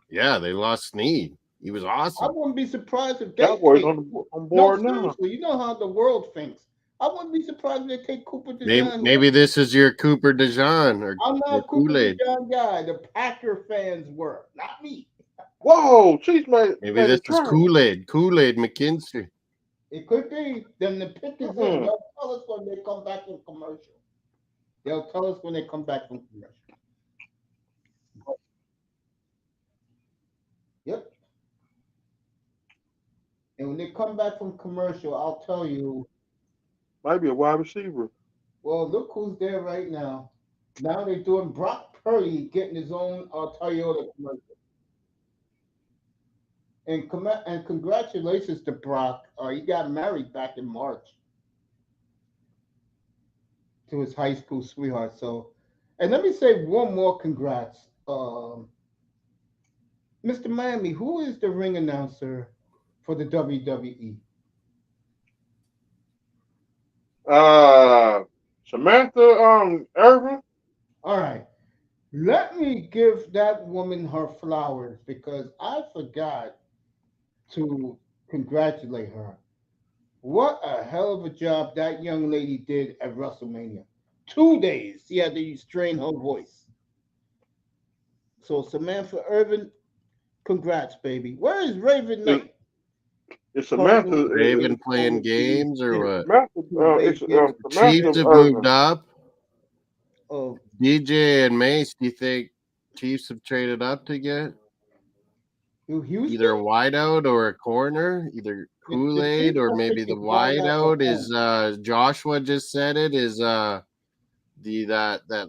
Yeah, they lost Snead. He was I awesome. wouldn't be surprised if they Cowboys take, on board now. seriously, you know how the world thinks. I wouldn't be surprised if they take Cooper Maybe, DeJean. maybe this is your Cooper DeJean or I'm not a Cooper Kool-Aid. DeJean guy. The Packer fans were, not me. Whoa, Chiefs made Maybe this is Kool-Aid McKinstry. It could be. Then the pick is in. They'll tell us when they come back from commercial. They'll tell us when they come back from commercial. Yep. And when they come back from commercial, I'll tell you. Might be a wide receiver. Well, look who's there right now. Now they're doing Brock Purdy getting his own Toyota commercial. And congratulations to Brock. He got married back in March to his high school sweetheart. So, and let me say one more congrats. Mr. Miami, who is the ring announcer for the WWE? Samantha Irvin. All right. Let me give that woman her flowers because I forgot to congratulate her. What a hell of a job that young lady did at WrestleMania. 2 days she had to strain her voice. So Samantha Irvin, congrats, baby. Where is Raven Knight? Is Samantha Raven playing games or what? Chiefs Chiefs have moved up. Oh, DJ and Mace, do you think Chiefs have traded up to get either a wideout or a corner, either Kool-Aid or maybe the wideout is Joshua just said it is that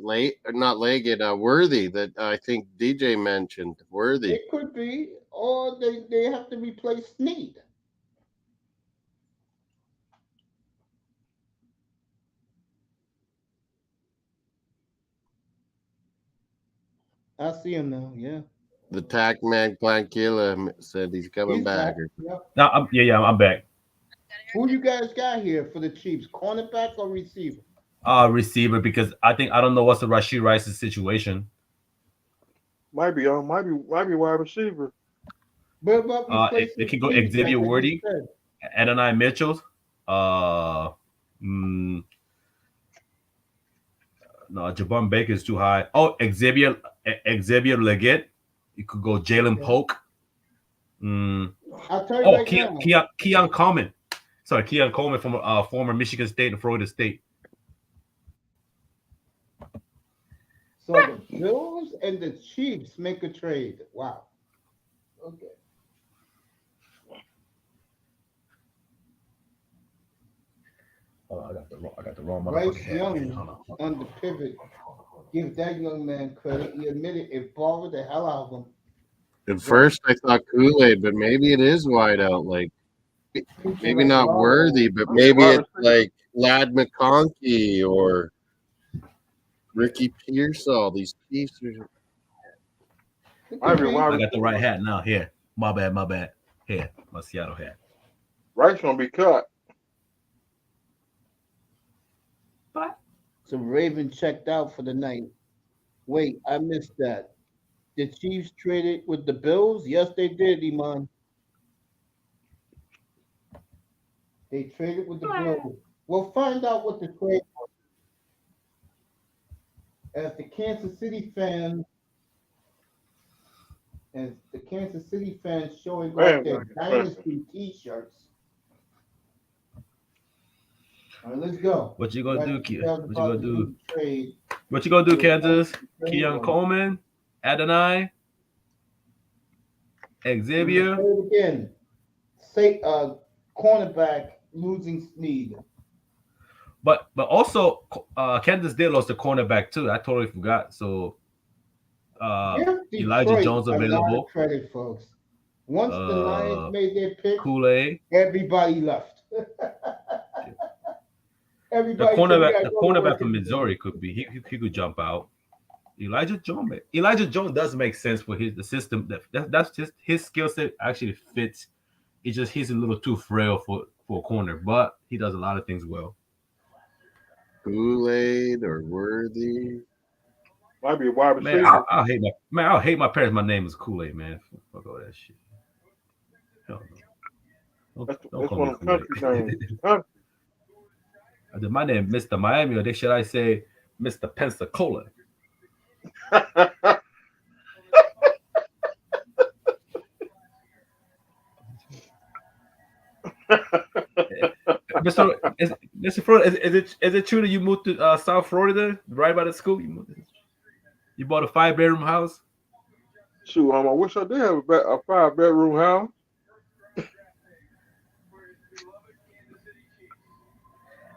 late or not Leggett Worthy that I think DJ mentioned Worthy. It could be, or they have to replace Snead. I see him now. Yeah. The Tac Man Plankilla said he's coming back. Yep. No, I'm back. Who you guys got here for the Chiefs? Cornerback or receiver? Receiver, because I don't know what's the Rashid Rice's situation. Might be wide receiver. It can go Xavier Worthy, Adonai Mitchell. No, Javon Baker is too high. Oh, Xavier Leggett. You could go Jalen Polk. I'll tell you right now. Keon Coleman. Sorry, Keon Coleman from former Michigan State and Florida State. So the Bills and the Chiefs make a trade. Wow. Okay. Oh, I got the wrong motherfucking Bryce hat. Man. Young on the pivot. Give that young man credit. He admitted it bothered the hell out of him. At first, I thought Kool-Aid, but maybe it is wide out. Like maybe not Worthy, but maybe it's like Lad McConkey or Ricky Pearsall. These Chiefs are. I got the right hat now. Here, my bad. Here, my Seattle hat. Rice gonna be cut. So Raven checked out for the night. Wait, I missed that. The Chiefs traded with the Bills? Yes, they did, Iman. They traded with the Bills. We'll find out what the trade was. As the Kansas City fans showing off their dynasty T-shirts. All right, let's go. What you gonna do, kid? What you gonna do? What you gonna do, Kansas? Keon Coleman, Adonai, Xavier. Again, say cornerback losing Snead. But also, Kansas did lose the cornerback too. I totally forgot. So Elijah Jones available. Credit, folks. Once the Lions made their pick, Kool-Aid, everybody left. The cornerback from Missouri could be he could jump out. Elijah Jones does make sense for the system. That's just his skill set actually fits. It's just he's a little too frail for a corner, but he does a lot of things well. Kool-Aid or Worthy. Might be a wide receiver. Man, I'll hate my parents. My name is Kool-Aid, man. Fuck all that shit. Hell no. That's one of the country names. My name is Mr. Miami, or should I say Mr. Pensacola? Mr. Florida, is it true that you moved to South Florida right by the school? You bought a 5-bedroom house? Shoot, I wish I did have a 5-bedroom house.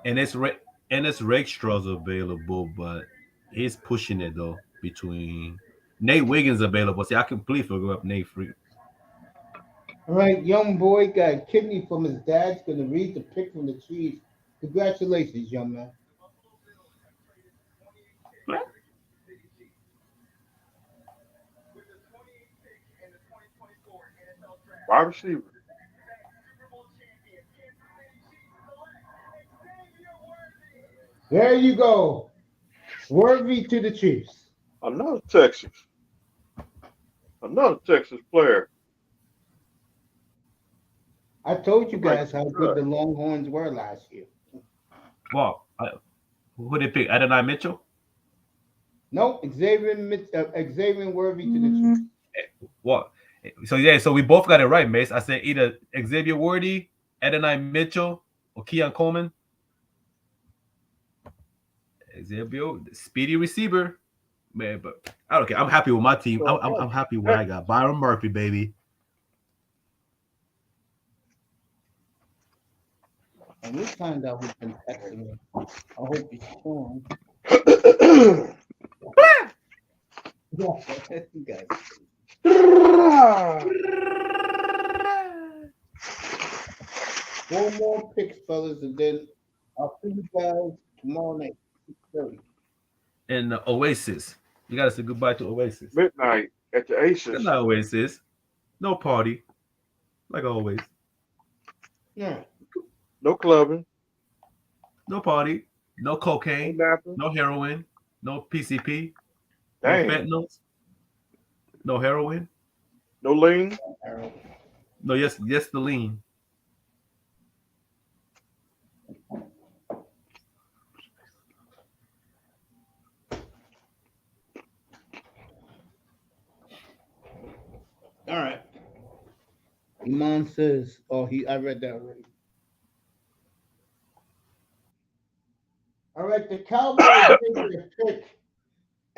And it's Rakestraws available, but he's pushing it though. Between Nate Wiggins available. See, I completely forgot up Nate Free. All right, young boy got a kidney from his dad's going to read the pick from the Chiefs. Congratulations, young man. What? Wide receiver. There you go. Worthy to the Chiefs. Another Texas player. I told you guys how good the Longhorns were last year. Well, who did they pick? Adonai Mitchell? No, Xavier Worthy to the Chiefs. What? So we both got it right, Mace. I said either Xavier Worthy, Adonai Mitchell, or Keon Coleman. Xavier, speedy receiver, man. But I don't care. I'm happy with my team. I'm happy with what I got. Byron Murphy, baby. And we find out who's been texting me. I hope he's strong. You guys. 4 more picks, fellas, and then I'll see you guys tomorrow night. 6:30. And Oasis. You gotta say goodbye to Oasis. Midnight at the Aces. Good night, Oasis. No party. Like always. Yeah. No clubbing. No party. No cocaine. No heroin. No PCP. Dang. No fentanyls. No heroin. No lean. No, yes, the lean. All right. Iman says, I read that already. All right, the Cowboys take their pick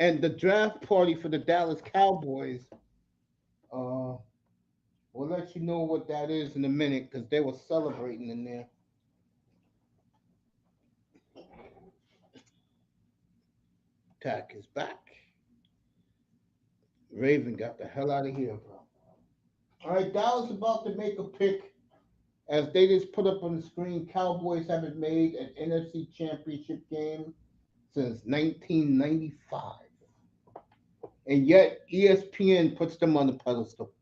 And the draft party for the Dallas Cowboys, we'll let you know what that is in a minute because they were celebrating in there. Tack is back. Raven got the hell out of here, bro. All right, Dallas about to make a pick. As they just put up on the screen, Cowboys haven't made an NFC Championship game since 1995. And yet ESPN puts them on the pedestal.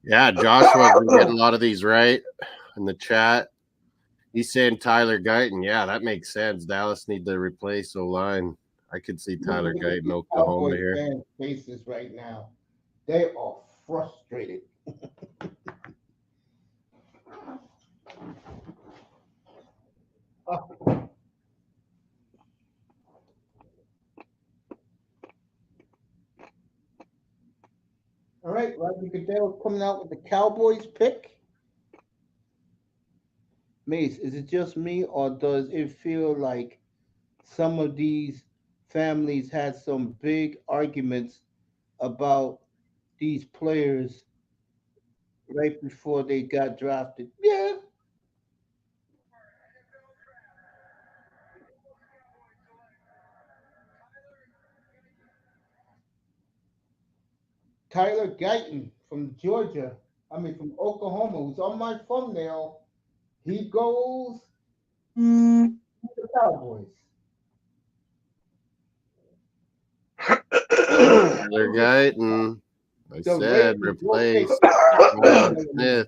Yeah, Joshua's been getting a lot of these right in the chat. He's saying Tyler Guyton. Yeah, that makes sense. Dallas need to replace O-line. I could see Tyler Guyton, Oklahoma Cowboys here. fans' faces right now. They are frustrated. All right, Roger Goodell coming out with the Cowboys pick. Mace, is it just me or does it feel like some of these families had some big arguments about these players right before they got drafted? Yeah. Tyler Guyton from Georgia, from Oklahoma, who's on my thumbnail. He goes to the Cowboys. Tyler Guyton. I said replace Smith.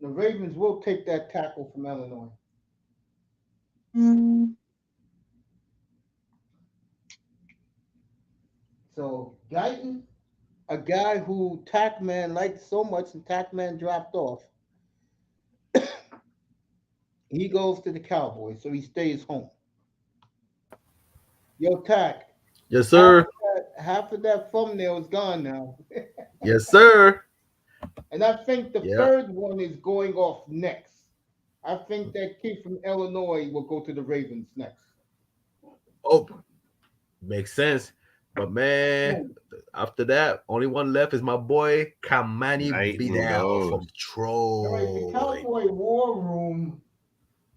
The Ravens will take that tackle from Illinois. So Guyton, a guy who Tackman liked so much and Tackman dropped off, he goes to the Cowboys, so he stays home. Yo, Tack. Yes, sir. Half of that thumbnail is gone now. Yes, sir. And I think the third one is going off next. I think that kid from Illinois will go to the Ravens next. Oh, makes sense. But man, after that, only one left is my boy Kamani Vidal from Troy. All right, the Cowboy War Room,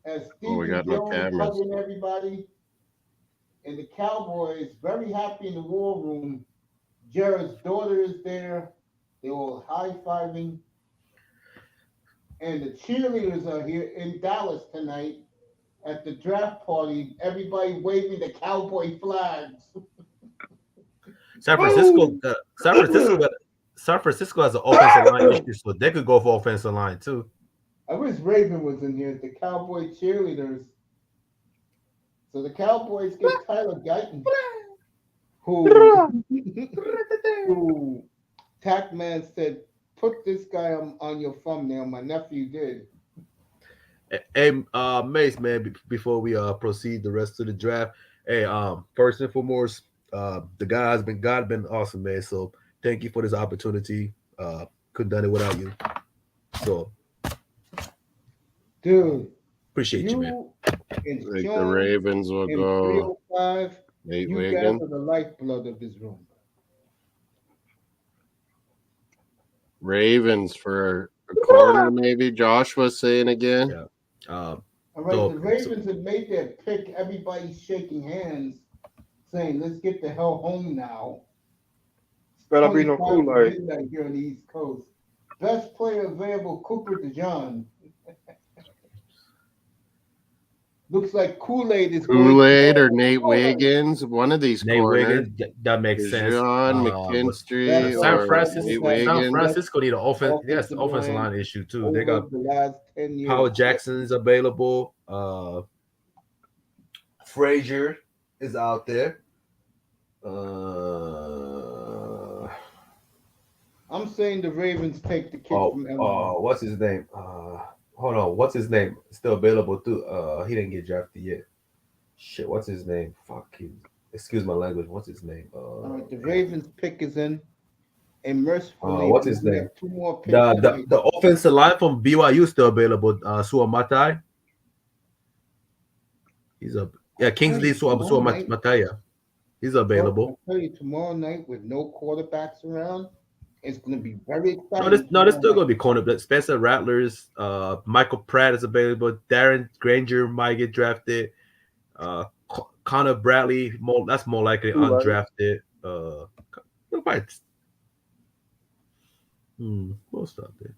as Stephen Jones covering everybody, and the Cowboys very happy in the War Room. Jared's daughter is there. They're all high-fiving. And the cheerleaders are here in Dallas tonight at the draft party. Everybody waving the Cowboy flags. San Francisco has an offensive line issue, so they could go for offensive line too. I wish Raven was in here. The Cowboy cheerleaders. So the Cowboys get Tyler Guyton, who Tackman said, put this guy on your thumbnail. My nephew did. Hey, Mace, man, before we proceed the rest of the draft, hey, first and foremost, the God has been awesome, man. So thank you for this opportunity. Couldn't done it without you. So, dude, appreciate you, man. Like the Ravens will go. Nate you Wiggins. Guys are the lifeblood of this room. Ravens for a corner, maybe. Josh was saying again. Yeah. All right, the Ravens have made their pick. Everybody's shaking hands, saying, "Let's get the hell home now." Better be no Kool-Aid here on the East Coast. Best player available, Cooper DeJean. Looks like Kool-Aid is Kool-Aid or Nate Wiggins, one of these Nate corners. Wiggins, that makes sense. McKinstray, San Francisco need an offense. Yes, offensive line issue too. They got the last 10 years. Howard Jackson's available. Frazier is out there. I'm saying the Ravens take the kid from Illinois. What's his name? Hold on, what's his name? Still available too. He didn't get drafted yet. Shit, what's his name? Fuck, excuse my language. What's his name? All right, the Ravens pick is in, and mercifully, what's his we name? have 2 more picks. The offensive line from BYU still available. Suamatai. He's a Kingsley Suamataya. He's available. I'll tell you, tomorrow night with no quarterbacks around, it's going to be very exciting. There's still going to be corner. Spencer Rattlers, Michael Pratt is available. Darren Granger might get drafted. Connor Bradley, that's more likely undrafted. We'll stop there.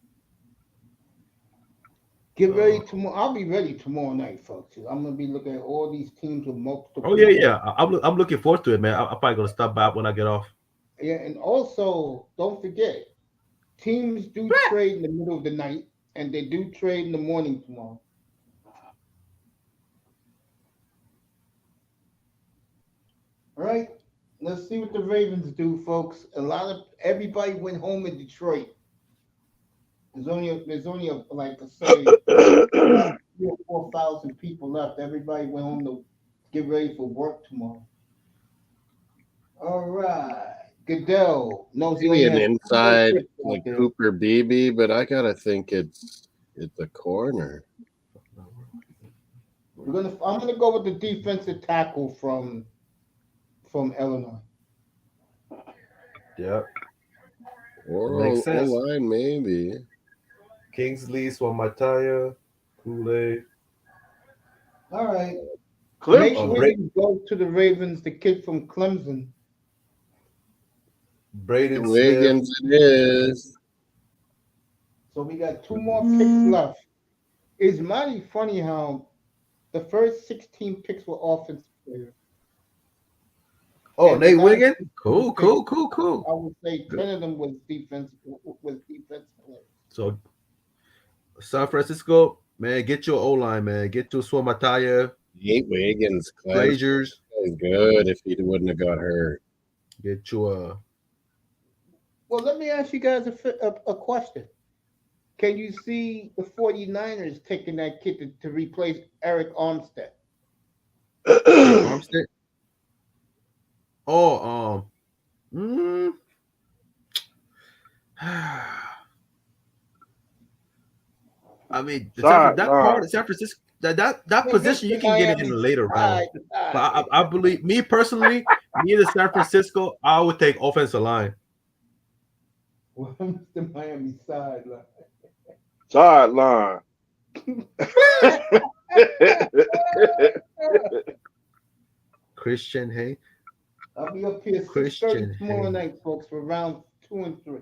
Get ready tomorrow. I'll be ready tomorrow night, folks. I'm gonna be looking at all these teams with multiple. Oh yeah. I'm looking forward to it, man. I'm probably gonna stop by when I get off. Yeah, and also don't forget, teams do trade in the middle of the night, and they do trade in the morning tomorrow. All right, let's see what the Ravens do, folks. Everybody went home in Detroit. There's only like I say 3,000 or 4,000 people left. Everybody went home to get ready for work tomorrow. All right, Goodell knows Maybe an inside like Cooper Beebe, but I gotta think it's a corner. I'm gonna go with the defensive tackle from Illinois. Yep. Or O-line, maybe. Kingsley, Swamataya, Kool-Aid. All right. Clemson. Wiggins goes to the Ravens, the kid from Clemson. Braden Wiggins Smith. it is. So we got 2 more picks left. It's mighty funny how the first 16 picks were offensive players. Oh, And Nate Wiggins? Cool. I would say 10 of them was defense players. So San Francisco, man, get your O-line, man. Get your Swamataya. Nate Wiggins. Blazers. Is good if he wouldn't have got hurt. Get your Well, let me ask you guys a question. Can you see the 49ers taking that kid to replace Eric Armstead? Armstead? I mean, that part of San Francisco, that position you can get it in a later round. But I believe, me personally, me as San Francisco, I would take offensive line. Well, the Miami sideline. Sideline. Christian Hay. I'll be up here 6:30 tomorrow night, folks, for round 2 and 3.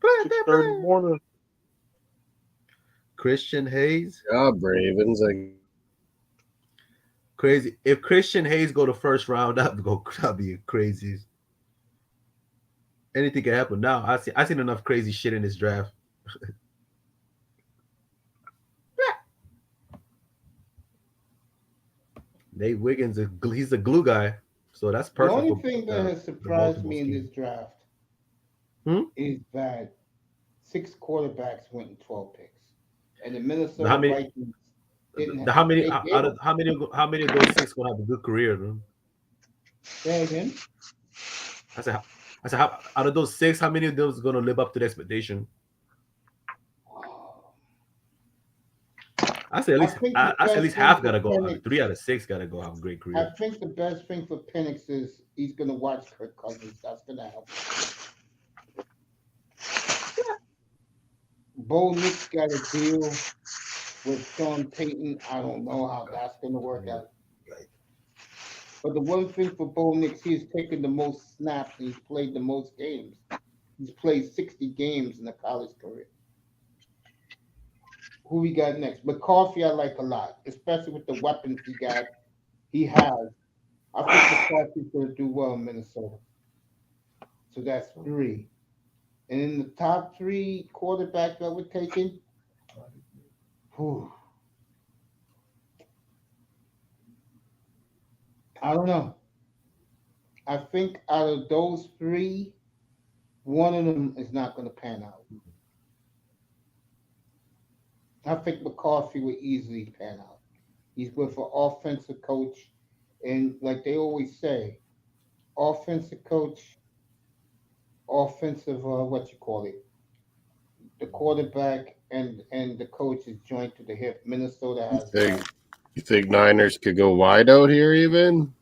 6:30 morning. Christian Hayes. Yeah, Ravens. Crazy. If Christian Hayes go to first round, that'd be crazy. Anything can happen now. I seen enough crazy shit in this draft. Nate Wiggins, he's a glue guy, so that's perfect. The only thing that has surprised me in this draft is that 6 quarterbacks went in 12 picks, and the Minnesota Vikings didn't. How many of those 6 gonna have a good career? Man? Say again. I said, out of those 6, how many of those are gonna live up to the expectation? I say at least half gotta go. 3 out of 6 gotta go have a great career. I think the best thing for Penix is he's gonna watch Kirk Cousins. That's gonna help. Bo Nix got a deal with Sean Payton. I don't know how that's gonna work out. But the one thing for Bo Nix, he's taken the most snaps. He's played the most games. He's played 60 games in a college career. Who we got next? McCarthy, I like a lot, especially with the weapons he has. I think McCarthy's going to do well in Minnesota. So that's 3. And in the top 3 quarterbacks that we're taking, I don't know. I think out of those 3, one of them is not going to pan out. I think McCarthy would easily pan out. He's with an offensive coach. And like they always say, offensive coach, offensive what you call it, the quarterback and the coach is joined to the hip. Minnesota You has think that. you think Niners could go wide out here even?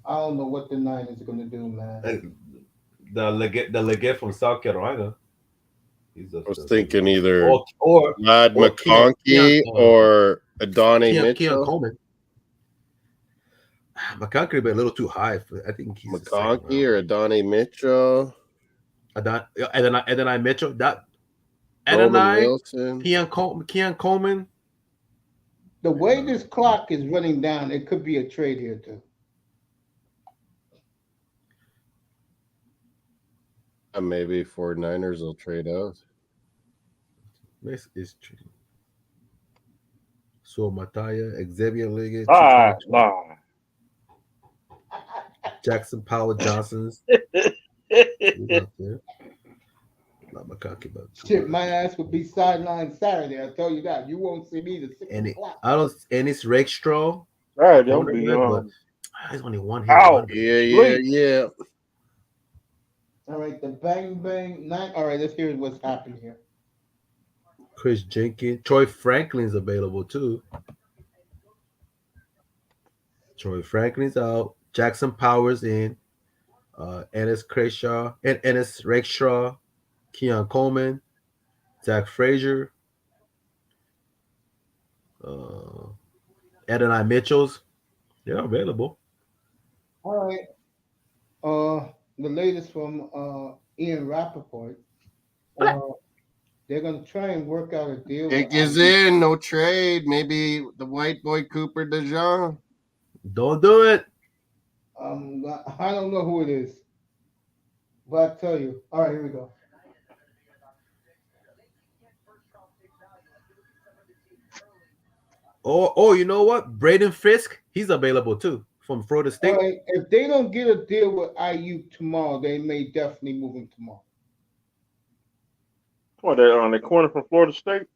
I don't know what the Niners are gonna do, man. The Leggett from South Carolina. He's I was thinking either or Lad Keon McConkey or Adonai Keon Mitchell. Coleman. McConkey be a little too high. I think he's McConkey or Adonai Mitchell. And then I Mitchell. That Roman Adonai Wilson. Keon Coleman. The way this clock is running down, it could be a trade here too. Maybe 49ers will trade out. This is true. So Mataya, Xavier Liggett, Jackson Powell Johnson's. Not McConkey, but Shit, my ass would be sidelined Saturday. I tell you that. You won't see me to 6 o'clock. And it's Rakestraw. Right, don't be but there's only one out. Yeah. All right, the bang bang nine. All right, let's hear what's happening here. Chris Jenkins, Troy Franklin's available too. Troy Franklin's out. Jackson Powers in. Ennis Rakestraw, Keon Coleman, Zach Frazier, Adonai Mitchells. They're available. All right. The latest from Ian Rappaport. They're gonna try and work out a deal. Dick is in, no trade. Maybe the white boy Cooper DeJean. Don't do it. I don't know who it is, but I'll tell you. All right, here we go. Oh, you know what? Braden Fisk, he's available too from Florida State. All right, if they don't get a deal with IU tomorrow, they may definitely move him tomorrow. What, they're on the corner from Florida State?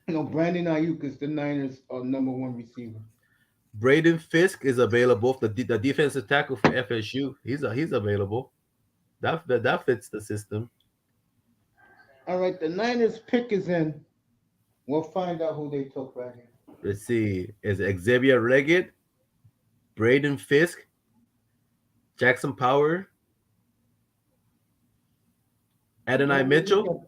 Brandon Ayuk is the Niners' #1 receiver. Braden Fisk is available. The defensive tackle for FSU. He's available. That fits the system. All right, the Niners pick is in. We'll find out who they took right here. Let's see. Is Xavier Leggett, Braden Fisk, Jackson Power, Adonai Mitchell,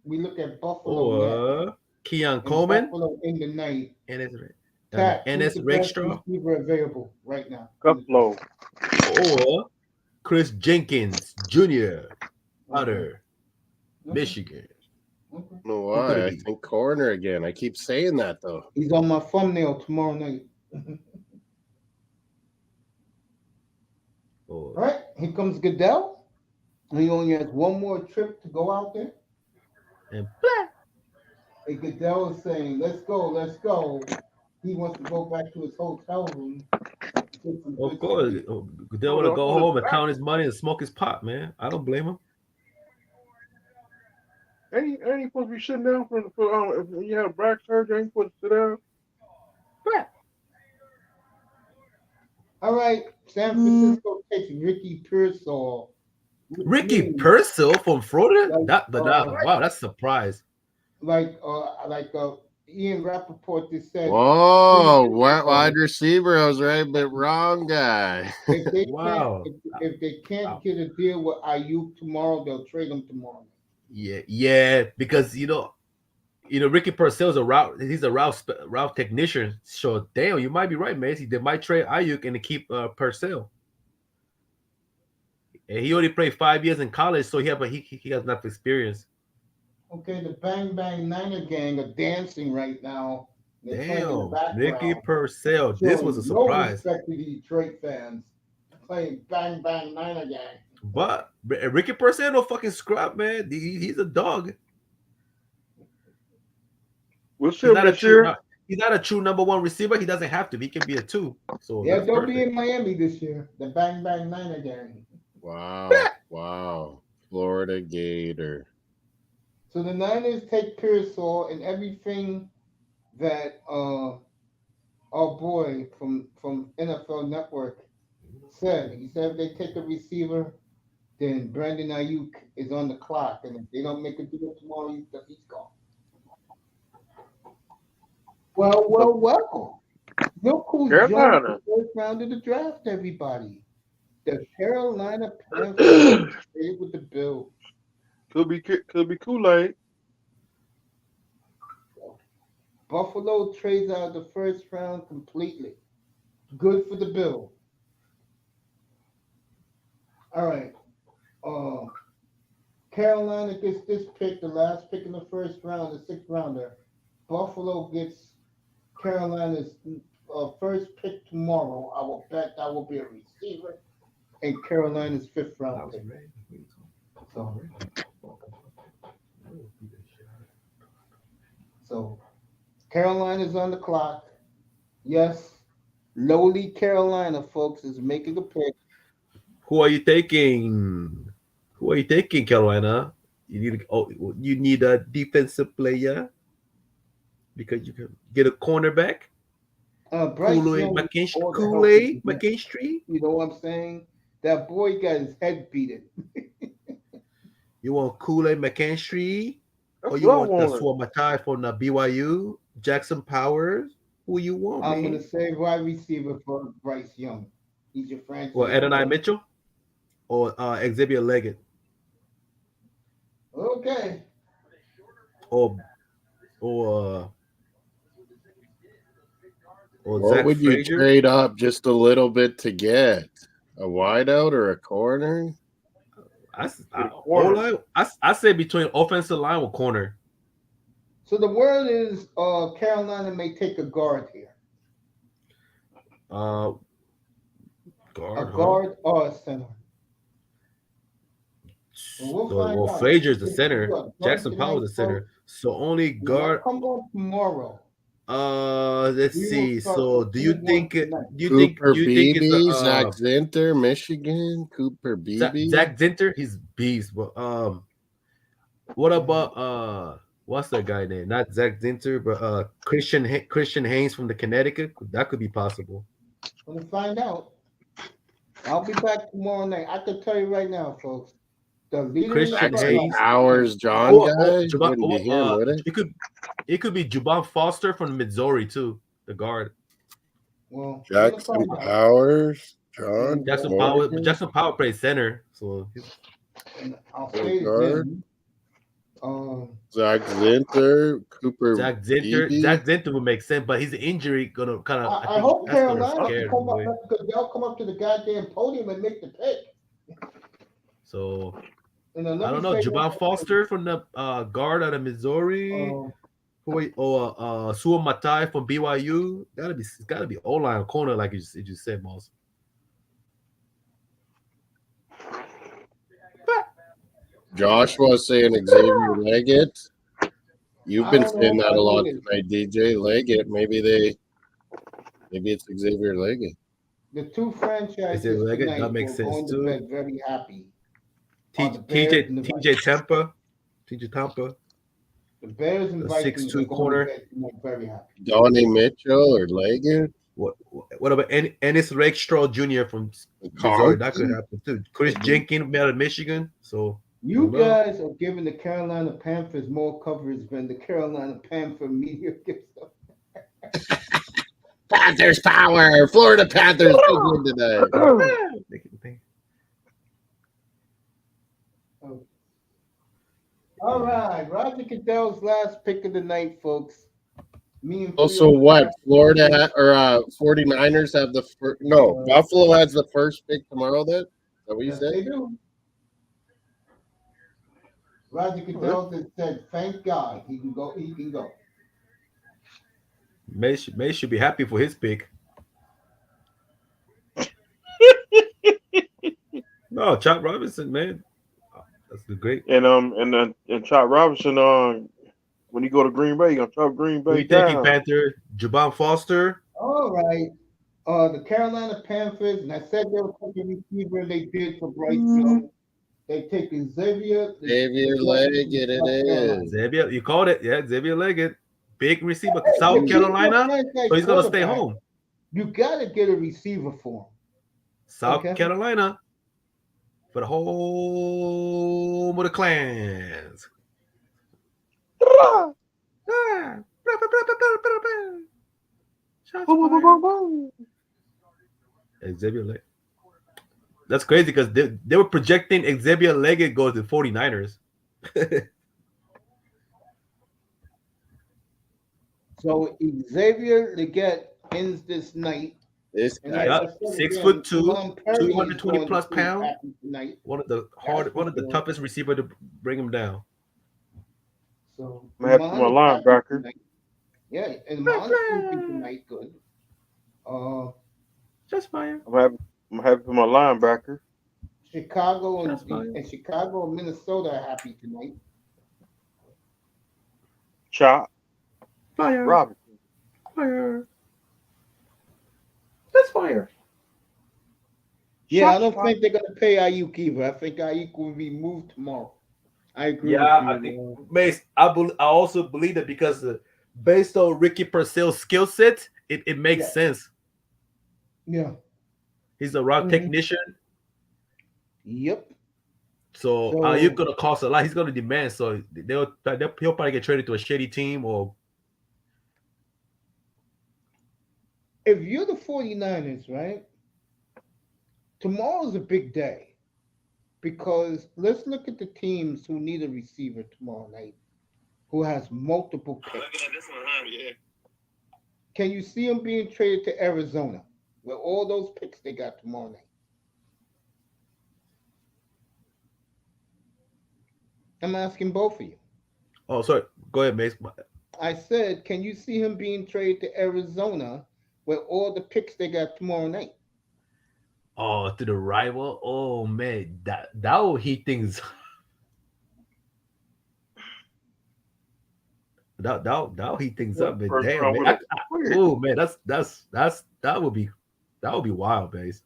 we look at Buffalo, or Keon Coleman, Buffalo in the night. N.S. Rakestraw, receiver available right now. Buffalo, or Chris Jenkins Jr. Otter, Michigan. No, why? I think corner again. I keep saying that though. He's on my thumbnail tomorrow night. All right, here comes Goodell. He only has one more trip to go out there. And hey, Goodell is saying, let's go. He wants to go back to his hotel room. Of course, Goodell want to go home and count his money and smoke his pot, man. I don't blame him. Ain't he supposed to be sitting down for if you have back surgery? Ain't supposed to sit down. All right, San Francisco takes Ricky Pearsall. Ricky Pearsall from Florida? Wow, that's a surprise. Like Ian Rappaport just said. Whoa, wide receiver. I was right, but wrong guy. If they can't get a deal with Ayuk tomorrow, they'll trade him tomorrow. Yeah, because Ricky Purcell's he's a route technician. So damn, you might be right, Macy. They might trade Ayuk and keep Purcell. And he only played 5 years in college, so he has enough experience. Okay, the Bang Bang Niner gang are dancing right now. Damn, Ricky Purcell. This was a surprise. No respect to the Detroit fans playing Bang Bang Niner gang. But Ricky Purcell no fucking scrub, man. He's a dog. We'll see him this year. He's not a true #1 receiver. He doesn't have to. He can be a 2. So yeah, they'll be in Miami this year. The Bang Bang Niner gang. Wow. Florida Gator. So the Niners take Pearsall and everything that our boy from NFL Network said. He said if they take a receiver, then Brandon Ayuk is on the clock, and if they don't make a deal tomorrow, he's gone. Well. Look who's jumped Carolina. the first round of the draft, everybody. The Carolina Panthers stayed with the Bills. Could be Kool-Aid. Buffalo trades out the first round completely. Good for the Bills. All right. Carolina gets this pick, the last pick in the first round, the 6th rounder. Buffalo gets Carolina's first pick tomorrow. I will bet that will be a receiver, and Carolina's 5th round pick. So Carolina's on the clock. Yes, lowly Carolina, folks, is making a pick. Who are you taking? Carolina? You need a defensive player because you can get a cornerback. Kool-Aid McKinstry. You know what I'm saying? That boy got his head beaten. You want Kool-Aid McKinstry? Or That's you what I want the wanted. Swamatai from the BYU? Jackson Powers? Who you want, I'm man? going to say wide receiver for Bryce Young. He's your franchise. Well, Adonai Mitchell or Xavier Leggett? Okay. Or What Zach would you Frazier? trade up just a little bit to get? A wideout or a corner? I say between offensive line or corner. So the word is Carolina may take a guard here. Guard, A guard or a center. Well, Frazier's the center. Jackson Powell's the center. So only guard. Come on tomorrow. Let's see. So do you think Cooper Beebe, Zach Zinter, Michigan, Cooper Beebe? Zach Zinter, he's beast. But what about what's that guy name? Not Zach Zinter, but Christian Haynes from the Connecticut. That could be possible. We'll find out. I'll be back tomorrow night. I can tell you right now, folks. The leader Christian Haynes, Hours, John guy. It could be Juban Foster from Missouri too, the guard. Well, Jackson Powers, John. Jackson Power plays center, so I'll say it again. Zach Zinter, Cooper. Zach Zinter would make sense, but his injury gonna kind of. I hope Carolina come up, because they'll come up to the goddamn podium and make the pick. So I don't know. Juban Foster from the guard out of Missouri. Sua Matai from BYU. It's gotta be O-line corner, like you just said, Moss. Joshua saying Xavier Leggett. You've been saying that a lot tonight, DJ. Leggett. Maybe it's Xavier Leggett. The two franchises Leggett, that makes sense too. Very happy. TJ Tampa. The Bears and Vikings 6'2" corner. Very happy. Donnie Mitchell or Leggett. What about Ennis Rakestraw Jr. from Missouri? That could happen too. Chris Jenkins out of Michigan. So you guys are giving the Carolina Panthers more coverage than the Carolina Panther media gives them. Panthers power. Florida Panthers too good today. All right, Roger Goodell's last pick of the night, folks. So what? Florida or 49ers have the first? No, Buffalo has the first pick tomorrow. Then is that what you said? They do. Roger Goodell said, "Thank God he can go. He can go." May should be happy for his pick. No, Chop Robinson, man. That's the great. And Chop Robinson, when you go to Green Bay, you're gonna chop Green Bay. Who you taking, Panther? Juban Foster. All right. The Carolina Panthers, and I said they were taking receiver, and they did for Bryce Young. They take Xavier Leggett. It is Xavier. You called it, yeah. Xavier Leggett, big receiver, South Carolina. So he's gonna stay home. You got to get a receiver for him. South Okay. Carolina for the home of the clans. Ah. Shots fired. Xavier Leggett. That's crazy because they were projecting Xavier Leggett goes to 49ers. So Xavier Leggett ends this night. This And guy. like I Yeah, said 6'2", again, Iman Perry is 220 going plus to be pounds. happy tonight. One of the sure. toughest receiver to bring him down. So I'm happy for my Iman is happy linebacker. tonight. Yeah, and Iman is sleeping tonight. Good. Just fire. I'm happy for my linebacker. Chicago That's fine. and Chicago and Minnesota are happy tonight. Chop. Fire. Robinson. Fire. That's fire. Yeah, I Shot, don't shot. think they're gonna pay Ayuk either. I think Ayuk will be moved tomorrow. I agree. Yeah, with you. I think Mace. I also believe that because based on Ricky Purcell's skill set, it makes sense. Yeah. He's a route technician, Yep. so Ayuk gonna cost a lot. He's gonna demand, so he'll probably get traded to a shitty team or. If you're the 49ers, right? Tomorrow's a big day because let's look at the teams who need a receiver tomorrow night, who has multiple picks. Looking at this one, huh? Yeah. Can you see them being traded to Arizona with all those picks they got tomorrow night? I'm asking both of you. Oh, sorry. Go ahead, Mace. I said, can you see him being traded to Arizona with all the picks they got tomorrow night? Oh, to the rival. Oh man, that will heat things. That'll heat things up, man. First Damn, round man. winner. Oh man, that would be wild, Mace.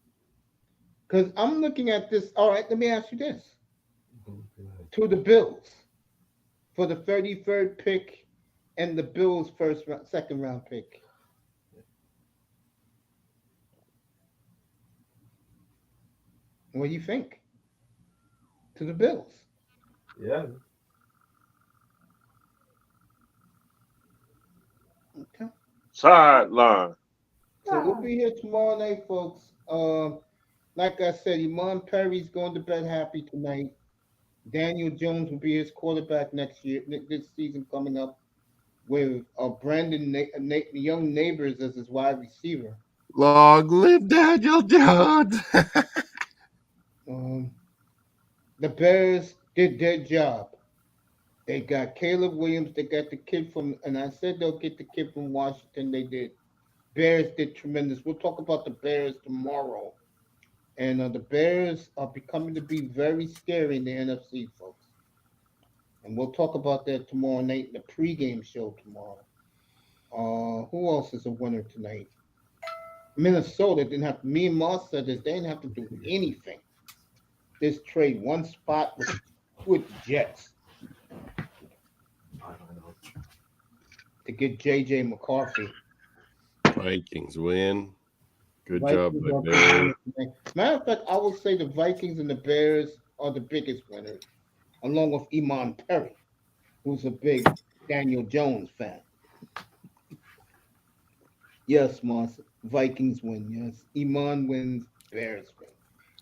Because I'm looking at this. All right, let me ask you this. To the Bills for the 33rd pick and the Bills' second round pick. What do you think? To the Bills. Yeah. Okay. Sideline. So we'll be here tomorrow night, folks. Like I said, Iman Perry's going to bed happy tonight. Daniel Jones will be his quarterback next year, this season coming up, with Brandon Young Neighbors as his wide receiver. Long live Daniel Jones. The Bears did their job. They got Caleb Williams. They got the kid from, and I said they'll get the kid from Washington. They did. Bears did tremendous. We'll talk about the Bears tomorrow. And the Bears are becoming to be very scary in the NFC, folks. And we'll talk about that tomorrow night in the pregame show tomorrow. Who else is a winner tonight? Minnesota didn't have. Me and Moss said this. They didn't have to do anything. This trade one spot with the Jets to get J.J. McCarthy. Vikings win. Good Vikings job, are my Bears. Matter of fact, I will say the Vikings and the Bears are the biggest winners, along with Iman Perry, who's a big Daniel Jones fan. Yes, Moss. Vikings win. Yes. Iman wins. Bears win.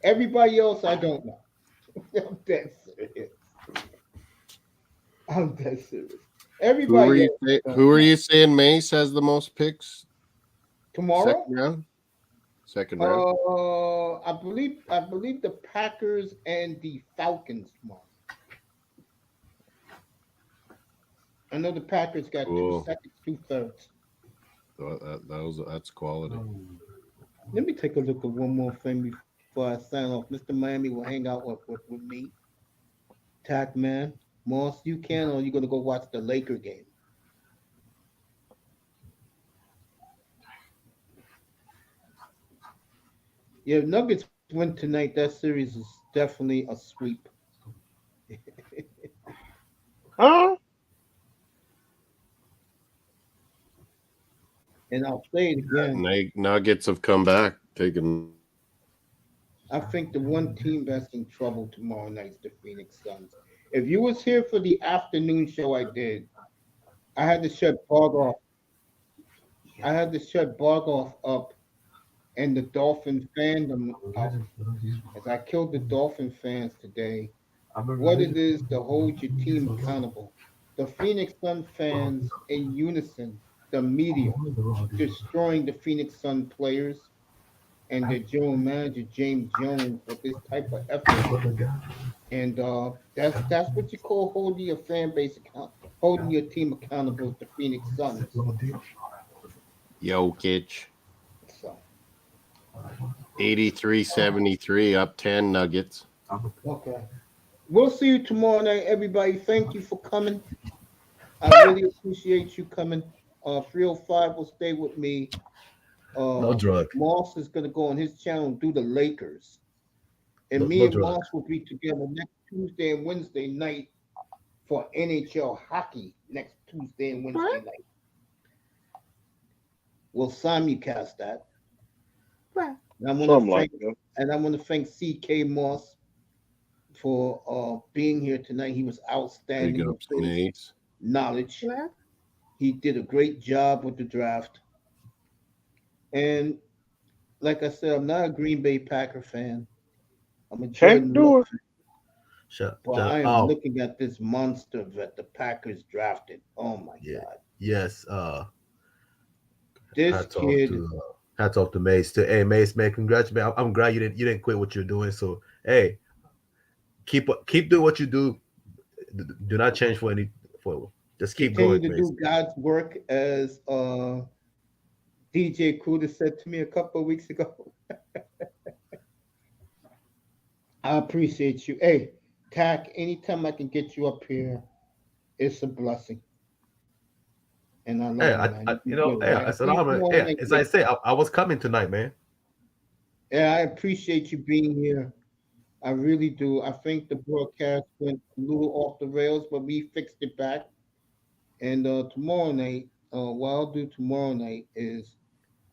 Everybody else, I don't know. I'm dead serious. I'm dead serious. Everybody else. Who are you saying Mace has the most picks Tomorrow? Second round. I believe the Packers and the Falcons tomorrow. I know the Packers got 2 seconds, 2/3. That's quality. Let me take a look at one more thing before I sign off. Mr. Miami will hang out with me. Tack man. Moss, you can, or you gonna go watch the Laker game? Yeah, Nuggets win tonight. That series is definitely a sweep. Huh? And I'll say it again. Nuggets have come back, taking. I think the one team that's in trouble tomorrow night is the Phoenix Suns. If you was here for the afternoon show I did, I had to shut Bargoff. I had to shut Bargoff up and the Dolphin fandom out. As I killed the Dolphin fans today, what it is to hold your team accountable. The Phoenix Sun fans in unison, the media destroying the Phoenix Sun players and their general manager James Jones with this type of effort. And that's what you call holding your fan base account, holding your team accountable with the Phoenix Suns. Jokic. So 83-73, up 10 Nuggets. okay. We'll see you tomorrow night, everybody. Thank you for coming. I really appreciate you coming. 305 will stay with me. No drug. Moss is gonna go on his channel and do the Lakers. And No, me no and drug. Moss will be together next Tuesday and Wednesday night for NHL hockey next Tuesday and Wednesday night. We'll simulcast that. And I want to thank CK Moss for being here tonight. He was outstanding with his knowledge. He did a great job with the draft. And like I said, I'm not a Green Bay Packer fan. I'm a Jordan Love fan. But I am looking at this monster that the Packers drafted. Oh my God. Yes. This kid. Hats off to Mace. Hey Mace, man, congratulations. I'm glad you didn't quit what you're doing. So hey, keep doing what you do. Do not change just keep Continue going. to Mace. do God's work, as DJ Kuda said to me a couple of weeks ago. I appreciate you. Hey, Tack, anytime I can get you up here, it's a blessing. And I love you, man. As I say, I was coming tonight, man. Yeah, I appreciate you being here. I really do. I think the broadcast went a little off the rails, but we fixed it back. And tomorrow night, what I'll do tomorrow night is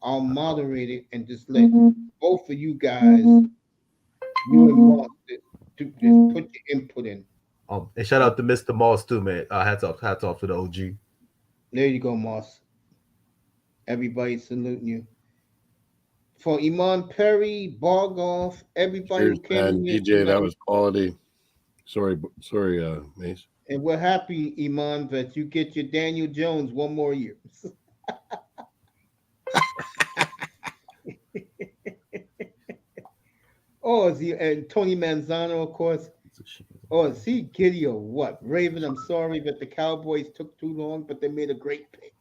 I'll moderate it and just let both of you guys, you and Moss, just put your input in. And shout out to Mr. Moss too, man. Hats off to the OG. There you go, Moss. Everybody saluting you. For Iman Perry, Bargoff, everybody who came in here DJ, tonight. that was quality. Sorry, Mace. And we're happy, Iman, that you get your Daniel Jones one more year. Oh, is he, and Tony Manzano, of course. Oh, is he giddy or what? Raven, I'm sorry that the Cowboys took too long, but they made a great pick.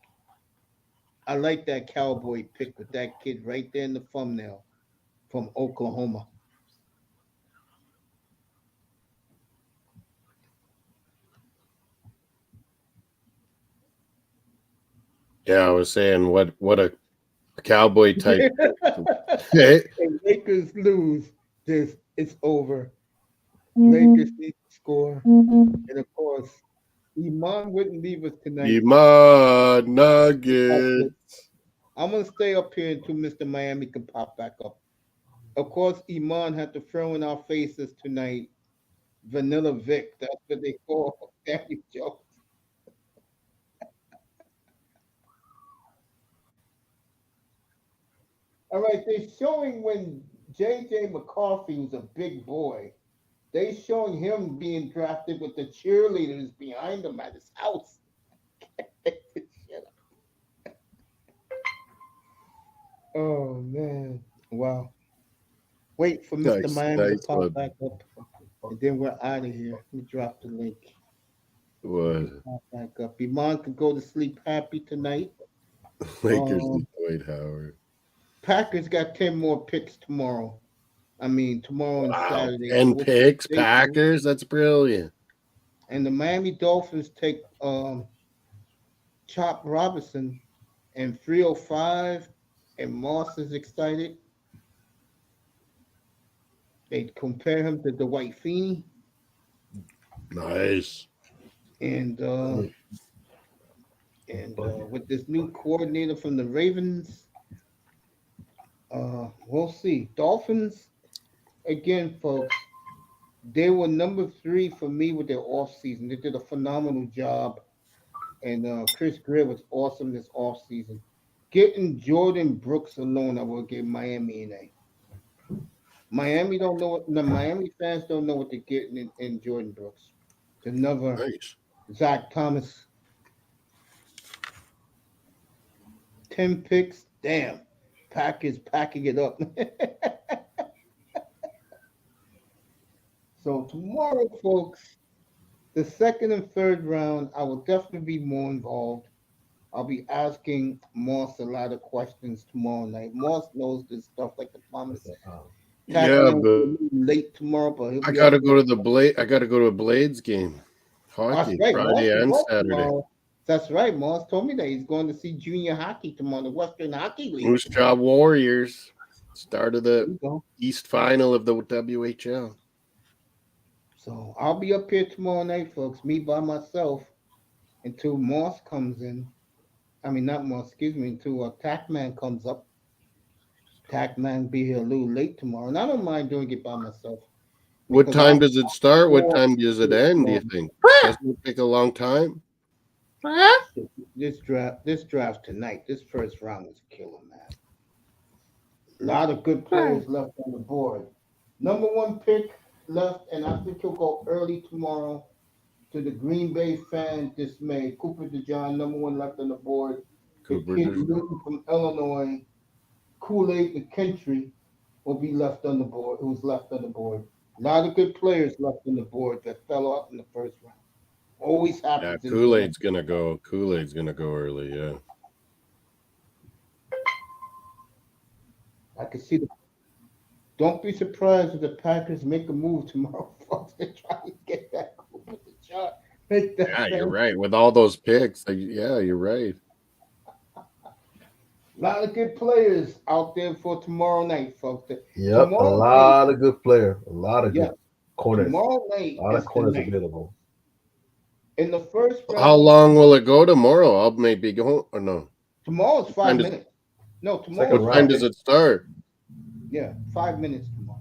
I like that Cowboy pick with that kid right there in the thumbnail from Oklahoma. Yeah, I was saying what a Cowboy type. If Lakers lose, it's over. Lakers need to score. And of course, Iman wouldn't leave us tonight. Iman Nuggets. I'm going to stay up here until Mr. Miami can pop back up. Of course, Iman had to throw in our faces tonight Vanilla Vic. That's what they call Daniel Jones. All right, they're showing when J.J. McCarthy was a big boy. They showing him being drafted with the cheerleaders behind him at his house. Oh man! Wow. Wait for Mr. Miami to pop back up, and then we're out of here. Let me drop the link. What? Pop back up. Iman can go to sleep happy tonight. Lakers need Dwight Howard. Packers got 10 more picks tomorrow. I mean, tomorrow and Saturday. 10 picks, Packers? That's brilliant. And the Miami Dolphins take Chop Robinson and 305, and Moss is excited. They compare him to Dwight Feeney. Nice. And And with this new coordinator from the Ravens, we'll see. Dolphins, again, folks, they were number 3 for me with their offseason. They did a phenomenal job. And Chris Greer was awesome this offseason. Getting Jordan Brooks alone, I will give Miami an A. Miami don't know what the Miami fans don't know what they're getting in Jordan Brooks. It's another Nice. Zach Thomas. 10 picks. Damn. Packers packing it up. So tomorrow, folks, the second and third round, I will definitely be more involved. I'll be asking Moss a lot of questions tomorrow night. Moss knows this stuff like the promise. Yeah, but Late tomorrow, but he'll I be gotta up go to the Blade. I gotta go to a Blades game, hockey, That's right. Friday Moss is and off Saturday. tomorrow. That's right. Moss told me that he's going to see junior hockey tomorrow, the Western Hockey League. Moose Jaw Warriors started There the you go. East Final of the WHL. So I'll be up here tomorrow night, folks, me by myself, until Moss comes in. I mean, not Moss, excuse me, until Tackman comes up. Tackman be here a little late tomorrow, and I don't mind doing it by myself. What because time I'll- does it start? What I'll- time does it end? Do you think? Doesn't it take a long time? This draft tonight, this first round is a killer, man. A lot of good players left on the board. Number 1 pick left, and I think he'll go early tomorrow to the Green Bay fan dismay. Cooper DeJohn, number 1 left on the board. The Cooper kid DeJohn. Newton from Illinois, Kool-Aid McKinstry will be left on the board. Who's left on the board? A lot of good players left on the board that fell out in the first round. Always Yeah, happens. in the Kool-Aid's gonna go. Kool-Aid's gonna go early. Yeah. I can see the. Don't be surprised if the Packers make a move tomorrow, folks. They're trying to get that Cooper DeJohn. Make that Yeah, you're fan- right. With all those picks, yeah, you're right. A lot of good players out there for tomorrow night, folks. Yep, Tomorrow a lot night- of good player, a lot of Yeah. good corners, Tomorrow night a lot of is the corners night. available. In the first round, How long will it go tomorrow? I'll maybe go or no. tomorrow's 5 time does- minutes. No, Second tomorrow's What round. time does it start? Yeah, 5 minutes tomorrow.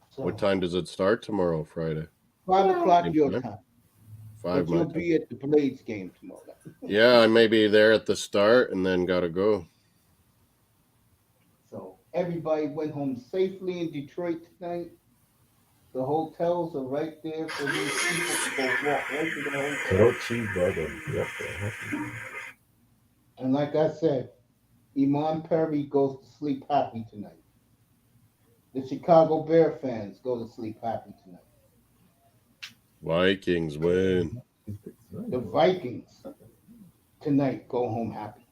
So, What time does it start tomorrow, Friday? 5 o'clock Same your time? time. 5 But you'll my time. be at the Blades game tomorrow. Yeah, I may be there at the start and then gotta go. So everybody went home safely in Detroit tonight. The hotels are right there for these people to go walk right to the hotel. Grilled cheeseburger. Yep. And like I said, Iman Perry goes to sleep happy tonight. The Chicago Bear fans go to sleep happy tonight. Vikings win. The Vikings tonight go home happy.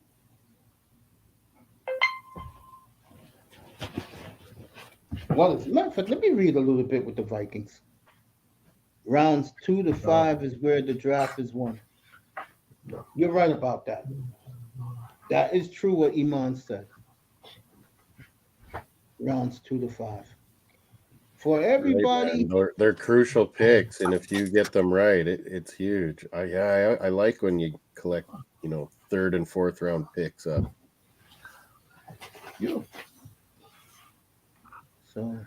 Well, as a matter of fact, let me read a little bit with the Vikings. Rounds 2 to 5 is where the draft is won. You're right about that. That is true what Iman said. Rounds 2 to 5. For everybody, Right, man. They're crucial picks, and if you get them right, it's huge. I like when you collect, third and fourth round picks up. yeah. So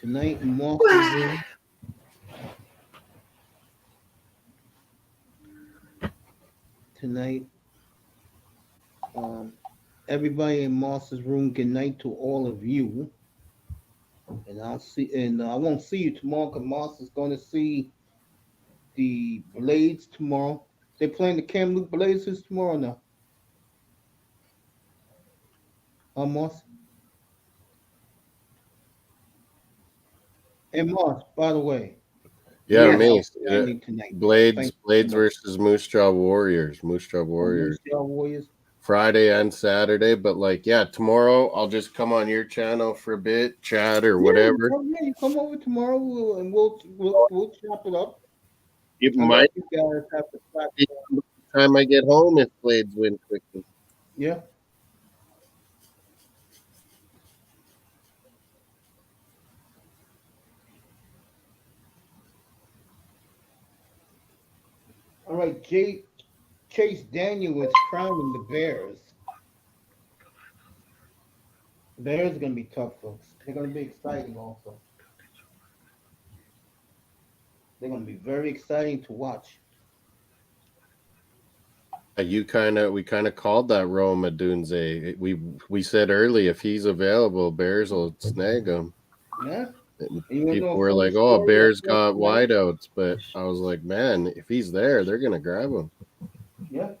tonight, Moss is in. Tonight, everybody in Moss's room. Good night to all of you. And I won't see you tomorrow because Moss is going to see the Blades tomorrow. They're playing the Kamloops Blazers tomorrow now. Moss? And Moss, by the way. Yeah, you're Mace. outstanding tonight. Blades Thank you so much. versus Moose Jaw Warriors. Moose Jaw Warriors. Moose Jaw Warriors. Friday and Saturday, but tomorrow I'll just come on your channel for a bit, chat or whatever. You come over tomorrow and we'll chop it up. It I might let you guys have the platform. be the time I get home if Blades win quickly. Yeah. All right, Chase Daniel is crowning the Bears. The Bears are going to be tough, folks. They're going to be exciting also. They're going to be very exciting to watch. We kind of called that Rome Adunze. We said early if he's available, Bears will snag him. Yeah. And And you wanna know people a were funny like, "Oh, story? Bears I saw got tonight? wideouts," but I was like, "Man, if he's there, they're gonna grab him." Yeah.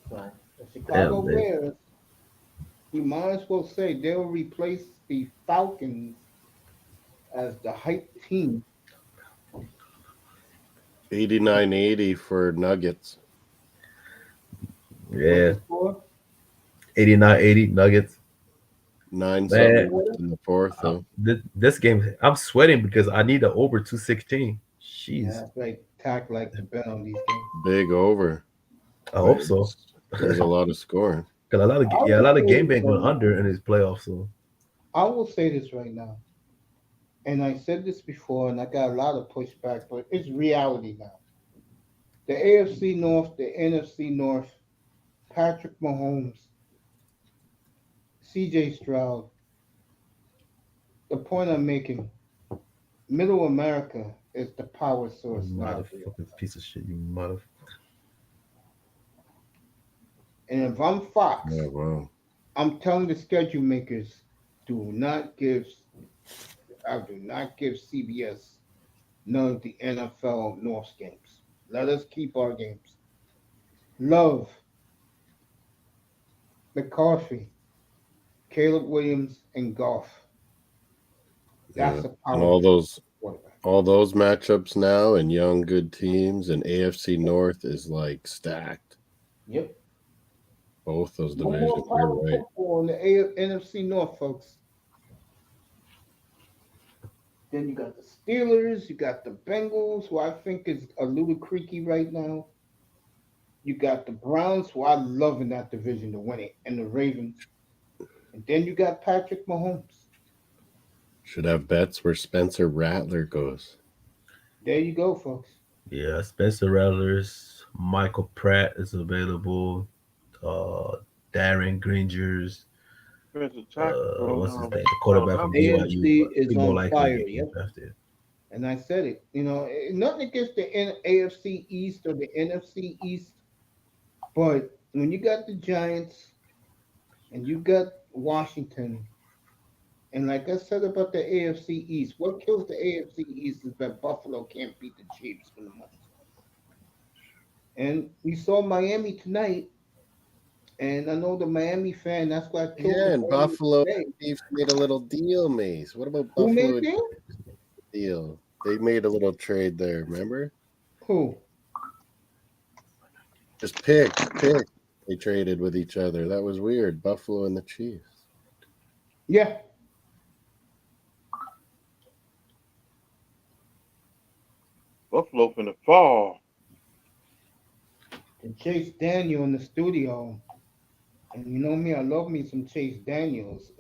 So the Chicago Damn, man. Bears, you might as well say they'll replace the Falcons as the hype team. 89-80 for Nuggets. Yeah. What's the score? 89-80 Nuggets. 9-7 Man, in the fourth, though. this game, I'm sweating because I need the over 216. Yeah, Jeez. that's right. Tack like to bet on these games. Big over. I hope so. There's a lot of scoring. Because a lot of game been going under in this playoffs. So I will say this right now, and I said this before, and I got a lot of pushback, but it's reality now. The AFC North, the NFC North, Patrick Mahomes, CJ Stroud. The point I'm making, Middle America is the power source now. motherfucking piece of shit, you mother. And if I'm Fox, Yeah, wow. I'm telling the schedule makers, I do not give CBS none of the NFL North games. Let us keep our games. Love, McCarthy, Caleb Williams, and Goff. That's Yeah. a power And all quarterback. those matchups now and young good teams and AFC North is like stacked. Yep. Both those No divisions. more You're power right. football in the NFC North, folks. Then you got the Steelers, you got the Bengals, who I think is a little creaky right now. You got the Browns, who I love in that division to win it, and the Ravens. And then you got Patrick Mahomes. Should have bets where Spencer Rattler goes. There you go, folks. Yeah, Spencer Rattlers, Michael Pratt is available. Darren Gringers. What's his name? The quarterback from BYU. AFC is More on likely fire, to get yep. drafted. And I said it. Nothing against the AFC East or the NFC East, but when you got the Giants and you got Washington, and like I said about the AFC East, what kills the AFC East is that Buffalo can't beat the Chiefs for the moment. And we saw Miami tonight, and I know the Miami fan, that's why I killed Yeah, the and Buffalo Chiefs made a little deal, Mace. What about Who Buffalo made deal? deal? They made a little trade there, remember? Who? Just pick. They traded with each other. That was weird. Buffalo and the Chiefs. Yeah. Buffalo finna fall. And Chase Daniel in the studio. And you know me, I love me some Chase Daniels.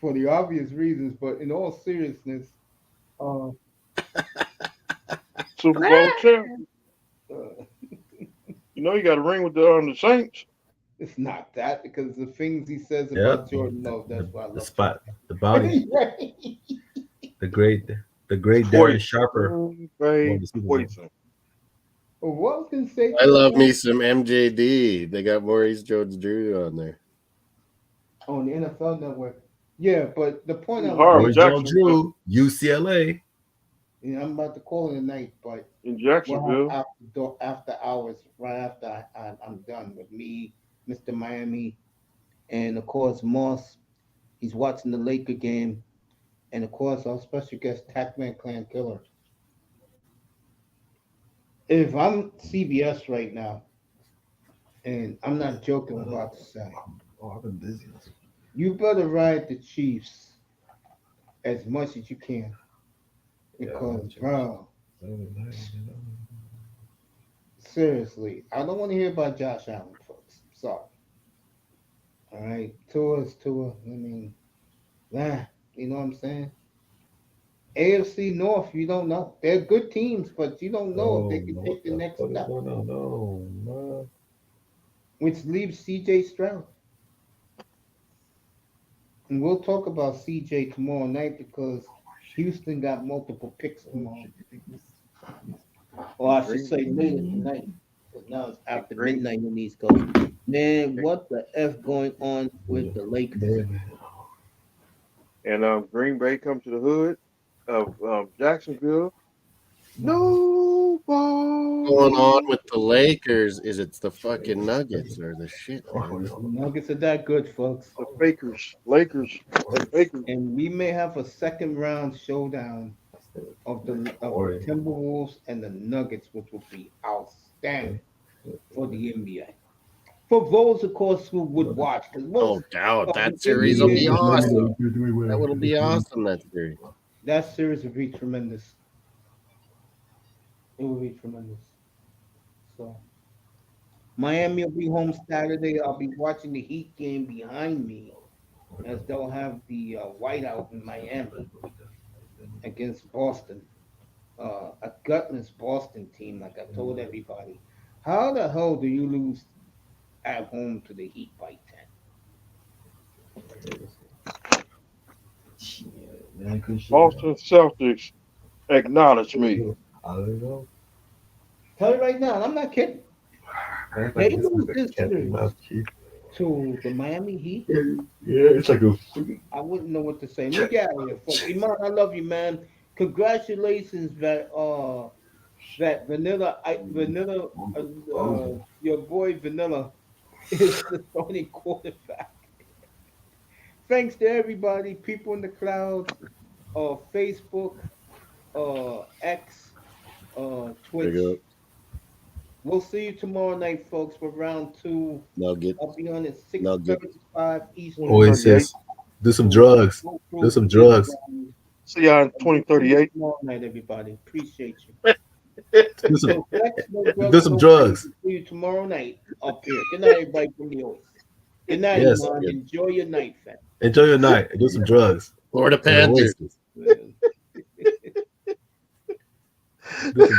For the obvious reasons, but in all seriousness, Super Bowl champ. You know you got a ring with the Saints. It's not that because the things he says about Jordan Love, that's why I love the spot, the bounty, right. the great Darren Sharper. Poison. Well, what I was gonna say? I love me some MJD. They got Maurice Jones-Drew on there. On the NFL Network. Yeah, but the point I'm Maurice Jones-Drew, UCLA. Yeah, I'm about to call it a night, but in Jacksonville after hours, right after I'm done with me, Mr. Miami, and of course Moss. He's watching the Laker game, and of course our special guest Tackman Clan Killer. If I'm CBS right now, and I'm not joking about to say, I've been busy. You better ride the Chiefs as much as you can. Because, bro, Seriously, I don't want to hear about Josh Allen, folks. Sorry. All right, Tua is Tua. I mean, you know what I'm saying? AFC North, you don't know. They're good teams, but you don't know if they can take the next step. No. Which leaves CJ Stroud. And we'll talk about CJ tomorrow night because Houston got multiple picks tomorrow. Or I should say later tonight. But now it's after midnight in the East Coast. Man, what the F going on with the Lakers? And Green Bay come to the hood of Jacksonville. No ball. Going on with the Lakers is it's the fucking Nuggets or the shit. Nuggets are that good, folks. The Fakers, Lakers, the Fakers. And we may have a second round showdown of the Timberwolves and the Nuggets, which will be outstanding for the NBA. For those, of course, who would watch. No doubt. That series will be awesome. That will be awesome, that series. That series will be tremendous. It will be tremendous. So, Miami will be home Saturday. I'll be watching the Heat game behind me as they'll have the whiteout in Miami against Boston. A gutless Boston team, like I told everybody. How the hell do you lose at home to the Heat by 10? Boston Celtics acknowledge me. I don't know. Tell you right now, I'm not kidding. They lose this series to the Miami Heat. Yeah, it's like a. I wouldn't know what to say. Let me get out of here, folks. Iman, I love you, man. Congratulations, that Vanilla, your boy Vanilla is the Sony quarterback. Thanks to everybody, people in the clouds, Facebook, X, Twitch. We'll see you tomorrow night, folks, for round 2. Nugget. I'll be on at 6:35 Eastern. Oasis. Do some drugs. Do some drugs. See y'all in 2038. Tomorrow night, everybody. Appreciate you. Do some drugs. See you tomorrow night up here. Good night, everybody from the Oasis. Good night, Yes. Iman. Enjoy your night, fam. Enjoy your night. Do some drugs. Florida Panthers. Do some